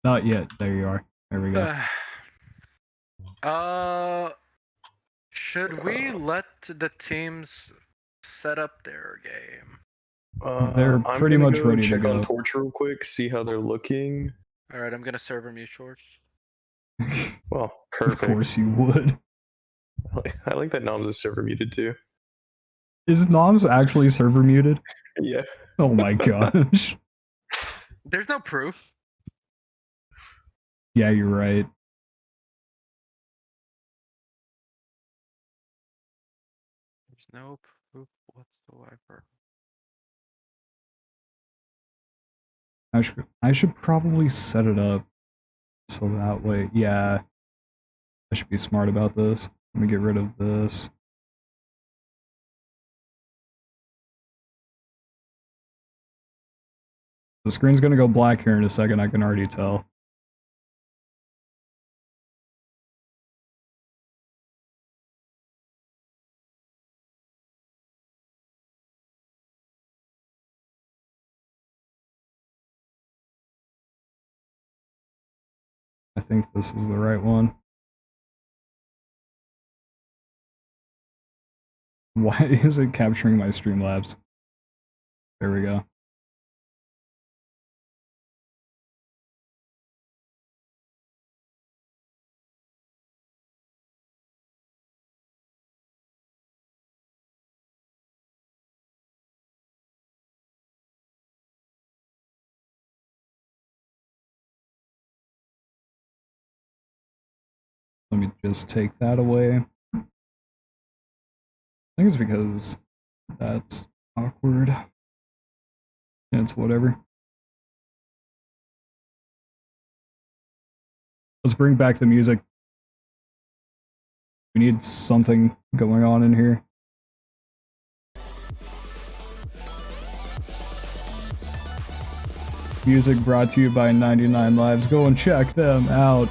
Not yet. There you are. There we go. Should we let the teams set up their game? They're I'm pretty gonna much go ready to check go. on Torch real quick, see how they're looking. Alright, I'm gonna server mute shorts. Well, Of perfect. course you would. I like that Noms is server muted too. Is Noms actually server muted? Yeah. Oh my gosh. There's no proof. Yeah, you're right. There's no poop whatsoever. I should probably set it up so that way, yeah, I should be smart about this. Let me get rid of this. The screen's gonna go black here in a second, I can already tell. I think this is the right one. Why is it capturing my Streamlabs? There we go. Let me just take that away. I think it's because that's awkward. It's whatever. Let's bring back the music. We need something going on in here. Music brought to you by 99 Lives. Go and check them out.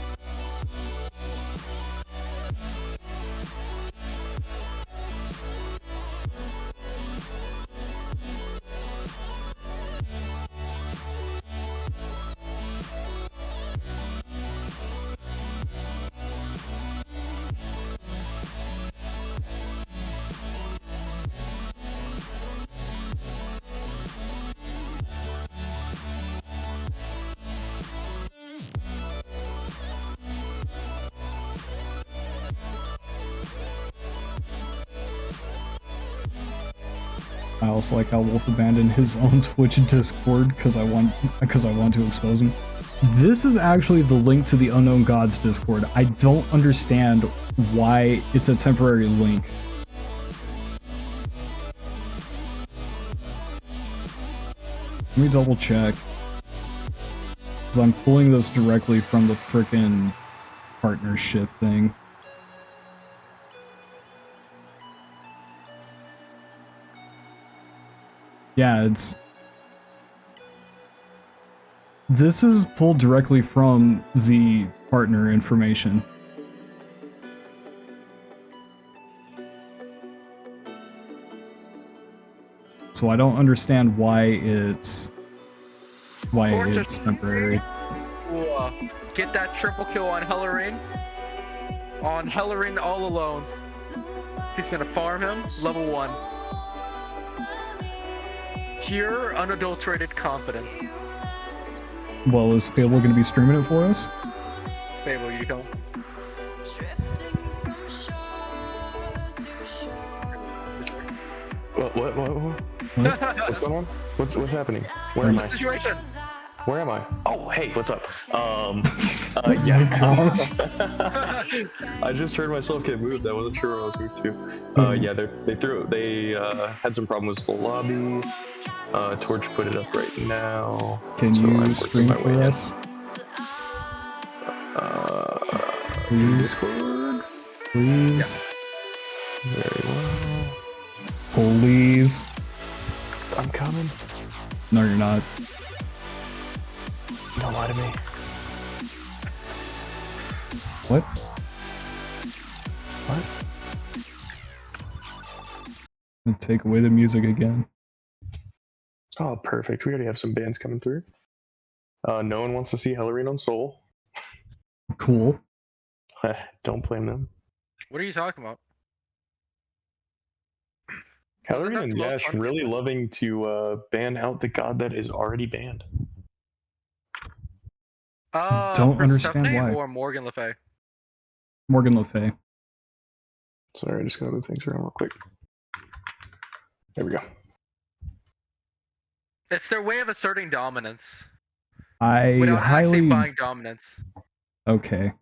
I also like how Wolf abandoned his own Twitch Discord because I want to expose him. This is actually the link to the Unknown Gods Discord. I don't understand why it's a temporary link. Let me double check. Because I'm pulling this directly from the frickin' partnership thing. Yeah, this is pulled directly from the partner information. So I don't understand why it's temporary. Get that triple kill on Hellerin. On Hellerin all alone. He's gonna farm him, level 1. Pure, unadulterated confidence. Well, is Fable going to be streaming it for us? Fable, you come. What? What's going on? What's happening? Where am I? Situation. Where am I? Oh, hey, what's up? Yeah. I just heard myself get moved. I wasn't sure where I was moved to. Yeah, they had some problems with the lobby. Torch put it up right now. Can you stream for us? Please. Please. Yeah. Very well. Please. I'm coming. No, you're not. Don't lie to me. What? And take away the music again. Oh, perfect. We already have some bands coming through. No one wants to see Hellerin on Soul. Cool. Don't blame them. What are you talking about? Hellerin and Yash really loving to ban out the god that is already banned. Don't understand why. Or Morgan Le Fay? Morgan Le Fay. Sorry, I just gotta move things around real quick. There we go. It's their way of asserting dominance. I without actually highly buying dominance. Okay.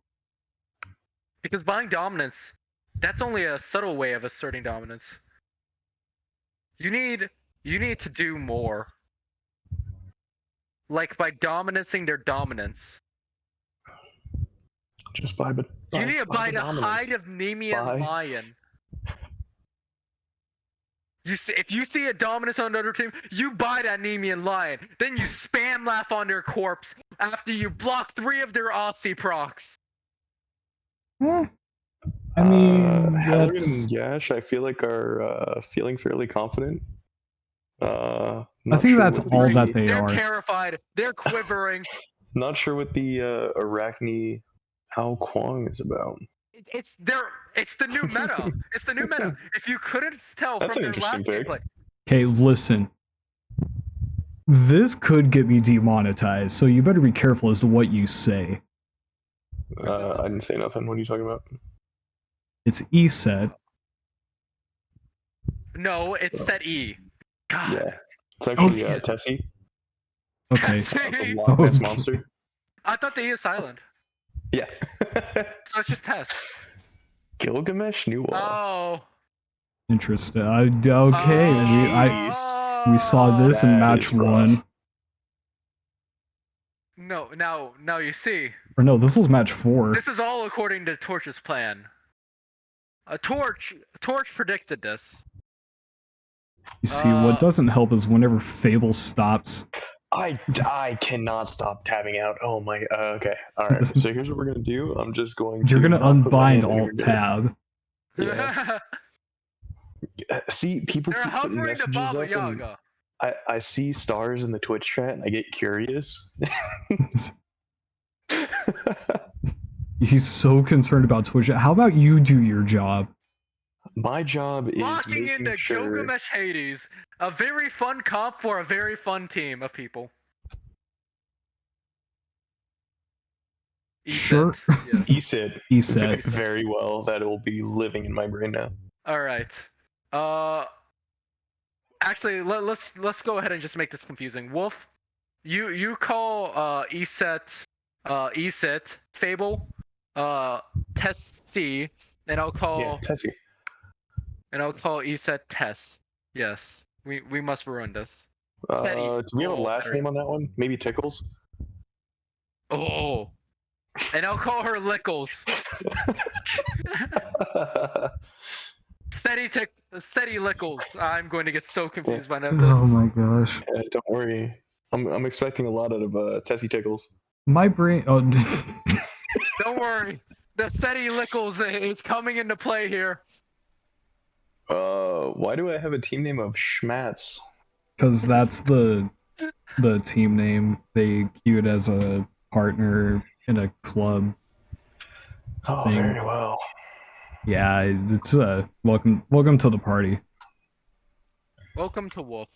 Because buying dominance, that's only a subtle way of asserting dominance. You need to do more. Like by dominancing their dominance. Just buy, but You need to buy the dominance. hide of Nemean Buy. Lion. If you see a dominance on another team, you buy that Nemean Lion. Then you spam laugh on their corpse after you block 3 of their Aussie procs. I mean, Helen that's... and Yash, I feel like are feeling fairly confident. I think that's all that they They're are. terrified. They're quivering. Not sure what the Arachne Ao Kwang is about. It's the new meta. It's the new meta. If you couldn't tell That's from an their last interesting pick. gameplay. Okay, listen. This could get me demonetized, so you better be careful as to what you say. I didn't say nothing. What are you talking about? It's ESET. No, it's set E. God. Yeah, it's actually yeah. Tessie. Okay. Tessie? The Loch Ness Okay. monster. I thought the E is silent. Yeah. So it's just Tess. Gilgamesh Newell. Oh. Interesting. Okay, we saw this in That match is rough. 1. No, now you see. Or no, this was match 4. This is all according to Torch's plan. Torch predicted this. You see, what doesn't help is whenever Fable stops. I cannot stop tabbing out. Oh my. Okay. All right. So here's what we're gonna do. I'm just going. You're gonna not put my unbind hand in Alt Tab. Yeah. See, people They're keep putting hovering to messages Baba up, and Yaga. I see stars in the Twitch chat, and I get curious. He's so concerned about Twitch. How about you do your job? My job is Locking making into sure. Gilgamesh Hades, a very fun comp for a very fun team of people. Sure. Yes. ESET. ESET. Very well. That will be living in my brain now. All right. Actually, let's go ahead and just make this confusing. Wolf, you call ESET Fable, Tessie, and I'll call Tessie. and I'll call ESET Tess. Yes, we must ruin this. Do we have a last name on that one? Maybe Tickles. Oh, and I'll call her Lickles. Seti Lickles. I'm going to get so confused by now. Oh my gosh. Don't worry. I'm expecting a lot out of Tessie Tickles. My brain. Oh. Don't worry. The Seti Lickles is coming into play here. Why do I have a team name of Schmatz? Because that's the team name. They queued as a partner in a club. Oh, thing. very well. Yeah, it's welcome to the party. Welcome to Wolf.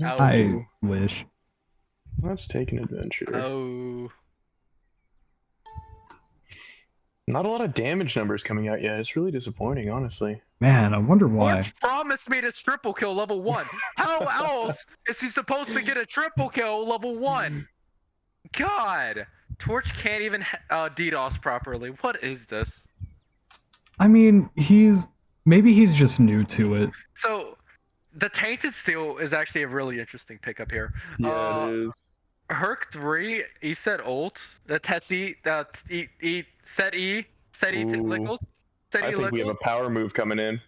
I wish. Let's take an adventure. Oh. Not a lot of damage numbers coming out yet. It's really disappointing, honestly. Man, I wonder why. Torch promised me this triple kill level 1. How else is he supposed to get a triple kill level 1? God. Torch can't even DDoS properly. What is this? I mean, maybe he's just new to it. So, the Tainted Steel is actually a really interesting pickup here. Yeah, it is. Herc 3, ESET ult, the Tessie, SETI Lickles. I think we have a power move coming in.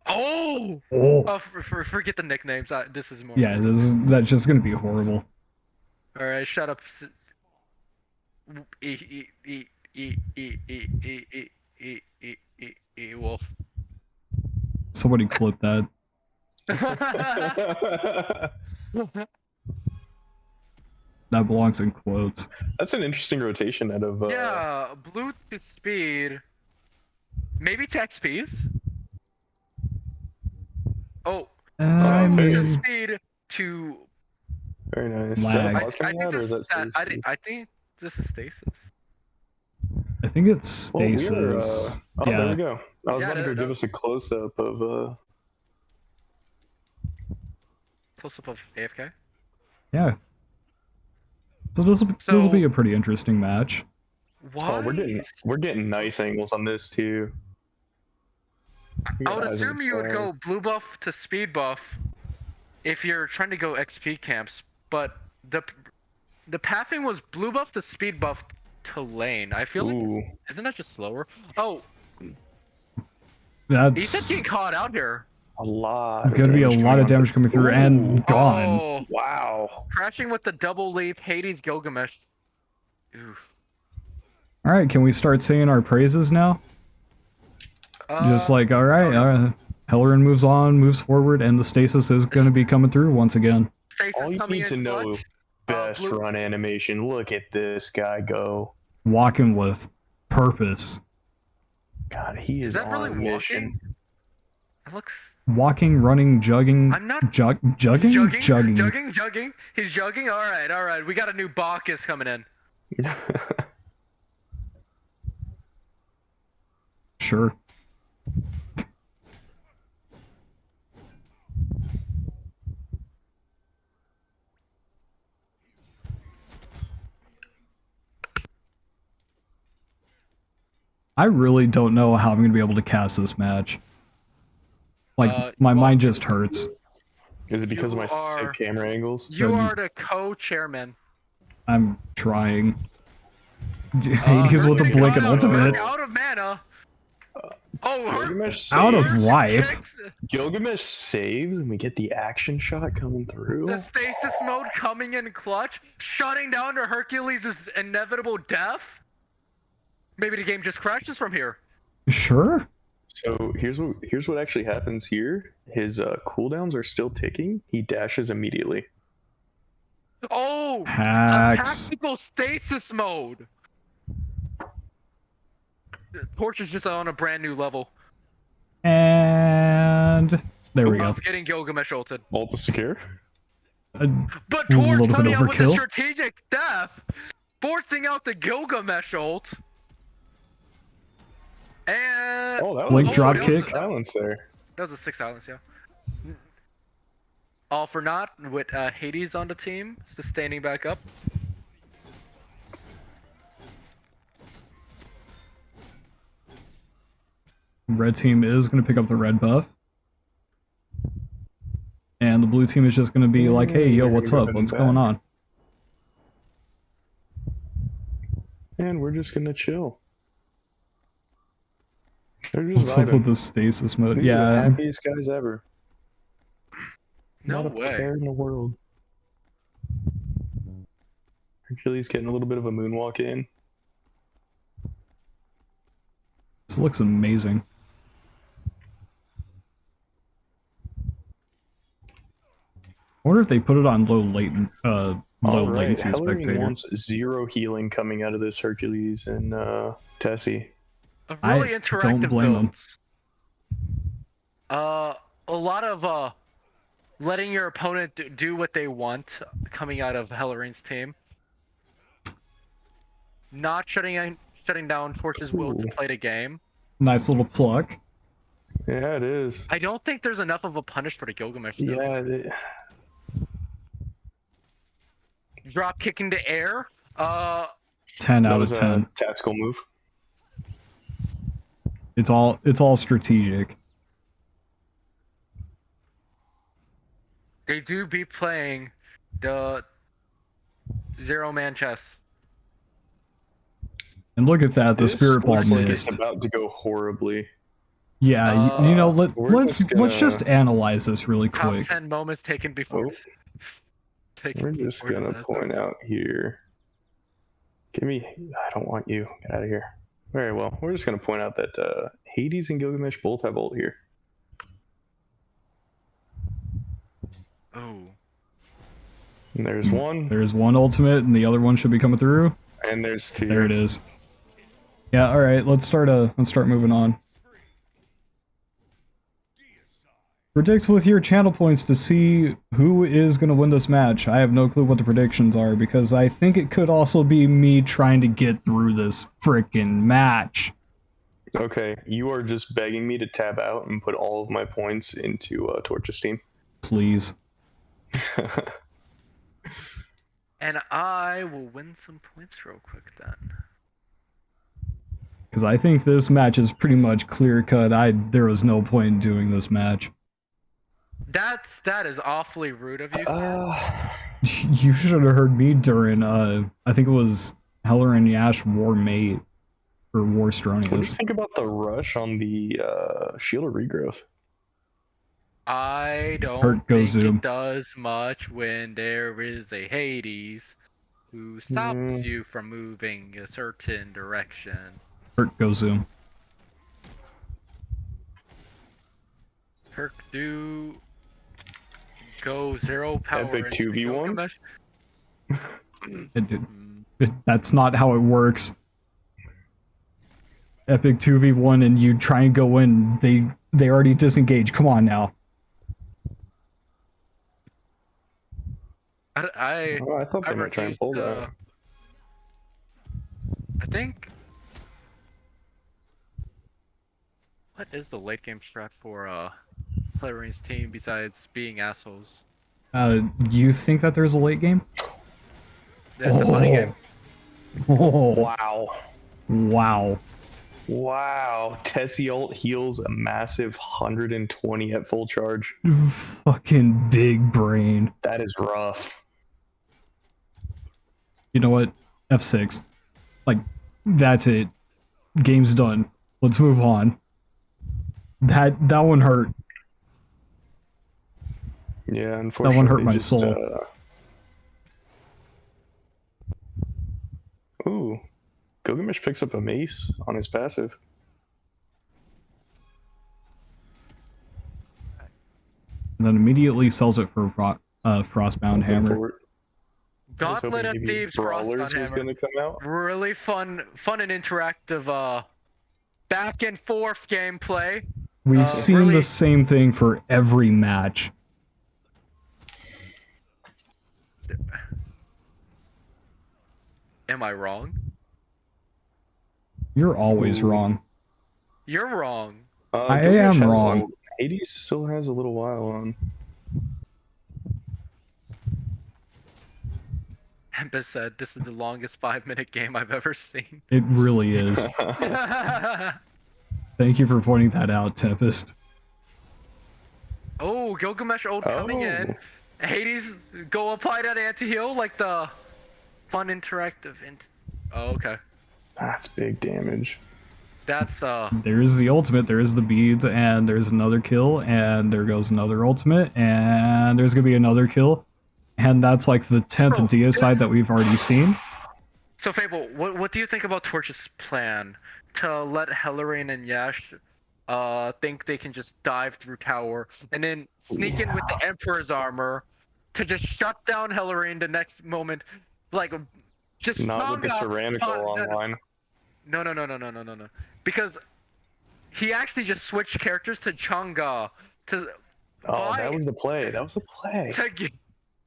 Oh! Oh. Forget the nicknames. This is more. Yeah, that's just gonna be horrible. Alright, shut up. Wolf. Somebody clip that. That belongs in quotes. That's an interesting rotation out of. Yeah, blue to speed. Maybe to XPs. Oh. Maybe. To speed to. Very nice. Lag. Is that a pause coming out, or is that stasis? I think this is stasis. I think it's stasis. Well, yeah. there we go. I was about to that- give us a close up of. Close up of AFK. Yeah. So this will be a pretty interesting match. What? Oh, we're getting nice angles on this too. I would assume you would go blue buff to speed buff if you're trying to go XP camps, but the pathing was blue buff to speed buff to lane. I feel like isn't that just slower? Oh, That's he's getting caught out here. A lot. gonna be a lot of damage coming through and gone. Oh, Wow. crashing with the double leap, Hades Gilgamesh. Oof. All right, can we start saying our praises now? Just like, all right, Hellerin moves on, moves forward, and the stasis is going to be coming through once again. Stasis All you coming need in to know, clutch. best run animation. Look at this guy go. Walking with purpose. God, he is that on really a mission. walking? It looks Walking, running, jugging. I'm not jugging. Jugging. He's jugging. All right. We got a new Bacchus coming in. Sure. I really don't know how I'm going to be able to cast this match. Like, my mind just hurts. Is it because of my sick camera angles? You are the co-chairman. I'm trying. Hades with the blink and ultimate. Out of mana. Gilgamesh Out of saves. life. Gilgamesh saves, and we get the action shot coming through. The stasis mode coming in clutch, shutting down to Hercules' inevitable death. Maybe the game just crashes from here. Sure. So here's what actually happens here. His cooldowns are still ticking. He dashes immediately. Oh, hacks. A tactical stasis mode. Torch is just on a brand new level. And there we go. Getting Gilgamesh ulted. Ult is secure. But Torch coming out with a overkill. strategic death, forcing out the Gilgamesh ult. And that Blink was drop a kick. silence there. That was a 6 silence, yeah. All for naught with Hades on the team, sustaining back up. Red team is going to pick up the red buff. And the blue team is just going to be like, hey, yo, what's up? What's going on? And we're just going to chill. They're just What's up vibing. with the stasis mode? These are the Yeah. happiest guys ever. No Not a way. care in the world. Hercules getting a little bit of a moonwalk in. This looks amazing. I wonder if they put it on low latency Hellerin spectator. wants 0 healing coming out of this Hercules and Tessie. Really I interactive don't blame them. builds. A lot of letting your opponent do what they want coming out of Hellerin's team. Not shutting down Torch's will to play the game. Nice little pluck. Yeah, it is. I don't think there's enough of a punish for the Gilgamesh though. Yeah. Drop kick into air. 10 That out of was 10. a tactical move. It's all strategic. They do be playing the 0-man chess. And look at that, the This spirit ball looks like missed. it's about to go horribly. Yeah, you know, we're let's just just gonna- analyze this really Top quick. 10 moments taken before. Oh. We're just gonna point out here. I don't want you. Get out of here. Very well. We're just gonna point out that Hades and Gilgamesh both have ult here. Oh. And there's one, There's one ultimate, and the other one should be coming through. and there's 2. There it is. Yeah, all right. Let's start moving on. Predict with your channel points to see who is going to win this match. I have no clue what the predictions are because I think it could also be me trying to get through this frickin' match. Okay, you are just begging me to tab out and put all of my points into Torch's team. Please. And I will win some points real quick then. Because I think this match is pretty much clear cut. There was no point in doing this match. That is awfully rude of you. Sir. You should have heard me during I think it was Heller and Yash War Mate or War What do you Stronius. think about the rush on the Shield of Regrowth? I don't Hurt think Zoom. it does much when there is a Hades who stops you from moving a certain direction. Hurt go zoom. Herc do go 0 power. Epic into 2v1? That's not how it works. Epic 2v1 and you try and go in, they already disengage. Come on now. I thought they might try and pull that. I think. What is the late game strat for Player's team besides being assholes? You think that there's a late game? It's a funny game. Oh, Wow. wow. Wow. Tessie ult heals a massive 120 at full charge. Fucking big brain. That is rough. You know what? F6. Like, that's it. Game's done. Let's move on. That one hurt. Yeah, unfortunately. That one hurt my soul. Ooh. Gilgamesh picks up a mace on his passive. And then immediately sells it for a Frostbound Hammer. Gauntlet of Thieves Brawlers Frostbound was Hammer. gonna come out. Really fun and interactive back and forth gameplay. We've seen really- the same thing for every match. Am I wrong? You're always wrong. You're wrong. I Gilgamesh am has wrong. Hades still has a little while on. Tempest said, "This is the longest 5-minute game I've ever seen." It really is. Thank you for pointing that out, Tempest. Oh, Gilgamesh ult coming in. Hades, go apply that anti-heal like the fun interactive. Oh, okay. That's big damage. That's There's the ultimate, there's the beads, and there's another kill, and there goes another ultimate, and there's gonna be another kill. And that's like the 10th deicide that we've already seen. So Fable, what do you think about Torch's plan to let Hellerain and Yash think they can just dive through tower and then sneak in with the Emperor's armor to just shut down Hellerain the next moment, like just Not with the Chang'e- tyrannical online. No. Because he actually just switched characters to Chang'e to That was the play. That was the play.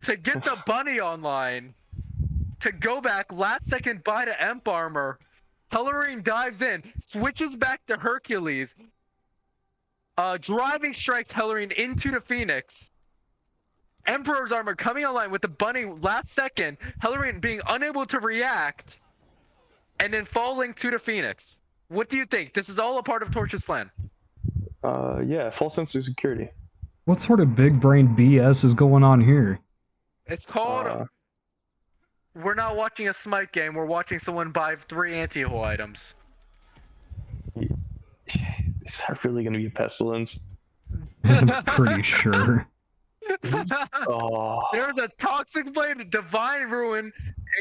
to get the bunny online, to go back last second buy to Emp armor. Hellerain dives in, switches back to Hercules, driving strikes Hellerain into the Phoenix. Emperor's armor coming online with the bunny last second, Hellerain being unable to react, and then falling to the Phoenix. What do you think? This is all a part of Torch's plan. Yeah, false sense of security. What sort of big brain BS is going on here? It's called... We're not watching a Smite game, we're watching someone buy 3 anti-heal items. Is that really going to be a pestilence? I'm pretty sure. Oh, There's a Toxic Blade, a Divine Ruin,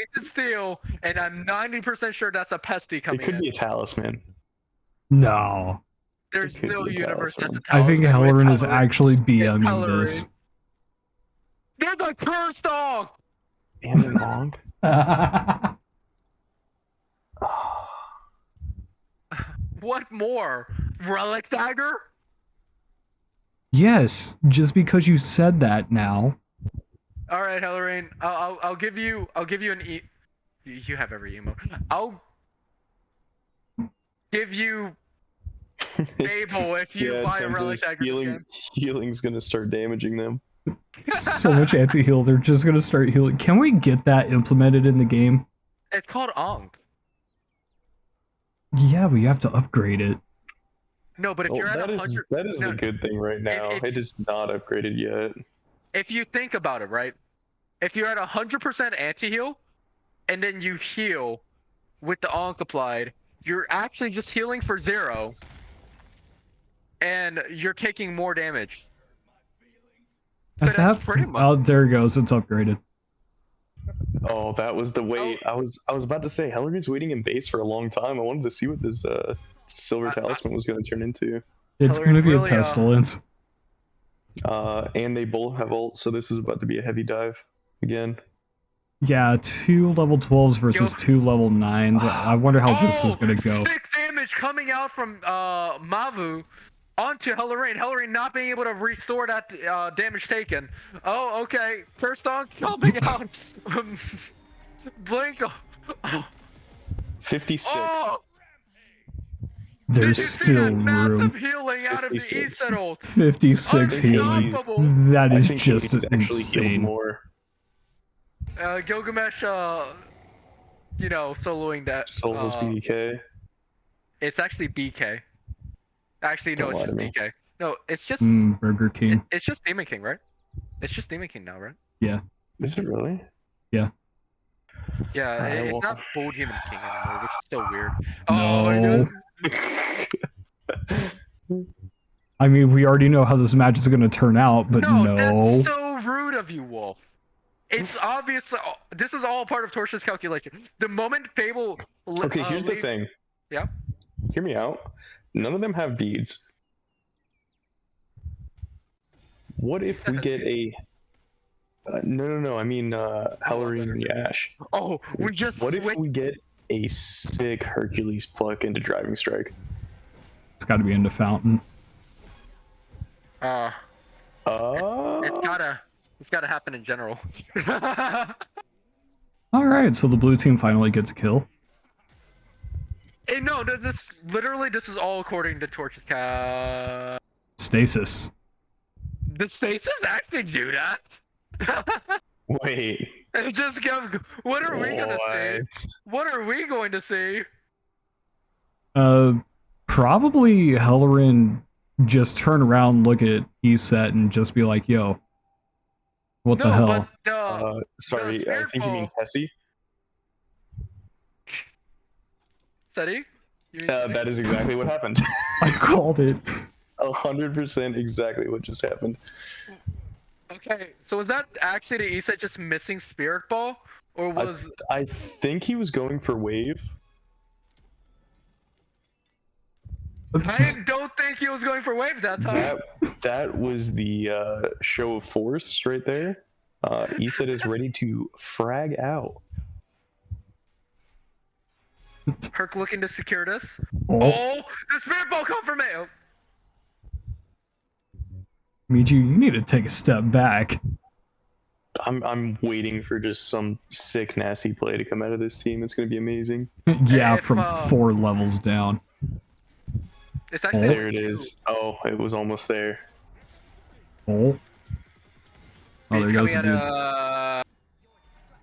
Ancient Steel, and I'm 90% sure that's a Pesty coming it could in. be a talisman. No. There's it could no be a universe that's a I think talisman with Hellerain is Hellerain. actually It's BMing Hellerain. this. There's a cursed dog! And an Ong. What more? Relic Dagger? Yes, just because you said that now. All right, Hellerain. I'll give you an You have every emo. I'll give you Fable if you buy a Relic Dagger. this game. Healing's going to start damaging them. So much anti-heal, they're just gonna start healing. Can we get that implemented in the game? It's called Ankh. Yeah, but you have to upgrade it. No, but if Well, you're at that is 100, that is no, the good thing right now. if- It is not upgraded yet. if you think about it, right? If you're at 100% anti-heal, and then you heal with the Onk applied, you're actually just healing for 0, and you're taking more damage. So At that's that, pretty much. oh, there it goes. It's upgraded. Oh, that was the wait. I was about to say Hellride's waiting in base for a long time. I wanted to see what this silver talisman was going to turn into. It's Hellride's going to be really, a pestilence. And they both have ult, so this is about to be a heavy dive again. Yeah, 2 level 12s versus 2 level 9s. I wonder how this is going to go. 6 damage coming out from Mavu onto Hellrain. Hellrain not being able to restore that damage taken. Oh, okay. First on coming out. Blink. 56. Oh, There's did you see still that massive room. healing out of the 56. East ult? 56 healing. Unstoppable. That I is think just he's actually healed insane. more. Gilgamesh, you know, soloing that. Souls BDK. It's actually BK. Actually, no, Don't it's lie just to me. BK. No, it's just Burger King. it's just Demon King, right? It's just Demon King now, right? Yeah. Is it really? Yeah, Alright, it's well- not Full Demon King anymore, which is still weird. No. Oh, my I mean, we already know how this match is going to turn out, but God. no. That's so rude of you, Wolf. It's obvious. This is all part of Torch's calculation. The moment Fable. Okay, here's the thing. Yeah. Hear me out. None of them have beads. What if we get a? No. I mean, Hellrine and Yash. Oh, we just. What if switched- we get a sick Hercules pluck into Driving Strike? It's got to be into Fountain. It's gotta happen in general. Alright, so the blue team finally gets a kill. Hey, no, this is all according to Torch's Stasis. The stasis actually do that? Wait. It just go. What are we gonna see? What are we going to see? Probably Hellerin just turn around, look at ESET, and just be like, yo, what the hell? But Sorry, I think you mean Tessie. Seti? You mean That is exactly what happened. I called it. 100% exactly what just happened. Okay, so was that actually the ESET just missing Spirit Ball? Or was. I think he was going for wave. I don't think he was going for wave that time. That was the show of force right there. ESET is ready to frag out. Herc looking to secure this. Oh, Oh, the Spirit Ball come from me! Oh. Miju, you need to take a step back. I'm waiting for just some sick nasty play to come out of this team. It's gonna be amazing. Yeah, If, from 4 levels down. It's actually. There it is. Oh, it was almost there. Oh, there He's goes coming the at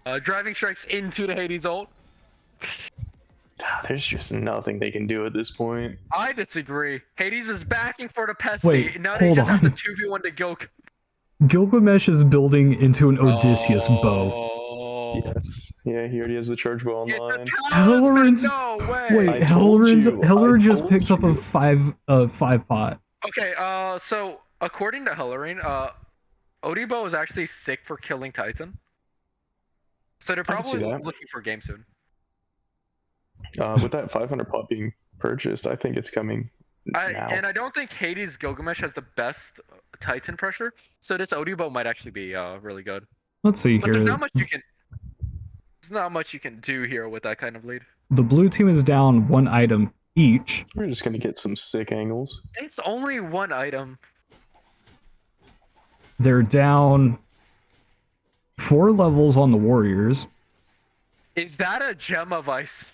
dudes. driving strikes into the Hades ult. There's just nothing they can do at this point. I disagree. Hades is backing for the Pesty. Wait, Now they hold just have to on. 2v1 to go. Gilgamesh is building into an Odysseus bow. Oh. Yes. Yeah, he already has the charge bow It's a online. talisman, Hellerin's- no way. Wait, I told you, Hellerin I just told picked up you. a 5 pot. Okay, so according to Hellerin, Odibo is actually sick for killing Titan. So they're I can see probably that. looking for game soon. With that 500 pot being purchased, I think it's coming now. And I don't think Hades Gilgamesh has the best Titan pressure, so this Odibo might actually be really good. Let's see But there's here. not much you can. There's not much you can do here with that kind of lead. The blue team is down 1 item each. We're just gonna get some sick angles. It's only one item. They're down 4 levels on the Warriors. Is that a gem of ice?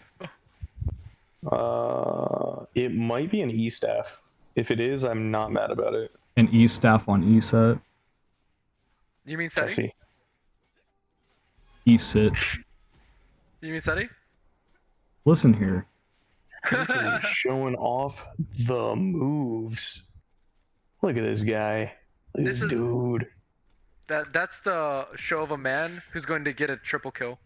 It might be an E-staff. If it is, I'm not mad about it. An E staff on ESET. You mean Seti? Tessie. ESET. You mean Seti? Listen here. Showing off the moves. Look at this guy. Look at This this is- dude. That's the show of a man who's going to get a triple kill.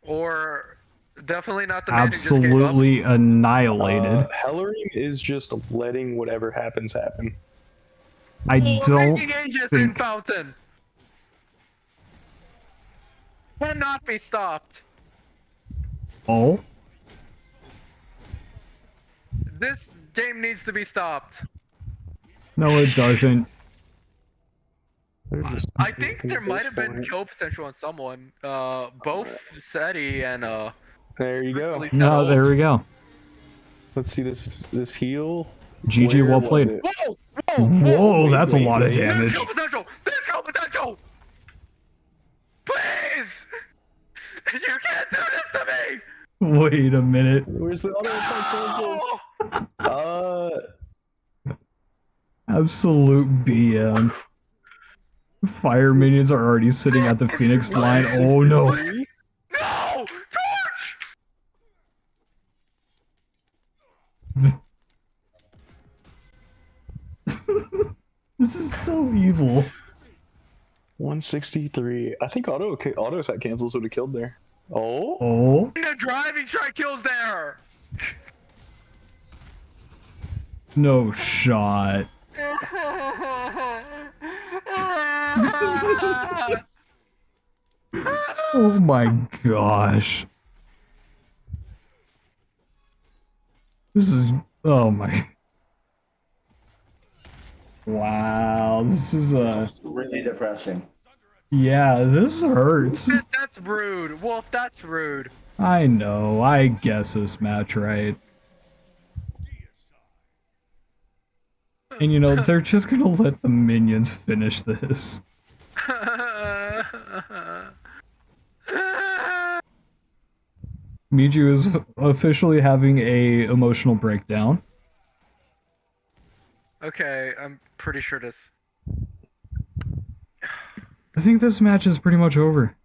Or definitely not the man who just gave up. Absolutely annihilated. Hellering is just letting whatever happens happen. I don't Making Aegis in think. Fountain cannot be stopped. Oh, This game needs to be stopped. no, it doesn't. They're just I think there at might this have been point. kill potential on someone. Both SETI and There you go. No, there we go. Let's see this heal. GG, Where well was played. it? Whoa! Whoa, that's a wait, lot of wait. There's damage. kill potential! There's kill potential! Please! You can't do this to me! Wait a minute. Where's the auto attack cancels? Absolute BM. Fire minions are already sitting at the Phoenix line. Oh no. No! Torch! This is so evil. 163. I think auto attack cancels would have killed there. Oh, Oh, The driving strike kills there! no shot. Oh my gosh. This is, oh my. Wow, this is Really depressing. yeah, this hurts. That's rude. Wolf, that's rude. I know, I guess this match right. And you know, they're just gonna let the minions finish this. Miju is officially having a emotional breakdown. Okay, I'm pretty sure this. I think this match is pretty much over.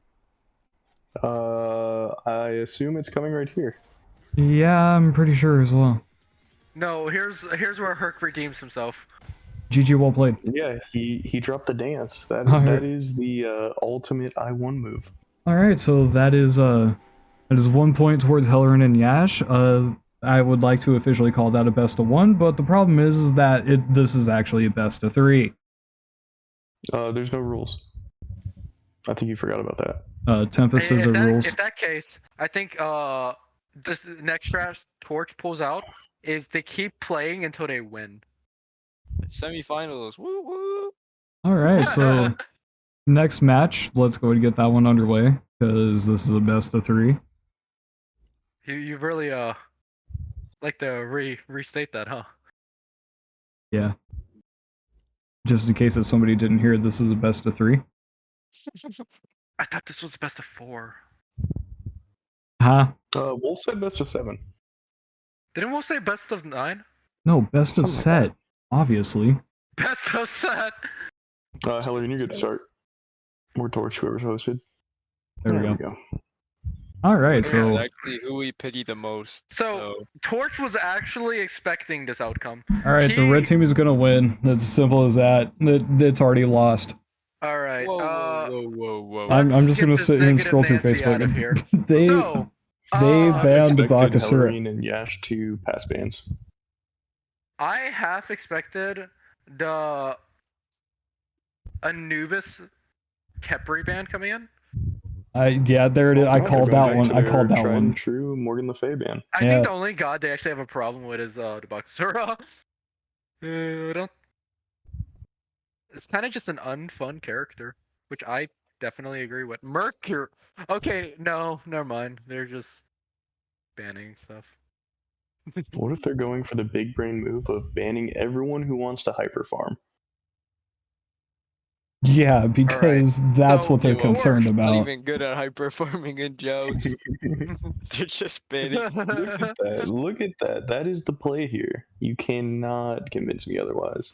I assume it's coming right here. Yeah, I'm pretty sure as well. No, here's where Herc redeems himself. GG, well played. Yeah, he dropped the dance. That Alright. that is the ultimate I1 move. Alright, so that is 1 point towards Hellerin and Yash. I would like to officially call that a best of 1, but the problem is that this is actually a best of 3. There's no rules. I think you forgot about that. Tempest is If a that, rules. if that case, I think this next draft Torch pulls out is they keep playing until they win. Semifinals. Woo woo. Alright, so next match, let's go and get that one underway, because this is a best of 3. You really like to restate that, huh? Yeah. Just in case if somebody didn't hear, this is a best of 3. I thought this was best of 4. Huh? Wolf said best of 7. Didn't we say best of 9? No, best of Something like set, obviously. Best of set. Hellering, you're good to start. Or Torch, whoever's hosted. There we go. go. Alright, Yeah, so actually, who we pity the most. So Torch was actually expecting this outcome. alright, the red team is gonna win. It's as simple as that. It's already lost. All right. Whoa, whoa, whoa, whoa. I'm just get gonna this sit here and negative scroll through Nancy out of Facebook. here. they So, banned Expected Bakasura. Hellering and Yash to pass bans. I half expected the Anubis Kepri band coming in. Yeah, there it is. I They're called going that back one. to I their called that tried one. and True Morgan Le Fay ban. I Yeah. think the only god they actually have a problem with is the Bakasura. I don't. It's kind of just an unfun character, which I definitely agree with. Mercury. Okay, no, never mind. They're just banning stuff. What if they're going for the big brain move of banning everyone who wants to hyper farm? Yeah, because that's So, what they're you are concerned Not about. even good at hyperforming in jokes. They're just banning. Look at that. That is the play here. You cannot convince me otherwise.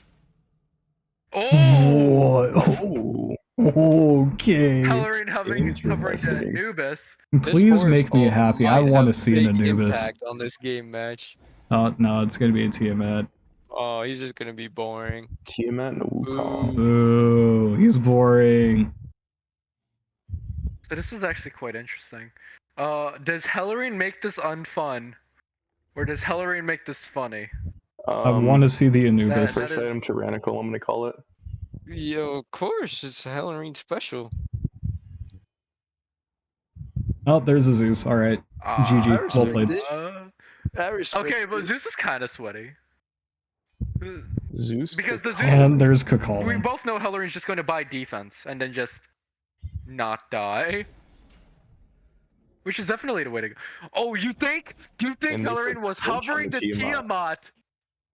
Oh! Whoa. Oh, Okay. Halloran hovering to Interesting. Anubis. Please make me happy. I want to see an Anubis. Impact on this game match. Oh, no, it's going to be a Tiamat. Oh, he's just gonna be boring. Tiamat and Wukong. Boo. He's boring. So this is actually quite interesting. Does Halloran make this unfun? Or does Halloran make this funny? I want to see the Anubis. First item, tyrannical, I'm gonna call it. Yo, of course, it's Halloween special. Oh, there's a Zeus. All right. GG. Well played. Okay, but Zeus is kind of sweaty. Zeus. Because the Zeus, And there's we Kakalin. both know Halloran's just going to buy defense and then just not die. Which is definitely the way to go. Oh, do you think And they Halloran put was Twitch on hovering the the Tiamat. Tiamat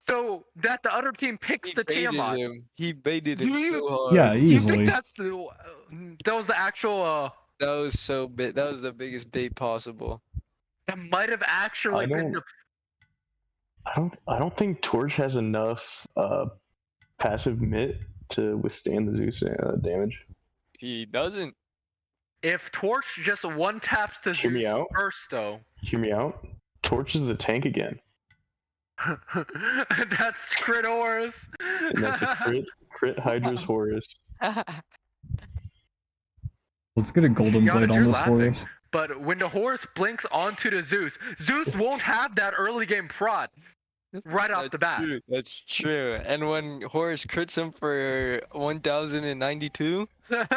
so that the other team picks He the baited Tiamat? him. He baited Do him you- so hard. Yeah, Do you easily. think that was the actual That was so big. That was the biggest bait possible. that might have actually been the I don't think Torch has enough passive mitt to withstand the Zeus damage. He doesn't. if Torch just one taps to Hear me Zeus out. first though. Hear me out. Torch is the tank again. That's crit Horus. And that's a crit Hydra's Horus. Let's get a golden Giannis, blade on you're this laughing. Horus. But when the Horus blinks onto the Zeus won't have that early game prod right off the bat. True. That's true. And when Horus crits him for 1092,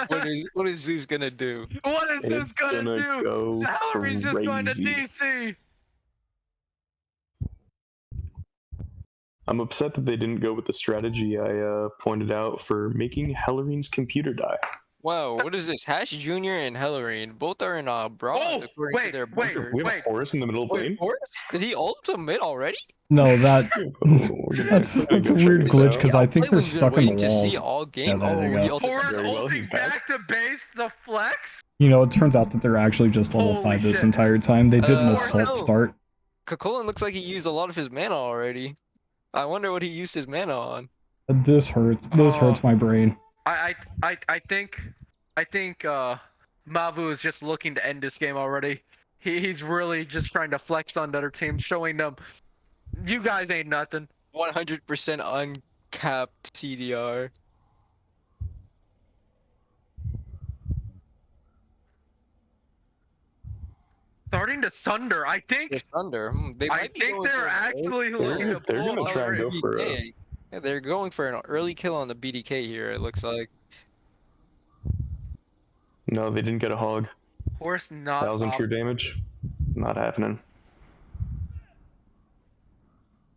what is Zeus gonna do? What is Zeus It's gonna do? go Salary's just going to crazy. DC. I'm upset that they didn't go with the strategy I pointed out for making Halloran's computer die. Wow, what is this? Hash Jr. and Hellrain both are in bronze Oh, according to wait, their wait, bunkers. We have wait. a Horus in the middle of Wait, lane. Horus? Did he ult to mid already? No, that that's We're gonna a go check weird this glitch out. because I think they're Playland's been stuck in waiting the to see walls. all game. Yeah, there you he go. ulted Horus Very well, ulting he's back. back to base the flex. You know, it turns out that they're actually just level Holy 5 this shit. entire time. They did an Horus, assault no. start. Kakolin looks like he used a lot of his mana already. I wonder what he used his mana on. This hurts. This hurts my brain. I think Mavu is just looking to end this game already. He's really just trying to flex on the other team, showing them you guys ain't nothing. 100% uncapped CDR. Starting to sunder. I think Just under. They I might be think going they're for an actually They're- looking to they're pull gonna try and Halloran. go for a- BDK. Yeah, they're going for an early kill on the BDK here, it looks like. No, they didn't get a hog. Horus not 1,000 true damage. Not happening.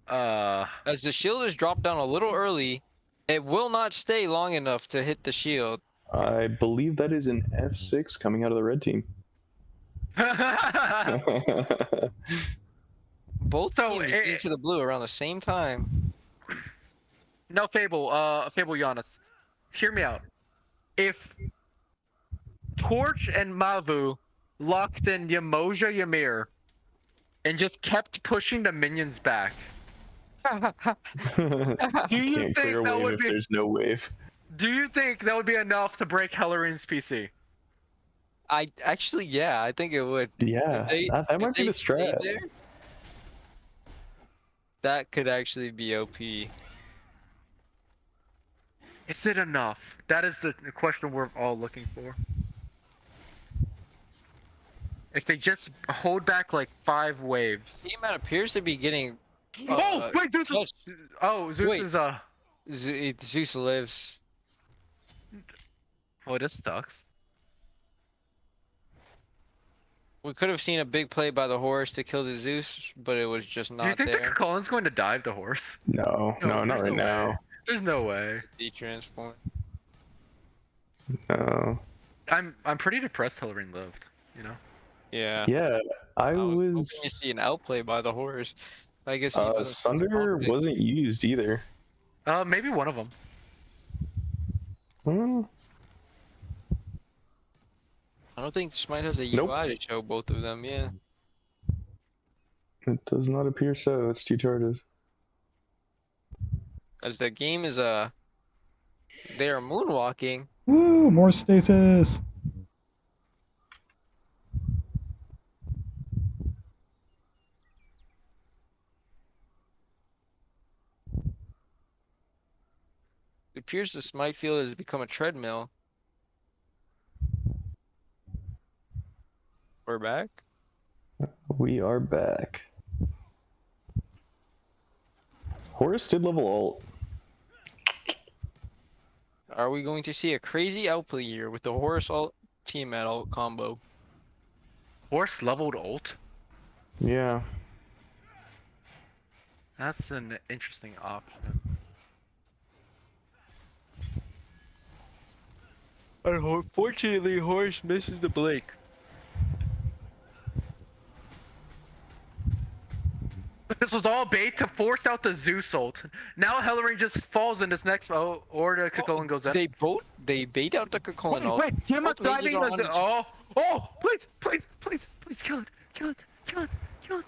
As the shield is dropped down a little early, it will not stay long enough to hit the shield. I believe that is an F6 coming out of the red team. Both So, teams get to the blue around the same time. No, Fable Giannis. Hear me out. If Torch and Mavu locked in Yamoja Ymir and just kept pushing the minions back, Do you Can't think clear a that wave would if be- there's no wave. do you think that would be enough to break Halloran's PC? I actually, yeah, I think it would. Yeah, they- that If might be they the stay strat. there, that could actually be OP. Is it enough? That is the question we're all looking for. If they just hold back like 5 waves. Tiamat appears to be getting. Oh wait, Zeus is, touched. Zeus Wait. is Zeus lives. Oh, this sucks. We could have seen a big play by the Horus to kill the Zeus, but it was just Do you not think there. that Colin's going to dive the horse? No, not there's right no now. way. There's no way. Detransform. No. I'm pretty depressed Halloran lived, you know? Yeah. Yeah, I hoping to was. see an outplay by the Horus. I guess he wasn't so Sunder confident. wasn't used either. Maybe one of them. Well, I don't think Smite has a Nope. UI to show both of them. Yeah. it does not appear so. It's 2 charges. As the game is They are moonwalking. Woo, more stasis. It appears the smite field has become a treadmill. We're back. We are back. Horus did level ult. Are we going to see a crazy outplay here with the Horus ult team at ult combo? Horse leveled ult? Yeah. That's an interesting option. Unfortunately, Horus misses the Blake. This was all bait to force out the Zeus ult. Now Hellering just falls in this next or the Kakolin goes in. They bait out the Kakolin ult. Wait, him Both mages driving are the on please, kill it, kill it.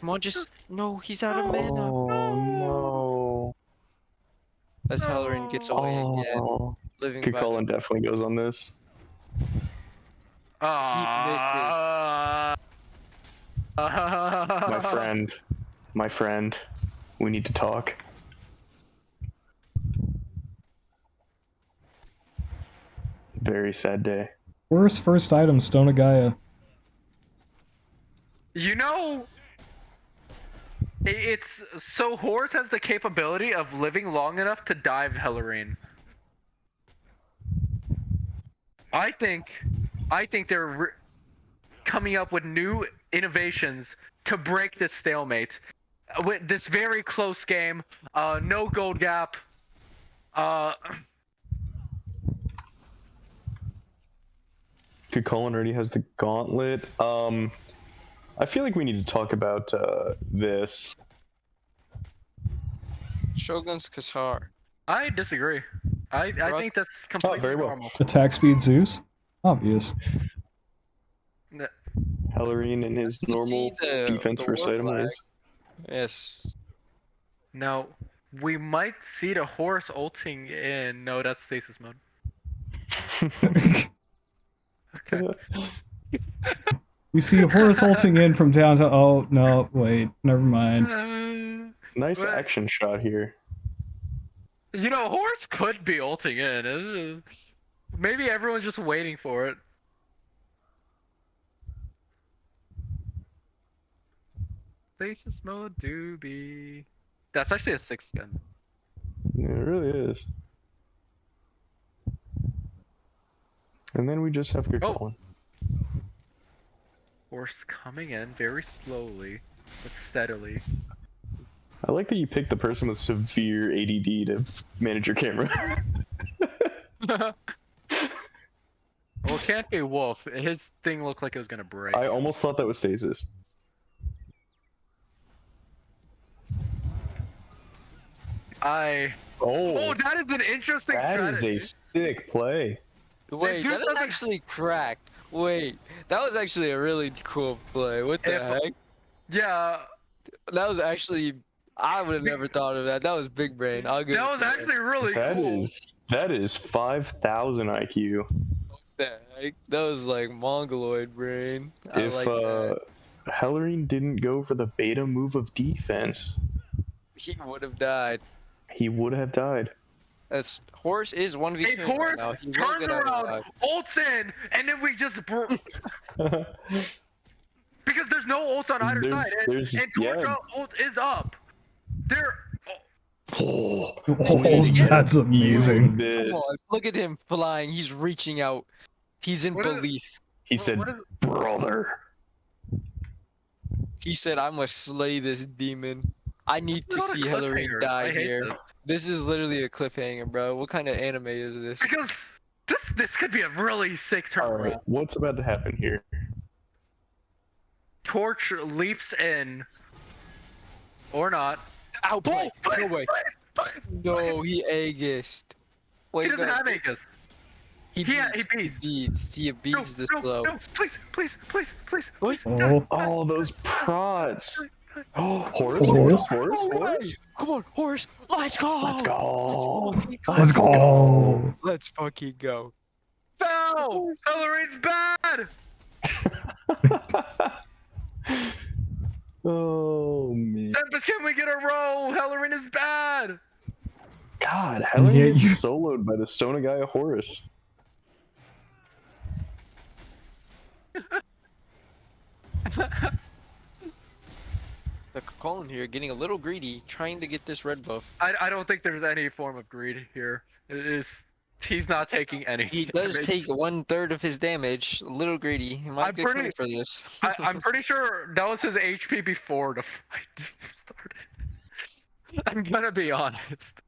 Come on, just no, he's out of mana. Oh no. As Hellering gets away again. Oh. Living by Kakolin definitely goes on this. My friend, we need to talk. Very sad day. Worst first item, Stone of Gaia. You know, it's so Horus has the capability of living long enough to dive Hellering. I think they're coming up with new innovations to break this stalemate. With this very close game, no gold gap. Kakolin already has the gauntlet. I feel like we need to talk about this. Shogun's Kassar. I disagree. I think that's completely very well. normal. Attack speed Zeus? Obvious. Hellering and his You normal see defense the first war item flag. is. Yes. Now, we might see the Horus ulting in. No, that's stasis mode. Okay. We see Horus ulting in from downtown. Oh, no, wait, never mind. Nice What? action shot here. You know, Horus could be ulting in. It's just, maybe everyone's just waiting for it. Stasis mode do be. That's actually a 6th gun. Yeah, it really is. And then we just have Kakolin. Horse coming in very slowly, but steadily. I like that you picked the person with severe ADD to manage your camera. Well, it can't be Wolf. His thing looked like it was gonna break. I almost thought that was stasis. Oh, that is an interesting That strategy. is a sick play. Wait, that is actually cracked. Wait, that was actually a really cool play. What the heck? Yeah. That was actually. I would have never thought of that. That was big brain. I'll give That it was to you. actually really cool. That is 5,000 IQ. What the heck? That was like mongoloid brain. I If like that. Hellering didn't go for the beta move of defense, He would have died. he would have died. That's Horus is 1v2 If Horus right now. He will turns get out around, alive. ults in, and then we just because there's no ults on either side, and Torch ult is up. They're Oh, that's amazing. Come This. on, look at him flying. He's reaching out. He's in What is- belief. He said, what is- brother. He said, "I must slay this demon. I need to What a see Hillary cliffhanger. die I hate here." this. This is literally a cliffhanger, bro. What kind of anime is this? because this could be a really sick All turnaround. right, what's about to happen here? Torch leaps in, or not. Outplay. Oh, No way. No, he Aegis. Wait, He doesn't no. have Aegis. He Yeah, beats. he He beats. He beats this blow. No, please, Wait. Oh, Oh, those prots. Oh, Horus. Come on, horse. Let's go. Let's go. Let's go. Let's fucking go. Foul! Hellorine's bad! Oh man. Tempest, can we get a roll? Hellorine is bad! God, Helen Yeah, gets you- soloed by the Stonagaya Horus. The Colin here getting a little greedy, trying to get this red buff. I don't think there's any form of greed here. It is, he's not taking any He does damage. take 1/3 of his damage. A little greedy. He might I'm get pretty- credit for this. I'm pretty sure that was his HP before the fight started. I'm gonna be honest.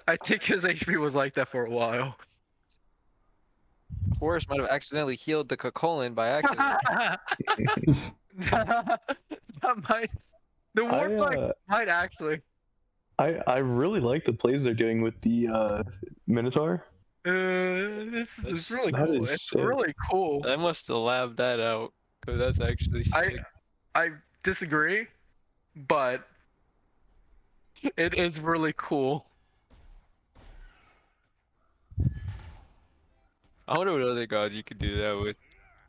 I think his HP was like that for a while. Horus might have accidentally healed the Colin by accident. That might. The warp might actually. I really like the plays they're doing with the Minotaur. This is really that cool. is It's sick. really cool. I must have labbed that out, because that's actually sick. I disagree, but it is really cool. I wonder what other gods you could do that with.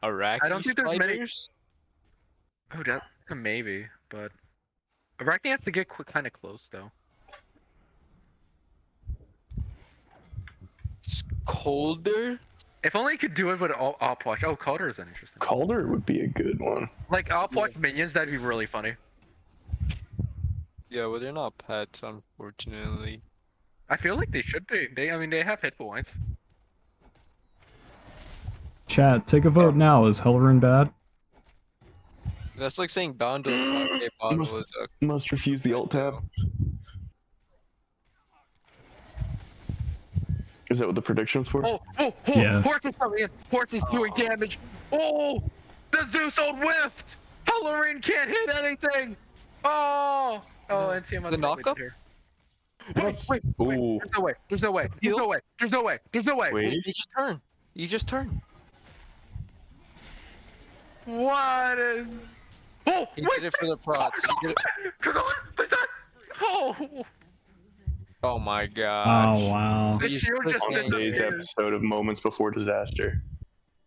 Arachne I don't think there's many- spiders? Oh, that's a maybe, but Arachne has to get kind of close though. It's colder? If only you could do it with Opwatch. Oh, Calder is an interesting. Calder would be a good one. Like Opwatch minions, that'd be really funny. Yeah, well they're not pets, unfortunately. I feel like they should be. I mean, they have hit points. Chat, take a vote now. Is Hellrin bad? That's like saying Dondo's sake bottle Must- is Must refuse the alt tab. Is that what the predictions were? Oh, Yeah. Horse is coming in. Horse is doing damage. Oh, the Zeus ult whiffed. Hellorine can't hit anything. Oh, and Tiamat. The knockup? Wait. Ooh. There's no way. There's no way. There's no way. There's no way. There's no way. Wait. You just turn. You just turn. What is? Oh, He wait. did it for the prots. He did it- Come on, please not. Oh, Oh my gosh. Oh wow. the He's shield just clicking. On today's disappeared. episode of Moments Before Disaster.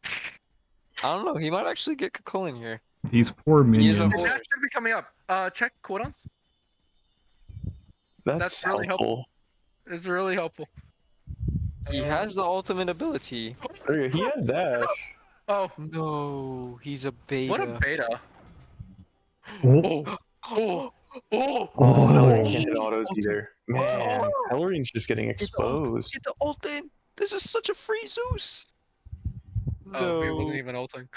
I don't know. He might actually get Colin here. These poor He is a minions. horse. That should be coming up. Check codons. That's, That's really helpful. It's really helpful. He has the ultimate ability. There you go. He has dash. Oh, No, he's a beta. what a beta. Oh, Oh, oh. Hellorine oh. can't hit autos either. Man, Hellorine's just getting exposed. Get the ult in. This is such a free Zeus. Oh, we No. wasn't even ulting.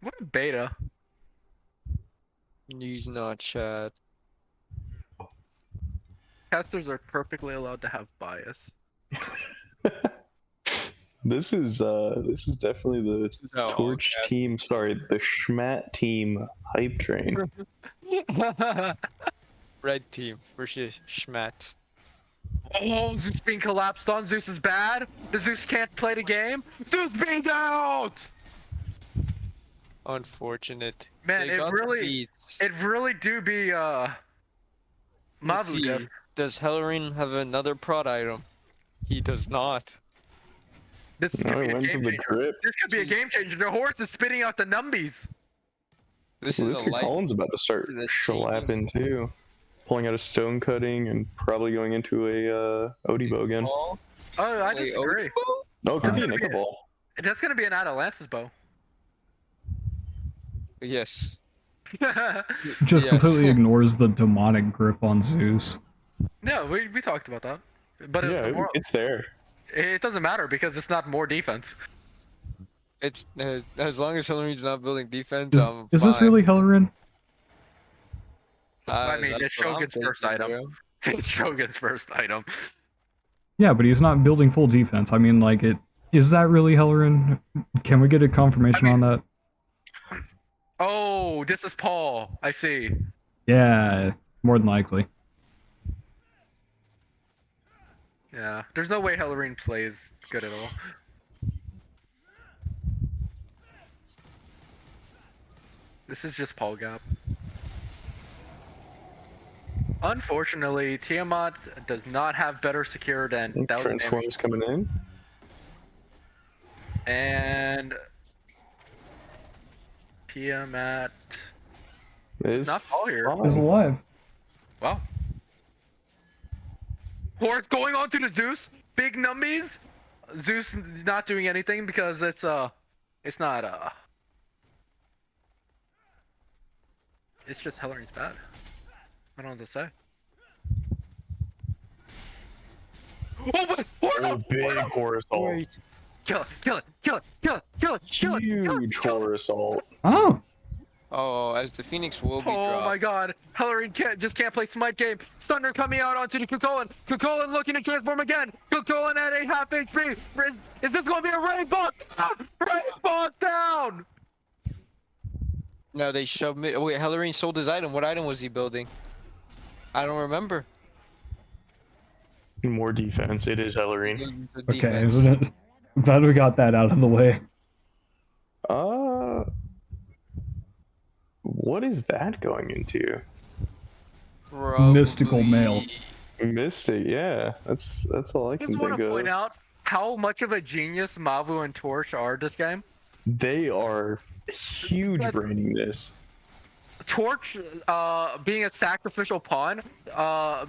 What a beta. He's not chat. Casters are perfectly allowed to have bias. This is definitely the is how all Torch cast- team. Sorry, the Schmat team hype train. Red team versus Schmat. Oh, Zeus being collapsed on. Zeus is bad. The Zeus can't play the game. Zeus being out! Unfortunate. Man, They it got the really, beat. it really do be, Let's Mavu see. diff. Does Hellorine have another prod item? He does not. This could No, be it a went to game the changer. grip. This could be a game changer. The horse is spitting out the numbies. This Well, is this a light. Colin's about to start That's shellapping too. Pulling out a stone cutting and probably going into a Odibo again. ball. Oh, I Wait, disagree. Odibo? No, it could be a That's gonna be nickel ball. That's gonna be an Atalantis bow. Yes. Just Yes. completely ignores the demonic grip on Zeus. No, we talked about that. But it's Yeah, the more, it's there. it doesn't matter because it's not more defense. It's as long as Hellorine's not building defense. Is this fine. really Hellrin? I mean, that's it's what I'm Shogun's first thinking, item. bro. It's Shogun's first item. Yeah, but he's not building full defense. I mean, like, is that really Hellrin? Can we get a confirmation on that? Oh, this is Paul. I see. Yeah, more than likely. Yeah, there's no way Hellorine plays good at all. This is just Paul Gap. Unfortunately, Tiamat does not have better secure than 1000 damage. Transformers coming in. And Tiamat Is not fall here. fine. Is alive. Wow. Horse going on to the Zeus. Big numbies. Zeus not doing anything because it's not it's just Hellerine's bad. I don't know what to say. Oh, what? Oh, big horror assault. Kill it, kill it, kill it, kill it, kill it, kill it, kill it, Huge kill it. horror assault. Oh, Oh, as the Phoenix will be Oh dropped. my god. Hellerine can't play Smite game. Thunder coming out onto the Kukulin. Kukulin looking to transform again. Kukulin at a half HP. Is this going to be a rain box? Rain box down! No, they shoved me. Oh, wait, Hellerine sold his item. What item was he building? I don't remember. More defense. It is Hellerine. The okay, defense. isn't it? I'm glad we got that out of the way. What is that going into? Mystical male. Mystic, yeah. That's all I I can just want think to of. point out how much of a genius Mavu and Torch are this game. They are huge braining this. Torch, being a sacrificial pawn,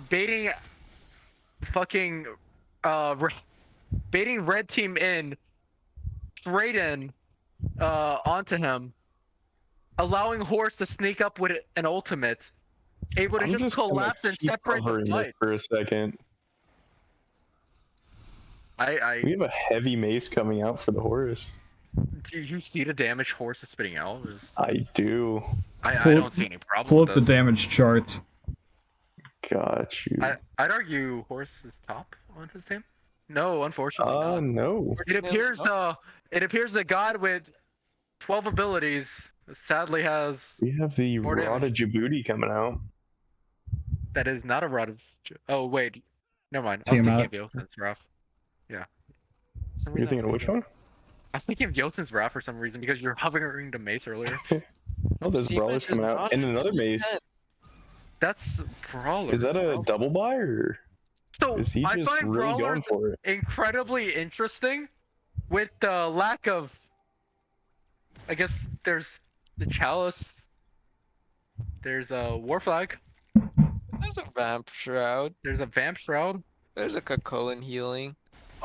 baiting fucking, baiting red team in, straight in, onto him, allowing Horse to sneak up with an ultimate, able to I'm just gonna collapse and keep separate the covering this fight. for a second. We have a heavy mace coming out for the Horus. Do you see the damage Horse is spitting out? I do. I Pull- don't see any problem Pull with up the this. damage charts. Got you. I'd argue Horse is top on his team. No, unfortunately not. No. It appears the god with 12 abilities sadly has We have the More Rod of damage. Djibouti coming out. that is not a rod of. Oh wait, never mind. I was Tiamat. thinking of Yosin's Wrath. Yeah. For some You're reason I thinking of was which one? I was thinking of Yosin's Wrath for some reason because you're hovering the mace earlier. Oh, there's Defense Brawler's is coming out. not And an another mace. defense. That's Brawler. Is that a bro. double buy or So is he I just find really Brawlers going for it? incredibly interesting with the lack of. I guess there's the Chalice. There's a War Flag. There's a Vamp Shroud. There's a Vamp Shroud. There's a Kakulin healing.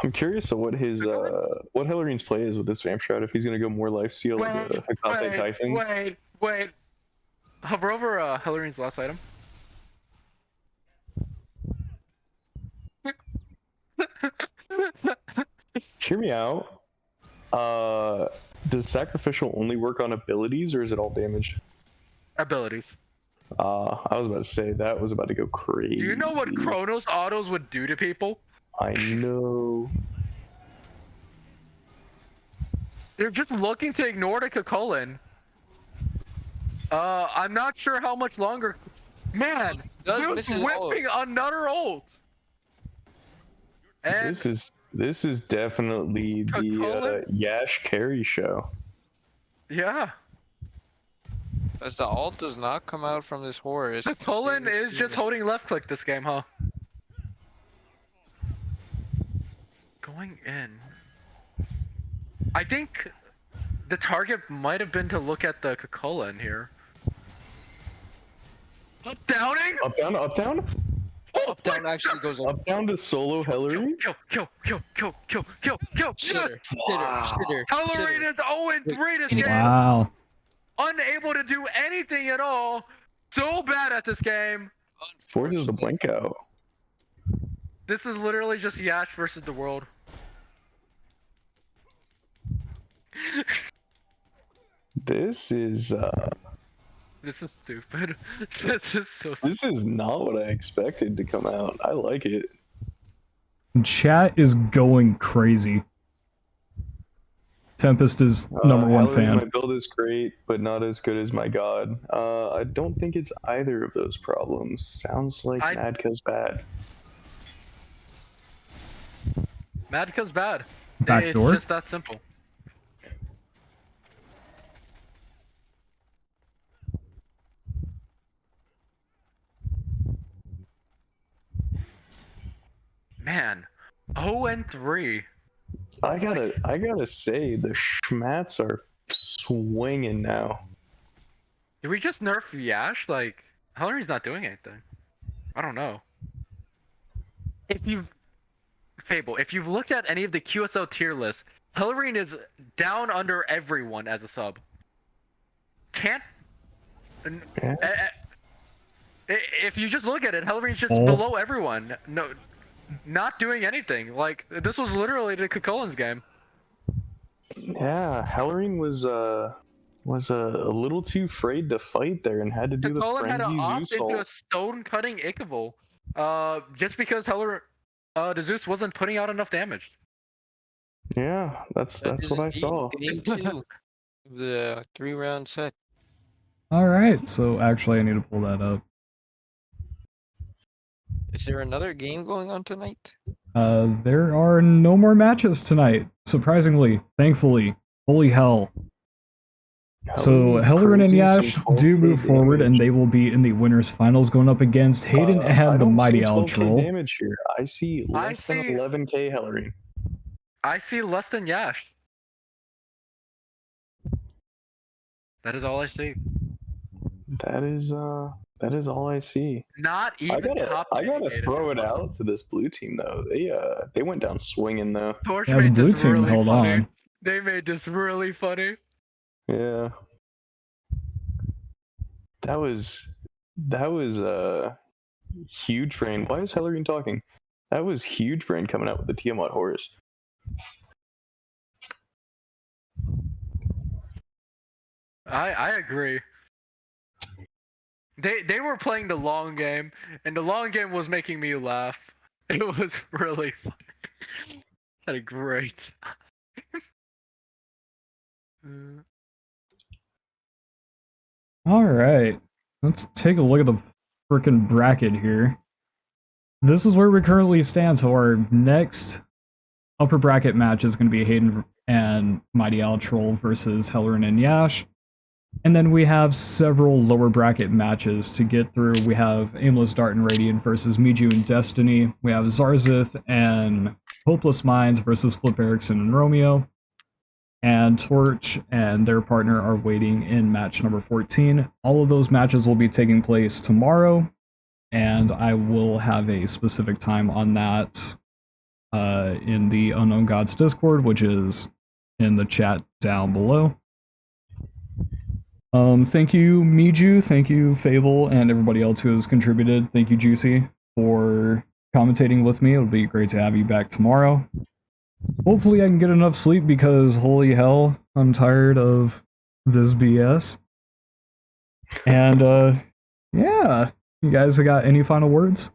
I'm curious of what his what Hellerine's play is with this Vamp Shroud. If he's gonna go more lifesteal like a Hekate Typhon. Wait. Hover over Hellerine's last item. Hear me out. Does sacrificial only work on abilities or is it all damage? Abilities. I was about to say that was about to go crazy. Do you know what Chronos autos would do to people? I know. They're just looking to ignore the Kukulin. I'm not sure how much longer. Man, This Zeus is whipping another ult. And This is definitely the Kukulin? Yash carry show. yeah, As the ult does not come out from this Horus. Kukulin is just holding left click this game, huh? Going in. I think the target might have been to look at the Kukulin here. Up downing? Up down, up down, Up down actually goes up. up down to solo Hellerine. Kill. Shitter. Yes! Shitter. Hellerine is 0-3 this game. Wow. Unable to do anything at all. So bad at this game. Forces the blink out. This is literally just Yash versus the world. This is This is stupid. This is so stupid. this is not what I expected to come out. I like it. Chat is going crazy. Tempest is number one Hellerine, fan. My build is great, but not as good as my god. I don't think it's either of those problems. Sounds like Madka's bad. Madka's bad. It's Backdoor? just that simple. Man, 0-3. I gotta say, the Schmats are swinging now. Did we just nerf Yash? Like, Hillary's not doing anything. I don't know. If you've looked at any of the QSL tier lists, Hillary is down under everyone as a sub. If you just look at it, Hillary's just below everyone. No, not doing anything. Like, this was literally the Kakolin's game. Yeah, Hellering was a little too afraid to fight there and had to do Kakolin the had to frenzy opt Zeus into a ult. stone cutting Ikavul, just because the Zeus wasn't putting out enough damage. Yeah, that's what I saw. Game 2 of the 3-round set. All right, so actually I need to pull that up. Is there another game going on tonight? There are no more matches tonight, surprisingly, thankfully. Holy hell. So Hellerin and Yash do move forward, and they will be in the winners finals going up against Hayden and the Mighty Owl Troll. Damage here. I see less than 11k Hellerin. I see less than Yash. That is all I see. That is all I see. Not even I gotta throw it out to this blue team though. They went down swinging though. Torch Yeah, the made blue this team really held funny. on. They made this really funny. Yeah. That was huge brain. Why is Hellering talking? That was huge brain coming out with the Tiamat horse. I agree. They were playing the long game, and the long game was making me laugh. It was really funny. Had a great time. All right, let's take a look at the freaking bracket here. This is where we currently stand. So our next upper bracket match is going to be Hayden and Mighty Owl Troll versus Hellerin and Yash. And then we have several lower bracket matches to get through. We have Aimless Dart and Radiant versus Miju and Destiny. We have Zarzith and Hopeless Minds versus Flip Erickson and Romeo. And Torch and their partner are waiting in match number 14. All of those matches will be taking place tomorrow, and I will have a specific time on that in the Unknown Gods Discord, which is in the chat down below. Thank you, Miju, thank you, Fable, and everybody else who has contributed. Thank you, Juicy, for commentating with me. It'll be great to have you back tomorrow. Hopefully I can get enough sleep because, holy hell, I'm tired of this BS. And, yeah, you guys have got any final words?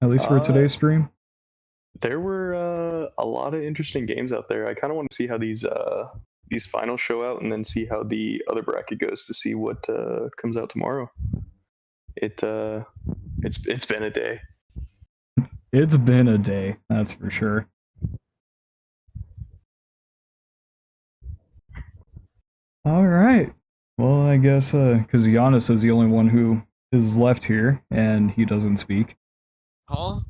At least for today's stream? There were a lot of interesting games out there. I kind of want to see how these finals show out, and then see how the other bracket goes to see what comes out tomorrow. It's been a day. It's been a day, that's for sure. Alright. Well, I guess, because Giannis is the only one who is left here, and he doesn't speak. Huh?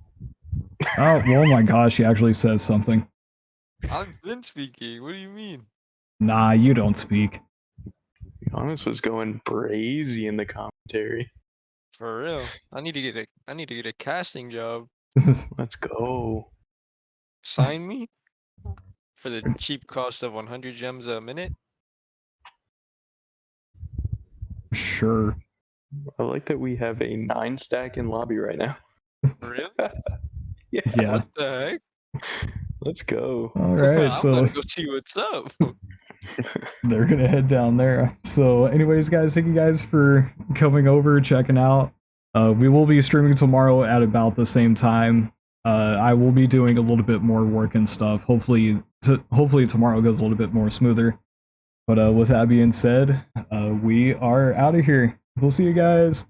Oh, oh my gosh, he actually says something. I've been speaking. What do you mean? Nah, you don't speak. Giannis was going brazy in the commentary. For real. I need to get a casting job. Let's go. Sign me for the cheap cost of 100 gems a minute. Sure. I like that we have a 9 stack in lobby right now. Really? Yeah. What the heck? Let's go. Alright, I'm so gonna go see what's up. they're gonna head down there. So anyways, guys, thank you guys for coming over, checking out. We will be streaming tomorrow at about the same time. I will be doing a little bit more work and stuff. Hopefully tomorrow goes a little bit more smoother. But with that being said, we are out of here. We'll see you guys.